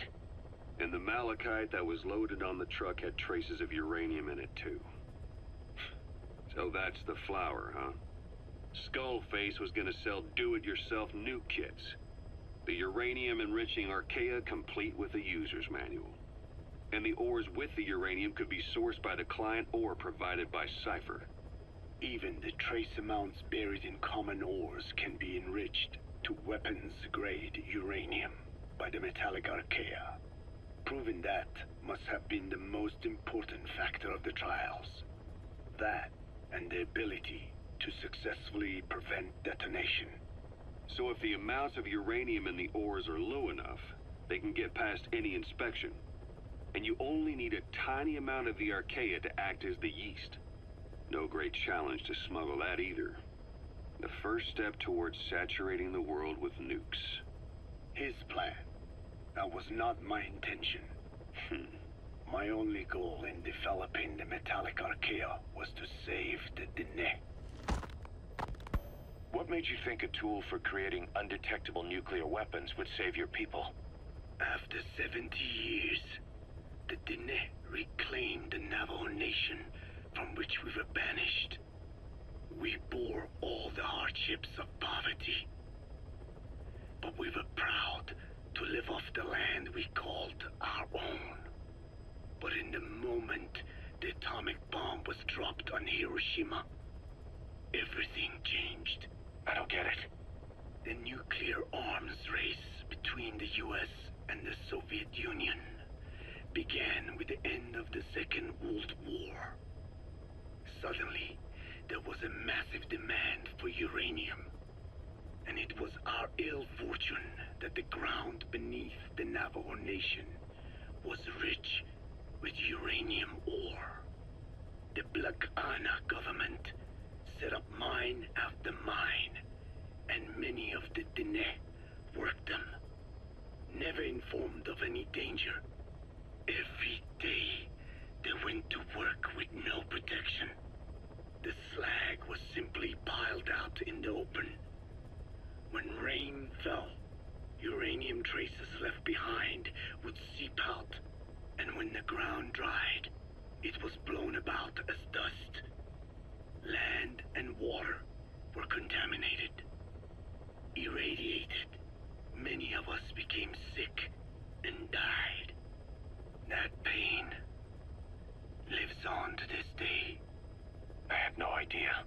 And the malachite that was loaded on the truck had traces of uranium in it too. So that's the flower, huh? Skullface was gonna sell do-it-yourself nuke kits. The uranium-enriching archaea complete with a user's manual. And the ores with the uranium could be sourced by the client or provided by Cypher. Even the trace amounts buried in common ores can be enriched to weapons-grade uranium by the metallic archaea. Proving that must have been the most important factor of the trials. That and the ability to successfully prevent detonation. So if the amounts of uranium in the ores are low enough, they can get past any inspection. And you only need a tiny amount of the archaea to act as the yeast. No great challenge to smuggle that either. The first step towards saturating the world with nukes. His plan. That was not my intention. My only goal in developing the metallic archaea was to save the Dene. What made you think a tool for creating undetectable nuclear weapons would save your people? After 70 years, the Dene reclaimed the Navajo nation from which we were banished. We bore all the hardships of poverty, but we were proud to live off the land we called our own. But in the moment the atomic bomb was dropped on Hiroshima, everything changed. I don't get it. The nuclear arms race between the US and the Soviet Union began with the end of the Second World War. Suddenly, there was a massive demand for uranium. And it was our ill fortune that the ground beneath the Navajo Nation was rich with uranium ore. The Black Ana government set up mine after mine, and many of the Dene worked them, never informed of any danger. Every day, they went to work with no protection. The slag was simply piled out in the open. When rain fell, uranium traces left behind would seep out, and when the ground dried, it was blown about as dust. Land and water were contaminated, irradiated. Many of us became sick and died. That pain lives on to this day. I had no idea.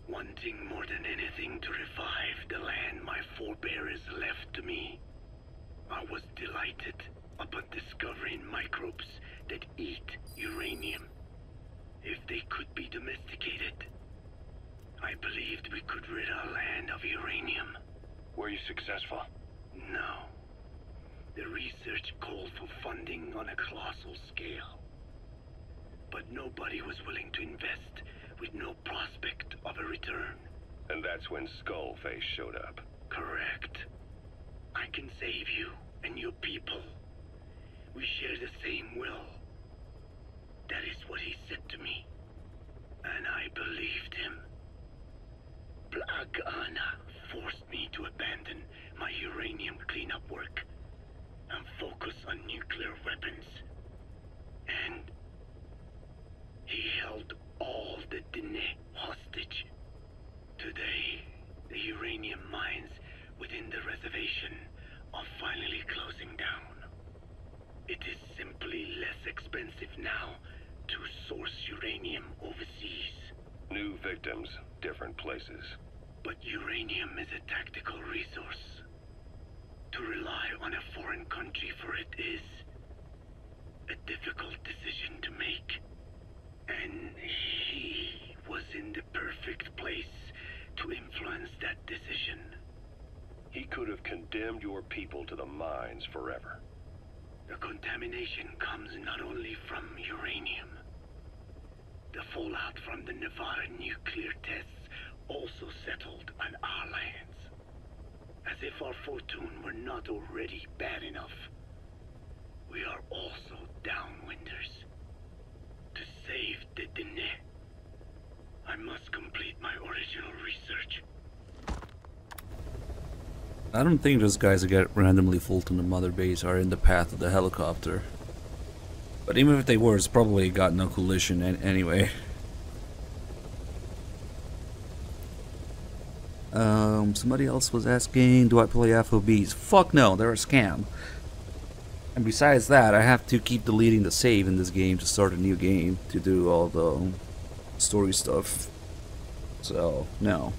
Wanting more than anything to revive the land my forebears left to me, I was delighted upon discovering microbes that eat uranium. If they could be domesticated, I believed we could rid our land of uranium. Were you successful? No. The research called for funding on a colossal scale. But nobody was willing to invest with no prospect of a return. And that's when Skullface showed up. Correct. I can save you and your people. We share the same will. That is what he said to me. And I believed him. Black Ana forced me to abandon my uranium cleanup work and focus on nuclear weapons. And expensive now to source uranium overseas. New victims, different places. But uranium is a tactical resource. To rely on a foreign country for it is a difficult decision to make. And he was in the perfect place to influence that decision. He could have condemned your people to the mines forever. The contamination comes not only from uranium. The fallout from the Nevada nuclear tests also settled on our lands. As if our fortune were not already bad enough, we are also downwinders. To save the Dene, I must complete my original research. I don't think those guys that get randomly full on the mother base are in the path of the helicopter. But even if they were, it's probably got no collision anyway. Somebody else was asking, do I play FOBs? Fuck no, they're a scam. And besides that, I have to keep deleting the save in this game to start a new game to do all the story stuff. So, no.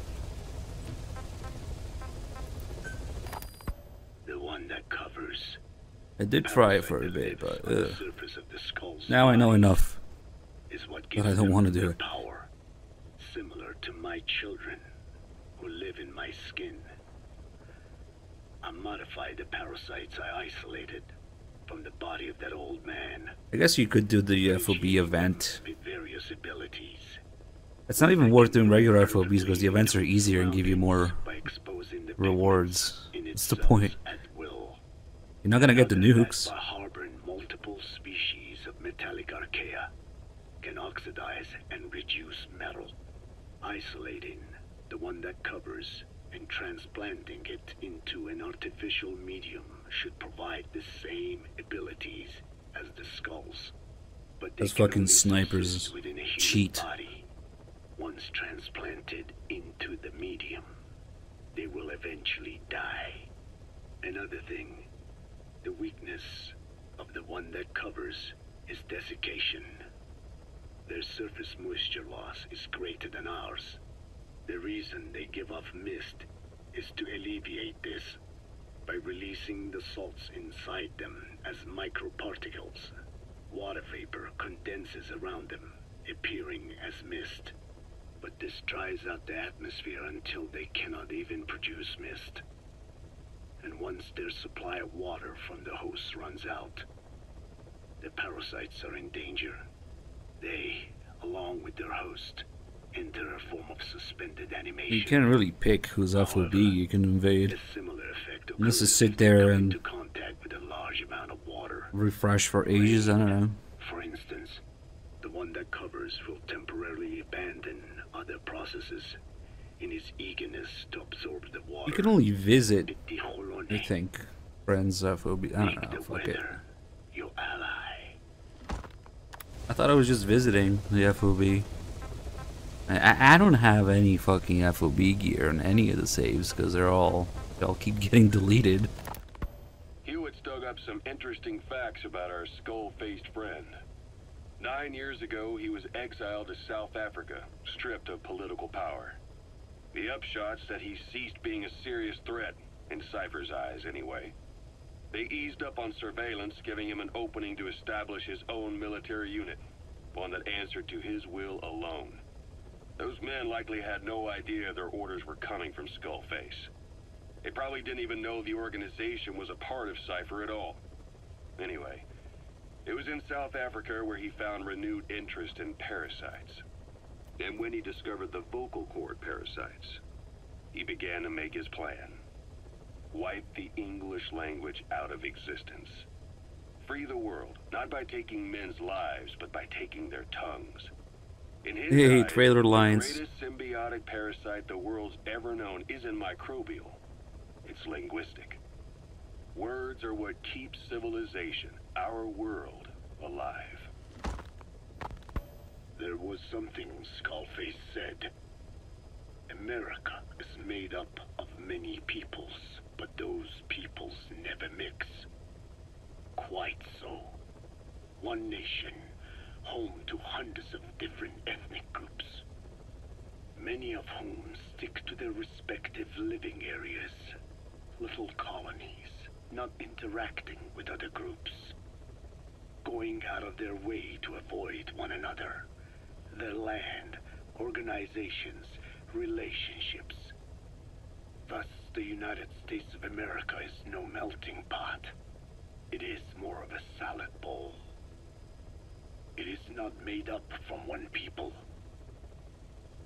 The one that covers. I did try it for a bit, but now I know enough that I don't want to do it. Power, similar to my children who live in my skin. I modified the parasites I isolated from the body of that old man. I guess you could do the FOB event. With various abilities. It's not even worth doing regular FOBs because the events are easier and give you more rewards. That's the point. You're not gonna get the nukes. By harboring multiple species of metallic archaea, can oxidize and reduce metal. Isolating the one that covers and transplanting it into an artificial medium should provide the same abilities as the skulls. But those fucking snipers cheat. Body. Once transplanted into the medium, they will eventually die. Another thing, the weakness of the one that covers is desiccation. Their surface moisture loss is greater than ours. The reason they give off mist is to alleviate this by releasing the salts inside them as microparticles. Water vapor condenses around them, appearing as mist. But this dries out the atmosphere until they cannot even produce mist. And once their supply of water from the host runs out, the parasites are in danger. They, along with their host, enter a form of suspended animation. You can't really pick whose FOB you can invade. Unless you sit there and refresh for ages, I don't know. For instance, the one that covers will temporarily abandon other processes in his eagerness to absorb the water. You can only visit, I think, friends FOB. I don't know, fuck it. Your ally. I thought I was just visiting the FOB. I don't have any fucking FOB gear in any of the saves because they all keep getting deleted. Hewitt's dug up some interesting facts about our skull-faced friend. 9 years ago, he was exiled to South Africa, stripped of political power. The upshot said he ceased being a serious threat, in Cypher's eyes anyway. They eased up on surveillance, giving him an opening to establish his own military unit, one that answered to his will alone. Those men likely had no idea their orders were coming from Skullface. They probably didn't even know the organization was a part of Cypher at all. Anyway, it was in South Africa where he found renewed interest in parasites. And when he discovered the vocal cord parasites, he began to make his plan. Wipe the English language out of existence. Free the world, not by taking men's lives, but by taking their tongues. In his eyes, trailer lines. The greatest symbiotic parasite the world's ever known isn't microbial. It's linguistic. Words are what keeps civilization, our world, alive. There was something Skullface said. America is made up of many peoples, but those peoples never mix. Quite so. one nation, home to hundreds of different ethnic groups, many of whom stick to their respective living areas, little colonies, not interacting with other groups, going out of their way to avoid one another, their land, organizations, relationships. Thus, the United States of America is no melting pot. It is more of a salad bowl. It is not made up from one people,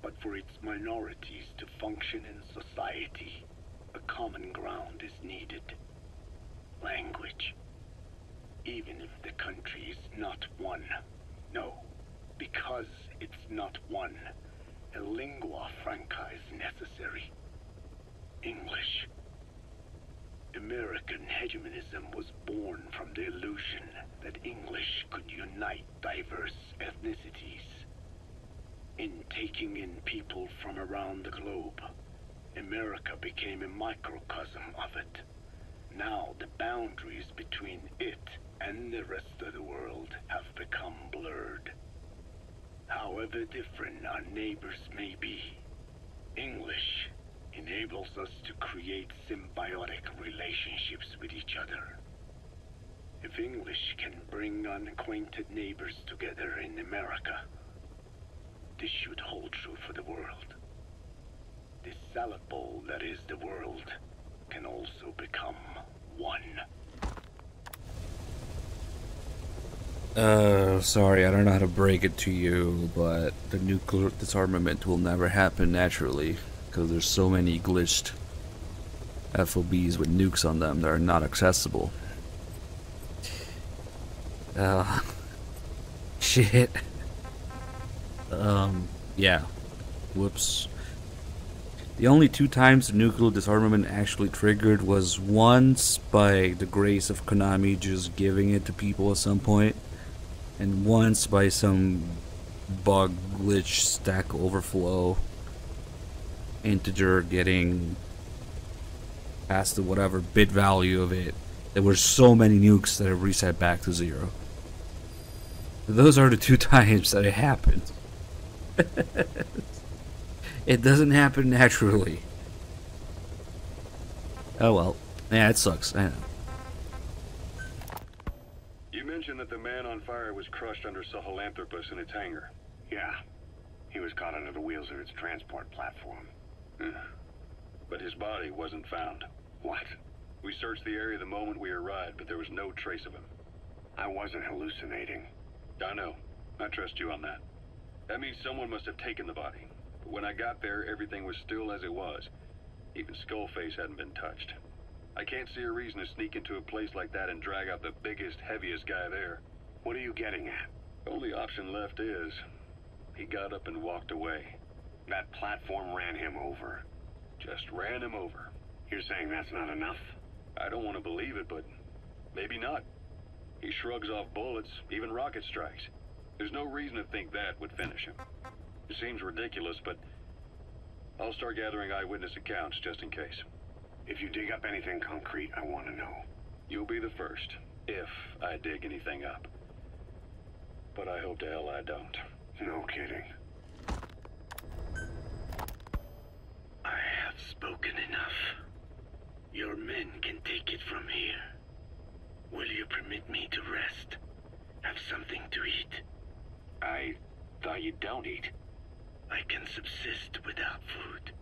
but for its minorities to function in society, a common ground is needed. Language. Even if the country is not one. No, because it's not one, a lingua franca is necessary. English. American hegemonism was born from the illusion that English could unite diverse ethnicities. In taking in people from around the globe, America became a microcosm of it. Now the boundaries between it and the rest of the world have become blurred. However different our neighbors may be, English enables us to create symbiotic relationships with each other. If English can bring unacquainted neighbors together in America, this should hold true for the world. This salad bowl that is the world can also become one. Sorry, I don't know how to break it to you, but the nuclear disarmament will never happen naturally, because there's so many glitched FOBs with nukes on them that are not accessible. Shit. Yeah. Whoops. The only 2 times the nuclear disarmament actually triggered was once by the grace of Konami just giving it to people at some point, and once by some bug glitch stack overflow integer getting past the whatever bit value of it. There were so many nukes that have reset back to 0. Those are the 2 times that it happened. It doesn't happen naturally. Oh well. Yeah, it sucks. I know. You mentioned that the man on fire was crushed under Sahelanthropus in its hangar. Yeah. He was caught under the wheels of its transport platform. But his body wasn't found. What? We searched the area the moment we arrived, but there was no trace of him. I wasn't hallucinating. I know. I trust you on that. That means someone must have taken the body. But when I got there, everything was still as it was. Even Skullface hadn't been touched. I can't see a reason to sneak into a place like that and drag out the biggest, heaviest guy there. What are you getting at? The only option left is he got up and walked away. That platform ran him over. Just ran him over. You're saying that's not enough? I don't want to believe it, but maybe not. He shrugs off bullets, even rocket strikes. There's no reason to think that would finish him. It seems ridiculous, but I'll start gathering eyewitness accounts just in case. If you dig up anything concrete, I want to know. You'll be the first, if I dig anything up. But I hope to hell I don't. No kidding. I have spoken enough. Your men can take it from here. Will you permit me to rest? Have something to eat? I thought you don't eat. I can subsist without food.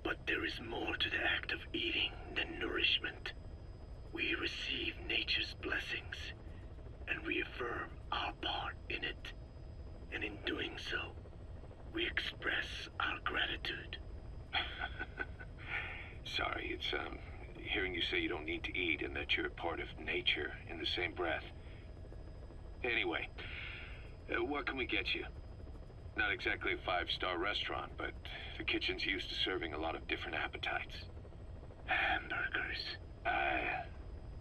But there is more to the act of eating than nourishment. We receive nature's blessings and reaffirm our part in it. And in doing so, we express our gratitude. Sorry, it's, hearing you say you don't need to eat and that you're part of nature in the same breath. Anyway, what can we get you? Not exactly a 5-star restaurant, but the kitchen's used to serving a lot of different appetites. Hamburgers.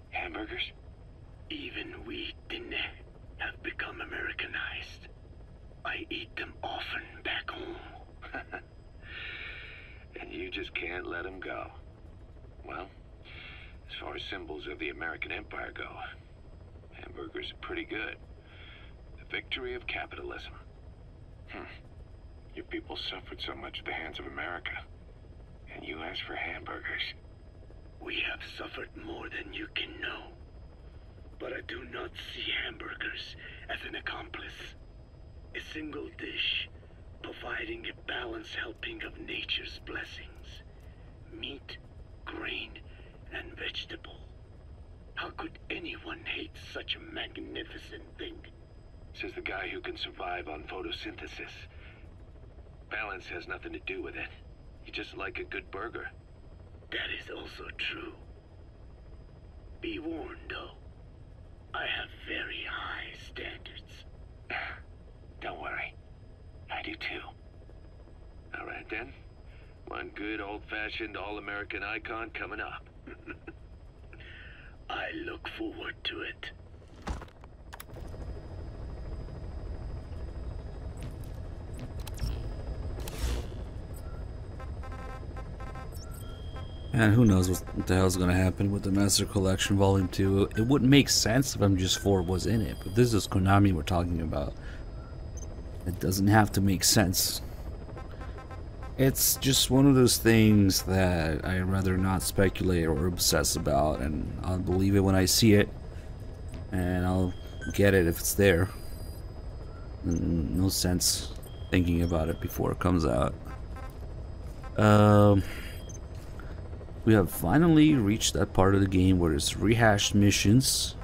Hamburgers? Even we Dinne have become Americanized. I eat them often back home. And you just can't let them go. Well, as far as symbols of the American Empire go, hamburgers are pretty good. victory of capitalism. Your people suffered so much at the hands of America. And you asked for hamburgers. We have suffered more than you can know. But I do not see hamburgers as an accomplice. A single dish, providing a balanced helping of nature's blessings. Meat, grain, and vegetable. How could anyone hate such a magnificent thing? Says the guy who can survive on photosynthesis. Balance has nothing to do with it. You just like a good burger. That is also true. Be warned, though. I have very high standards. Don't worry. I do too. All right then. One good old-fashioned all-American icon coming up. I look forward to it. And who knows what the hell's gonna happen with the Master Collection Volume 2. It wouldn't make sense if MGS4 was in it, but this is Konami we're talking about. It doesn't have to make sense. It's just one of those things that I'd rather not speculate or obsess about, and I'll believe it when I see it, and I'll get it if it's there. No sense thinking about it before it comes out. We have finally reached that part of the game where it's rehashed missions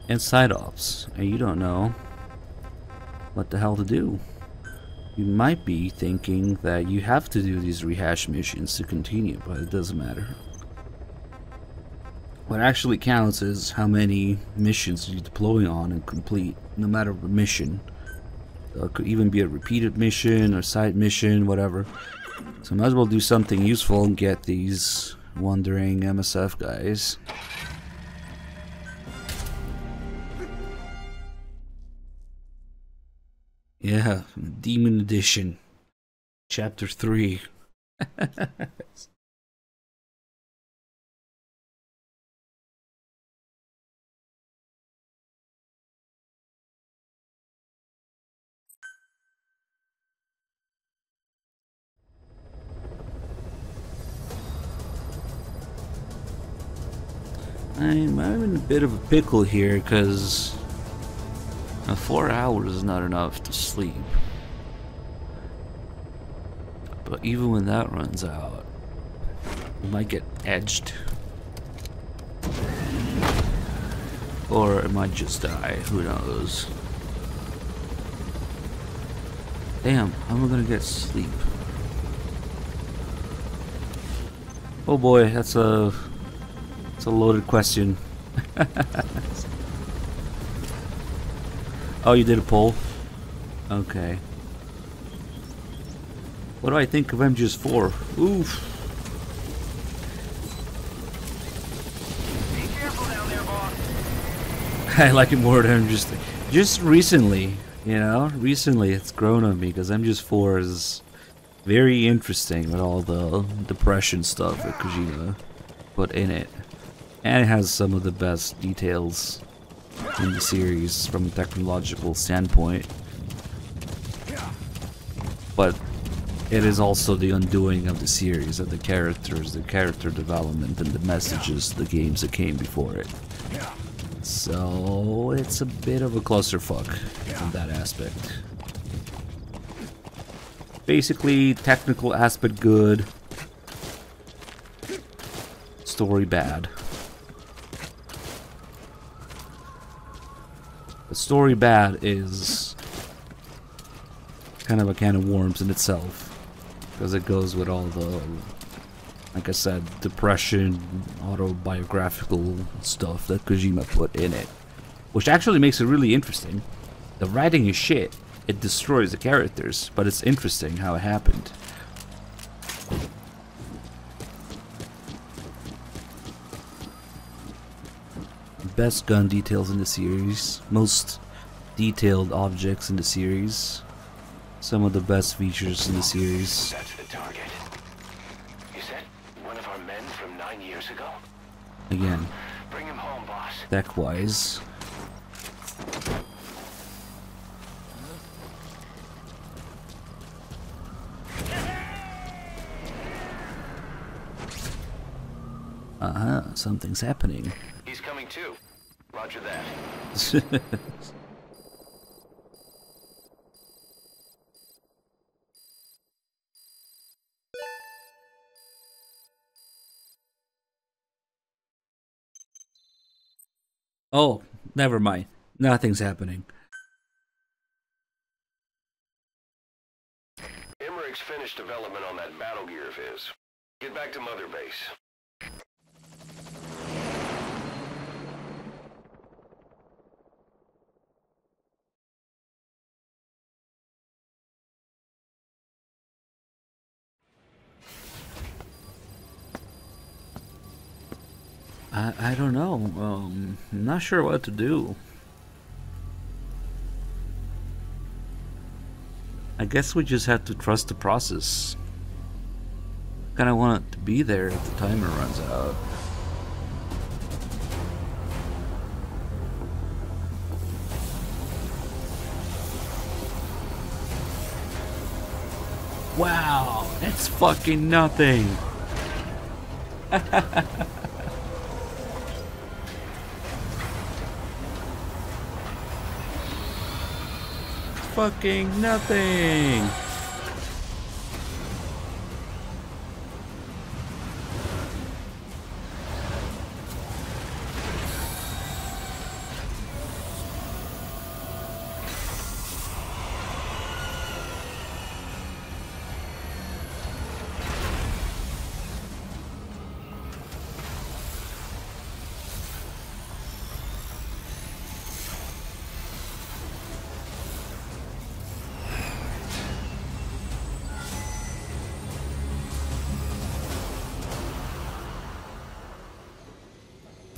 and side ops, and you don't know what the hell to do. You might be thinking that you have to do these rehashed missions to continue, but it doesn't matter. What actually counts is how many missions you deploy on and complete, no matter the mission. It could even be a repeated mission or side mission, whatever. So might as well do something useful and get these wandering MSF guys. Yeah, Demon Edition, Chapter 3. I'm in a bit of a pickle here because 4 hours is not enough to sleep. But even when that runs out, we might get edged. Or it might just die, who knows. Damn, how am I gonna get sleep? Oh boy, that's a loaded question. Oh, you did a poll? Okay. What do I think of MGS4? Oof. Be careful down there, boss. I like it more than just recently, you know? Recently it's grown on me because MGS4 is very interesting with all the depression stuff that Kojima put in it. And it has some of the best details in the series from a technological standpoint. But it is also the undoing of the series, of the characters, the character development, and the messages, the games that came before it. So it's a bit of a clusterfuck in that aspect. Basically, technical aspect good, story bad. The story bad is kind of a can of worms in itself, because it goes with all the, like I said, depression, autobiographical stuff that Kojima put in it, which actually makes it really interesting. The writing is shit. It destroys the characters, but it's interesting how it happened. Best gun details in the series, most detailed objects in the series, some of the best features in the series. That's the target. Is that one of our men from 9 years ago? Again, Bring him home, boss. tech-wise, something's happening. He's coming too. Roger that. Oh, never mind. Nothing's happening. Emmerich's finished development on that battle gear of his. Get back to Mother Base. I don't know. I'm not sure what to do. I guess we just have to trust the process. Kinda want it to be there if the timer runs out. Wow, it's fucking nothing. Fucking nothing.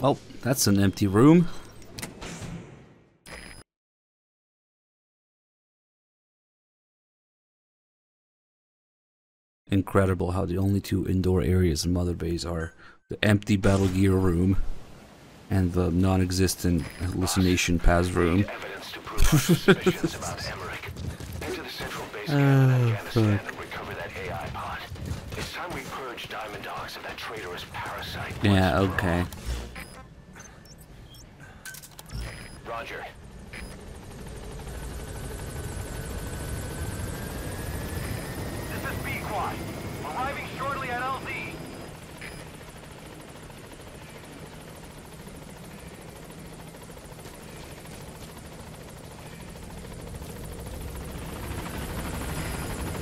Oh, that's an empty room. Incredible how the only two indoor areas in Mother Base are the empty battle gear room and the non-existent hallucination pass room. Oh, fuck. Yeah, okay. Roger. This is B-Quad. Arriving shortly at LZ.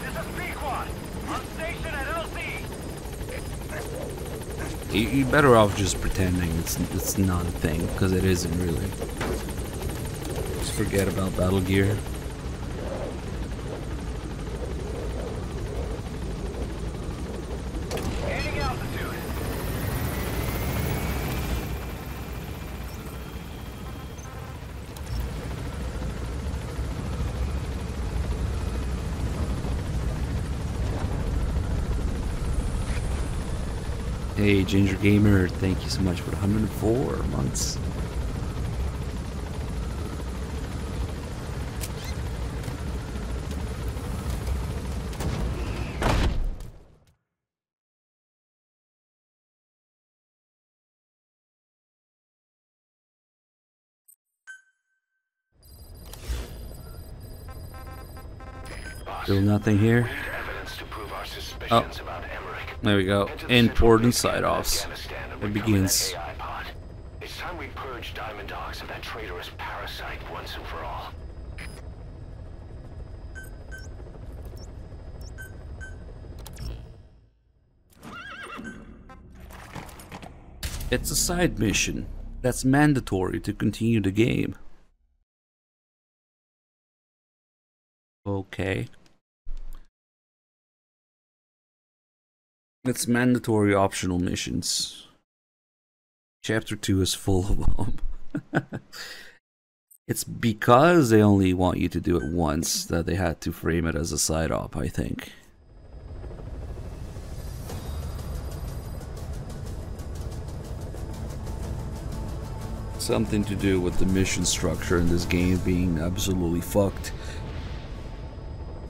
This is B-Quad. On station at LZ. You're better off just pretending it's not a thing, because it isn't really. Just forget about battle gear. Gaining altitude. Hey, Ginger Gamer, thank you so much for the 104 months. Still nothing here. Oh, there we go. Important side-offs. It begins. It's time we purge Diamond Dogs of that traitorous parasite once and for all. It's a side mission that's mandatory to continue the game. Okay. It's mandatory optional missions. Chapter 2 is full of them. It's because they only want you to do it once that they had to frame it as a side op, I think. Something to do with the mission structure in this game being absolutely fucked.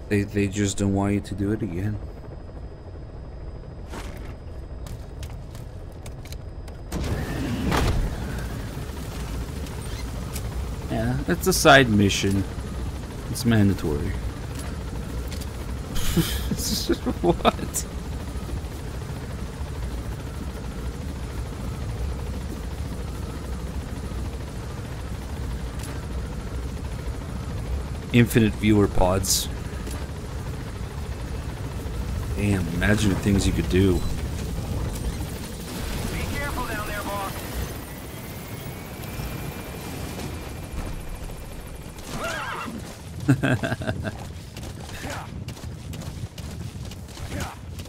They just don't want you to do it again. It's a side mission. It's mandatory. What? Infinite viewer pods. Damn, imagine the things you could do. Be careful down there, boss.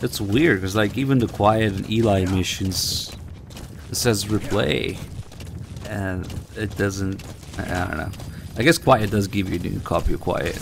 It's weird because like even the Quiet and Eli missions, it says replay, and it doesn't. I don't know. I guess Quiet does give you a new copy of Quiet.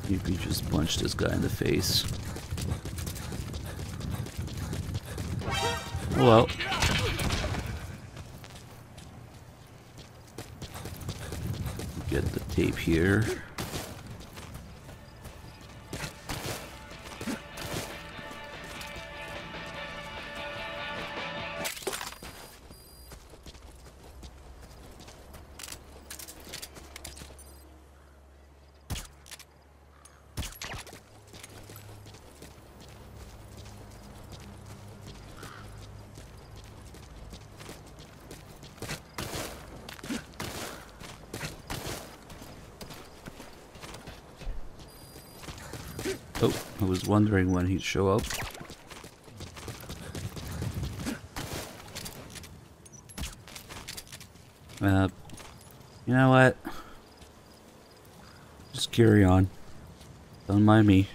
You could just punch this guy in the face. Well. Get the tape here. Oh, I was wondering when he'd show up. You know what? Just carry on. Don't mind me.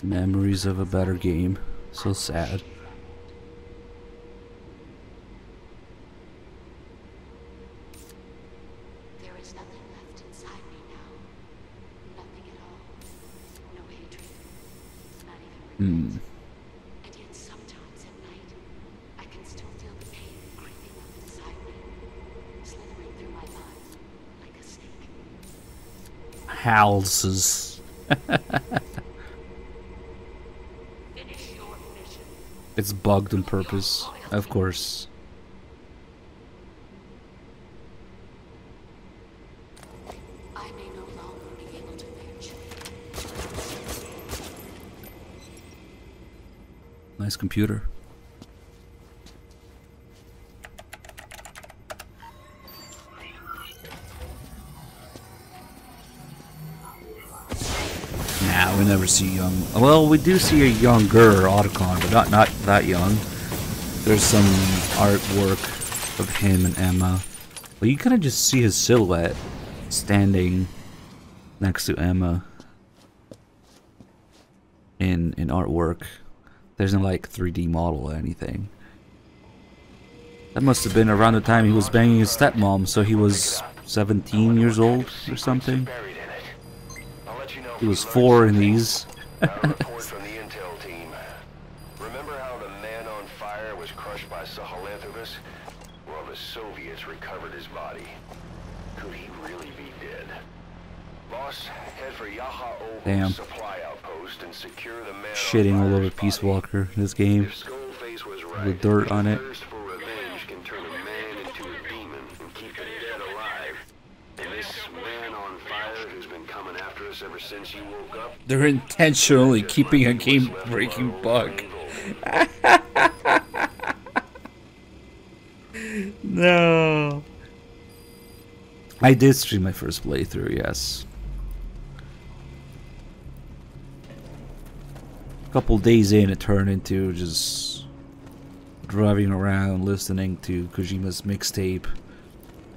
Memories of a better game. So sad. There is nothing left inside me now. Nothing at all. No hatred. Not even regret. And yet sometimes at night, I can still feel the pain creeping up inside me, slithering through my body like a snake. Houses. It's bugged on purpose, of course. I may no longer be able to reach. Nice computer. Nah, we never see young. Well, we do see a younger Otacon, but not that young. There's some artwork of him and Emma, but you kind of just see his silhouette standing next to Emma in artwork. There's no like 3D model or anything. That must have been around the time he was banging his stepmom, so he was 17 years old or something. He was 4 in these. Report from the intel team. Remember how the man on fire was crushed by Sahelanthropus? Well, the Soviets recovered his body. Could he really be dead? Boss, head for Yaha Damn. supply outpost and secure the man Shitting all over Peace Walker in this game. With dirt on it. Thirst for revenge can turn a man into a demon and keep the dead alive. And this man on fire who's been coming after us ever since you woke up. They're intentionally keeping a game-breaking bug. No. I did stream my first playthrough, yes. A couple days in, it turned into just driving around, listening to Kojima's mixtape,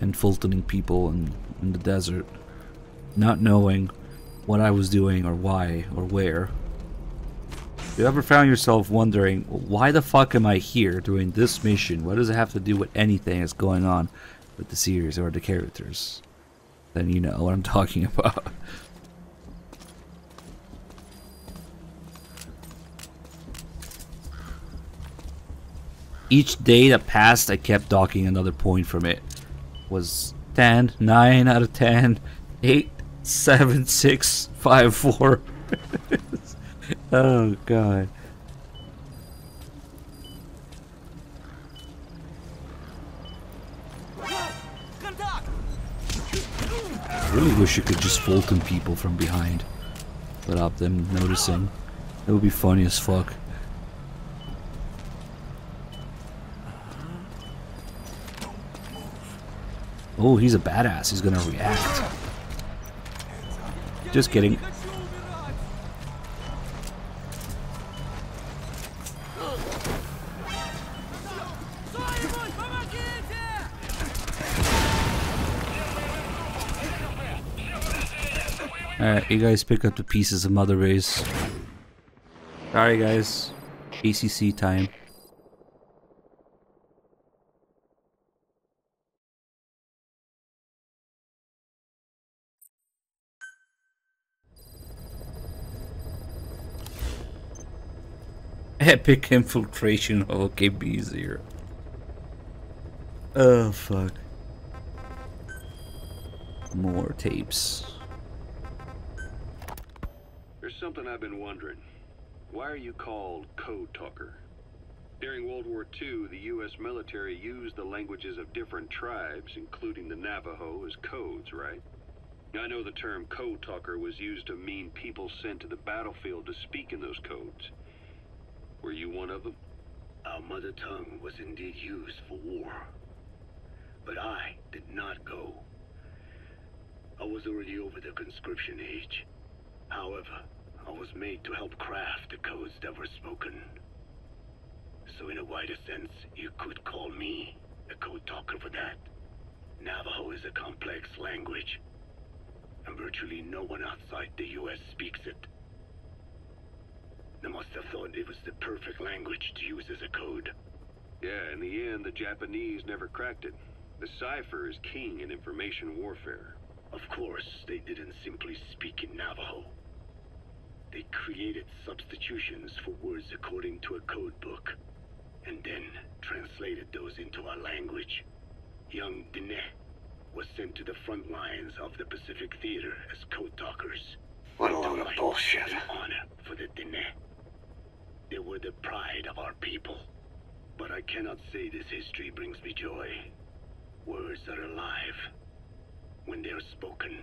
and Fultoning people in the desert, not knowing what I was doing or why or where. You ever found yourself wondering, why the fuck am I here doing this mission? What does it have to do with anything that's going on with the series or the characters? Then you know what I'm talking about. Each day that passed, I kept docking another point from it. Was 10, 9 out of 10, 8, 7, 6, 5, 4. Oh god. I really wish you could just Fulton people from behind without them noticing. It would be funny as fuck. Oh, he's a badass. He's gonna react. Just kidding. Alright, you guys pick up the pieces of Mother Base. Sorry guys. ACC time. Epic infiltration of OKB0. Oh fuck. More tapes. There's something I've been wondering. Why are you called Code Talker? During World War II, the U.S. military used the languages of different tribes, including the Navajo, as codes, right? I know the term Code Talker was used to mean people sent to the battlefield to speak in those codes. Were you one of them? Our mother tongue was indeed used for war. But I did not go. I was already over the conscription age. However, I was made to help craft the codes that were spoken. So in a wider sense, you could call me a code talker for that. Navajo is a complex language, and virtually no one outside the US speaks it. They must have thought it was the perfect language to use as a code. Yeah, in the end, the Japanese never cracked it. The cipher is king in information warfare. Of course, they didn't simply speak in Navajo. They created substitutions for words according to a code book, and then translated those into our language. Young Dene was sent to the front lines of the Pacific Theater as code talkers. What a load of bullshit. An honor for the Dene. They were the pride of our people. But I cannot say this history brings me joy. Words are alive. When they are spoken,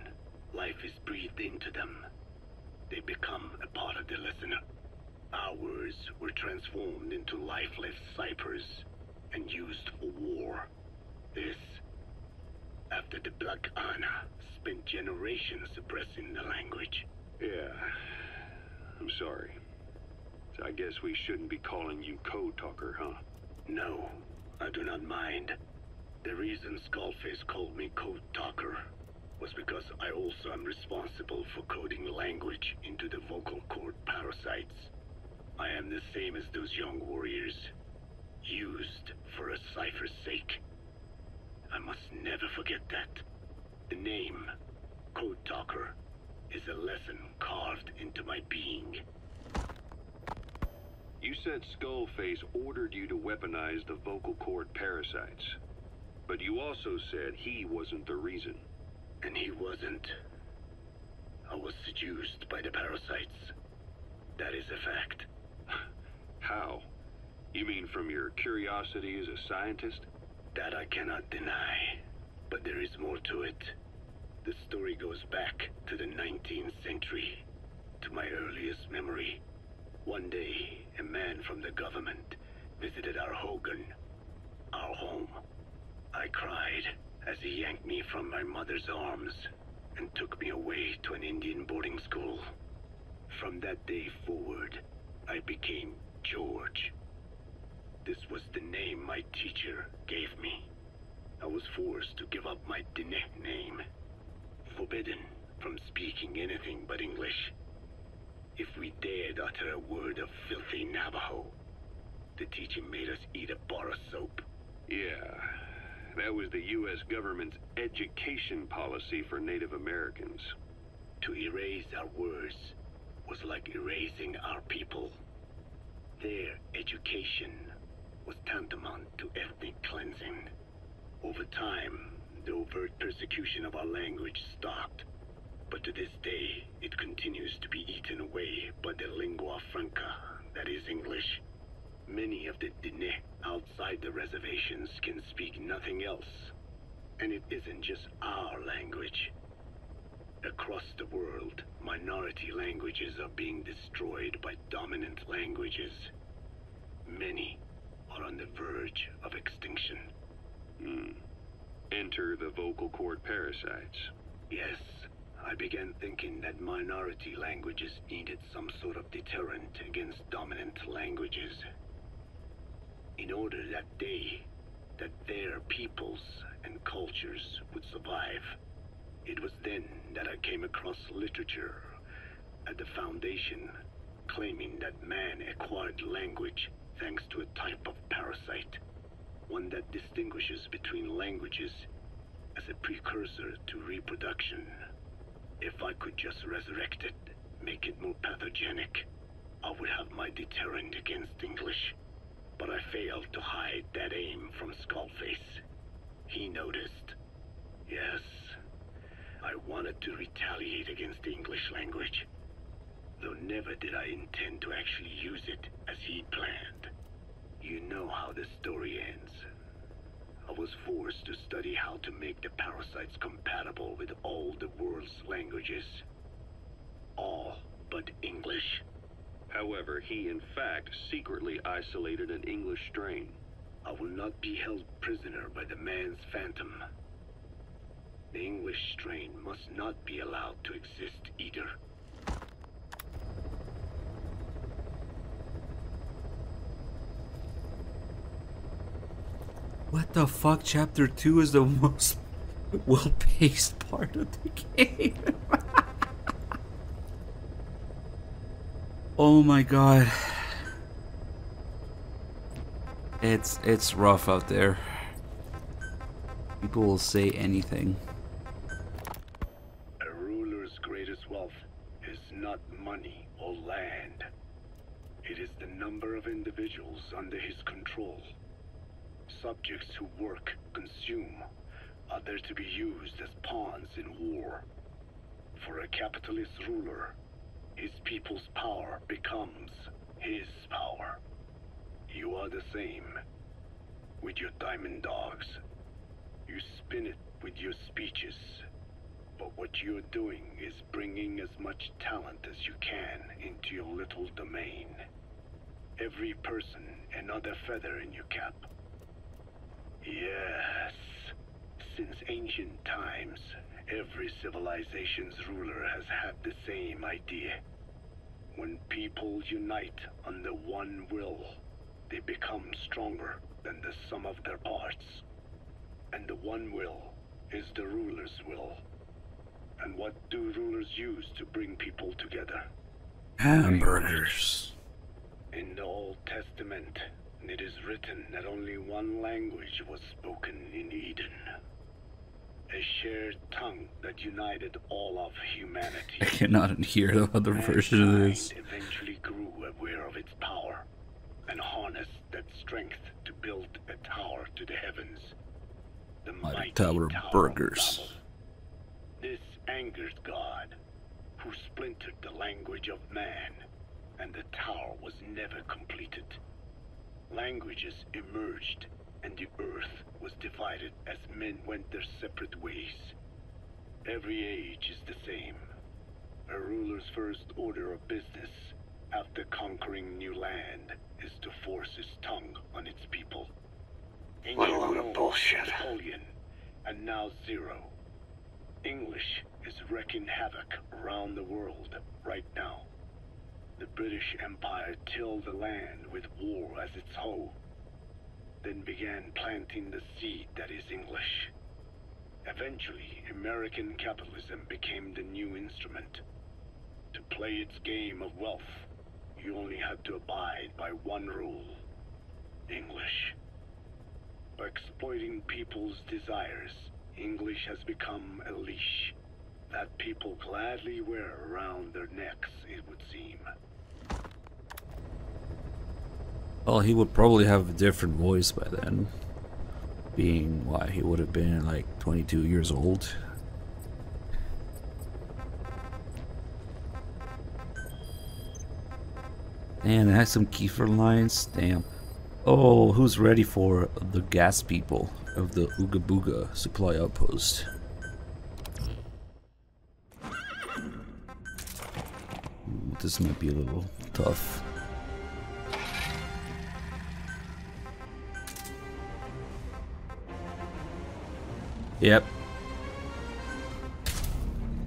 life is breathed into them. They become a part of the listener. Our words were transformed into lifeless ciphers and used for war. This, after the Black Ana spent generations suppressing the language. Yeah, I'm sorry. So I guess we shouldn't be calling you Code Talker, huh? No, I do not mind. The reason Skullface called me Code Talker was because I also am responsible for coding language into the vocal cord parasites. I am the same as those young warriors, used for a cipher's sake. I must never forget that. The name, Code Talker, is a lesson carved into my being. You said Skullface ordered you to weaponize the vocal cord parasites. But you also said he wasn't the reason. And he wasn't. I was seduced by the parasites. That is a fact. How? You mean from your curiosity as a scientist? That I cannot deny. But there is more to it. The story goes back to the 19th century, to my earliest memory. One day, a man from the government visited our Hogan, our home. I cried as he yanked me from my mother's arms and took me away to an Indian boarding school. From that day forward, I became George. This was the name my teacher gave me. I was forced to give up my Dene name, forbidden from speaking anything but English. if we dared utter a word of filthy Navajo. The teacher made us eat a bar of soap. Yeah, that was the U.S. government's education policy for Native Americans. To erase our words was like erasing our people. Their education was tantamount to ethnic cleansing. Over time, the overt persecution of our language stopped. But to this day, it continues to be eaten away by the lingua franca, that is English. Many of the Diné outside the reservations can speak nothing else. And it isn't just our language. Across the world, minority languages are being destroyed by dominant languages. Many are on the verge of extinction. Enter the vocal cord parasites. Yes, I began thinking that minority languages needed some sort of deterrent against dominant languages. In order that their peoples and cultures would survive. It was then that I came across literature at the Foundation claiming that man acquired language thanks to a type of parasite, one that distinguishes between languages as a precursor to reproduction. If I could just resurrect it, make it more pathogenic, I would have my deterrent against English. But I failed to hide that aim from Skullface. He noticed. Yes, I wanted to retaliate against the English language, though never did I intend to actually use it as he planned. You know how the story ends. I was forced to study how to make the parasites compatible with all the world's languages. All but English. However, he in fact secretly isolated an English strain. I will not be held prisoner by the man's phantom. The English strain must not be allowed to exist either. What the fuck? Chapter 2 is the most well-paced part of the game. Oh my god. It's rough out there. People will say anything. A ruler's greatest wealth is not money or land. It is the number of individuals under his control. Subjects who work, consume, are there to be used as pawns in war. For a capitalist ruler, his people's power becomes his power. You are the same. With your diamond dogs, you spin it with your speeches. But what you're doing is bringing as much talent as you can into your little domain. Every person another feather in your cap. Yes. Since ancient times, every civilization's ruler has had the same idea. When people unite under one will, they become stronger than the sum of their parts. And the one will is the ruler's will. And what do rulers use to bring people together? Hamburgers. In the Old Testament, it is written that only one language was spoken in Eden. A shared tongue that united all of humanity. I cannot hear the other version of this. Eventually grew aware of its power and harnessed that strength to build a tower to the heavens. The mighty Tower of Burgers. Babel. This angered God, who splintered the language of man, and the tower was never completed. Languages emerged, and the earth was divided as men went their separate ways. Every age is the same. A ruler's first order of business after conquering new land is to force his tongue on its people. What a load of bullshit. Napoleon, and now Zero. English is wreaking havoc around the world right now. The British Empire tilled the land with war as its hoe, then began planting the seed that is English. Eventually, American capitalism became the new instrument. To play its game of wealth, you only had to abide by one rule. English. By exploiting people's desires, English has become a leash that people gladly wear around their necks, it would seem. Well, he would probably have a different voice by then. Being why he would have been like 22 years old. And it has some Kiefer lines. Damn. Oh, who's ready for the gas people of the Ooga Booga supply outpost? This might be a little tough. Yep.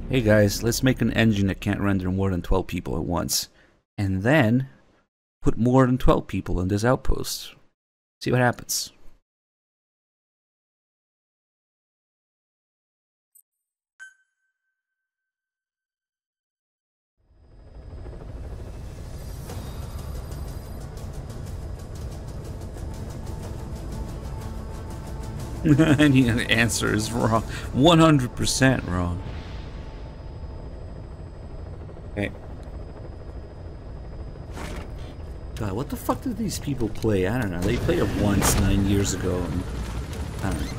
Hey guys, let's make an engine that can't render more than 12 people at once. And then put more than 12 people in this outpost. See what happens. And the answer is wrong. 100% wrong. Okay. God, what the fuck did these people play? I don't know. They played it once 9 years ago. And I don't know.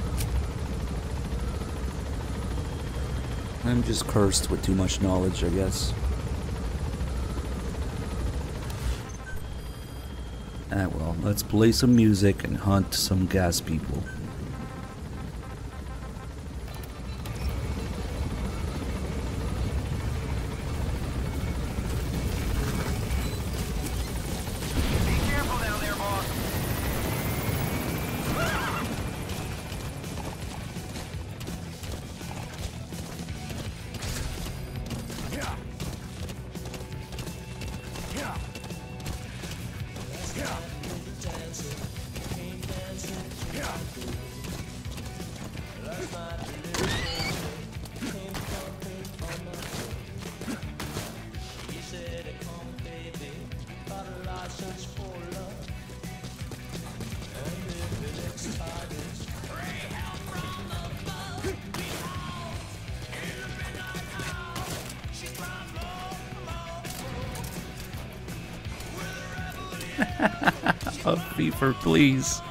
I'm just cursed with too much knowledge, I guess. Ah, well, let's play some music and hunt some gas people. A fever, please.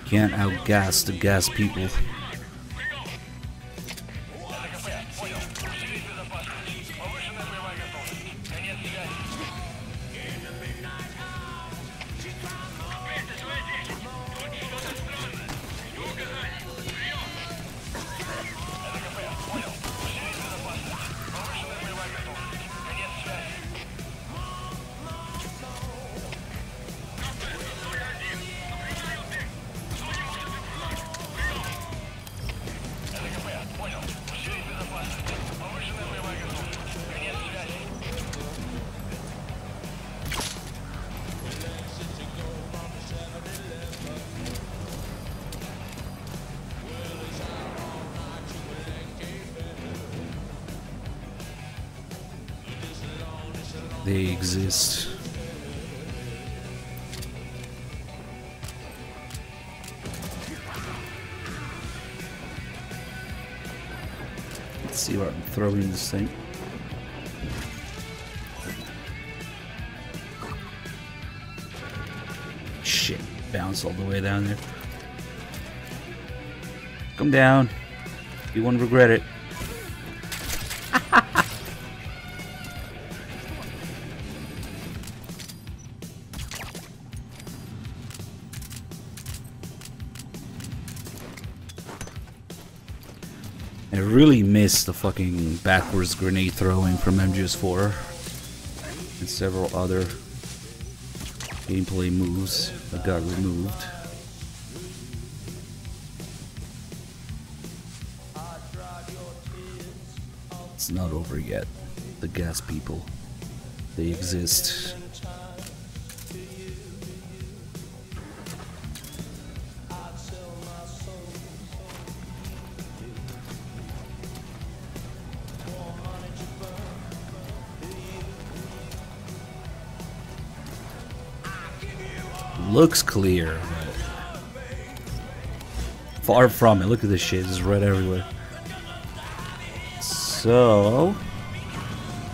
Can't outgas the gas people. They exist. Let's see where I'm throwing this thing. Shit, bounce all the way down there. Come down. You won't regret it. I really miss the fucking backwards grenade throwing from MGS4 and several other gameplay moves that got removed. It's not over yet. The gas people, they exist. Looks clear, but far from it. Look at this shit, it's red everywhere. So,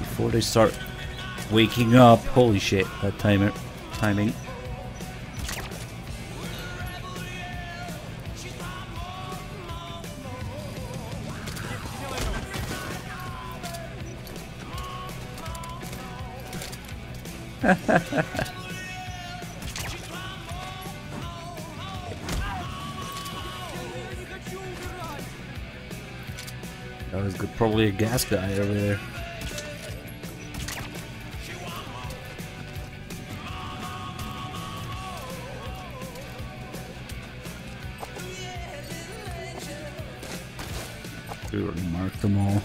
before they start waking up, holy shit, that timing. That was good, probably a gas guy over there. We already marked them all.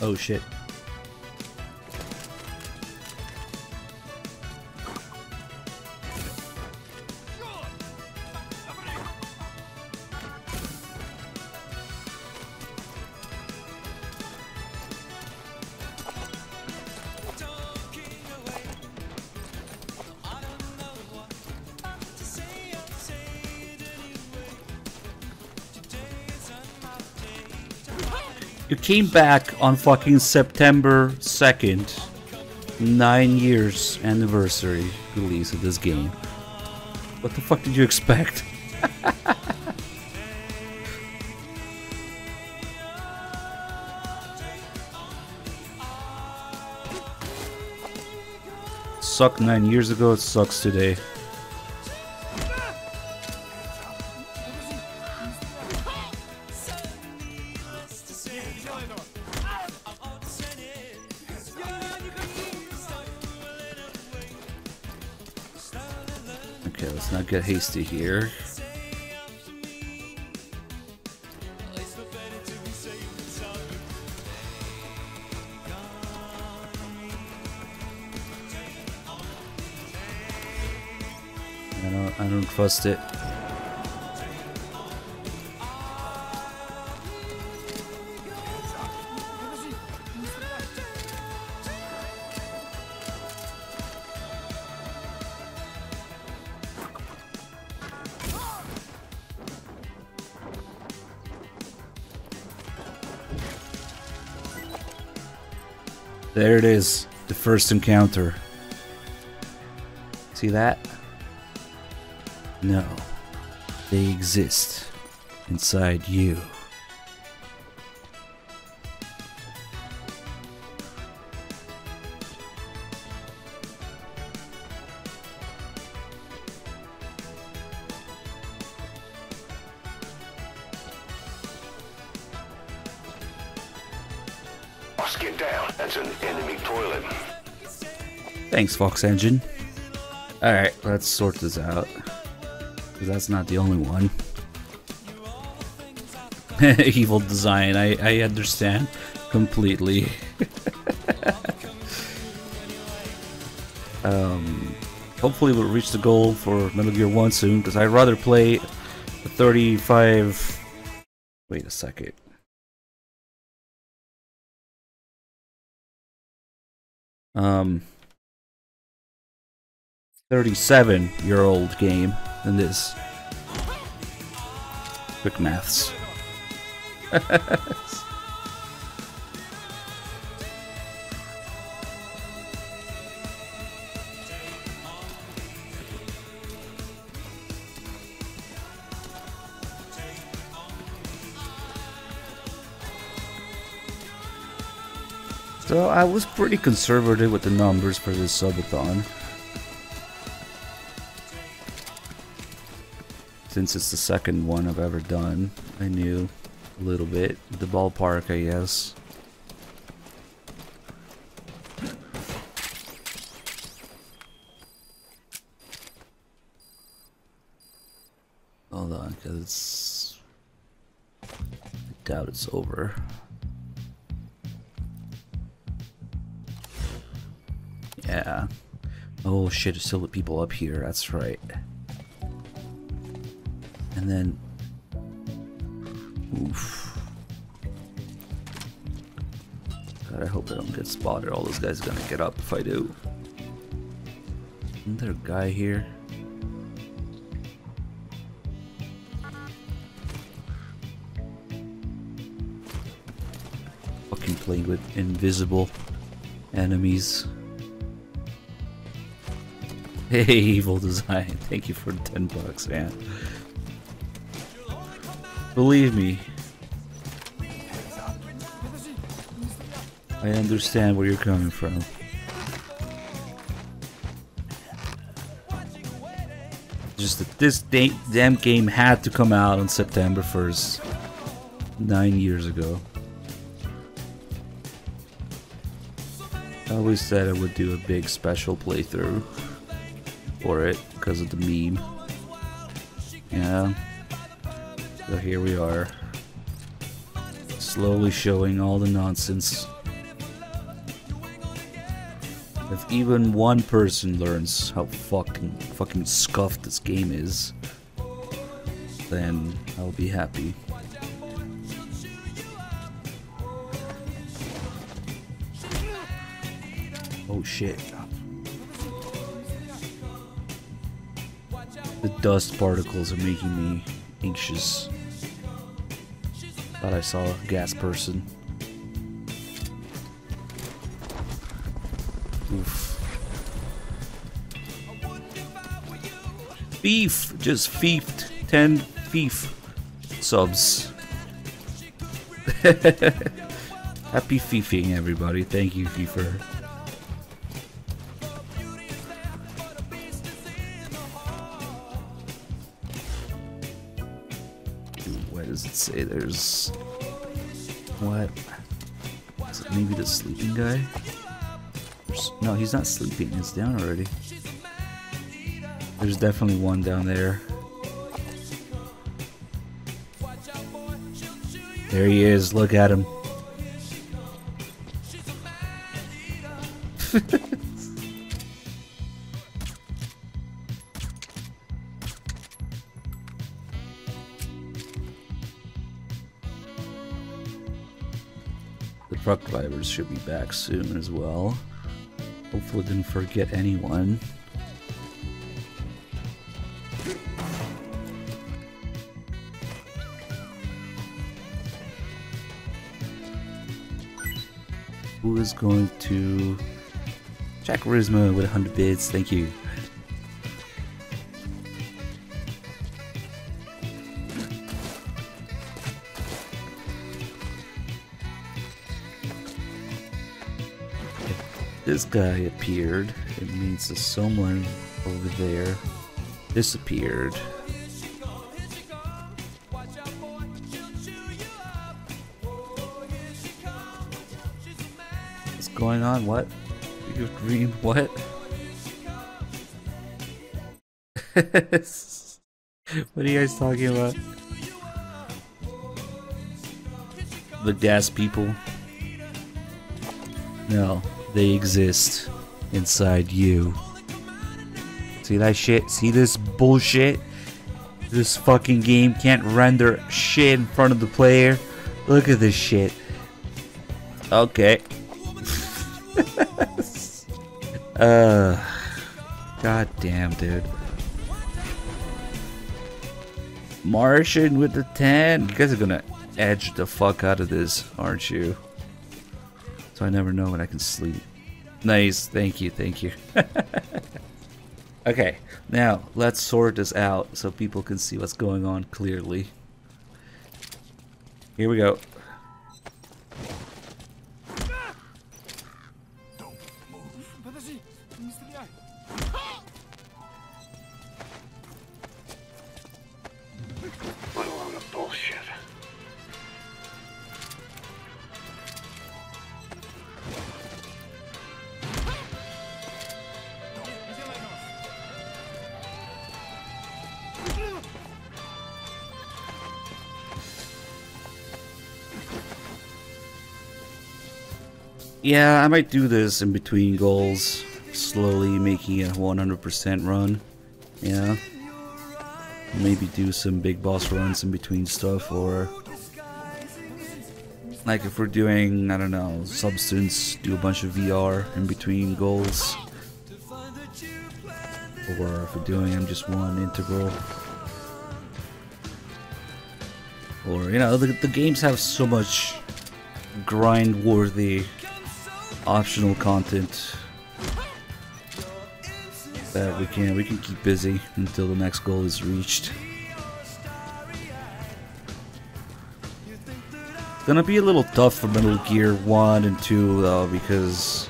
Oh shit. You came back on fucking September 2nd, 9 years anniversary release of this game. What the fuck did you expect? Sucked 9 years ago, it sucks today. Okay, let's not get hasty here. I don't trust it. There it is, the first encounter. See that? No, they exist inside you. Get down. That's an enemy toilet. Thanks, Fox Engine. Alright, let's sort this out. Because that's not the only one. Evil design, I understand completely. Hopefully we'll reach the goal for Metal Gear 1 soon, because I'd rather play a 35... Wait a second. 37-year-old game than this. Quick maths. So I was pretty conservative with the numbers for this subathon. Since it's the second one I've ever done, I knew a little bit. The ballpark, I guess. Hold on, because I doubt it's over. Yeah. Oh shit, there's still the people up here, that's right. And then... Oof. God, I hope I don't get spotted. All those guys are gonna get up if I do. Isn't there a guy here? Fucking playing with invisible enemies. Hey, Evil Design, thank you for the 10 bucks, man. Believe me, I understand where you're coming from. Just that this damn game had to come out on September 1st, 9 years ago. I always said I would do a big special playthrough for it because of the meme. Yeah. So here we are, slowly showing all the nonsense. If even one person learns how fucking scuffed this game is, then I'll be happy. Oh shit. The dust particles are making me anxious. Thought I saw a gas person. Oof. Beef! Just fiefed 10 beef subs. Happy fiefing, everybody. Thank you, Fiefer. What does it say? There's... What? Is it maybe the sleeping guy? No, he's not sleeping. He's down already. There's definitely one down there. There he is. Look at him. The truck drivers should be back soon as well. Hopefully didn't forget anyone. Who is going to... Jack Charisma with 100 bits, thank you. This guy appeared, it means that someone over there disappeared. What's going on? What? You dream? What? What are you guys talking about? The gas people? No. They exist inside you. See that shit? See this bullshit? This fucking game can't render shit in front of the player. Look at this shit. Okay. God damn, dude. Martian with the 10. You guys are gonna edge the fuck out of this, aren't you? So I never know when I can sleep. Nice, thank you, thank you. Okay, now let's sort this out so people can see what's going on clearly. Here we go. Yeah, I might do this in between goals, slowly making it a 100% run. Yeah. Maybe do some big boss runs in between stuff, or like if we're doing, I don't know, Substance, do a bunch of VR in between goals. Or if we're doing MGS1 Integral. Or, you know, the games have so much grind-worthy optional content that we can keep busy until the next goal is reached. Gonna be a little tough for Metal Gear 1 and 2 though, because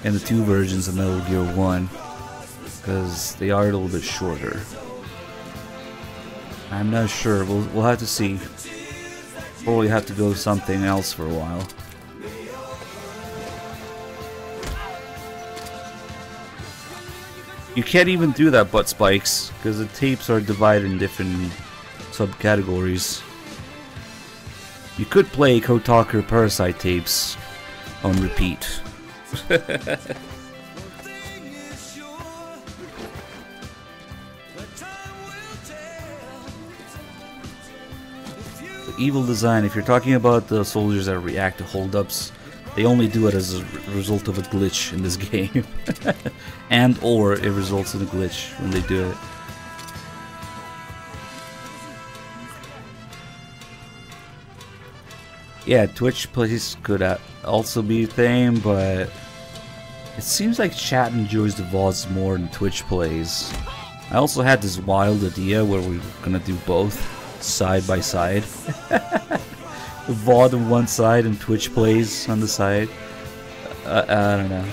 and the 2 versions of Metal Gear 1, because they are a little bit shorter. I'm not sure. We'll have to see. Probably have to go something else for a while. You can't even do that, butt spikes, because the tapes are divided in different subcategories. You could play Code Talker Parasite tapes on repeat. Evil design, if you're talking about the soldiers that react to holdups, they only do it as a result of a glitch in this game. And or it results in a glitch when they do it. Yeah, Twitch plays could also be a thing, but it seems like chat enjoys the VODs more than Twitch plays. I also had this wild idea where we were gonna do both side by side. VOD on one side and Twitch plays on the side. I don't know.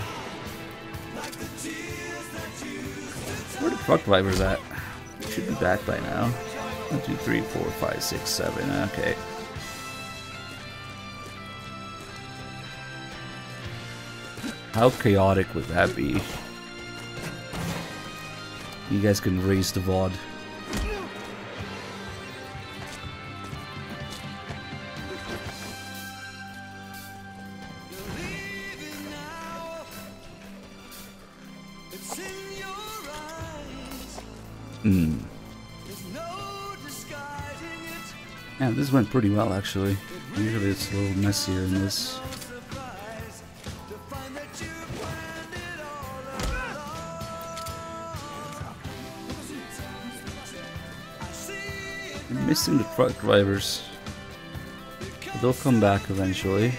Where the truck driver's at? Should be back by now. 1, 2, 3, 4, 5, 6, 7. Okay. How chaotic would that be? You guys can raise the VOD. Yeah, this went pretty well actually. Usually it's a little messier in this. I'm missing the truck drivers. But they'll come back eventually.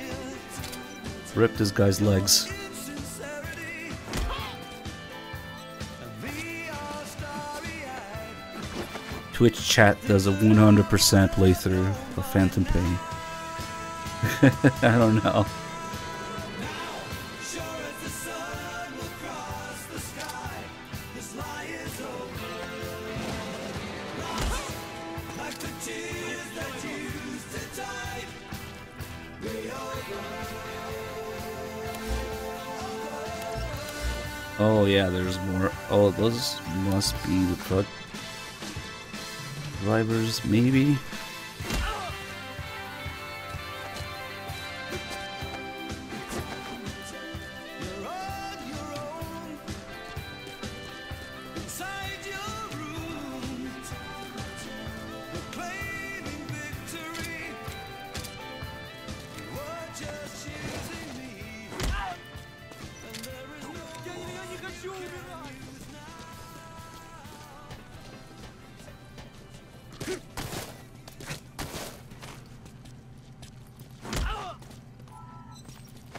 Rip this guy's legs. Twitch chat does a 100% playthrough of Phantom Pain. I don't know. Oh yeah, there's more. Oh, those must be the truck drivers, maybe?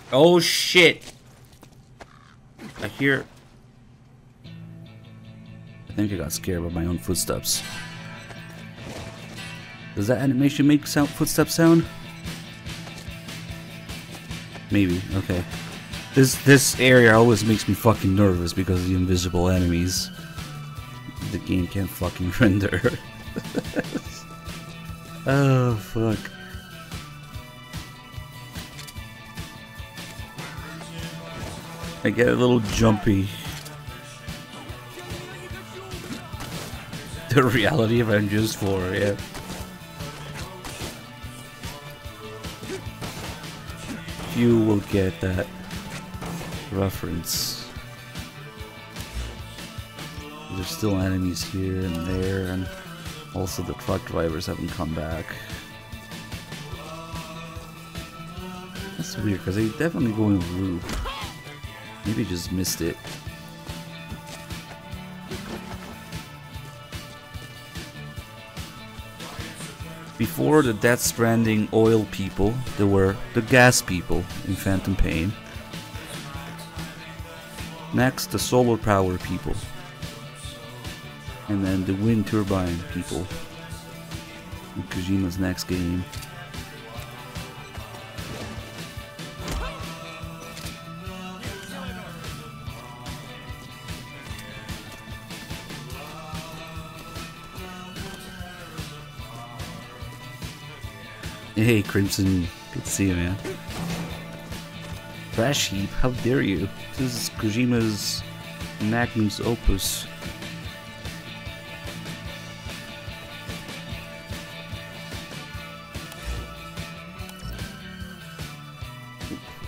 Oh shit! I hear... I think I got scared by my own footsteps. Does that animation make footstep sound? Maybe, okay. This area always makes me fucking nervous because of the invisible enemies. The game can't fucking render. Oh fuck. I get a little jumpy. The reality of MGS4, yeah. You will get that reference. There's still enemies here and there, and also the truck drivers haven't come back. That's weird, because they definitely go in a loop. Maybe just missed it. Before the Death Stranding oil people, there were the gas people in Phantom Pain. Next, the solar power people. And then the wind turbine people in Kojima's next game. Hey Crimson, good to see you, man. Trash heap, how dare you? This is Kojima's magnum opus.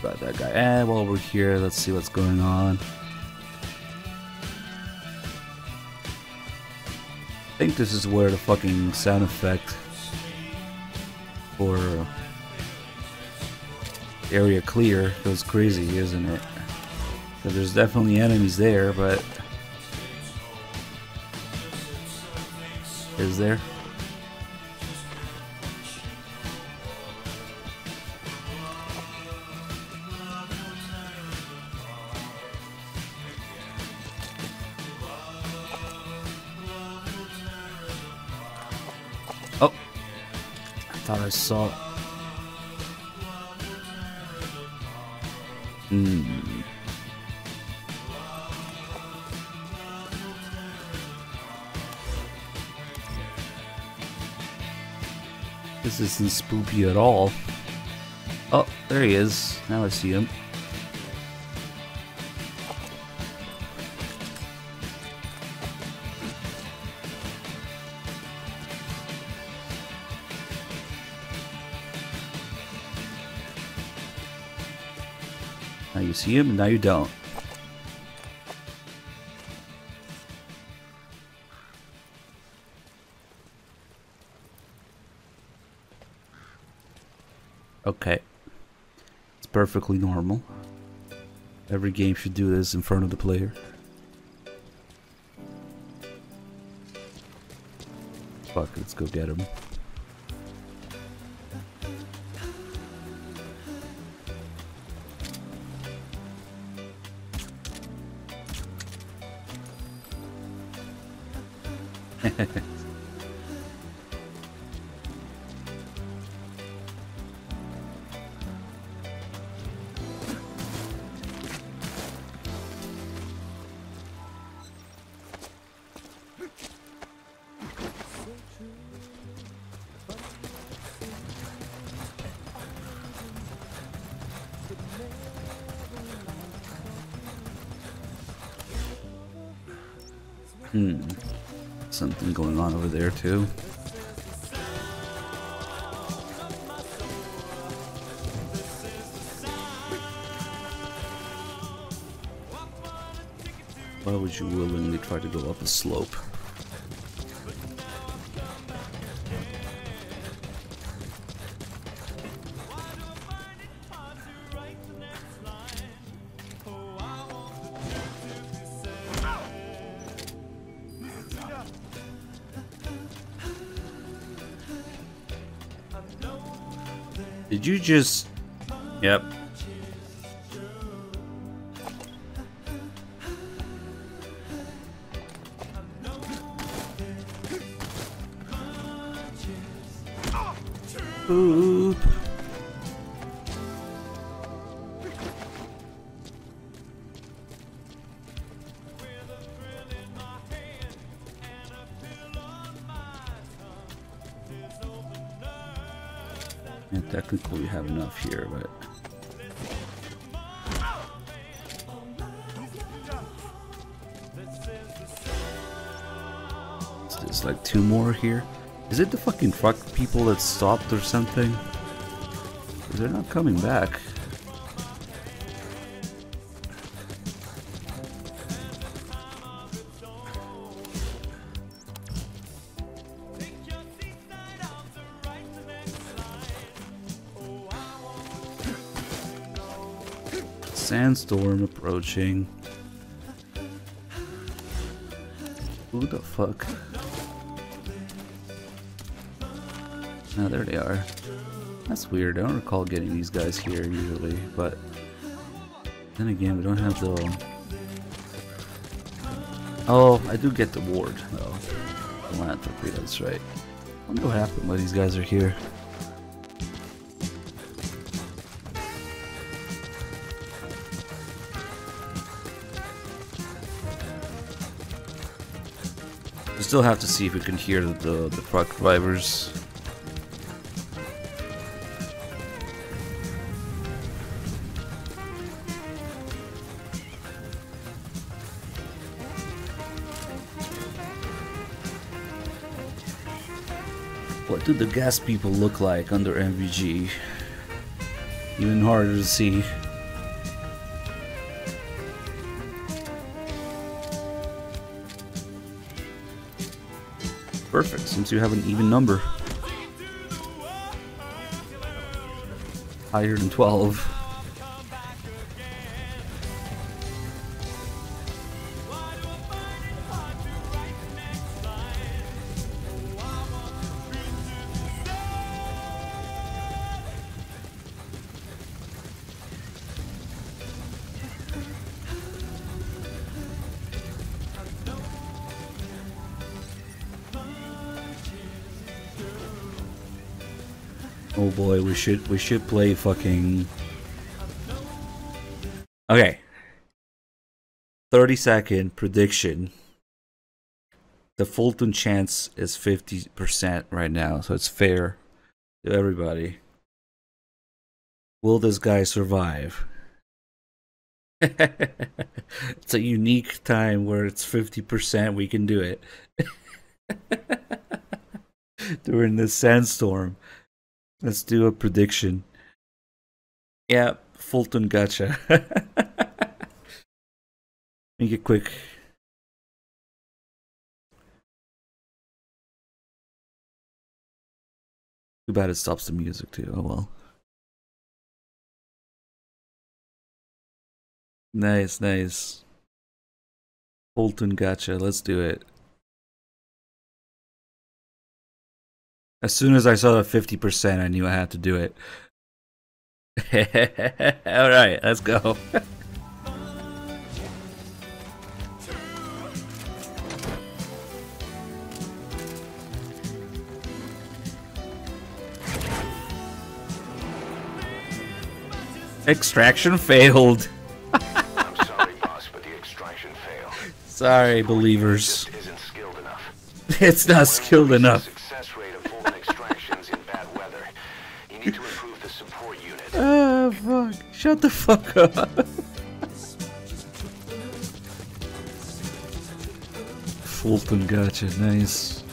Got that guy. And while we're here, let's see what's going on. I think this is where the fucking sound effect for area clear goes crazy, isn't it? So there's definitely enemies there, but is there? Oh, I thought I saw it. This isn't spoopy at all. Oh, there he is. Now I see him. Now you see him, and now you don't. Okay. It's perfectly normal. Every game should do this in front of the player. Fuck, let's go get him. Something going on over there too. Why would you willingly try to go up a slope? Did you just... Yep. Boop. And technically we have enough here, but... So there's like 2 more here. Is it the fucking truck people that stopped or something? 'Cause they're not coming back. Sandstorm approaching. Who the fuck? Ah, there they are. That's weird. I don't recall getting these guys here usually, but then again, we don't have the. Oh, I do get the ward though. Philanthropy, that's right. I wonder what happened when these guys are here. We still have to see if we can hear the truck drivers. What do the gas people look like under MVG? Even harder to see. Perfect, seems you have an even number. Higher than 12. Oh boy, we should play fucking. Okay. 30-second prediction. The Fulton chance is 50% right now, so it's fair to everybody. Will this guy survive? It's a unique time where it's 50%, we can do it. During this sandstorm. Let's do a prediction. Yeah, Fulton gotcha. Make it quick. Too bad it stops the music too. Oh well. Nice, nice. Fulton gotcha. Let's do it. As soon as I saw the 50%, I knew I had to do it. Alright, let's go. Extraction failed. I'm sorry, boss, but the extraction failed. Sorry, believers. Just isn't skilled enough. It's not skilled enough. Success rate of Fulton extractions in bad weather. You need to improve the support unit. Ah, fuck. Shut the fuck up. Fulton gotcha, nice.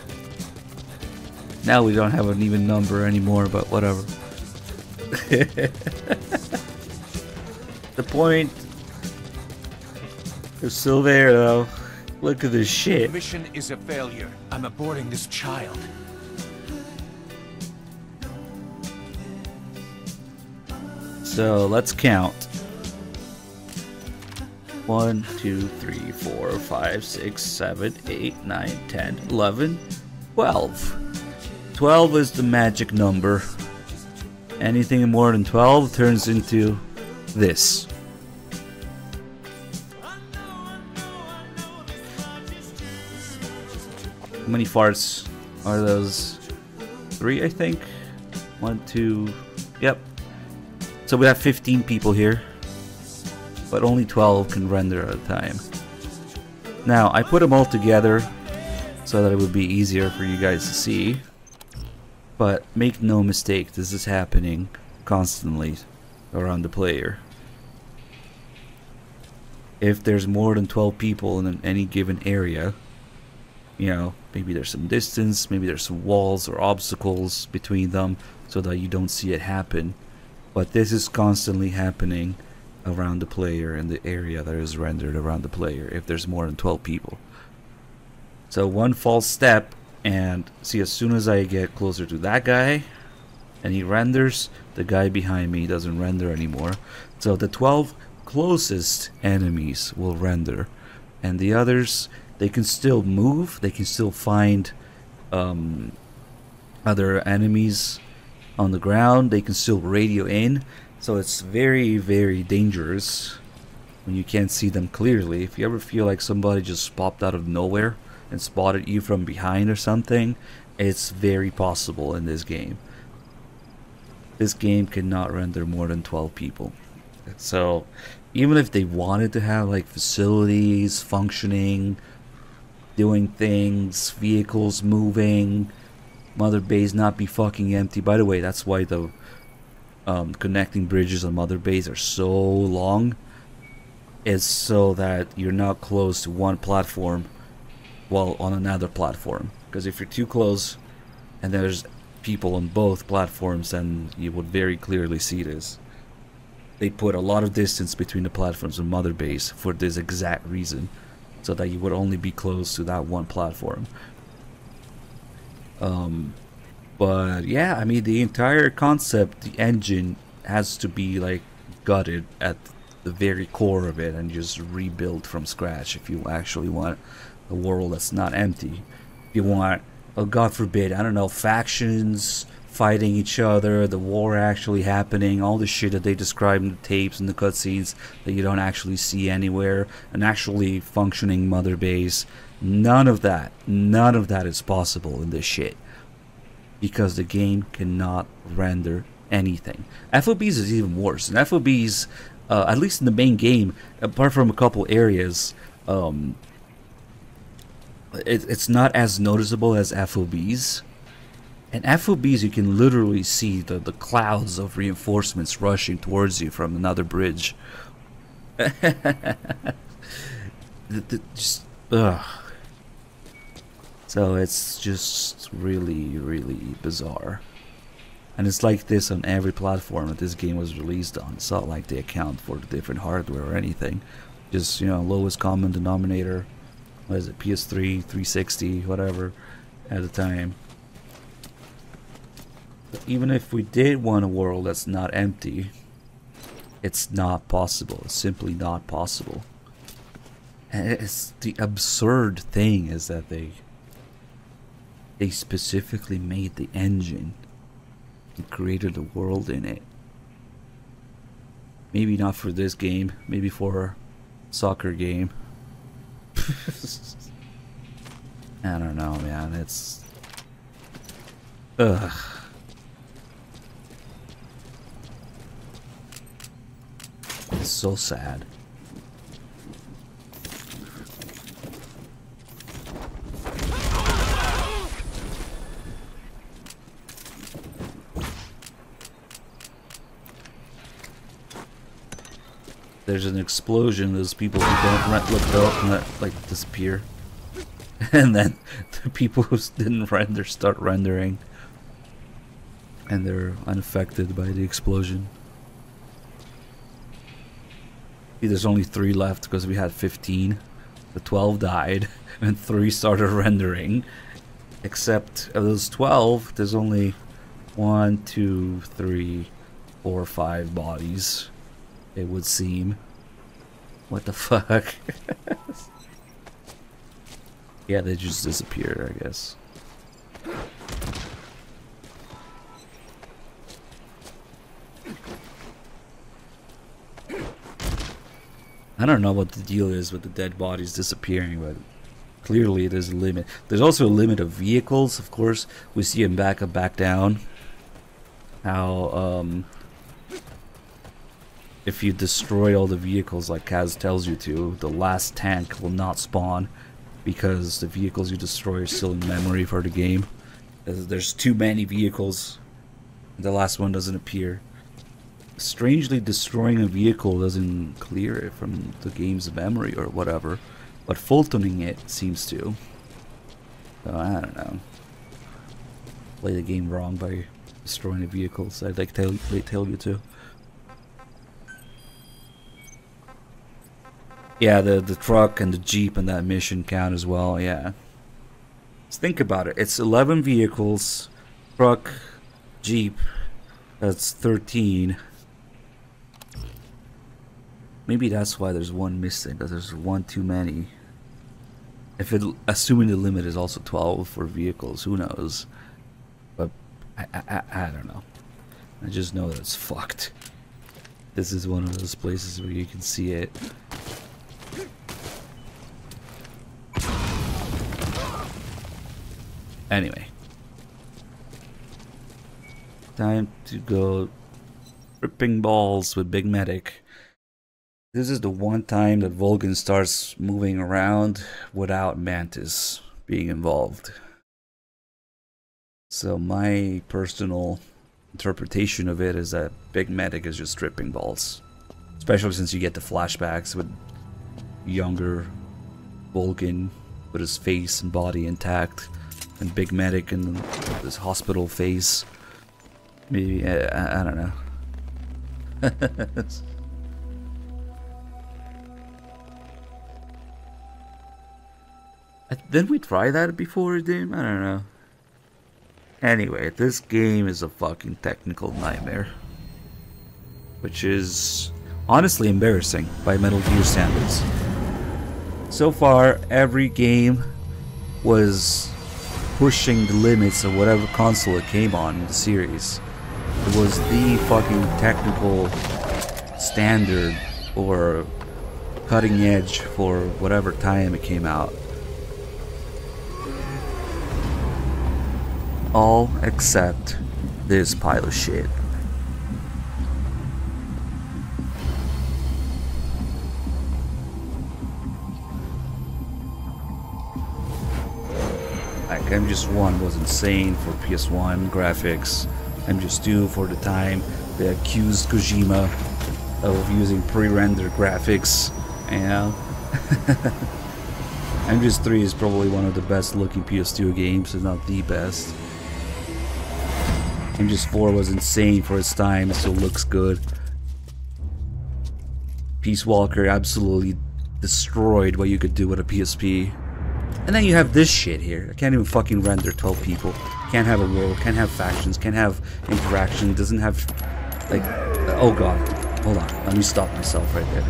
Now we don't have an even number anymore, but whatever. The point is still there, though. Look at this shit. Mission is a failure. I'm aborting this child. So let's count. 1, 2, 3, 4, 5, 6, 7, 8, 9, 10, 11, 12. 12 is the magic number. Anything more than 12 turns into this. How many farts are those? 3, I think. 1, 2. Yep. So we have 15 people here, but only 12 can render at a time. Now, I put them all together so that it would be easier for you guys to see. But make no mistake, this is happening constantly around the player. If there's more than 12 people in any given area, you know, maybe there's some distance, maybe there's some walls or obstacles between them so that you don't see it happen. But this is constantly happening around the player in the area that is rendered around the player if there's more than 12 people. So one false step, and see, as soon as I get closer to that guy and he renders, the guy behind me doesn't render anymore. So the 12 closest enemies will render, and the others, they can still move, they can still find other enemies on the ground, they can still radio in. So it's very, very dangerous when you can't see them clearly. If you ever feel like somebody just popped out of nowhere and spotted you from behind or something, it's very possible in this game. This game cannot render more than 12 people. So even if they wanted to have like facilities functioning, doing things, vehicles moving, Mother Base not be fucking empty. By the way, that's why the connecting bridges on Mother Base are so long. It's so that you're not close to one platform while on another platform. Because if you're too close and there's people on both platforms, then you would very clearly see this. They put a lot of distance between the platforms on Mother Base for this exact reason, so that you would only be close to that one platform. But yeah, I mean, the entire concept, the engine has to be like gutted at the very core of it and just rebuild from scratch if you actually want a world that's not empty. If you want, oh God forbid, I don't know, factions fighting each other, the war actually happening, all the shit that they describe in the tapes and the cutscenes that you don't actually see anywhere, an actually functioning Mother Base, none of that is possible in this shit. Because the game cannot render anything. FOBs is even worse. And FOBs, at least in the main game, apart from a couple areas, it's not as noticeable as FOBs. And FOBs, you can literally see the clouds of reinforcements rushing towards you from another bridge. So it's just really, really bizarre. And it's like this on every platform that this game was released on. It's not like they account for the different hardware or anything. Just, you know, lowest common denominator. What is it, PS3, 360, whatever, at the time. But even if we did want a world that's not empty, it's not possible. It's simply not possible. And it's the absurd thing is that they specifically made the engine and created a world in it. Maybe not for this game, maybe for a soccer game. I don't know, man. It's ugh. It's so sad. There's an explosion. Those people who don't look up and like disappear, and then the people who didn't render start rendering, and they're unaffected by the explosion. See, there's only 3 left because we had 15. The 12 died, and 3 started rendering. Except of those 12, there's only 1, 2, 3, 4, 5 bodies. It would seem. What the fuck? Yeah, they just disappeared, I guess. I don't know what the deal is with the dead bodies disappearing, but clearly there's a limit. There's also a limit of vehicles, of course. We see them back up, back down. How, if you destroy all the vehicles like Kaz tells you to, the last tank will not spawn because the vehicles you destroy are still in memory for the game. There's too many vehicles. The last one doesn't appear. Strangely, destroying a vehicle doesn't clear it from the game's memory or whatever, but Fultoning it seems to. So I don't know. Play the game wrong by destroying the vehicles. I'd like tell you to. Yeah, the truck and the Jeep and that mission count as well, yeah. Let's think about it. It's 11 vehicles, truck, Jeep, that's 13. Maybe that's why there's one missing, because there's one too many. If it, assuming the limit is also 12 for vehicles, who knows? But I don't know. I just know that it's fucked. This is one of those places where you can see it. Anyway, time to go ripping balls with Big Medic. This is the one time that Vulcan starts moving around without Mantis being involved. So my personal interpretation of it is that Big Medic is just ripping balls. Especially since you get the flashbacks with younger Vulcan with his face and body intact. And Big Medic and this hospital face. Maybe, I don't know. Didn't we try that before, dude? I don't know. Anyway, this game is a fucking technical nightmare. Which is honestly embarrassing by Metal Gear standards. So far, every game was pushing the limits of whatever console it came on in the series. It was the fucking technical standard or cutting edge for whatever time it came out. All except this pile of shit. Like MGS1 was insane for PS1 graphics. MGS2 for the time. They accused Kojima of using pre-rendered graphics. And MGS3 is probably one of the best looking PS2 games, if not the best. MGS4 was insane for its time, it still looks good. Peace Walker absolutely destroyed what you could do with a PSP. And then you have this shit here. I can't even fucking render 12 people. Can't have a world, can't have factions, can't have interaction, doesn't have, like, oh god. Hold on, let me stop myself right there.